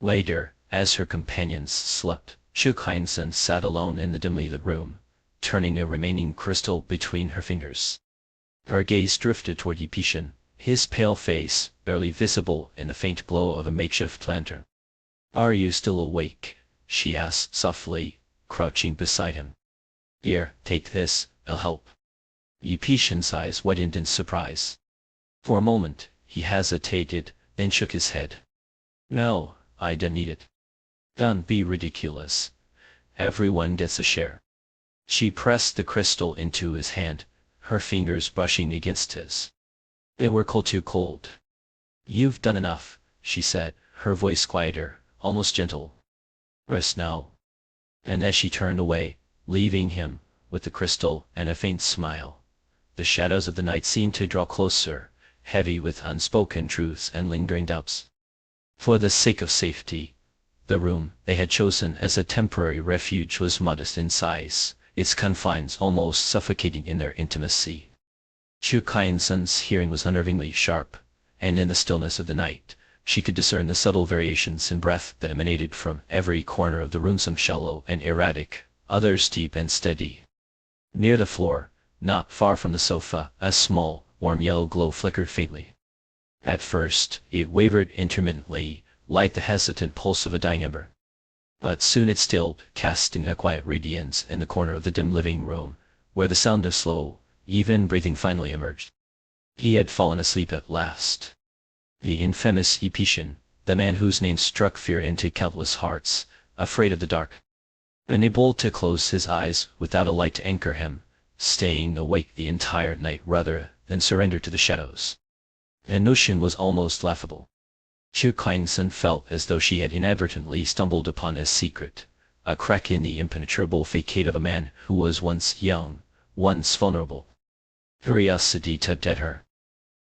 Later, as her companions slept, Chu Kuan-Zen sat alone in the dimly lit room, turning a remaining crystal between her fingers. Her gaze drifted toward Yi-Pishin, his pale face barely visible in the faint glow of a makeshift lantern. "Are you still awake?" she asked softly, crouching beside him. "Here, take this, it'll help." Yi-Pishin's eyes widened in surprise. For a moment, he hesitated, then shook his head. "No, I don't need it." "Don't be ridiculous. Everyone gets a share." She pressed the crystal into his hand, her fingers brushing against his. They were too cold. "You've done enough," she said, her voice quieter, almost gentle. "Rest now." And as she turned away, leaving him, with the crystal and a faint smile, the shadows of the night seemed to draw closer, heavy with unspoken truths and lingering doubts. For the sake of safety, the room they had chosen as a temporary refuge was modest in size, its confines almost suffocating in their intimacy. Chu Kuan-Zen's hearing was unnervingly sharp, and in the stillness of the night, she could discern the subtle variations in breath that emanated from every corner of the room, some shallow and erratic, others deep and steady. Near the floor, not far from the sofa, a small, warm yellow glow flickered faintly. At first, it wavered intermittently, like the hesitant pulse of a dying ember. But soon it stilled, casting a quiet radiance in the corner of the dim living room, where the sound of slow, even breathing finally emerged. He had fallen asleep at last. The infamous Yi-Pishin, the man whose name struck fear into countless hearts, afraid of the dark. Unable to close his eyes without a light to anchor him, staying awake the entire night rather than surrender to the shadows. The notion was almost laughable. Chu Kuan-Zen felt as though she had inadvertently stumbled upon a secret, a crack in the impenetrable facade of a man who was once young, once vulnerable. Curiosity tugged at her.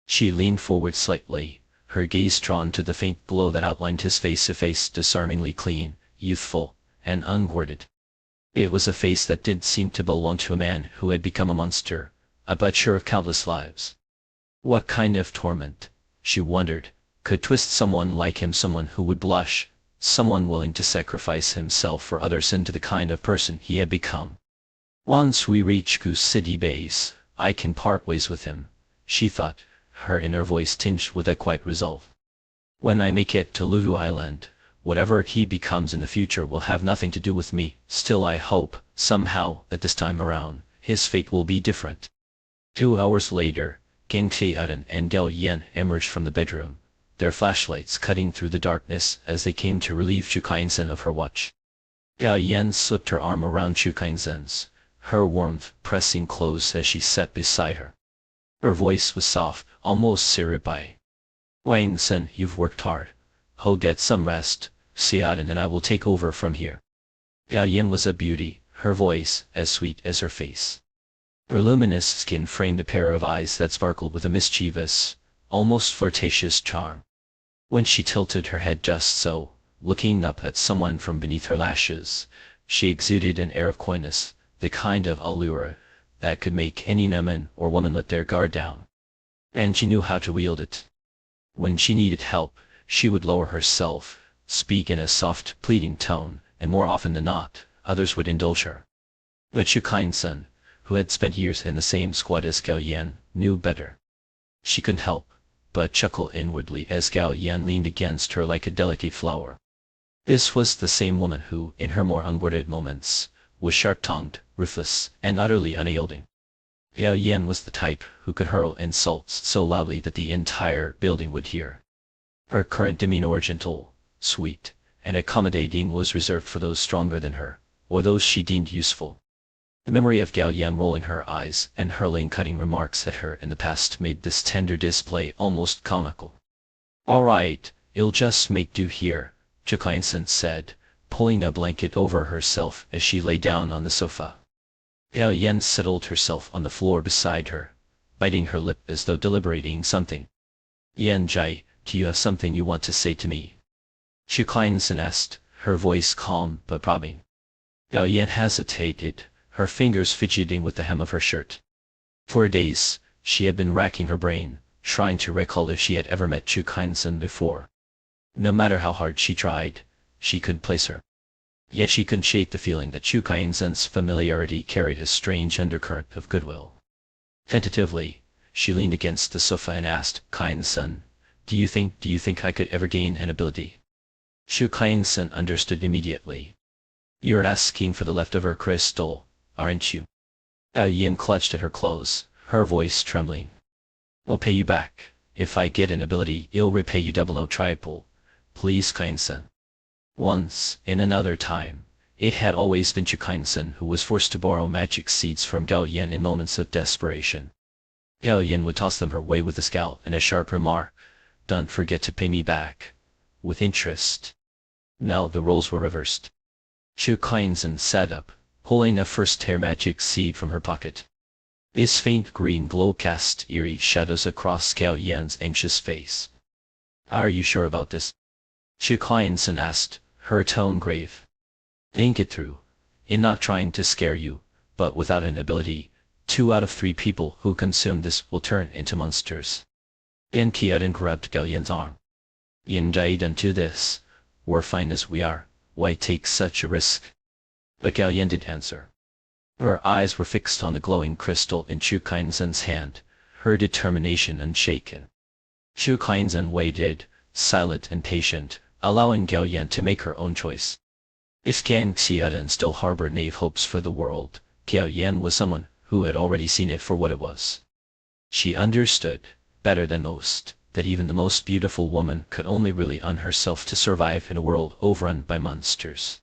She leaned forward slightly, her gaze drawn to the faint glow that outlined his face, a face disarmingly clean, youthful, and unguarded. It was a face that didn't seem to belong to a man who had become a monster, a butcher of countless lives. What kind of torment, she wondered, could twist someone like him, someone who would blush, someone willing to sacrifice himself for others into the kind of person he had become. "Once we reach Goose City base, I can part ways with him," she thought, her inner voice tinged with a quiet resolve. "When I make it to Luvu Island, whatever he becomes in the future will have nothing to do with me. Still, I hope, somehow, that this time around, his fate will be different." 2 hours later, Geng Tiadan and Gao Yan emerged from the bedroom, their flashlights cutting through the darkness as they came to relieve Chu Kuan-Zen of her watch. Gao Yan slipped her arm around Chu Kuan-Zen's, her warmth pressing close as she sat beside her. Her voice was soft, almost cerebrine. "Kuan-Zen, you've worked hard. Go get some rest. Tiadan and I will take over from here." Gao Yan was a beauty, her voice as sweet as her face. Her luminous skin framed a pair of eyes that sparkled with a mischievous, almost flirtatious charm. When she tilted her head just so, looking up at someone from beneath her lashes, she exuded an air of coyness, the kind of allure that could make any man or woman let their guard down. And she knew how to wield it. When she needed help, she would lower herself, speak in a soft, pleading tone, and more often than not, others would indulge her. But Chu Kai-sun, who had spent years in the same squad as Gao Yan, knew better. She couldn't help but chuckle inwardly as Gao Yan leaned against her like a delicate flower. This was the same woman who, in her more unguarded moments, was sharp-tongued, ruthless, and utterly unyielding. Gao Yan was the type who could hurl insults so loudly that the entire building would hear. Her current demeanor, gentle, sweet, and accommodating, was reserved for those stronger than her, or those she deemed useful. The memory of Gao Yan rolling her eyes and hurling cutting remarks at her in the past made this tender display almost comical. "All right, it'll just make do here," Chu Kai-sun said, pulling a blanket over herself as she lay down on the sofa. Gao Yan settled herself on the floor beside her, biting her lip as though deliberating something. "Yan Jai, do you have something you want to say to me?" Chu Kai-sun asked, her voice calm but probing. Gao Yan hesitated, her fingers fidgeting with the hem of her shirt. For days, she had been racking her brain, trying to recall if she had ever met Chu Kai-sun before. No matter how hard she tried, she couldn't place her. Yet she couldn't shake the feeling that Chu Kai-sun's familiarity carried a strange undercurrent of goodwill. Tentatively, she leaned against the sofa and asked, "Kai-sun, do you think I could ever gain an ability?" Chu Kai-sun understood immediately. "You're asking for the leftover crystal, aren't you?" Gao Yan clutched at her clothes, her voice trembling. "I'll pay you back. If I get an ability, it'll repay you double or triple. Please, Kai-sun." Once, in another time, it had always been Chu Kai-sun who was forced to borrow magic seeds from Gao Yan in moments of desperation. Gao Yan would toss them her way with a scowl and a sharp remark, "Don't forget to pay me back. With interest." Now the roles were reversed. Chu Kai-sun sat up, pulling a first hair magic seed from her pocket. Its faint green glow cast eerie shadows across Gao Yan's anxious face. "Are you sure about this?" Chu Kai-sun asked, her tone grave. "Think it through. In not trying to scare you, but without an ability, 2 out of 3 people who consume this will turn into monsters." Yan Qian grabbed Gao Yan's arm. "Yan Jai, don't do this. We're fine as we are. Why take such a risk?" But Gao Yan didn't answer. Her eyes were fixed on the glowing crystal in Chu Kai-sun's hand, her determination unshaken. Chu Kai-sun waited, silent and patient, allowing Gao Yan to make her own choice. If Gan Xiaodan still harbored naive hopes for the world, Gao Yan was someone who had already seen it for what it was. She understood, better than most, that even the most beautiful woman could only really own herself to survive in a world overrun by monsters.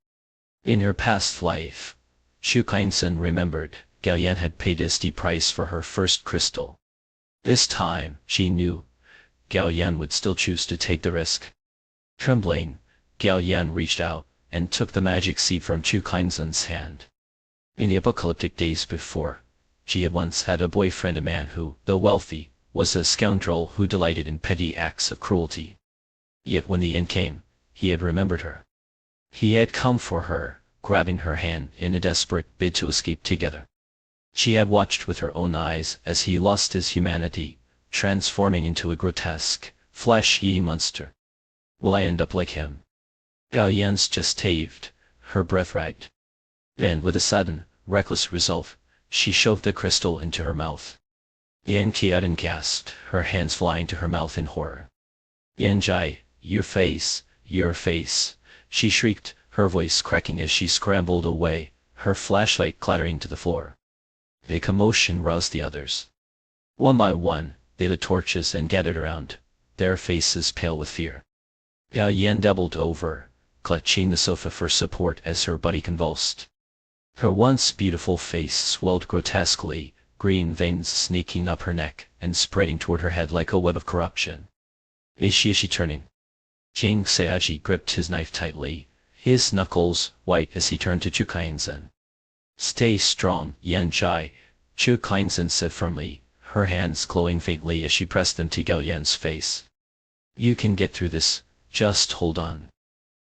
In her past life, Chu Kai-sun remembered, Gao Yan had paid a steep price for her first crystal. This time, she knew, Gao Yan would still choose to take the risk. Trembling, Gao Yan reached out and took the magic seed from Chu Kai-sun's hand. In the apocalyptic days before, she had once had a boyfriend, a man who, though wealthy, was a scoundrel who delighted in petty acts of cruelty. Yet when the end came, he had remembered her. He had come for her, grabbing her hand in a desperate bid to escape together. She had watched with her own eyes as he lost his humanity, transforming into a grotesque, flesh-eating monster. "Will I end up like him?" Gao Yan's chest heaved, her breath ragged. Then, with a sudden, reckless resolve, she shoved the crystal into her mouth. Yan Qian gasped, her hands flying to her mouth in horror. "Yan Jai, your face, your face!" she shrieked, her voice cracking as she scrambled away, her flashlight clattering to the floor. The commotion roused the others. One by one, they lit torches and gathered around, their faces pale with fear. Gao Yan doubled over, clutching the sofa for support as her body convulsed. Her once beautiful face swelled grotesquely, green veins sneaking up her neck and spreading toward her head like a web of corruption. Is she turning? Jing Xiaoji gripped his knife tightly, his knuckles white as he turned to Chu Kai-sun. "Stay strong, Yan Jai," Chu Kai-sun said firmly, her hands glowing faintly as she pressed them to Gao Yan's face. You can get through this, just hold on.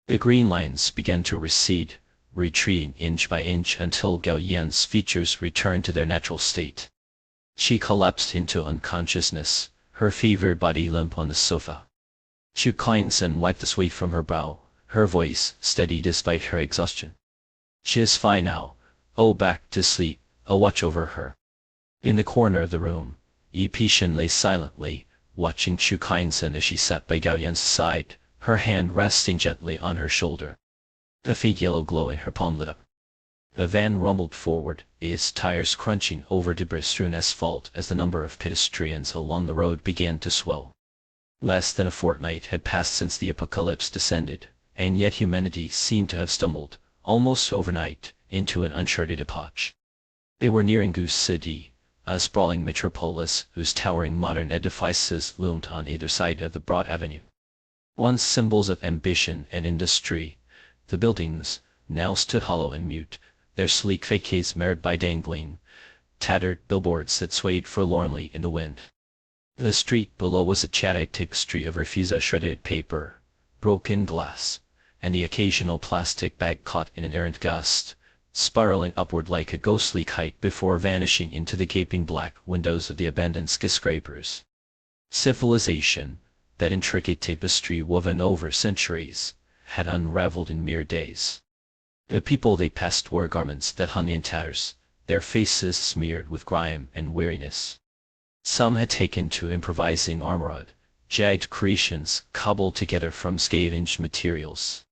The green lines began to recede, retreating inch by inch until Gao Yan's features returned to their natural state. She collapsed into unconsciousness, her fevered body limp on the sofa. Chu Kleinsen wiped the sweat from her brow, her voice steady despite her exhaustion. She is fine now. Oh, back to sleep. I'll watch over her. In the corner of the room, Yi Pishin lay silently, watching Chu Kleinsen as she sat by Gao Yan's side, her hand resting gently on her shoulder. A faint yellow glow in her palm lit up. The van rumbled forward, its tires crunching over debris-strewn asphalt as the number of pedestrians along the road began to swell. Less than a fortnight had passed since the apocalypse descended, and yet humanity seemed to have stumbled, almost overnight, into an uncharted epoch. They were nearing Goose City, a sprawling metropolis whose towering modern edifices loomed on either side of the broad avenue. Once symbols of ambition and industry, the buildings now stood hollow and mute, their sleek facades marred by dangling, tattered billboards that swayed forlornly in the wind. The street below was a chaotic tapestry of Refusa shredded paper, broken glass, and the occasional plastic bag caught in an errant gust, spiraling upward like a ghostly kite before vanishing into the gaping black windows of the abandoned skyscrapers. Civilization, that intricate tapestry woven over centuries, had unraveled in mere days. The people they passed wore garments that hung in tatters, their faces smeared with grime and weariness. Some had taken to improvising armored, jagged creations cobbled together from scavenged materials.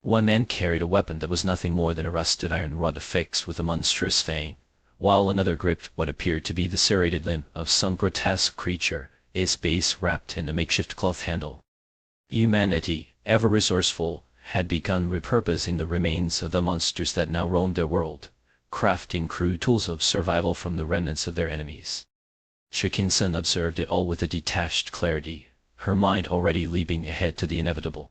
One man carried a weapon that was nothing more than a rusted iron rod affixed with a monstrous fang, while another gripped what appeared to be the serrated limb of some grotesque creature, its base wrapped in a makeshift cloth handle. Humanity, ever resourceful, had begun repurposing the remains of the monsters that now roamed their world, crafting crude tools of survival from the remnants of their enemies. Shikinson observed it all with a detached clarity, her mind already leaping ahead to the inevitable.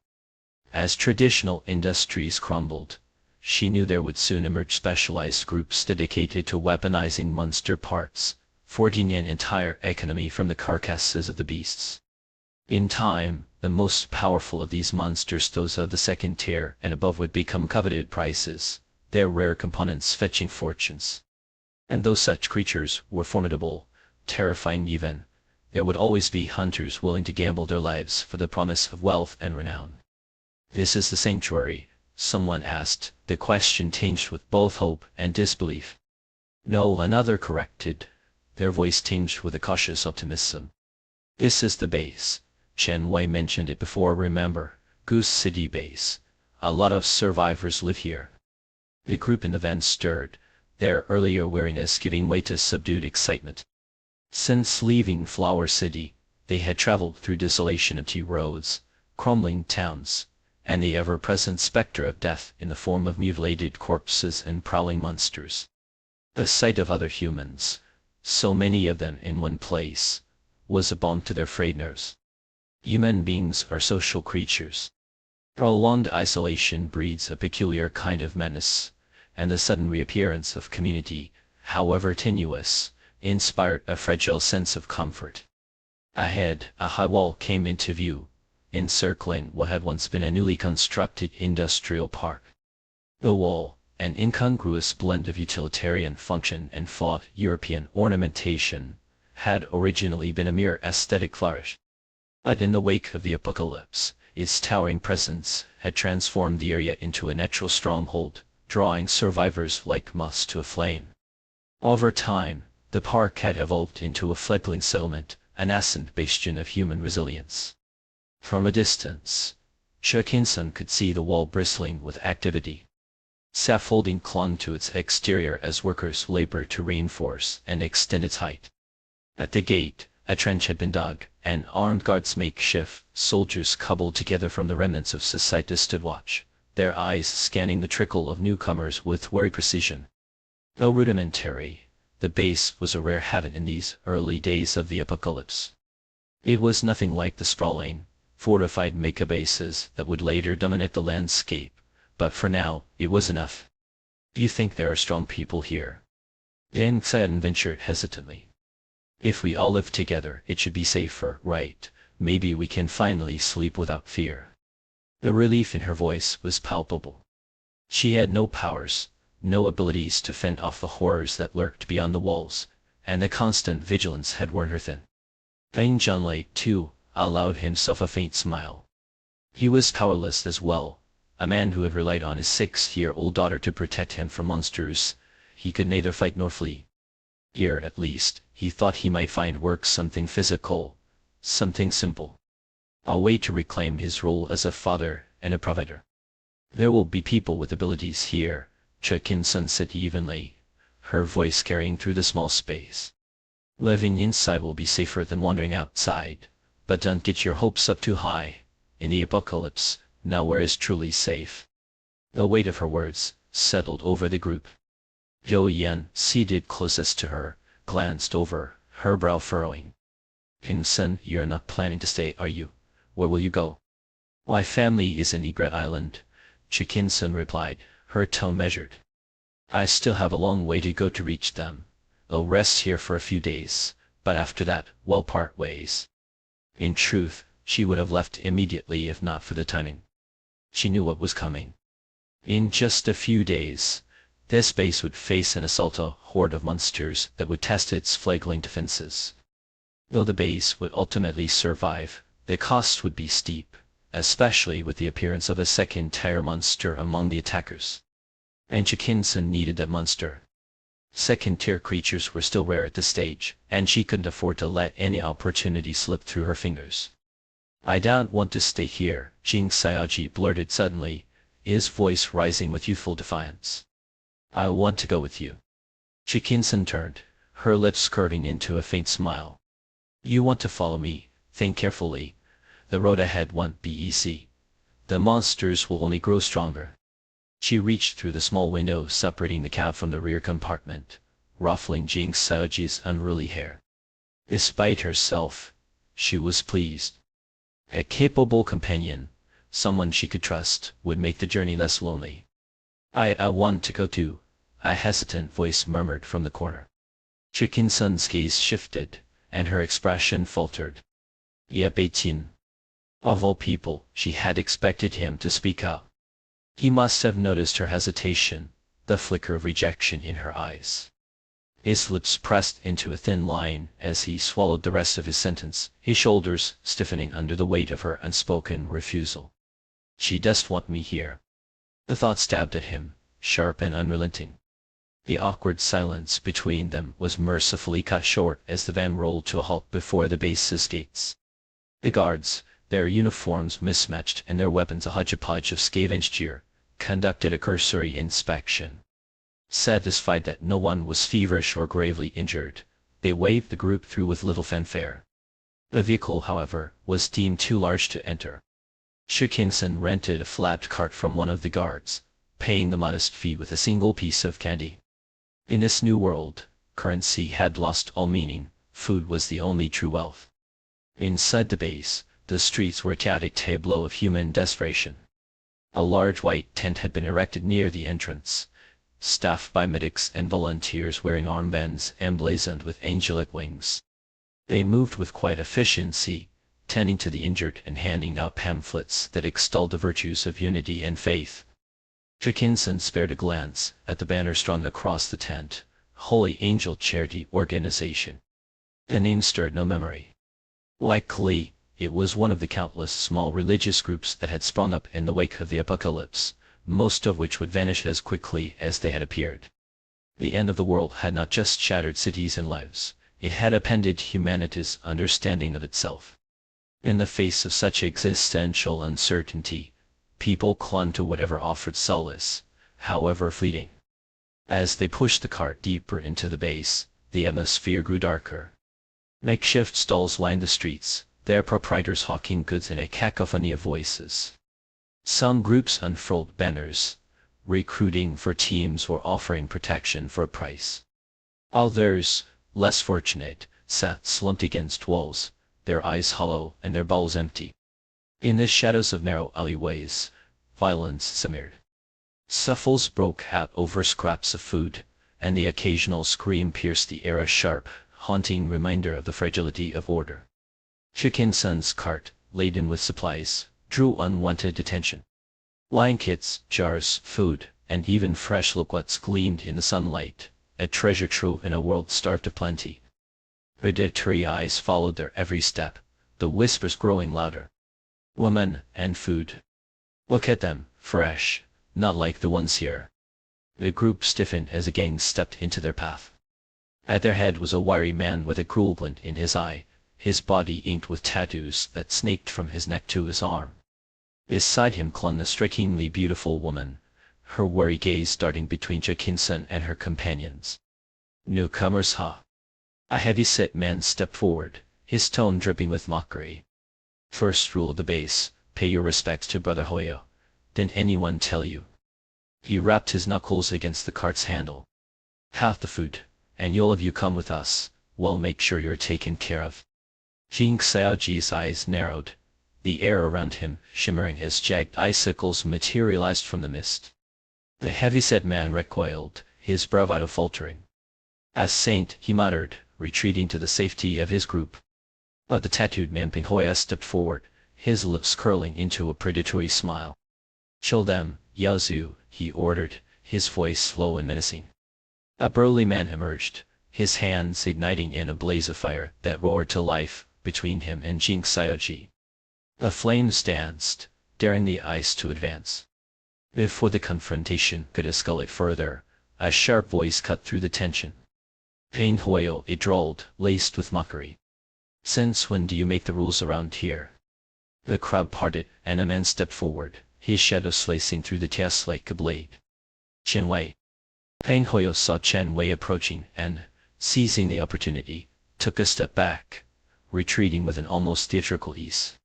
As traditional industries crumbled, she knew there would soon emerge specialized groups dedicated to weaponizing monster parts, forging an entire economy from the carcasses of the beasts. In time, the most powerful of these monsters, those of the second tier and above, would become coveted prizes, their rare components fetching fortunes. And though such creatures were formidable, terrifying even, there would always be hunters willing to gamble their lives for the promise of wealth and renown. "This is the sanctuary?" someone asked, the question tinged with both hope and disbelief. "No," another corrected, their voice tinged with a cautious optimism. "This is the base. Chen Wei mentioned it before, remember, Goose City Base. A lot of survivors live here." The group in the van stirred, their earlier weariness giving way to subdued excitement. Since leaving Flower City, they had traveled through desolation, empty roads, crumbling towns, and the ever-present specter of death in the form of mutilated corpses and prowling monsters. The sight of other humans, so many of them in one place, was a balm to their frayed nerves. Human beings are social creatures. Prolonged isolation breeds a peculiar kind of menace, and the sudden reappearance of community, however tenuous, inspired a fragile sense of comfort. Ahead, a high wall came into view, encircling what had once been a newly constructed industrial park. The wall, an incongruous blend of utilitarian function and faux European ornamentation, had originally been a mere aesthetic flourish. But in the wake of the apocalypse, its towering presence had transformed the area into a natural stronghold, drawing survivors like moths to a flame. Over time, the park had evolved into a fledgling settlement, a nascent bastion of human resilience. From a distance, Shikinson could see the wall bristling with activity. Scaffolding clung to its exterior as workers labored to reinforce and extend its height. At the gate, a trench had been dug, and armed guards, makeshift soldiers cobbled together from the remnants of society, stood watch, their eyes scanning the trickle of newcomers with wary precision. Though rudimentary, the base was a rare haven in these early days of the apocalypse. It was nothing like the sprawling, fortified mega bases that would later dominate the landscape, but for now, it was enough. "Do you think there are strong people here?" Yang Xian ventured hesitantly. "If we all live together, it should be safer, right?" maybe we can finally sleep without fear. The relief in her voice was palpable. She had no powers, no abilities to fend off the horrors that lurked beyond the walls, and the constant vigilance had worn her thin. Bang Junlei, too, allowed himself a faint smile. He was powerless as well, a man who had relied on his 6-year-old daughter to protect him from monsters. He could neither fight nor flee. Here, at least, he thought he might find work something physical, something simple. A way to reclaim his role as a father and a provider. There will be people with abilities here, Chickinson said evenly, her voice carrying through the small space. Living inside will be safer than wandering outside, but don't get your hopes up too high. In the apocalypse, nowhere is truly safe. The weight of her words settled over the group. Zhou Yan, seated closest to her, glanced over, her brow furrowing. Kinson, you're not planning to stay, are you? Where will you go? My family is in Egret Island, Chickinson replied, her tone measured. I still have a long way to go to reach them. I'll rest here for a few days, but after that, we'll part ways. In truth, she would have left immediately if not for the timing. She knew what was coming. In just a few days, this base would face an assault, a horde of monsters that would test its flagging defenses. Though the base would ultimately survive, the cost would be steep, especially with the appearance of a second-tier monster among the attackers. And Chickinson needed that monster. Second-tier creatures were still rare at this stage, and she couldn't afford to let any opportunity slip through her fingers. I don't want to stay here, Jing Xiaoji blurted suddenly, his voice rising with youthful defiance. I want to go with you. Chickinson turned, her lips curving into a faint smile. You want to follow me? Think carefully. The road ahead won't be easy. The monsters will only grow stronger. She reached through the small window separating the cab from the rear compartment, ruffling Jing Xiaoji's unruly hair. Despite herself, she was pleased. A capable companion, someone she could trust, would make the journey less lonely. I want to go too, a hesitant voice murmured from the corner. Chickinson's gaze shifted, and her expression faltered. Ye Beiqin. Of all people, she had expected him to speak up. He must have noticed her hesitation, the flicker of rejection in her eyes. His lips pressed into a thin line as he swallowed the rest of his sentence, his shoulders stiffening under the weight of her unspoken refusal. She doesn't want me here. The thought stabbed at him, sharp and unrelenting. The awkward silence between them was mercifully cut short as the van rolled to a halt before the base's gates. The guards, their uniforms mismatched and their weapons a hodgepodge of scavenged gear, conducted a cursory inspection. Satisfied that no one was feverish or gravely injured, they waved the group through with little fanfare. The vehicle, however, was deemed too large to enter. Chickinson rented a flat cart from one of the guards, paying the modest fee with a single piece of candy. In this new world, currency had lost all meaning, food was the only true wealth. Inside the base, the streets were a chaotic tableau of human desperation. A large white tent had been erected near the entrance, staffed by medics and volunteers wearing armbands emblazoned with angelic wings. They moved with quiet efficiency, tending to the injured and handing out pamphlets that extolled the virtues of unity and faith. Chickinson spared a glance at the banner strung across the tent, Holy Angel Charity Organization. The name stirred no memory. Likely, it was one of the countless small religious groups that had sprung up in the wake of the apocalypse, most of which would vanish as quickly as they had appeared. The end of the world had not just shattered cities and lives, it had upended humanity's understanding of itself. In the face of such existential uncertainty, people clung to whatever offered solace, however fleeting. As they pushed the cart deeper into the base, the atmosphere grew darker. Makeshift stalls lined the streets, their proprietors hawking goods in a cacophony of voices. Some groups unfurled banners, recruiting for teams or offering protection for a price. Others, less fortunate, sat slumped against walls, their eyes hollow and their bowls empty. In the shadows of narrow alleyways, violence simmered. Scuffles broke out over scraps of food, and the occasional scream pierced the air, a sharp, haunting reminder of the fragility of order. Chicken-san's cart, laden with supplies, drew unwanted attention. Blankets, jars, food, and even fresh loquats gleamed in the sunlight, a treasure trove in a world starved of plenty. Predatory eyes followed their every step, the whispers growing louder. Women and food. Look at them, fresh, not like the ones here. The group stiffened as a gang stepped into their path. At their head was a wiry man with a cruel glint in his eye, his body inked with tattoos that snaked from his neck to his arm. Beside him clung a strikingly beautiful woman, her wary gaze darting between Chicken-san and her companions. Newcomers, huh? A heavy-set man stepped forward, his tone dripping with mockery. First rule of the base, pay your respects to Brother Hoyo. Didn't anyone tell you? He rapped his knuckles against the cart's handle. Half the food, and you'll of you come with us, we'll make sure you're taken care of. Jing Xiaoji's eyes narrowed, the air around him shimmering as jagged icicles materialized from the mist. The heavy-set man recoiled, his bravado faltering. As saint, he muttered, retreating to the safety of his group. But the tattooed man Peng Hoya stepped forward, his lips curling into a predatory smile. Chill them, Yaozu, he ordered, his voice low and menacing. A burly man emerged, his hands igniting in a blaze of fire that roared to life between him and Jing Xiaoji. The flames danced, daring the ice to advance. Before the confrontation could escalate further, a sharp voice cut through the tension. Peng Hoyo, it drawled, laced with mockery. Since when do you make the rules around here? The crowd parted, and a man stepped forward, his shadow slicing through the chaos like a blade. Chen Wei. Peng Hoyo saw Chen Wei approaching and, seizing the opportunity, took a step back, retreating with an almost theatrical ease.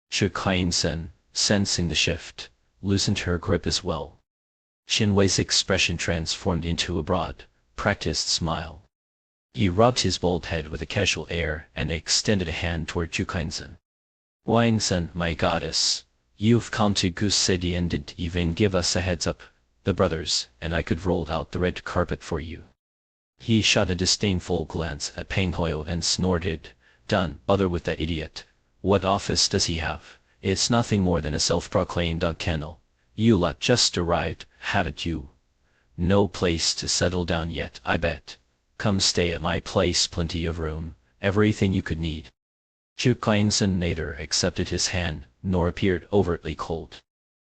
Chicken-san, sensing the shift, loosened her grip as well. Chen Wei's expression transformed into a broad, practiced smile. He rubbed his bald head with a casual air and extended a hand toward Chicken-san. Wang-san, my goddess, you've come to Goose City and didn't even give us a heads up, the brothers and I could roll out the red carpet for you. He shot a disdainful glance at Peng Hoyo and snorted, done, bother with that idiot. What office does he have? It's nothing more than a self-proclaimed dog kennel. You lot just arrived, haven't you? No place to settle down yet, I bet. Come stay at my place, plenty of room, everything you could need. Chicken-san neither accepted his hand, nor appeared overtly cold.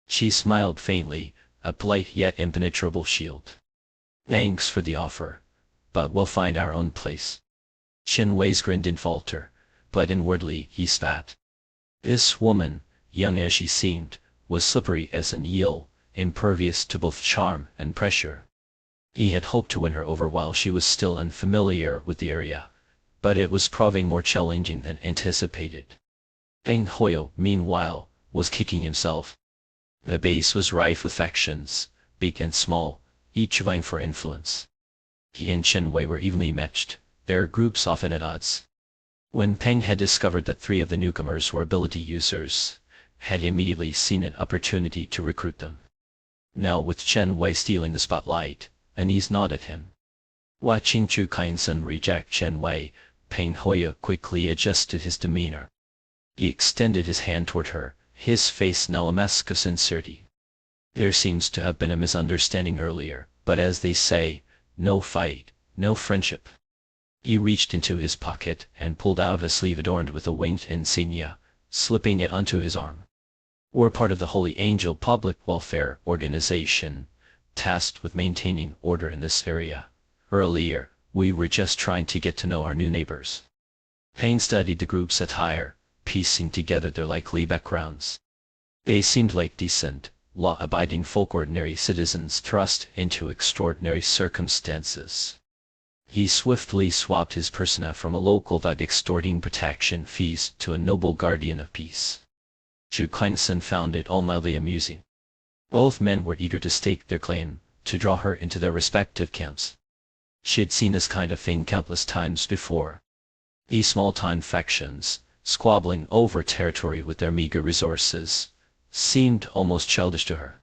She smiled faintly, a polite yet impenetrable shield. Thanks for the offer, but we'll find our own place. Chen Wei's grin didn't falter, but inwardly he spat. This woman, young as she seemed, was slippery as an eel, impervious to both charm and pressure. He had hoped to win her over while she was still unfamiliar with the area, but it was proving more challenging than anticipated. Peng Hoyo, meanwhile, was kicking himself. The base was rife with factions, big and small, each vying for influence. He and Chen Wei were evenly matched, their groups often at odds. When Peng had discovered that 3 of the newcomers were ability users, had immediately seen an opportunity to recruit them. Now with Chen Wei stealing the spotlight, Anise nodded him. Watching Chicken-san reject Chen Wei, Peng Hoyo quickly adjusted his demeanor. He extended his hand toward her, his face now a mask of sincerity. There seems to have been a misunderstanding earlier, but as they say, no fight, no friendship. He reached into his pocket and pulled out a sleeve adorned with a winged insignia, slipping it onto his arm. We're part of the Holy Angel Public Welfare Organization, tasked with maintaining order in this area. Earlier, we were just trying to get to know our new neighbors. Peng studied the group's attire, piecing together their likely backgrounds. They seemed like decent, law-abiding folk, ordinary citizens thrust into extraordinary circumstances. He swiftly swapped his persona from a local thug extorting protection fees to a noble guardian of peace. Chicken-san found it all mildly amusing. Both men were eager to stake their claim, to draw her into their respective camps. She had seen this kind of thing countless times before. These small-time factions, squabbling over territory with their meager resources, seemed almost childish to her.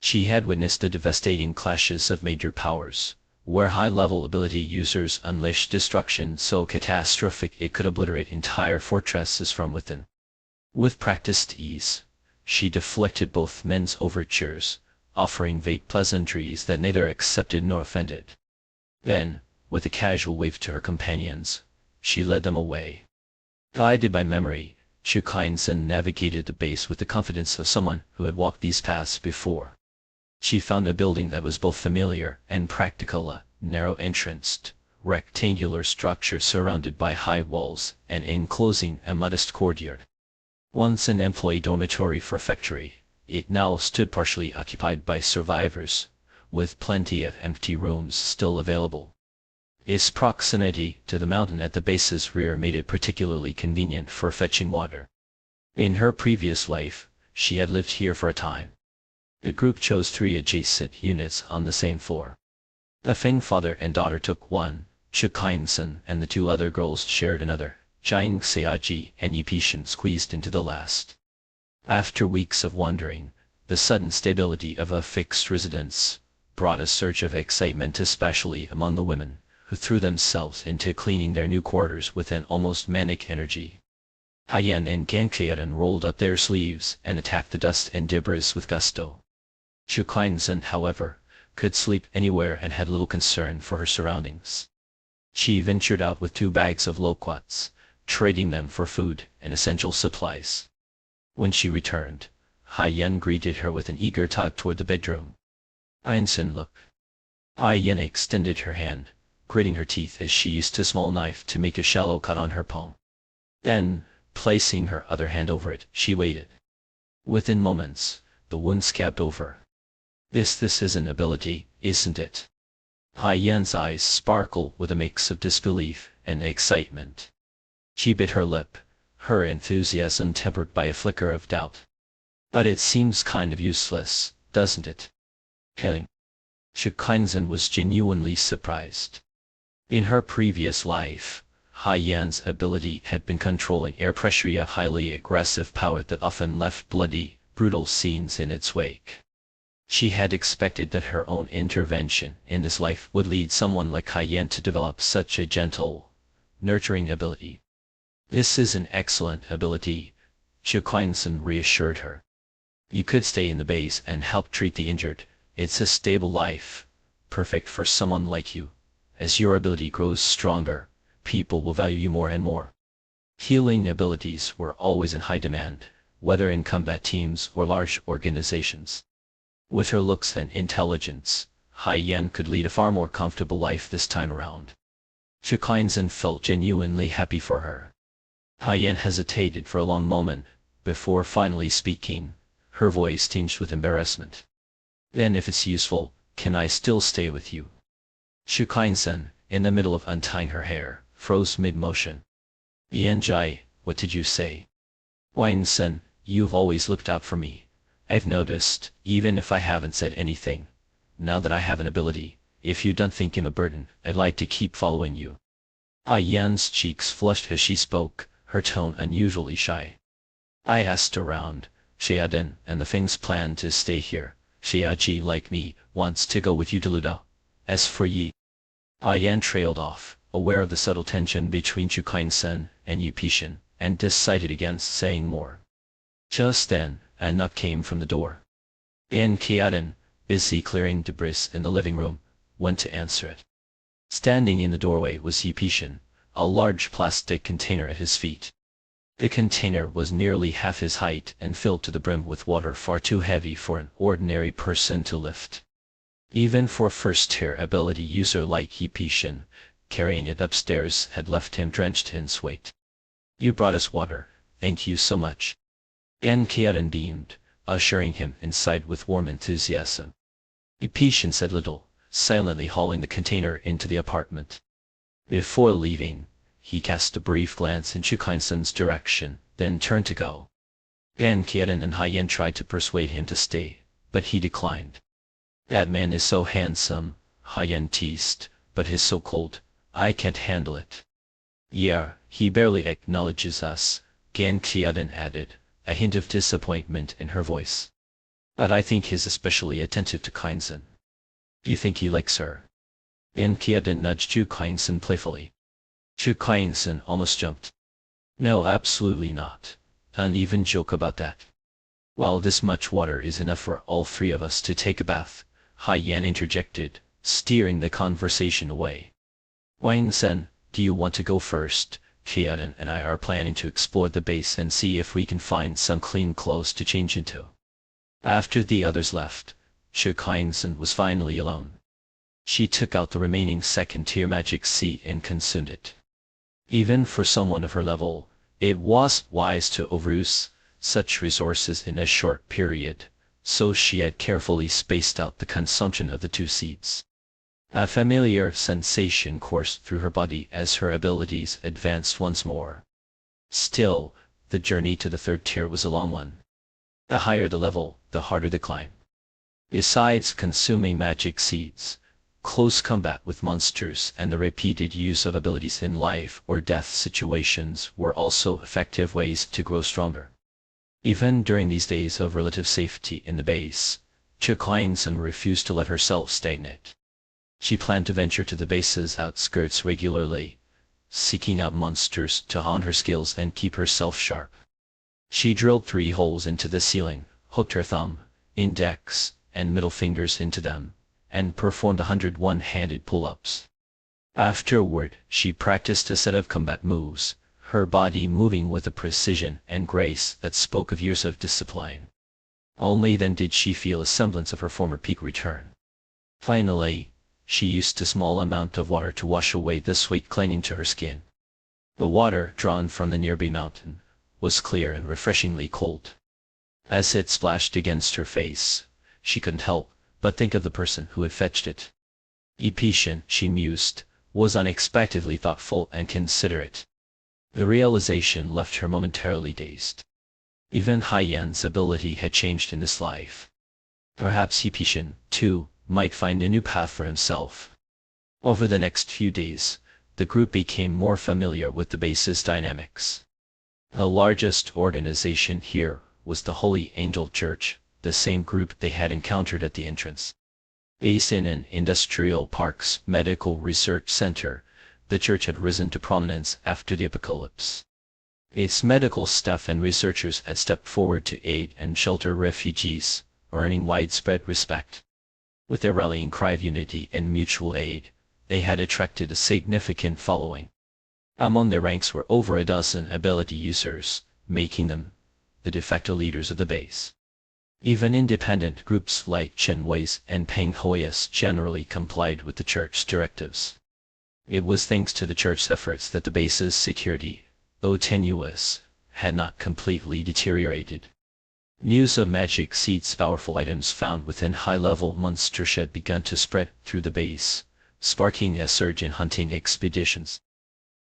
She had witnessed the devastating clashes of major powers, where high-level ability users unleash destruction so catastrophic it could obliterate entire fortresses from within. With practiced ease, she deflected both men's overtures, offering vague pleasantries that neither accepted nor offended. Then, with a casual wave to her companions, she led them away. Guided by memory, Chu Kaisen navigated the base with the confidence of someone who had walked these paths before. She found a building that was both familiar and practical, a narrow-entranced, rectangular structure surrounded by high walls and enclosing a modest courtyard. Once an employee dormitory for a factory, it now stood partially occupied by survivors, with plenty of empty rooms still available. Its proximity to the mountain at the base's rear made it particularly convenient for fetching water. In her previous life, she had lived here for a time. The group chose 3 adjacent units on the same floor. The Feng father and daughter took one, Chu Kaisen and the 2 other girls shared another, Jiang Xiaji and Yi Pishin squeezed into the last. After weeks of wandering, the sudden stability of a fixed residence brought a surge of excitement especially among the women, who threw themselves into cleaning their new quarters with an almost manic energy. Haiyan and Ganqian rolled up their sleeves and attacked the dust and debris with gusto. Chu Kaisen, however, could sleep anywhere and had little concern for her surroundings. She ventured out with 2 bags of loquats, trading them for food and essential supplies. When she returned, Haiyan greeted her with an eager talk toward the bedroom. "Einstein, look." Haiyan extended her hand, gritting her teeth as she used a small knife to make a shallow cut on her palm. Then, placing her other hand over it, she waited. Within moments, the wound scabbed over. This is an ability, isn't it?" Haiyan's eyes sparkled with a mix of disbelief and excitement. She bit her lip, her enthusiasm tempered by a flicker of doubt. "But it seems kind of useless, doesn't it?" Killing. Chu Kaisen was genuinely surprised. In her previous life, Haiyan's ability had been controlling air pressure, a highly aggressive power that often left bloody, brutal scenes in its wake. She had expected that her own intervention in this life would lead someone like Haiyan to develop such a gentle, nurturing ability. "This is an excellent ability," Chu Kaisen reassured her. "You could stay in the base and help treat the injured. It's a stable life, perfect for someone like you. As your ability grows stronger, people will value you more and more." Healing abilities were always in high demand, whether in combat teams or large organizations. With her looks and intelligence, Haiyan could lead a far more comfortable life this time around. Chu Kaisen felt genuinely happy for her. Haiyan hesitated for a long moment, before finally speaking, her voice tinged with embarrassment. "Then if it's useful, can I still stay with you?" Chu Kaisen, in the middle of untying her hair, froze mid-motion. "Yanjai, what did you say?" "Weinsen, you've always looked out for me. I've noticed, even if I haven't said anything. Now that I have an ability, if you don't think I'm a burden, I'd like to keep following you." Haiyan's cheeks flushed as she spoke, her tone unusually shy. "I asked around. Xiaodan and the Feng's plan to stay here. Xiaoji, like me, wants to go with you to Luda. As for Yi..." Haiyan trailed off, aware of the subtle tension between Chu Kaisen and Yi Pishin, and decided against saying more. Just then, a knock came from the door. Ganqian, busy clearing debris in the living room, went to answer it. Standing in the doorway was Yi Pishin, a large plastic container at his feet. The container was nearly half his height and filled to the brim with water far too heavy for an ordinary person to lift. Even for a first-tier ability user like Yi Pishin, carrying it upstairs had left him drenched in sweat. "You brought us water, thank you so much." Ganqian beamed, ushering him inside with warm enthusiasm. Yi Pishin said little, silently hauling the container into the apartment. Before leaving, he cast a brief glance in Chu Kaisen's direction, then turned to go. Ganqian and Haiyan tried to persuade him to stay, but he declined. "That man is so handsome," Haiyan teased, "but he's so cold, I can't handle it." "Yeah, he barely acknowledges us," Ganqian added, a hint of disappointment in her voice. "But I think he's especially attentive to Kaisen." "You think he likes her?" Qiadan nudged Chu Kainsen playfully. Chu Kainsen almost jumped. No, absolutely not. Don't even joke about that. Well, this much water is enough for all three of us to take a bath, Hai Yan interjected, steering the conversation away. Wang Sen, do you want to go first? Qiadan and I are planning to explore the base and see if we can find some clean clothes to change into. After the others left, Chu Kainsen was finally alone. She took out the remaining second-tier magic seed and consumed it. Even for someone of her level, it was wise to overuse such resources in a short period, so she had carefully spaced out the consumption of the 2 seeds. A familiar sensation coursed through her body as her abilities advanced once more. Still, the journey to the 3rd tier was a long one. The higher the level, the harder the climb. Besides consuming magic seeds, close combat with monsters and the repeated use of abilities in life or death situations were also effective ways to grow stronger. Even during these days of relative safety in the base, Chu Kainsen refused to let herself stagnate. She planned to venture to the base's outskirts regularly, seeking out monsters to hone her skills and keep herself sharp. She drilled 3 holes into the ceiling, hooked her thumb, index, and middle fingers into them, and performed 100 one-handed pull-ups. Afterward, she practiced a set of combat moves, her body moving with a precision and grace that spoke of years of discipline. Only then did she feel a semblance of her former peak return. Finally, she used a small amount of water to wash away the sweat clinging to her skin. The water, drawn from the nearby mountain, was clear and refreshingly cold. As it splashed against her face, she couldn't help but think of the person who had fetched it. Epetian, she mused, was unexpectedly thoughtful and considerate. The realization left her momentarily dazed. Even Hai Yan's ability had changed in this life. Perhaps Epetian, too, might find a new path for himself. Over the next few days, the group became more familiar with the base's dynamics. The largest organization here was the Holy Angel Church, the same group they had encountered at the entrance. Based in an industrial park's medical research center, the church had risen to prominence after the apocalypse. Its medical staff and researchers had stepped forward to aid and shelter refugees, earning widespread respect. With their rallying cry of unity and mutual aid, they had attracted a significant following. Among their ranks were over a dozen ability users, making them the de facto leaders of the base. Even independent groups like Chen Wei's and Peng Hoyas generally complied with the church's directives. It was thanks to the church's efforts that the base's security, though tenuous, had not completely deteriorated. News of magic seeds, powerful items found within high-level monsters, had begun to spread through the base, sparking a surge in hunting expeditions.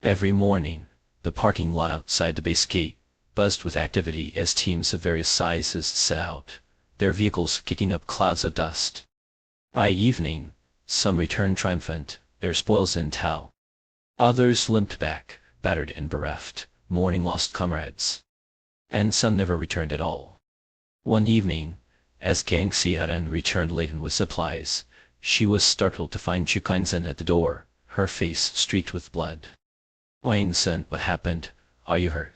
Every morning, the parking lot outside the base gate buzzed with activity as teams of various sizes set out, their vehicles kicking up clouds of dust. By evening, some returned triumphant, their spoils in tow. Others limped back, battered and bereft, mourning lost comrades. And some never returned at all. One evening, as Gang Xiaodan returned laden with supplies, she was startled to find Chu Kainsen at the door, her face streaked with blood. Wang Sen, what happened? Are you hurt?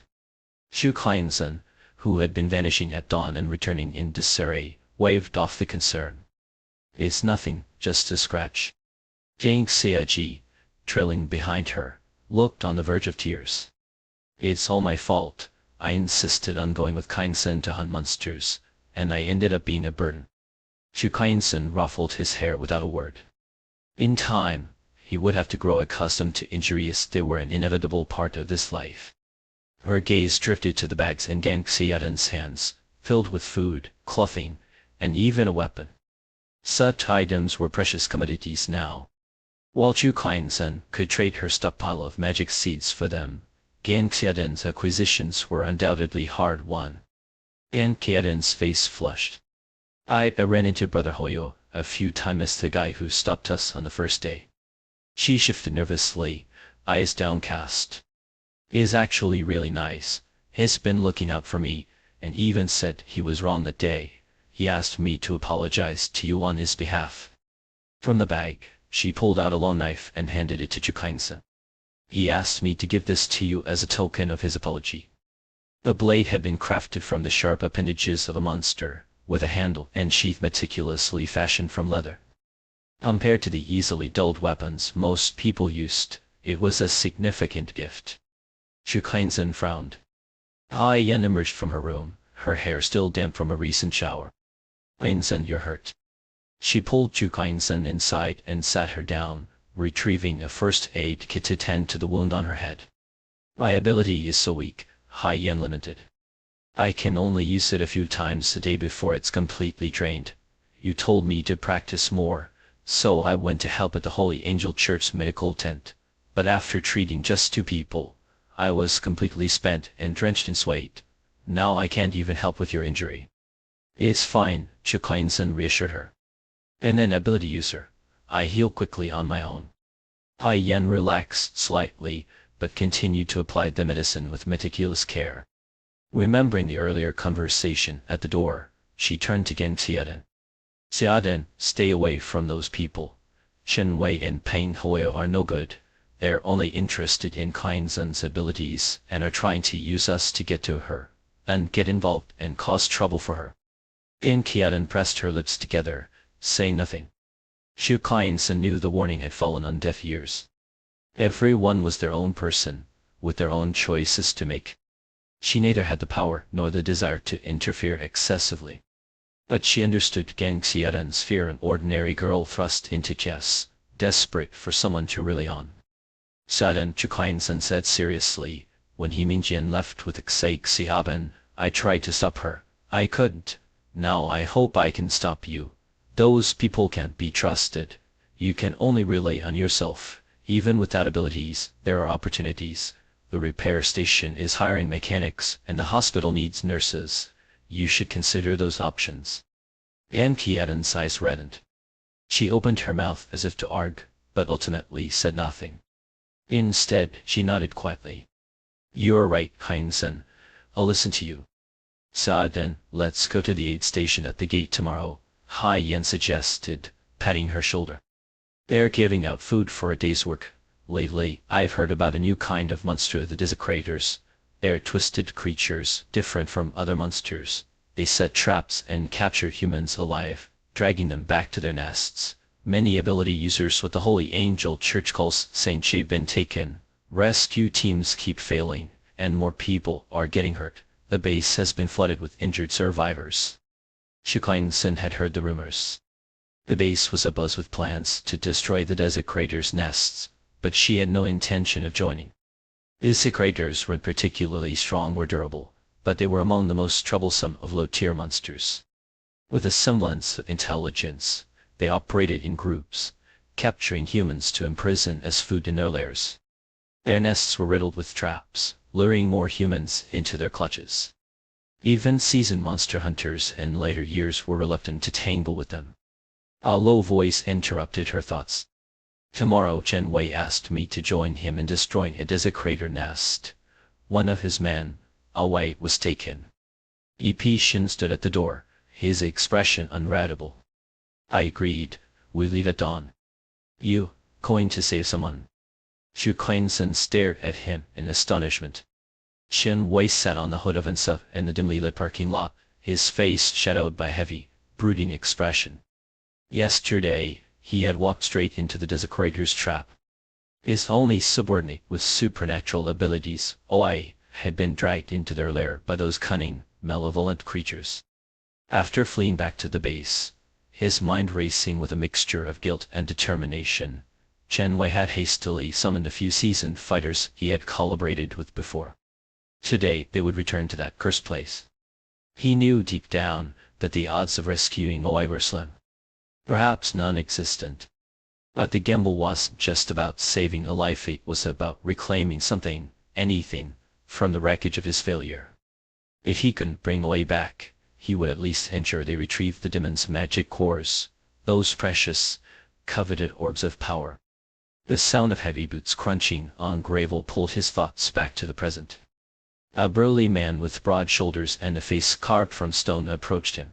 Chu Kainsen, who had been vanishing at dawn and returning in disarray, waved off the concern. It's nothing, just a scratch. Gang Xiaji, trailing behind her, looked on the verge of tears. It's all my fault. I insisted on going with Kainsen to hunt monsters, and I ended up being a burden. Chu Kainsen ruffled his hair without a word. In time, he would have to grow accustomed to injuries. They were an inevitable part of this life. Her gaze drifted to the bags in Gang Xiaodan's hands, filled with food, clothing, and even a weapon. Such items were precious commodities now. While Chu Kainsen could trade her stockpile of magic seeds for them, Gan Xiaodan's acquisitions were undoubtedly hard-won. Gan Xiaodan's face flushed. I ran into Brother Hoyo a few times, the guy who stopped us on the first day. She shifted nervously, eyes downcast. He's actually really nice. He's been looking out for me, and even said he was wrong that day. He asked me to apologize to you on his behalf. From the bag, She pulled out a long knife and handed it to Chu Kainsen. He asked me to give this to you as a token of his apology. The blade had been crafted from the sharp appendages of a monster, with a handle and sheath meticulously fashioned from leather. Compared to the easily dulled weapons most people used, it was a significant gift. Chu Kainsen frowned. Hai Yan emerged from her room, her hair still damp from a recent shower. Kainsen, you're hurt. She pulled Chu Kainsen inside and sat her down, retrieving a first aid kit to tend to the wound on her head. My ability is so weak, Hai Yan lamented. I can only use it a few times a day before it's completely drained. You told me to practice more, so I went to help at the Holy Angel Church's medical tent, but after treating just 2 people, I was completely spent and drenched in sweat. Now I can't even help with your injury. It's fine, Chu Kainsen reassured her. And an ability user, I heal quickly on my own. Hai Yan relaxed slightly, but continued to apply the medicine with meticulous care. Remembering the earlier conversation at the door, she turned to Geng Xiaodan. Xiaodan, stay away from those people. Chen Wei and Peng Hui are no good. They're only interested in Kainsen's abilities and are trying to use us to get to her, and get involved and cause trouble for her. Geng Xiaodan pressed her lips together, saying nothing. Chu Kainsen knew the warning had fallen on deaf ears. Everyone was their own person, with their own choices to make. She neither had the power nor the desire to interfere excessively. But she understood Geng Xiaodan's fear, an ordinary girl thrust into chess, desperate for someone to rely on. Xiaodan, Chu Kainsen said seriously, when he Mingjin left with Xie Xiaoban, I tried to stop her. I couldn't. Now I hope I can stop you. Those people can't be trusted. You can only rely on yourself. Even without abilities, there are opportunities. The repair station is hiring mechanics, and the hospital needs nurses. You should consider those options. Geng Xiaodan's eyes reddened. She opened her mouth as if to argue, but ultimately said nothing. Instead, she nodded quietly. You're right, Kainsen. I'll listen to you. Xiaodan, let's go to the aid station at the gate tomorrow, Hai Yan suggested, patting her shoulder. They're giving out food for a day's work. Lately, I've heard about a new kind of monster, the Desecrators. They're twisted creatures, different from other monsters. They set traps and capture humans alive, dragging them back to their nests. Many ability users with the Holy Angel Church calls Saint Chi have been taken. Rescue teams keep failing, and more people are getting hurt. The base has been flooded with injured survivors. Chu Kainsen had heard the rumors. The base was abuzz with plans to destroy the Desecrators' nests, but she had no intention of joining. Desecrators weren't particularly strong or durable, but they were among the most troublesome of low-tier monsters. With a semblance of intelligence, they operated in groups, capturing humans to imprison as food in their lairs. Their nests were riddled with traps, luring more humans into their clutches. Even seasoned monster hunters in later years were reluctant to tangle with them. A low voice interrupted her thoughts. Tomorrow Chen Wei asked me to join him in destroying a Desecrator nest. One of his men, A Wei, was taken. E.P. Shin stood at the door, his expression unreadable. I agreed. We leave at dawn. You, going to save someone? Chu Kainsen stared at him in astonishment. Chen Wei sat on the hood of an SUV in the dimly lit parking lot, his face shadowed by a heavy, brooding expression. Yesterday, he had walked straight into the Desecrator's trap. His only subordinate with supernatural abilities, Oi, had been dragged into their lair by those cunning, malevolent creatures. After fleeing back to the base, his mind racing with a mixture of guilt and determination, Chen Wei had hastily summoned a few seasoned fighters he had collaborated with before. Today they would return to that cursed place. He knew deep down that the odds of rescuing Oi were slim. Perhaps non-existent. But the gamble wasn't just about saving a life, it was about reclaiming something, anything, from the wreckage of his failure. If he couldn't bring Oi back, he would at least ensure they retrieved the demon's magic cores, those precious, coveted orbs of power. The sound of heavy boots crunching on gravel pulled his thoughts back to the present. A burly man with broad shoulders and a face carved from stone approached him.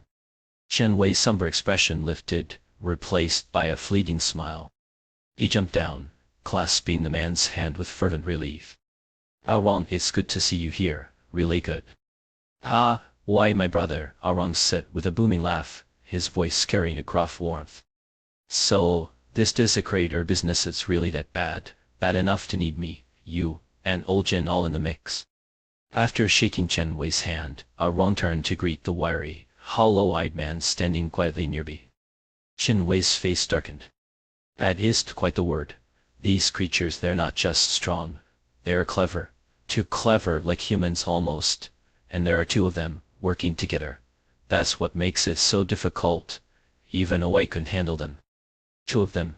Chen Wei's somber expression lifted, replaced by a fleeting smile. He jumped down, clasping the man's hand with fervent relief. Arong, it's good to see you here, really good. Ah, why my brother, Arong said with a booming laugh, his voice carrying a gruff warmth. So, this desecrator business is really that bad, bad enough to need me, you, and old Jin all in the mix. After shaking Chen Wei's hand, Arong turned to greet the wiry, hollow-eyed man standing quietly nearby. Chen Wei's face darkened. That is quite the word. These creatures, they're not just strong. They're clever. Too clever, like humans almost. And there are two of them, working together. That's what makes it so difficult. Even a white couldn't handle them. Two of them.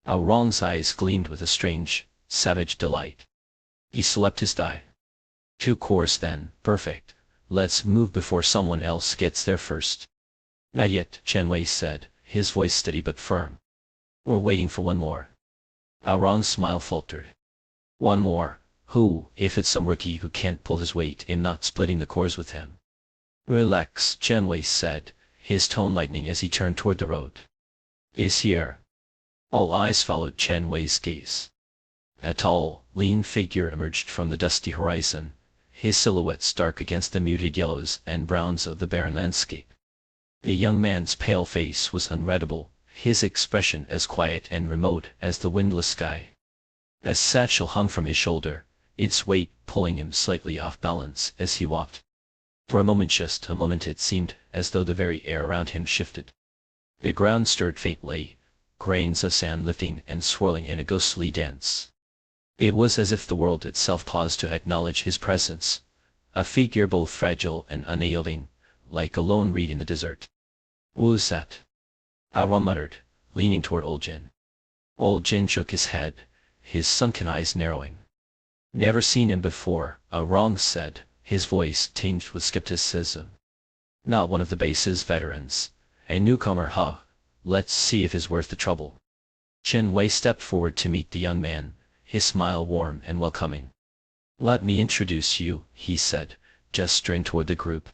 Arong's eyes gleamed with a strange, savage delight. He slapped his thigh. Two cores then, perfect. Let's move before someone else gets there first. Not yet, Chen Wei said, his voice steady but firm. We're waiting for one more. Arong's smile faltered. One more? Who, if it's some rookie who can't pull his weight in not splitting the cores with him? Relax, Chen Wei said, his tone lightening as he turned toward the road. Is here. All eyes followed Chen Wei's gaze. A tall, lean figure emerged from the dusty horizon, his silhouette stark against the muted yellows and browns of the barren landscape. The young man's pale face was unreadable, his expression as quiet and remote as the windless sky. A satchel hung from his shoulder, its weight pulling him slightly off balance as he walked. For a moment, just a moment, it seemed as though the very air around him shifted. The ground stirred faintly, grains of sand lifting and swirling in a ghostly dance. It was as if the world itself paused to acknowledge his presence, a figure both fragile and unyielding, like a lone reed in the desert. Who's that? Arong muttered, leaning toward old Jin. Old Jin shook his head, his sunken eyes narrowing. Never seen him before, Arong said, his voice tinged with skepticism. Not one of the base's veterans. A newcomer, huh? Let's see if he's worth the trouble. Chen Wei stepped forward to meet the young man, his smile warm and welcoming. Let me introduce you, he said, gesturing toward the group.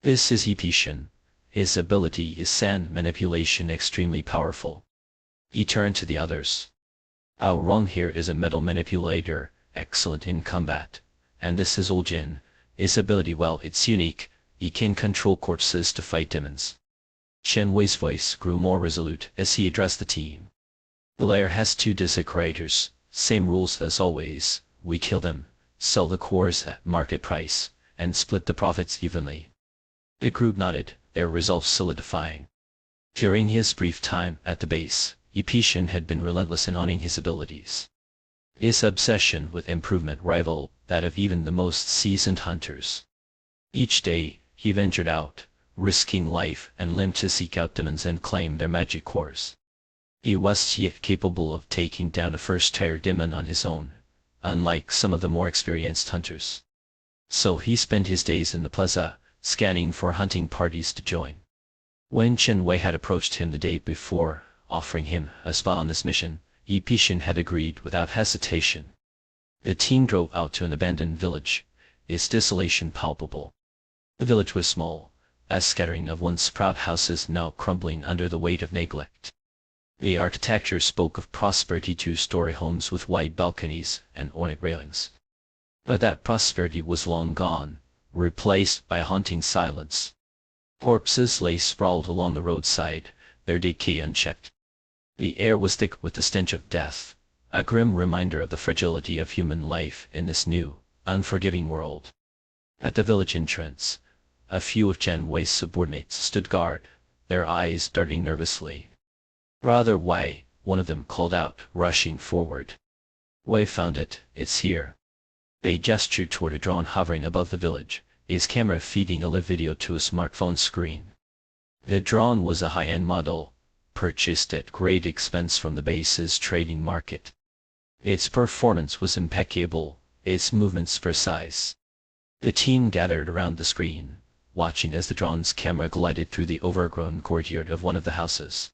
This is Yipishin. His ability is sand manipulation, extremely powerful. He turned to the others. Arong here is a metal manipulator, excellent in combat. And this is old Jin. His ability, well, it's unique. He can control corpses to fight demons. Chen Wei's voice grew more resolute as he addressed the team. The lair has two desecrators, same rules as always. We kill them, sell the cores at market price, and split the profits evenly. The group nodded, their resolve solidifying. During his brief time at the base, Yipishin had been relentless in honing his abilities. His obsession with improvement rivaled that of even the most seasoned hunters. Each day, he ventured out, risking life and limb to seek out demons and claim their magic cores. He was yet capable of taking down a first-tier demon on his own, unlike some of the more experienced hunters. So he spent his days in the plaza, scanning for hunting parties to join. When Chen Wei had approached him the day before, offering him a spot on this mission, Yipishin had agreed without hesitation. The team drove out to an abandoned village, its desolation palpable. The village was small, a scattering of once proud houses now crumbling under the weight of neglect. The architecture spoke of prosperity, two-story homes with wide balconies and ornate railings. But that prosperity was long gone, replaced by a haunting silence. Corpses lay sprawled along the roadside, their decay unchecked. The air was thick with the stench of death, a grim reminder of the fragility of human life in this new, unforgiving world. At the village entrance, a few of Chen Wei's subordinates stood guard, their eyes darting nervously. Brother Wei, one of them called out, rushing forward. Wei found it, it's here. They gestured toward a drone hovering above the village, his camera feeding a live video to a smartphone screen. The drone was a high-end model, purchased at great expense from the base's trading market. Its performance was impeccable, its movements precise. The team gathered around the screen, watching as the drone's camera glided through the overgrown courtyard of one of the houses.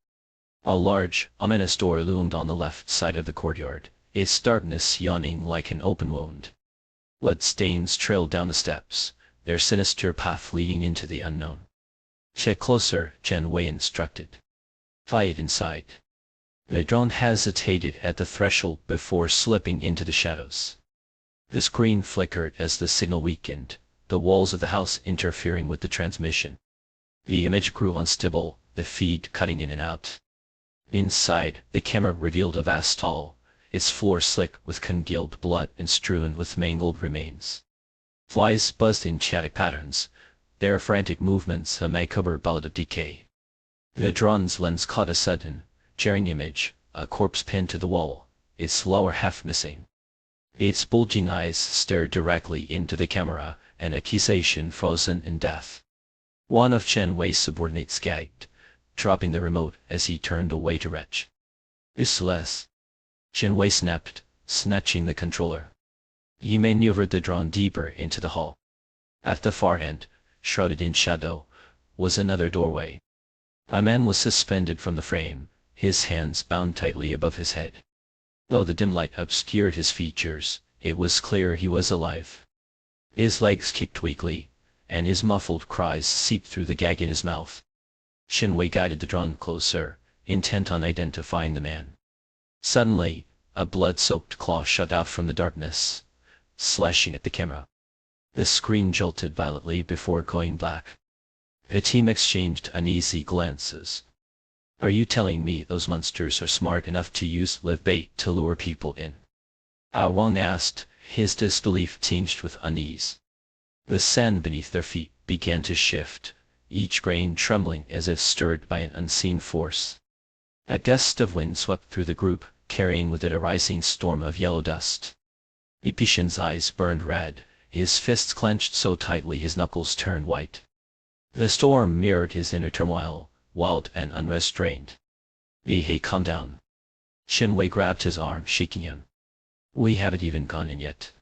A large, ominous door loomed on the left side of the courtyard, its darkness yawning like an open wound. Blood stains trailed down the steps, their sinister path leading into the unknown. Check closer, Chen Wei instructed. Fight inside. The drone hesitated at the threshold before slipping into the shadows. The screen flickered as the signal weakened, the walls of the house interfering with the transmission. The image grew unstable, the feed cutting in and out. Inside, the camera revealed a vast hall, its floor slick with congealed blood and strewn with mangled remains. Flies buzzed in chaotic patterns, their frantic movements a macabre ballad of decay. The drone's lens caught a sudden, jarring image, a corpse pinned to the wall, its lower half missing. Its bulging eyes stared directly into the camera, an accusation frozen in death. One of Chen Wei's subordinates gagged, dropping the remote as he turned away to retch. Useless. Chen Wei snapped, snatching the controller. He maneuvered the drone deeper into the hall. At the far end, shrouded in shadow, was another doorway. A man was suspended from the frame, his hands bound tightly above his head. Though the dim light obscured his features, it was clear he was alive. His legs kicked weakly, and his muffled cries seeped through the gag in his mouth. Chen Wei guided the drone closer, intent on identifying the man. Suddenly, a blood-soaked claw shot out from the darkness, slashing at the camera. The screen jolted violently before going black. The team exchanged uneasy glances. Are you telling me those monsters are smart enough to use live bait to lure people in? Ah Wang asked, his disbelief tinged with unease. The sand beneath their feet began to shift, each grain trembling as if stirred by an unseen force. A gust of wind swept through the group, carrying with it a rising storm of yellow dust. Ipitian's eyes burned red, his fists clenched so tightly his knuckles turned white. The storm mirrored his inner turmoil, wild and unrestrained. Hey, calm down. Chen Wei grabbed his arm, shaking him. We haven't even gone in yet.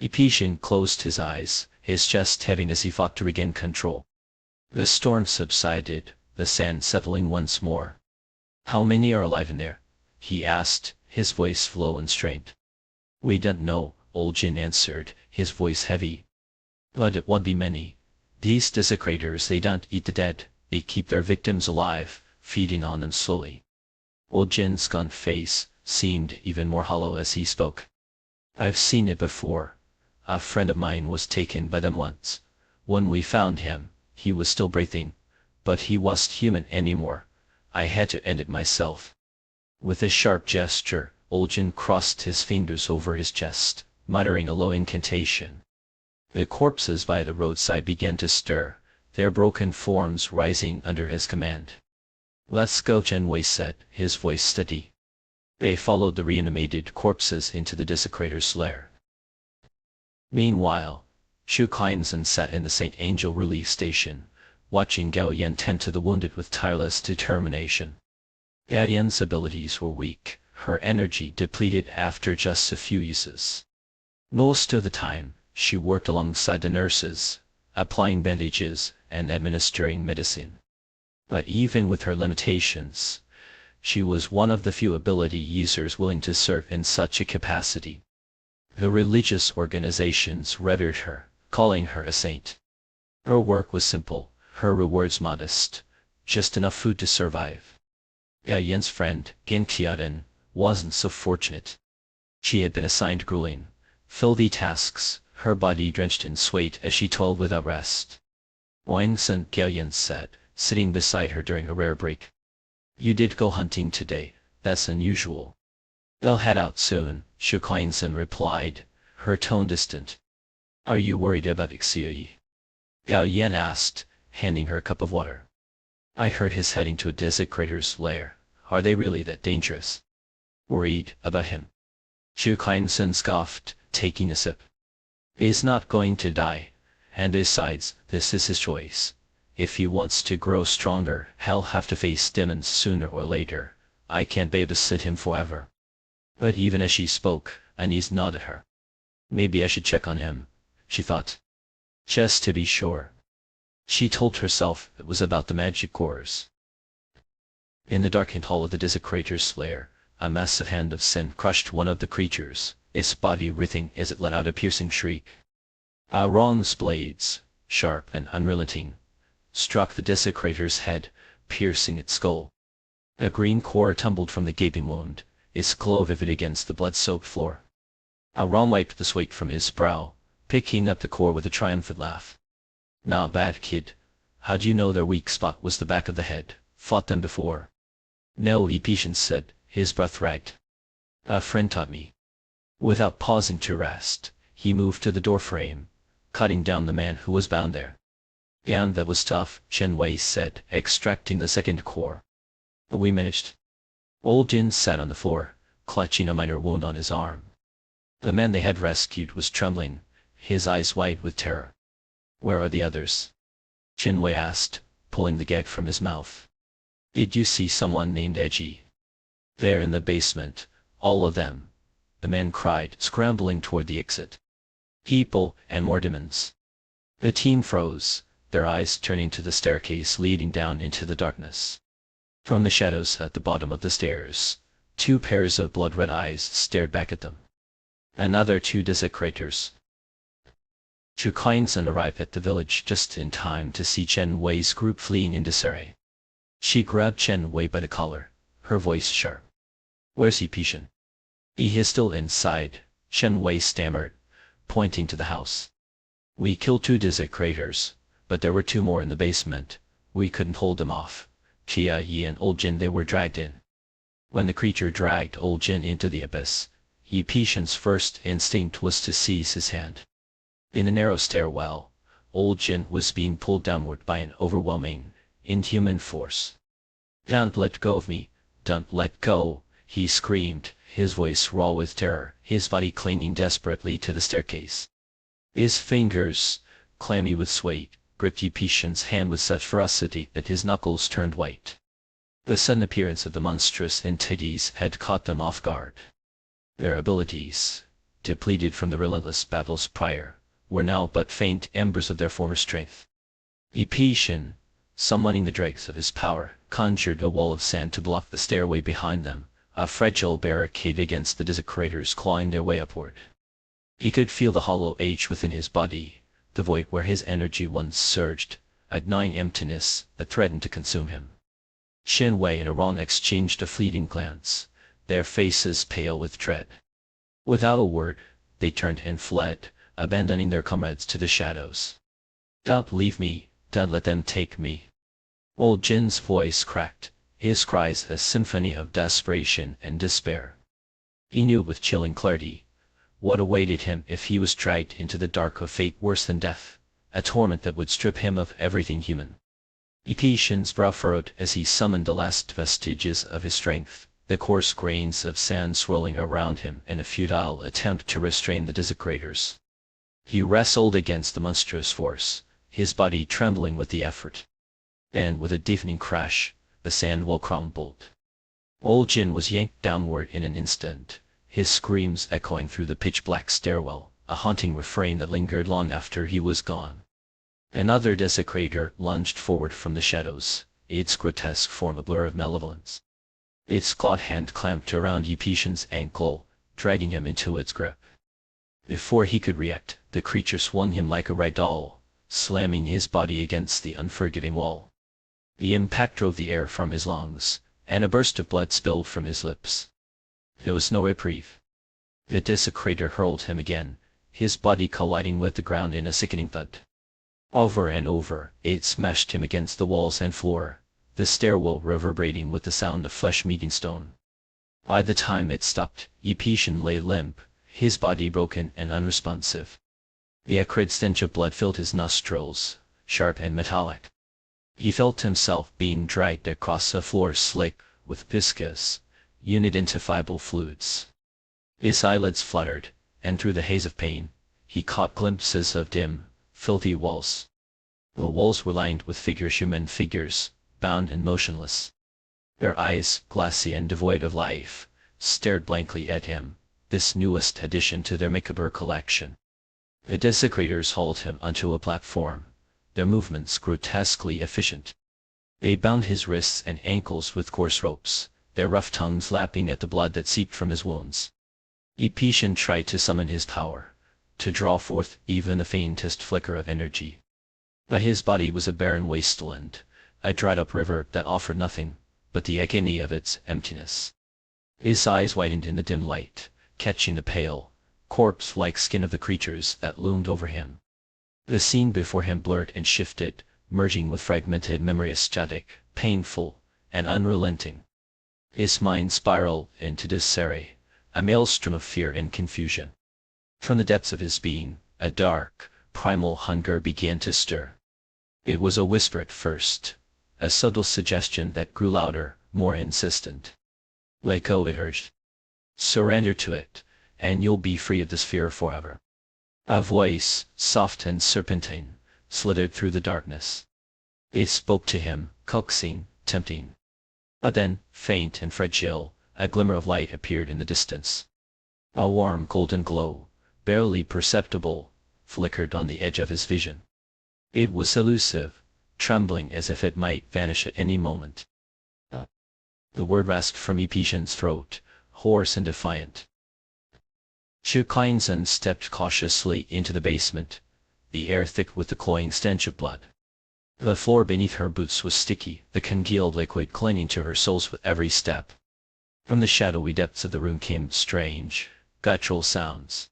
Ipitian closed his eyes, his chest heaving as he fought to regain control. The storm subsided, the sand settling once more. How many are alive in there? He asked, his voice low and strained. We don't know, Old Jin answered, his voice heavy. But it won't be many. These desecrators, they don't eat the dead, they keep their victims alive, feeding on them slowly. Old Jin's gaunt face seemed even more hollow as he spoke. I've seen it before. A friend of mine was taken by them once. When we found him, he was still breathing, but he wasn't human anymore. I had to end it myself. With a sharp gesture, Old Jin crossed his fingers over his chest, muttering a low incantation. The corpses by the roadside began to stir, their broken forms rising under his command. Let's go, Chen Wei said, his voice steady. They followed the reanimated corpses into the desecrator's lair. Meanwhile, Shu Kleinson sat in the St. Angel relief station, watching Gao Yan tend to the wounded with tireless determination. Gao Yan's abilities were weak, her energy depleted after just a few uses. Most of the time, she worked alongside the nurses, applying bandages and administering medicine. But even with her limitations, she was one of the few ability users willing to serve in such a capacity. The religious organizations revered her, calling her a saint. Her work was simple, her rewards modest, just enough food to survive. Gao Yan's friend, Gin Qiaodan, wasn't so fortunate. She had been assigned grueling, filthy tasks, her body drenched in sweat as she toiled without rest. Wang Sun, Gao Yan said, sitting beside her during a rare break. You did go hunting today, that's unusual. They'll head out soon, Shu Kleinson replied, her tone distant. Are you worried about Xiyi? Gao Yan asked, handing her a cup of water. I heard he's heading to a desecrator's lair. Are they really that dangerous? Worried about him? Shu Kleinson scoffed, taking a sip. He's not going to die, and besides, this is his choice. If he wants to grow stronger, he'll have to face demons sooner or later. I can't babysit him forever. But even as she spoke, unease nodded her. Maybe I should check on him, she thought. Just to be sure. She told herself it was about the magic cores. In the darkened hall of the desecrator's lair, a massive hand of sin crushed one of the creatures, its body writhing as it let out a piercing shriek. Wrong's blades, sharp and unrelenting, struck the desecrator's head, piercing its skull. A green core tumbled from the gaping wound, its glow vivid against the blood-soaked floor. Aaron wiped the sweat from his brow, picking up the core with a triumphant laugh. "Not bad, kid. How'd you know their weak spot was the back of the head? Fought them before?" "No," Epician said, his breath ragged. "A friend taught me." Without pausing to rest, he moved to the doorframe, cutting down the man who was bound there. "And that was tough," Chen Wei said, extracting the second core. "But we managed." Old Jin sat on the floor, clutching a minor wound on his arm. The man they had rescued was trembling, his eyes wide with terror. "Where are the others?" Chen Wei asked, pulling the gag from his mouth. "Did you see someone named Edgy?" "They're in the basement, all of them," the man cried, scrambling toward the exit. "People, and more demons." The team froze, their eyes turning to the staircase leading down into the darkness. From the shadows at the bottom of the stairs, two pairs of blood-red eyes stared back at them. Another two desecrators. Chu Kleinson arrived at the village just in time to see Chen Wei's group fleeing in disarray. She grabbed Chen Wei by the collar, her voice sharp. "Where's Epician?" "He is still inside," Chen Wei stammered, pointing to the house. "We killed two desecrators, but there were two more in the basement. We couldn't hold them off. Chia Yi and Old Jin they were dragged in." When the creature dragged Old Jin into the abyss, Epician's first instinct was to seize his hand. In a narrow stairwell, Old Jin was being pulled downward by an overwhelming, inhuman force. "Don't let go of me, don't let go," he screamed, his voice raw with terror, his body clinging desperately to the staircase. His fingers, clammy with sweat, gripped Epician's hand with such ferocity that his knuckles turned white. The sudden appearance of the monstrous entities had caught them off guard. Their abilities, depleted from the relentless battles prior, were now but faint embers of their former strength. Epician, summoning the dregs of his power, conjured a wall of sand to block the stairway behind them, a fragile barricade against the desecrators clawing their way upward. He could feel the hollow edge within his body, the void where his energy once surged, a gnawing emptiness that threatened to consume him. Chen Wei and Aaron exchanged a fleeting glance, their faces pale with dread. Without a word, they turned and fled, abandoning their comrades to the shadows. "Don't leave me, don't let them take me." Old Jin's voice cracked, his cries a symphony of desperation and despair. He knew with chilling clarity what awaited him if he was dragged into the dark of fate worse than death, a torment that would strip him of everything human. Epician's brow furrowed as he summoned the last vestiges of his strength, the coarse grains of sand swirling around him in a futile attempt to restrain the desecrators. He wrestled against the monstrous force, his body trembling with the effort. And with a deafening crash, the sand wall crumbled. Old Jin was yanked downward in an instant, his screams echoing through the pitch-black stairwell, a haunting refrain that lingered long after he was gone. Another desecrator lunged forward from the shadows, its grotesque form a blur of malevolence. Its clawed hand clamped around Epician's ankle, dragging him into its grip. Before he could react, the creature swung him like a rag doll, slamming his body against the unforgiving wall. The impact drove the air from his lungs, and a burst of blood spilled from his lips. There was no reprieve. The desecrator hurled him again, his body colliding with the ground in a sickening thud. Over and over, it smashed him against the walls and floor, the stairwell reverberating with the sound of flesh meeting stone. By the time it stopped, Epician lay limp, his body broken and unresponsive. The acrid stench of blood filled his nostrils, sharp and metallic. He felt himself being dragged across a floor slick with viscous, unidentifiable fluids. His eyelids fluttered, and through the haze of pain, he caught glimpses of dim, filthy walls. The walls were lined with human figures, bound and motionless. Their eyes, glassy and devoid of life, stared blankly at him, this newest addition to their macabre collection. The desecrators hauled him onto a platform, their movements grotesquely efficient. They bound his wrists and ankles with coarse ropes, their rough tongues lapping at the blood that seeped from his wounds. Epician tried to summon his power, to draw forth even the faintest flicker of energy. But his body was a barren wasteland, a dried-up river that offered nothing, but the agony of its emptiness. His eyes widened in the dim light, catching the pale, corpse-like skin of the creatures that loomed over him. The scene before him blurred and shifted, merging with fragmented memory, static, painful, and unrelenting. His mind spiraled into disarray, a maelstrom of fear and confusion. From the depths of his being, a dark, primal hunger began to stir. It was a whisper at first, a subtle suggestion that grew louder, more insistent. "Let go," it urged. "Surrender to it, and you'll be free of this fear forever." A voice, soft and serpentine, slithered through the darkness. It spoke to him, coaxing, tempting. But then, faint and fragile, a glimmer of light appeared in the distance. A warm golden glow, barely perceptible, flickered on the edge of his vision. It was elusive, trembling as if it might vanish at any moment. The word rasped from Epician's throat, hoarse and defiant. Xu Cainzhen stepped cautiously into the basement, the air thick with the cloying stench of blood. The floor beneath her boots was sticky, the congealed liquid clinging to her soles with every step. From the shadowy depths of the room came strange, guttural sounds.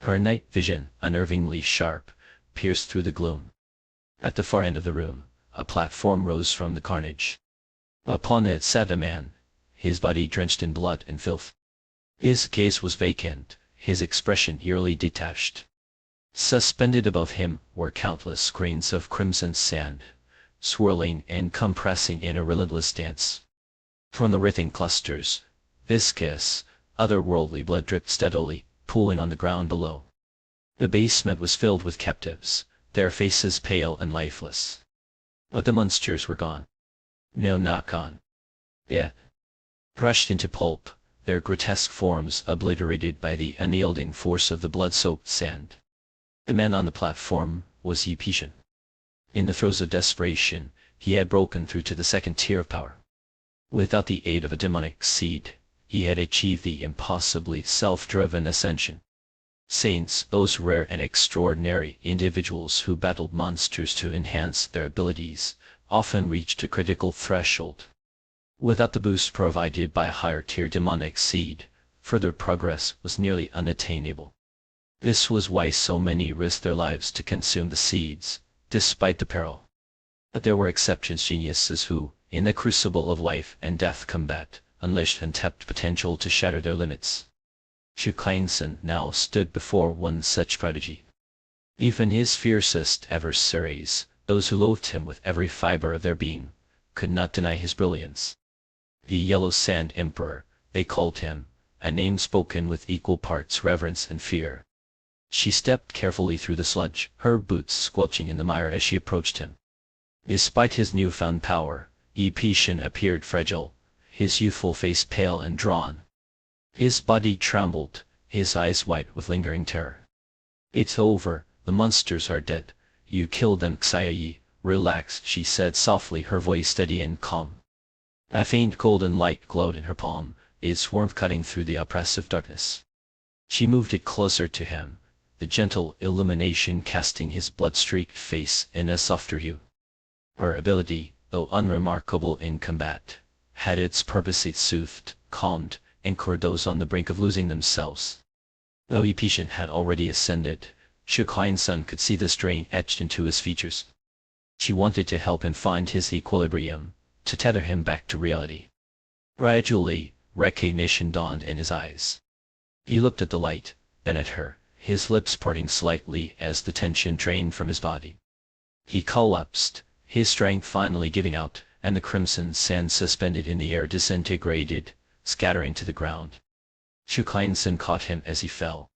Her night vision, unnervingly sharp, pierced through the gloom. At the far end of the room, a platform rose from the carnage. Upon it sat a man, his body drenched in blood and filth. His gaze was vacant, his expression eerily detached. Suspended above him were countless grains of crimson sand, swirling and compressing in a relentless dance. From the writhing clusters, viscous, otherworldly blood dripped steadily, pooling on the ground below. The basement was filled with captives, their faces pale and lifeless. But the monsters were gone. No, not gone. Yet. Crushed into pulp, their grotesque forms obliterated by the unyielding force of the blood-soaked sand. The man on the platform was Epician. In the throes of desperation, he had broken through to the second tier of power. Without the aid of a demonic seed, he had achieved the impossibly self-driven ascension. Saints, those rare and extraordinary individuals who battled monsters to enhance their abilities, often reached a critical threshold. Without the boost provided by a higher-tier demonic seed, further progress was nearly unattainable. This was why so many risked their lives to consume the seeds, despite the peril. But there were exceptions, geniuses who, in the crucible of life and death combat, unleashed untapped potential to shatter their limits. Xu Cainzhen now stood before one such prodigy. Even his fiercest adversaries, those who loathed him with every fiber of their being, could not deny his brilliance. The Yellow Sand Emperor, they called him, a name spoken with equal parts reverence and fear. She stepped carefully through the sludge, her boots squelching in the mire as she approached him. Despite his newfound power, Epician appeared fragile, his youthful face pale and drawn. His body trembled, his eyes white with lingering terror. "It's over, the monsters are dead. You killed them, Xiaoyi. Relax," she said softly, her voice steady and calm. A faint golden light glowed in her palm, its warmth cutting through the oppressive darkness. She moved it closer to him, the gentle illumination casting his blood-streaked face in a softer hue. Her ability, though unremarkable in combat, had its purpose. It soothed, calmed, anchored those on the brink of losing themselves. Though Epician had already ascended, Xu Cainzhen could see the strain etched into his features. She wanted to help him find his equilibrium, to tether him back to reality. Gradually, recognition dawned in his eyes. He looked at the light, then at her, his lips parting slightly as the tension drained from his body. He collapsed, his strength finally giving out, and the crimson sand suspended in the air disintegrated, scattering to the ground. Xu Cainzhen caught him as he fell.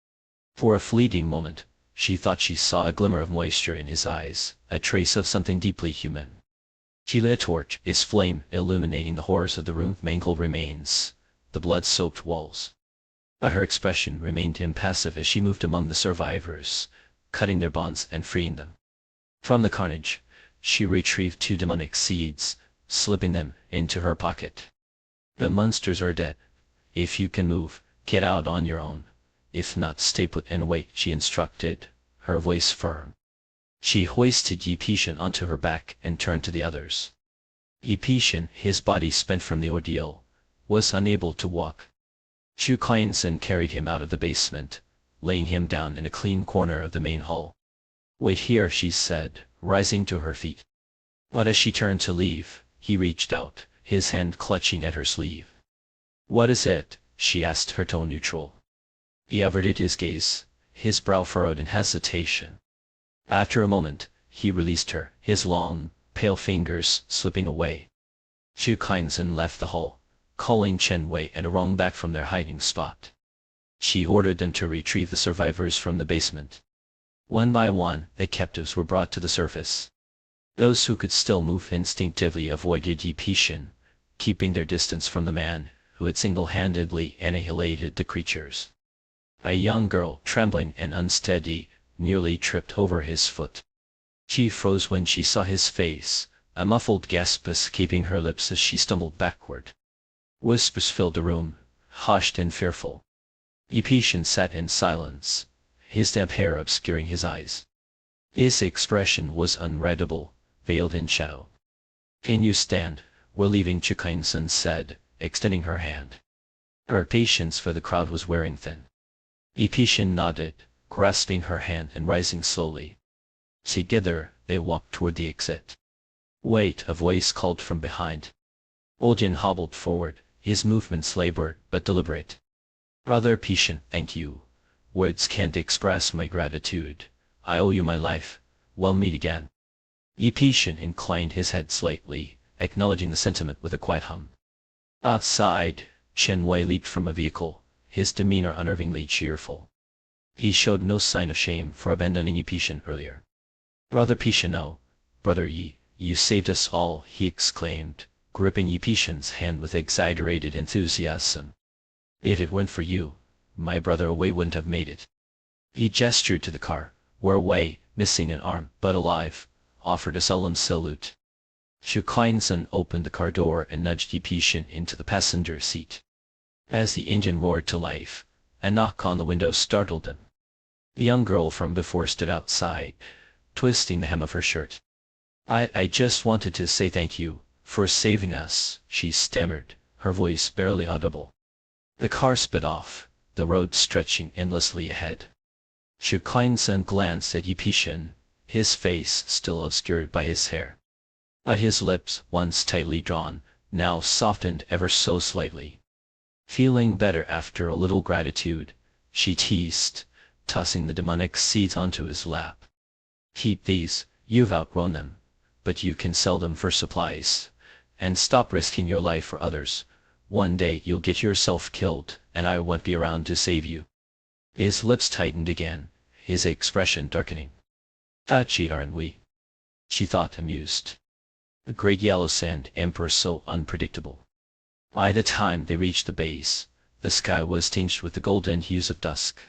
For a fleeting moment, she thought she saw a glimmer of moisture in his eyes, a trace of something deeply human. She lit a torch, its flame illuminating the horrors of the room's mangled remains, the blood-soaked walls. But her expression remained impassive as she moved among the survivors, cutting their bonds and freeing them. From the carnage, she retrieved 2 demonic seeds, slipping them into her pocket. "The monsters are dead. If you can move, get out on your own. If not, stay put and wait," she instructed, her voice firm. She hoisted Epician onto her back and turned to the others. Epetian, his body spent from the ordeal, was unable to walk. Chu Kleinsen carried him out of the basement, laying him down in a clean corner of the main hall. "Wait here," she said, rising to her feet. But as she turned to leave, he reached out, his hand clutching at her sleeve. "What is it?" she asked, her tone neutral. He averted his gaze, his brow furrowed in hesitation. After a moment, he released her, his long, pale fingers slipping away. Chu Kleinsen left the hall, calling Chen Wei and Rong back from their hiding spot. She ordered them to retrieve the survivors from the basement. One by one, the captives were brought to the surface. Those who could still move instinctively avoided Epetian, keeping their distance from the man who had single-handedly annihilated the creatures. A young girl, trembling and unsteady, nearly tripped over his foot. She froze when she saw his face, a muffled gasp escaping her lips as she stumbled backward. Whispers filled the room, hushed and fearful. Epetian sat in silence, his damp hair obscuring his eyes. His expression was unreadable, veiled in shadow. "Can you stand? We're leaving," Chu Kleinsen said, extending her hand. Her patience for the crowd was wearing thin. Epetian nodded, grasping her hand and rising slowly. Together, they walked toward the exit. "Wait," a voice called from behind. Oljan hobbled forward, his movements labored but deliberate. "Brother Epetian, thank you. Words can't express my gratitude. I owe you my life. We'll meet again." Epetian inclined his head slightly, acknowledging the sentiment with a quiet hum. Outside, Chen Wei leaped from a vehicle, his demeanor unnervingly cheerful. He showed no sign of shame for abandoning Epetian earlier. "Brother Epetian, no. Brother Yi, you saved us all," he exclaimed, gripping Epetian's hand with exaggerated enthusiasm. "If it weren't for you, my brother Wei wouldn't have made it." He gestured to the car, where Wei, missing an arm but alive, offered a solemn salute. Chu Kleinsen opened the car door and nudged Epetian into the passenger seat. As the engine roared to life, a knock on the window startled them. The young girl from before stood outside, twisting the hem of her shirt. I just wanted to say thank you for saving us," she stammered, her voice barely audible. The car sped off, the road stretching endlessly ahead. Chu Kleinsen glanced at Epetian, his face still obscured by his hair. But his lips, once tightly drawn, now softened ever so slightly. Feeling better after a little gratitude, she teased, tossing the demonic seeds onto his lap. "Keep these, you've outgrown them, but you can sell them for supplies. And stop risking your life for others. One day you'll get yourself killed, and I won't be around to save you." His lips tightened again, his expression darkening. "Touchy, aren't we?" she thought, amused. The great yellow sand emperor so unpredictable. By the time they reached the base, the sky was tinged with the golden hues of dusk.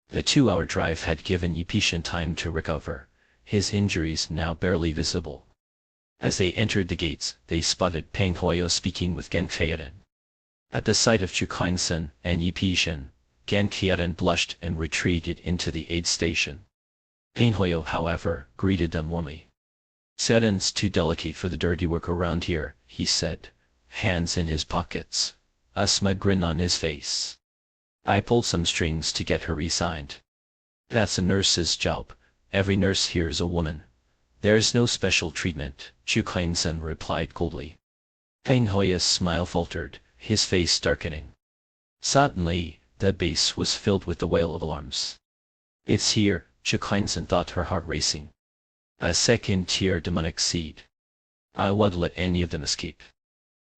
The 2-hour drive had given Epetian time to recover, his injuries now barely visible. As they entered the gates, they spotted Peng Huoyo speaking with Gen Qiaran. At the sight of Chu Kleinsen and Epetian, Gen Qiaran blushed and retreated into the aid station. Peng Huoyo, however, greeted them warmly. "Qiaran's too delicate for the dirty work around here," he said, hands in his pockets, a smug grin on his face. "I pulled some strings to get her re-signed. That's a nurse's job. Every nurse here is a woman. There's no special treatment," Chu Kleinsen replied coldly. Peng Huoyo's smile faltered, his face darkening. Suddenly, the base was filled with the wail of alarms. "It's here," Chu Kleinsen thought, her heart racing. "A second-tier demonic seed. I won't let any of them escape.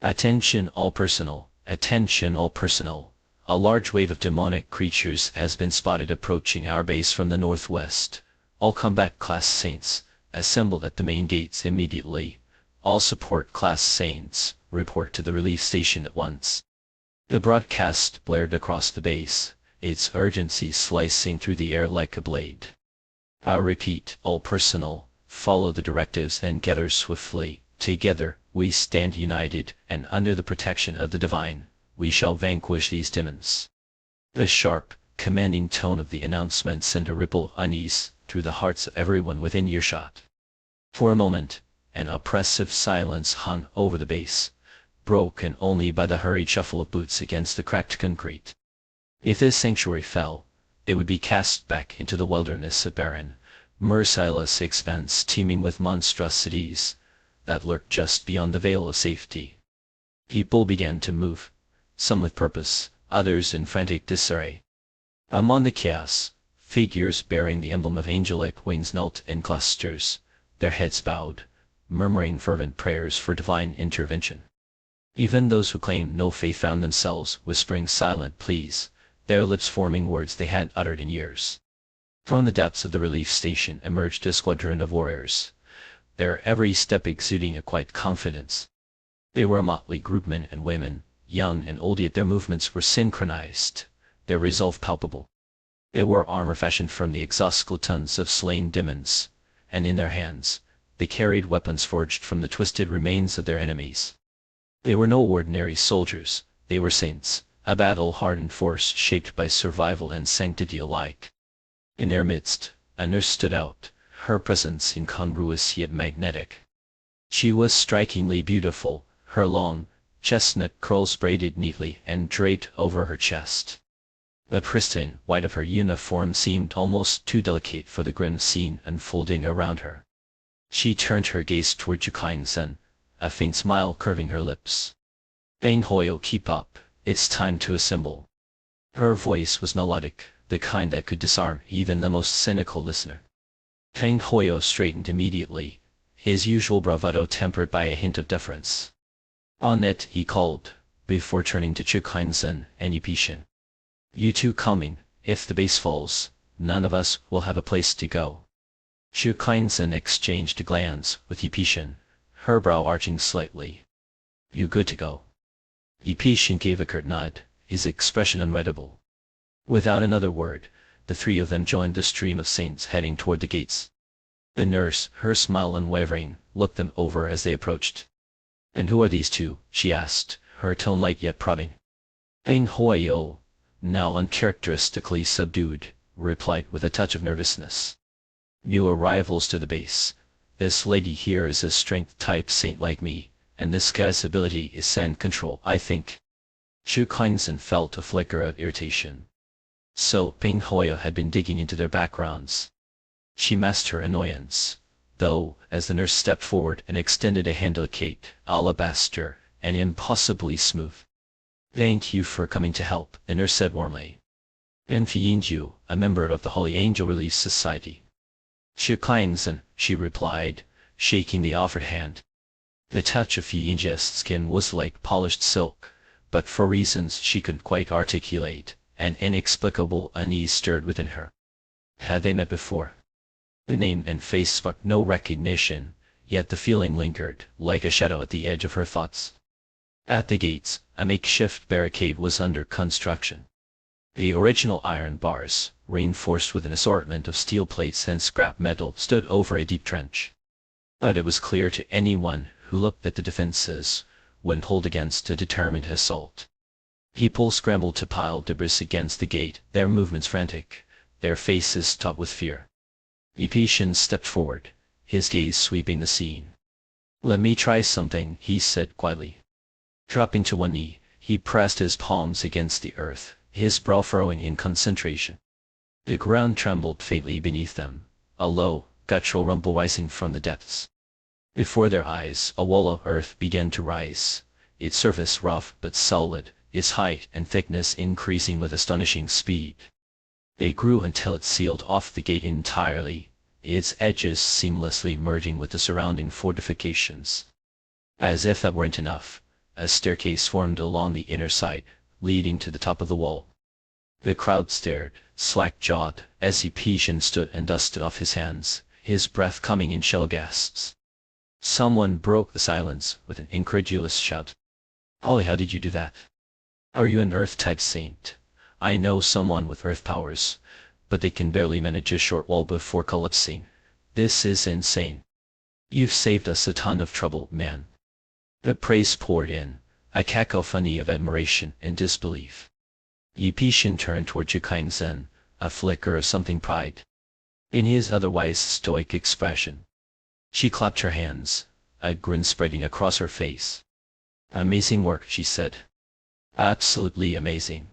Attention all personnel, attention all personnel. A large wave of demonic creatures has been spotted approaching our base from the northwest. All combat class saints, assembled at the main gates immediately. All support class saints, report to the relief station at once." The broadcast blared across the base, its urgency slicing through the air like a blade. "I repeat, all personnel, follow the directives and gather swiftly. Together, we stand united, and under the protection of the divine, we shall vanquish these demons." The sharp, commanding tone of the announcement sent a ripple of unease through the hearts of everyone within earshot. For a moment, An oppressive silence hung over the base, broken only by the hurried shuffle of boots against the cracked concrete. If this sanctuary fell, it would be cast back into the wilderness, a barren, merciless expanse teeming with monstrosities that lurked just beyond the veil of safety. People began to move, some with purpose, others in frantic disarray. Among the chaos, figures bearing the emblem of angelic wings knelt in clusters, their heads bowed, murmuring fervent prayers for divine intervention. Even those who claimed no faith found themselves whispering silent pleas, their lips forming words they hadn't uttered in years. From the depths of the relief station emerged a squadron of warriors, their every step exuding a quiet confidence. They were a motley group, men and women, young and old, yet their movements were synchronized, their resolve palpable. They wore armor fashioned from the exoskeletons of slain demons, and in their hands, they carried weapons forged from the twisted remains of their enemies. They were no ordinary soldiers, they were saints, a battle-hardened force shaped by survival and sanctity alike. In their midst, a nurse stood out, her presence incongruous yet magnetic. She was strikingly beautiful, her long, chestnut curls braided neatly and draped over her chest. The pristine white of her uniform seemed almost too delicate for the grim scene unfolding around her. She turned her gaze toward Jukain-sen, a faint smile curving her lips. "Bang Hoyo, keep up, it's time to assemble." Her voice was melodic, the kind that could disarm even the most cynical listener. Bang Hoyo straightened immediately, his usual bravado tempered by a hint of deference. "On it," he called, before turning to Jukain-sen and Yupishin. "You two coming, if the base falls, none of us will have a place to go." Jukain-sen exchanged a glance with Yupishin, her brow arching slightly. "You good to go?" Yupishin gave a curt nod, his expression unreadable. Without another word, the three of them joined the stream of saints heading toward the gates. The nurse, her smile unwavering, looked them over as they approached. "And who are these two?" she asked, her tone light yet prodding. Bang Hoyo, now uncharacteristically subdued, replied with a touch of nervousness. "New arrivals to the base. This lady here is a strength-type saint like me, and this guy's ability is sand control, I think." Jukain-sen felt a flicker of irritation. So Bang Hoyo had been digging into their backgrounds. She masked her annoyance, though, as the nurse stepped forward and extended a hand delicate, alabaster, and impossibly smooth. "Thank you for coming to help," the nurse said warmly. "Ben Fiinju, a member of the Holy Angel Relief Society." "Jukain-sen," she replied, shaking the offered hand. The touch of Fiinju's skin was like polished silk, but for reasons she couldn't quite articulate, an inexplicable unease stirred within her. Had they met before? The name and face sparked no recognition, yet the feeling lingered, like a shadow at the edge of her thoughts. At the gates, a makeshift barricade was under construction. The original iron bars, reinforced with an assortment of steel plates and scrap metal, stood over a deep trench. But it was clear to anyone who looked at the defenses, when pulled against a determined assault. People scrambled to pile debris against the gate, their movements frantic, their faces taut with fear. Yupishin stepped forward, his gaze sweeping the scene. "Let me try something," he said quietly. Dropping to one knee, he pressed his palms against the earth, his brow furrowing in concentration. The ground trembled faintly beneath them, a low, guttural rumble rising from the depths. Before their eyes, a wall of earth began to rise, its surface rough but solid, its height and thickness increasing with astonishing speed. It grew until it sealed off the gate entirely, its edges seamlessly merging with the surrounding fortifications. As if that weren't enough, a staircase formed along the inner side, leading to the top of the wall. The crowd stared, slack-jawed, as Yupishin stood and dusted off his hands, his breath coming in shell gasps. Someone broke the silence with an incredulous shout. "Ollie, how did you do that? Are you an Earth-type saint? I know someone with Earth powers, but they can barely manage a short wall before collapsing. This is insane. You've saved us a ton of trouble, man." The praise poured in, a cacophony of admiration and disbelief. Yupishin turned toward Jukain-sen, a flicker of something pride in his otherwise stoic expression. She clapped her hands, a grin spreading across her face. "Amazing work," she said. "Absolutely amazing."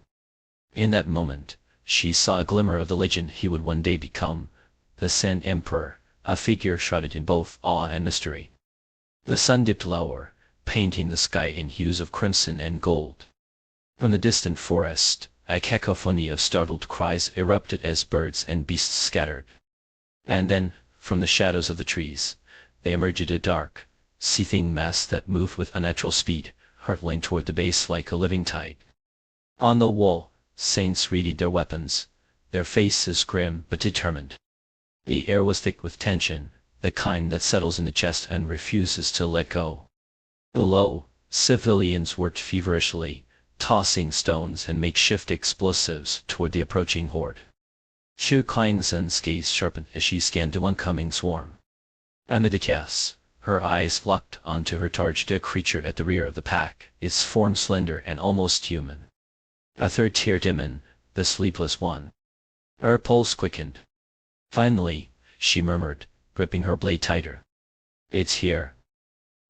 In that moment, she saw a glimmer of the legend he would one day become, the Sand Emperor, a figure shrouded in both awe and mystery. The sun dipped lower, painting the sky in hues of crimson and gold. From the distant forest, a cacophony of startled cries erupted as birds and beasts scattered. And then, from the shadows of the trees, they emerged a dark, seething mass that moved with unnatural speed, hurtling toward the base like a living tide. On the wall, saints readied their weapons, their faces grim but determined. The air was thick with tension, the kind that settles in the chest and refuses to let go. Below, civilians worked feverishly, tossing stones and makeshift explosives toward the approaching horde. Chu Kleinsen's gaze sharpened as she scanned the oncoming swarm. Amid the chaos, her eyes locked onto her charged creature at the rear of the pack, its form slender and almost human. A third-tier demon, the Sleepless One. Her pulse quickened. Finally, she murmured, gripping her blade tighter. "It's here."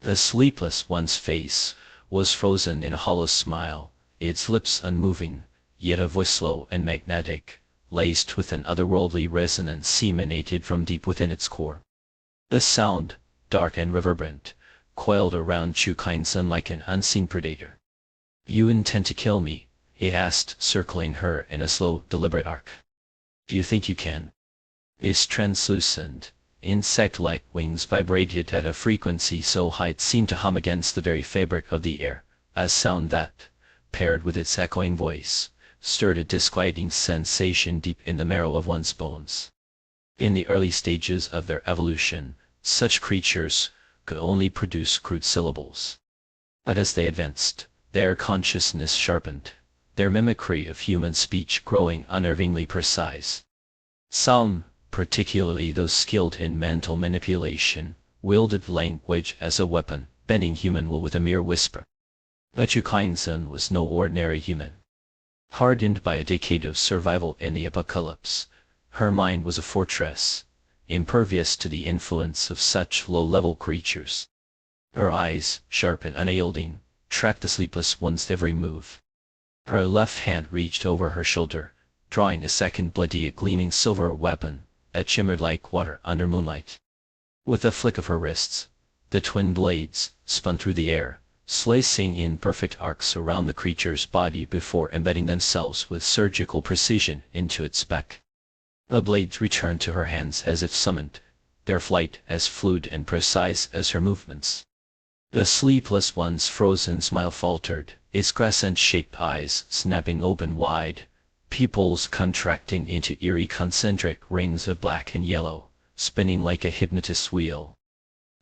The Sleepless One's face was frozen in a hollow smile, its lips unmoving, yet a voice slow and magnetic, laced with an otherworldly resonance emanated from deep within its core. The sound, dark and reverberant, coiled around Chu Kleinsen like an unseen predator. "You intend to kill me?" he asked, circling her in a slow, deliberate arc. "Do you think you can?" Its translucent, insect-like wings vibrated at a frequency so high it seemed to hum against the very fabric of the air, a sound that, paired with its echoing voice, stirred a disquieting sensation deep in the marrow of one's bones. In the early stages of their evolution, such creatures could only produce crude syllables. But as they advanced, their consciousness sharpened, their mimicry of human speech growing unnervingly precise. Some, particularly those skilled in mental manipulation, wielded language as a weapon, bending human will with a mere whisper. But Chu Kleinsen was no ordinary human. Hardened by a decade of survival in the apocalypse, her mind was a fortress, impervious to the influence of such low-level creatures. Her eyes, sharp and unyielding, tracked the Sleepless One's every move. Her left hand reached over her shoulder, drawing a second bloody gleaming silver weapon, that shimmered like water under moonlight. With a flick of her wrists, the twin blades spun through the air, slicing in perfect arcs around the creature's body before embedding themselves with surgical precision into its back. The blades returned to her hands as if summoned, their flight as fluid and precise as her movements. The Sleepless One's frozen smile faltered, its crescent-shaped eyes snapping open wide, pupils contracting into eerie concentric rings of black and yellow, spinning like a hypnotist's wheel.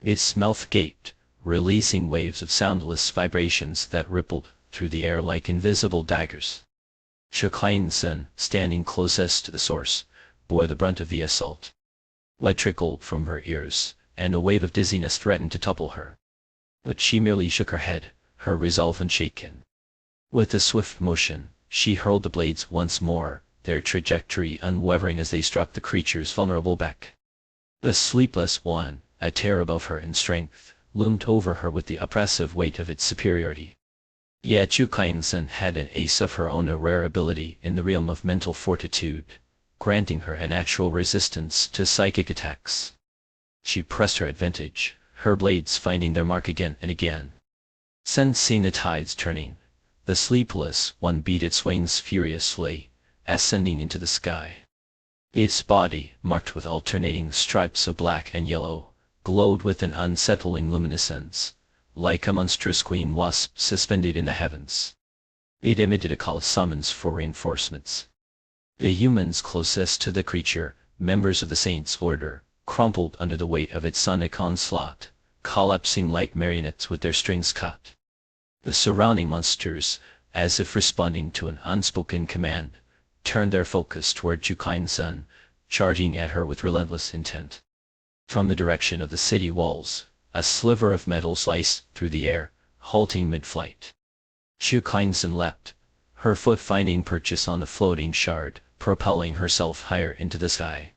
Its mouth gaped, releasing waves of soundless vibrations that rippled through the air like invisible daggers. Chu Kleinsen, standing closest to the source, bore the brunt of the assault. Blood trickled from her ears, and a wave of dizziness threatened to topple her. But she merely shook her head, her resolve unshaken. With a swift motion, she hurled the blades once more, their trajectory unwavering as they struck the creature's vulnerable back. The Sleepless One, a terror above her in strength, loomed over her with the oppressive weight of its superiority. Yet Chu Kleinsen had an ace of her own, a rare ability in the realm of mental fortitude, granting her an actual resistance to psychic attacks. She pressed her advantage, her blades finding their mark again and again. Sensing the tides turning, the Sleepless One beat its wings furiously, ascending into the sky. Its body, marked with alternating stripes of black and yellow, glowed with an unsettling luminescence, like a monstrous queen wasp suspended in the heavens. It emitted a call of summons for reinforcements. The humans closest to the creature, members of the Saint's Order, crumpled under the weight of its sonic onslaught, collapsing like marionettes with their strings cut. The surrounding monsters, as if responding to an unspoken command, turned their focus toward Chu Kleinsen, charging at her with relentless intent. From the direction of the city walls, a sliver of metal sliced through the air, halting mid-flight. Chu Kleinsen leapt, her foot finding purchase on the floating shard, propelling herself higher into the sky.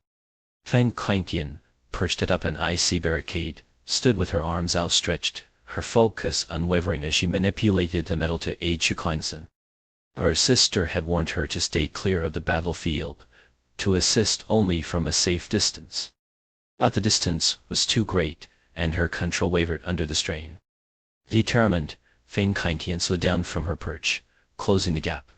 Feng Kleintian, perched atop an icy barricade, stood with her arms outstretched, her focus unwavering as she manipulated the metal to aid Chu Kuan-sen. Her sister had warned her to stay clear of the battlefield, to assist only from a safe distance. But the distance was too great, and her control wavered under the strain. Determined, Fan Kaijian slid down from her perch, closing the gap.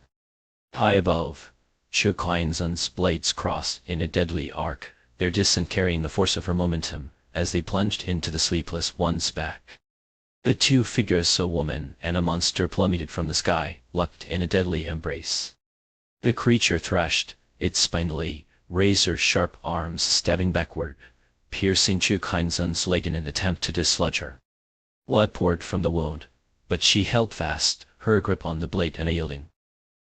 High above, Chu Kuan-sen's blades crossed in a deadly arc, their descent carrying the force of her momentum, as they plunged into the Sleepless One's back. The two figures, a woman and a monster, plummeted from the sky, locked in a deadly embrace. The creature thrashed, its spindly, razor-sharp arms stabbing backward, piercing Chu Kuan-sen's leg in an attempt to dislodge her. Blood poured from the wound, but she held fast, her grip on the blade unyielding.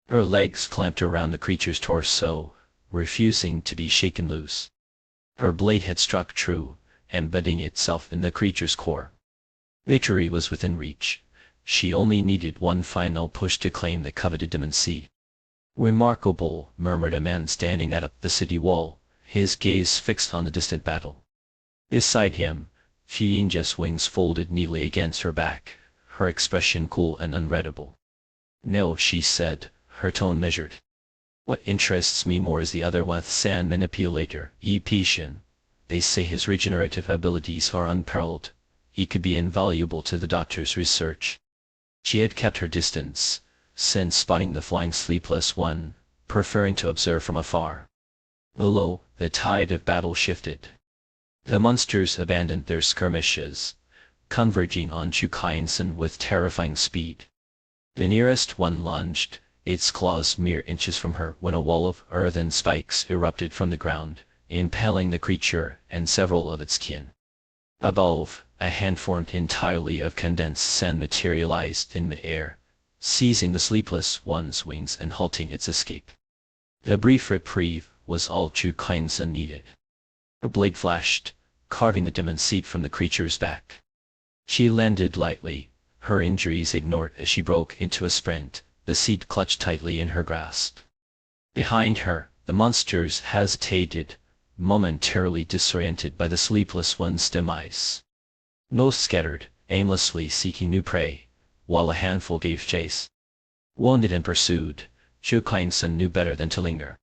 Her legs clamped around the creature's torso, refusing to be shaken loose. Her blade had struck true, embedding itself in the creature's core. Victory was within reach. She only needed one final push to claim the coveted demon seed. "Remarkable," murmured a man standing at the city wall, his gaze fixed on the distant battle. Beside him, Fu-Ying's wings folded neatly against her back, her expression cool and unreadable. "No," she said, her tone measured. "What interests me more is the other Sand manipulator, Yi Pishin. They say his regenerative abilities are unparalleled. He could be invaluable to the doctor's research." She had kept her distance, since spotting the flying Sleepless One, preferring to observe from afar. Below, the tide of battle shifted. The monsters abandoned their skirmishes, converging on Chu Kuan-sen with terrifying speed. The nearest one lunged, its claws mere inches from her, when a wall of earthen spikes erupted from the ground, impaling the creature and several of its kin. Above, a hand formed entirely of condensed sand materialized in the air, seizing the Sleepless One's wings and halting its escape. The brief reprieve was all Chu Kuan-sen needed. Her blade flashed, carving the demon seed from the creature's back. She landed lightly, her injuries ignored as she broke into a sprint, the seed clutched tightly in her grasp. Behind her, the monsters hesitated, momentarily disoriented by the Sleepless One's demise. Most scattered, aimlessly seeking new prey, while a handful gave chase. Wounded and pursued, Chu Kuan-sen knew better than to linger.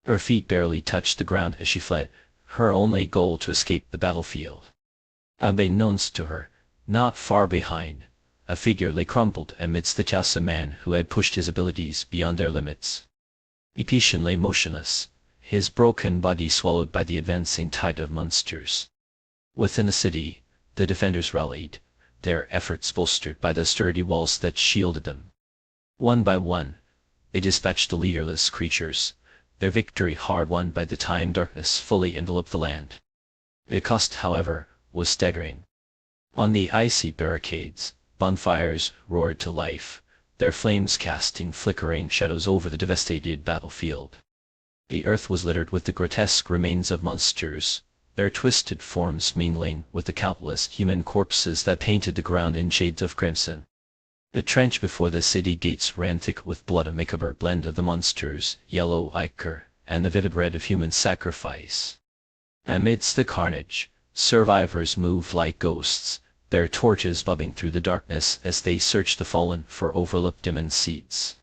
Her feet barely touched the ground as she fled, her only goal to escape the battlefield. Unbeknownst to her, not far behind, a figure lay crumpled amidst the chaos, a man who had pushed his abilities beyond their limits. Yi Pishin lay motionless, his broken body swallowed by the advancing tide of monsters. Within the city, the defenders rallied, their efforts bolstered by the sturdy walls that shielded them. One by one, they dispatched the leaderless creatures, their victory hard-won by the time darkness fully enveloped the land. The cost, however, was staggering. On the icy barricades, bonfires roared to life, their flames casting flickering shadows over the devastated battlefield. The earth was littered with the grotesque remains of monsters, their twisted forms mingling with the countless human corpses that painted the ground in shades of crimson. The trench before the city gates ran thick with blood, a macabre blend of the monsters' yellow ichor and the vivid red of human sacrifice. Amidst the carnage, survivors moved like ghosts, their torches bobbing through the darkness as they searched the fallen for overlooked demon seeds.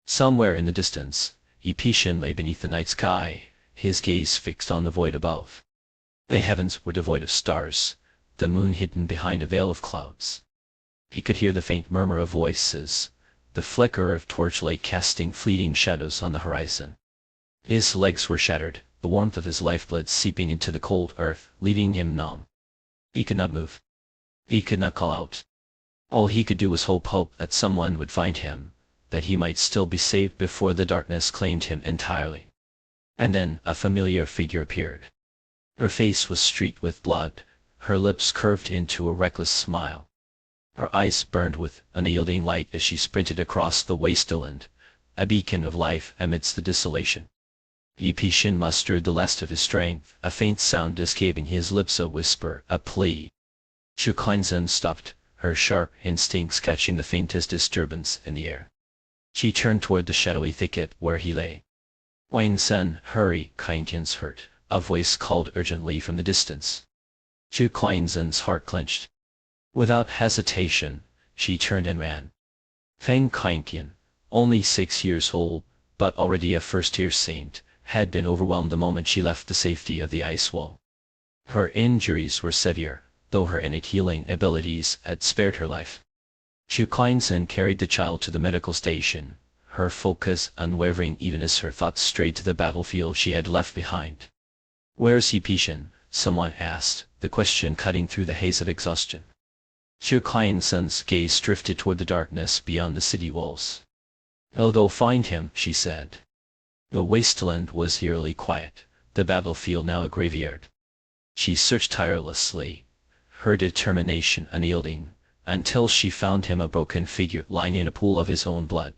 Somewhere in the distance, Yi Pishin lay beneath the night sky, his gaze fixed on the void above. The heavens were devoid of stars, the moon hidden behind a veil of clouds. He could hear the faint murmur of voices, the flicker of torchlight casting fleeting shadows on the horizon. His legs were shattered, the warmth of his lifeblood seeping into the cold earth, leaving him numb. He could not move. He could not call out. All he could do was hope that someone would find him, that he might still be saved before the darkness claimed him entirely. And then a familiar figure appeared. Her face was streaked with blood, her lips curved into a reckless smile. Her eyes burned with unyielding light as she sprinted across the wasteland, a beacon of life amidst the desolation. Yi Pishin mustered the last of his strength, a faint sound escaping his lips, a whisper, a plea. Chu Kuan-sen stopped, her sharp instincts catching the faintest disturbance in the air. She turned toward the shadowy thicket where he lay. "Kuan-sen, hurry!" Kaijian's hurt, a voice called urgently from the distance. Chu Kleinsen's heart clenched. Without hesitation, she turned and ran. Feng Kainqian, only 6 years old, but already a first-tier saint, had been overwhelmed the moment she left the safety of the ice wall. Her injuries were severe, though her innate healing abilities had spared her life. Chu Kleinsen carried the child to the medical station, her focus unwavering even as her thoughts strayed to the battlefield she had left behind. "Where's Yipetian?" someone asked, the question cutting through the haze of exhaustion. Chu Kleinsen's gaze drifted toward the darkness beyond the city walls. "I'll go find him," she said. The wasteland was eerily quiet, the battlefield now a graveyard. She searched tirelessly, her determination unyielding, until she found him, a broken figure lying in a pool of his own blood.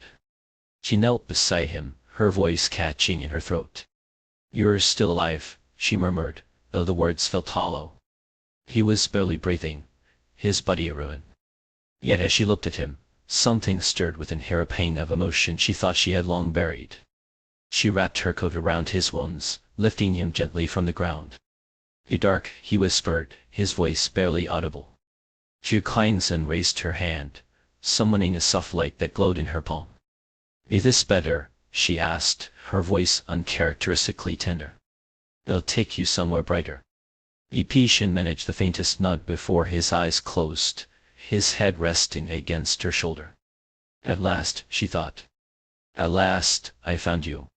She knelt beside him, her voice catching in her throat. "You're still alive," she murmured, though the words felt hollow. He was barely breathing, his body a ruin. Yet as she looked at him, something stirred within her, a pain of emotion she thought she had long buried. She wrapped her coat around his wounds, lifting him gently from the ground. "Dark," he whispered, his voice barely audible. Chu Kleinsen raised her hand, summoning a soft light that glowed in her palm. "Is this better?" she asked, her voice uncharacteristically tender. "I'll take you somewhere brighter." Yipetian managed the faintest nod before his eyes closed, his head resting against her shoulder. "At last," she thought. "At last, I found you."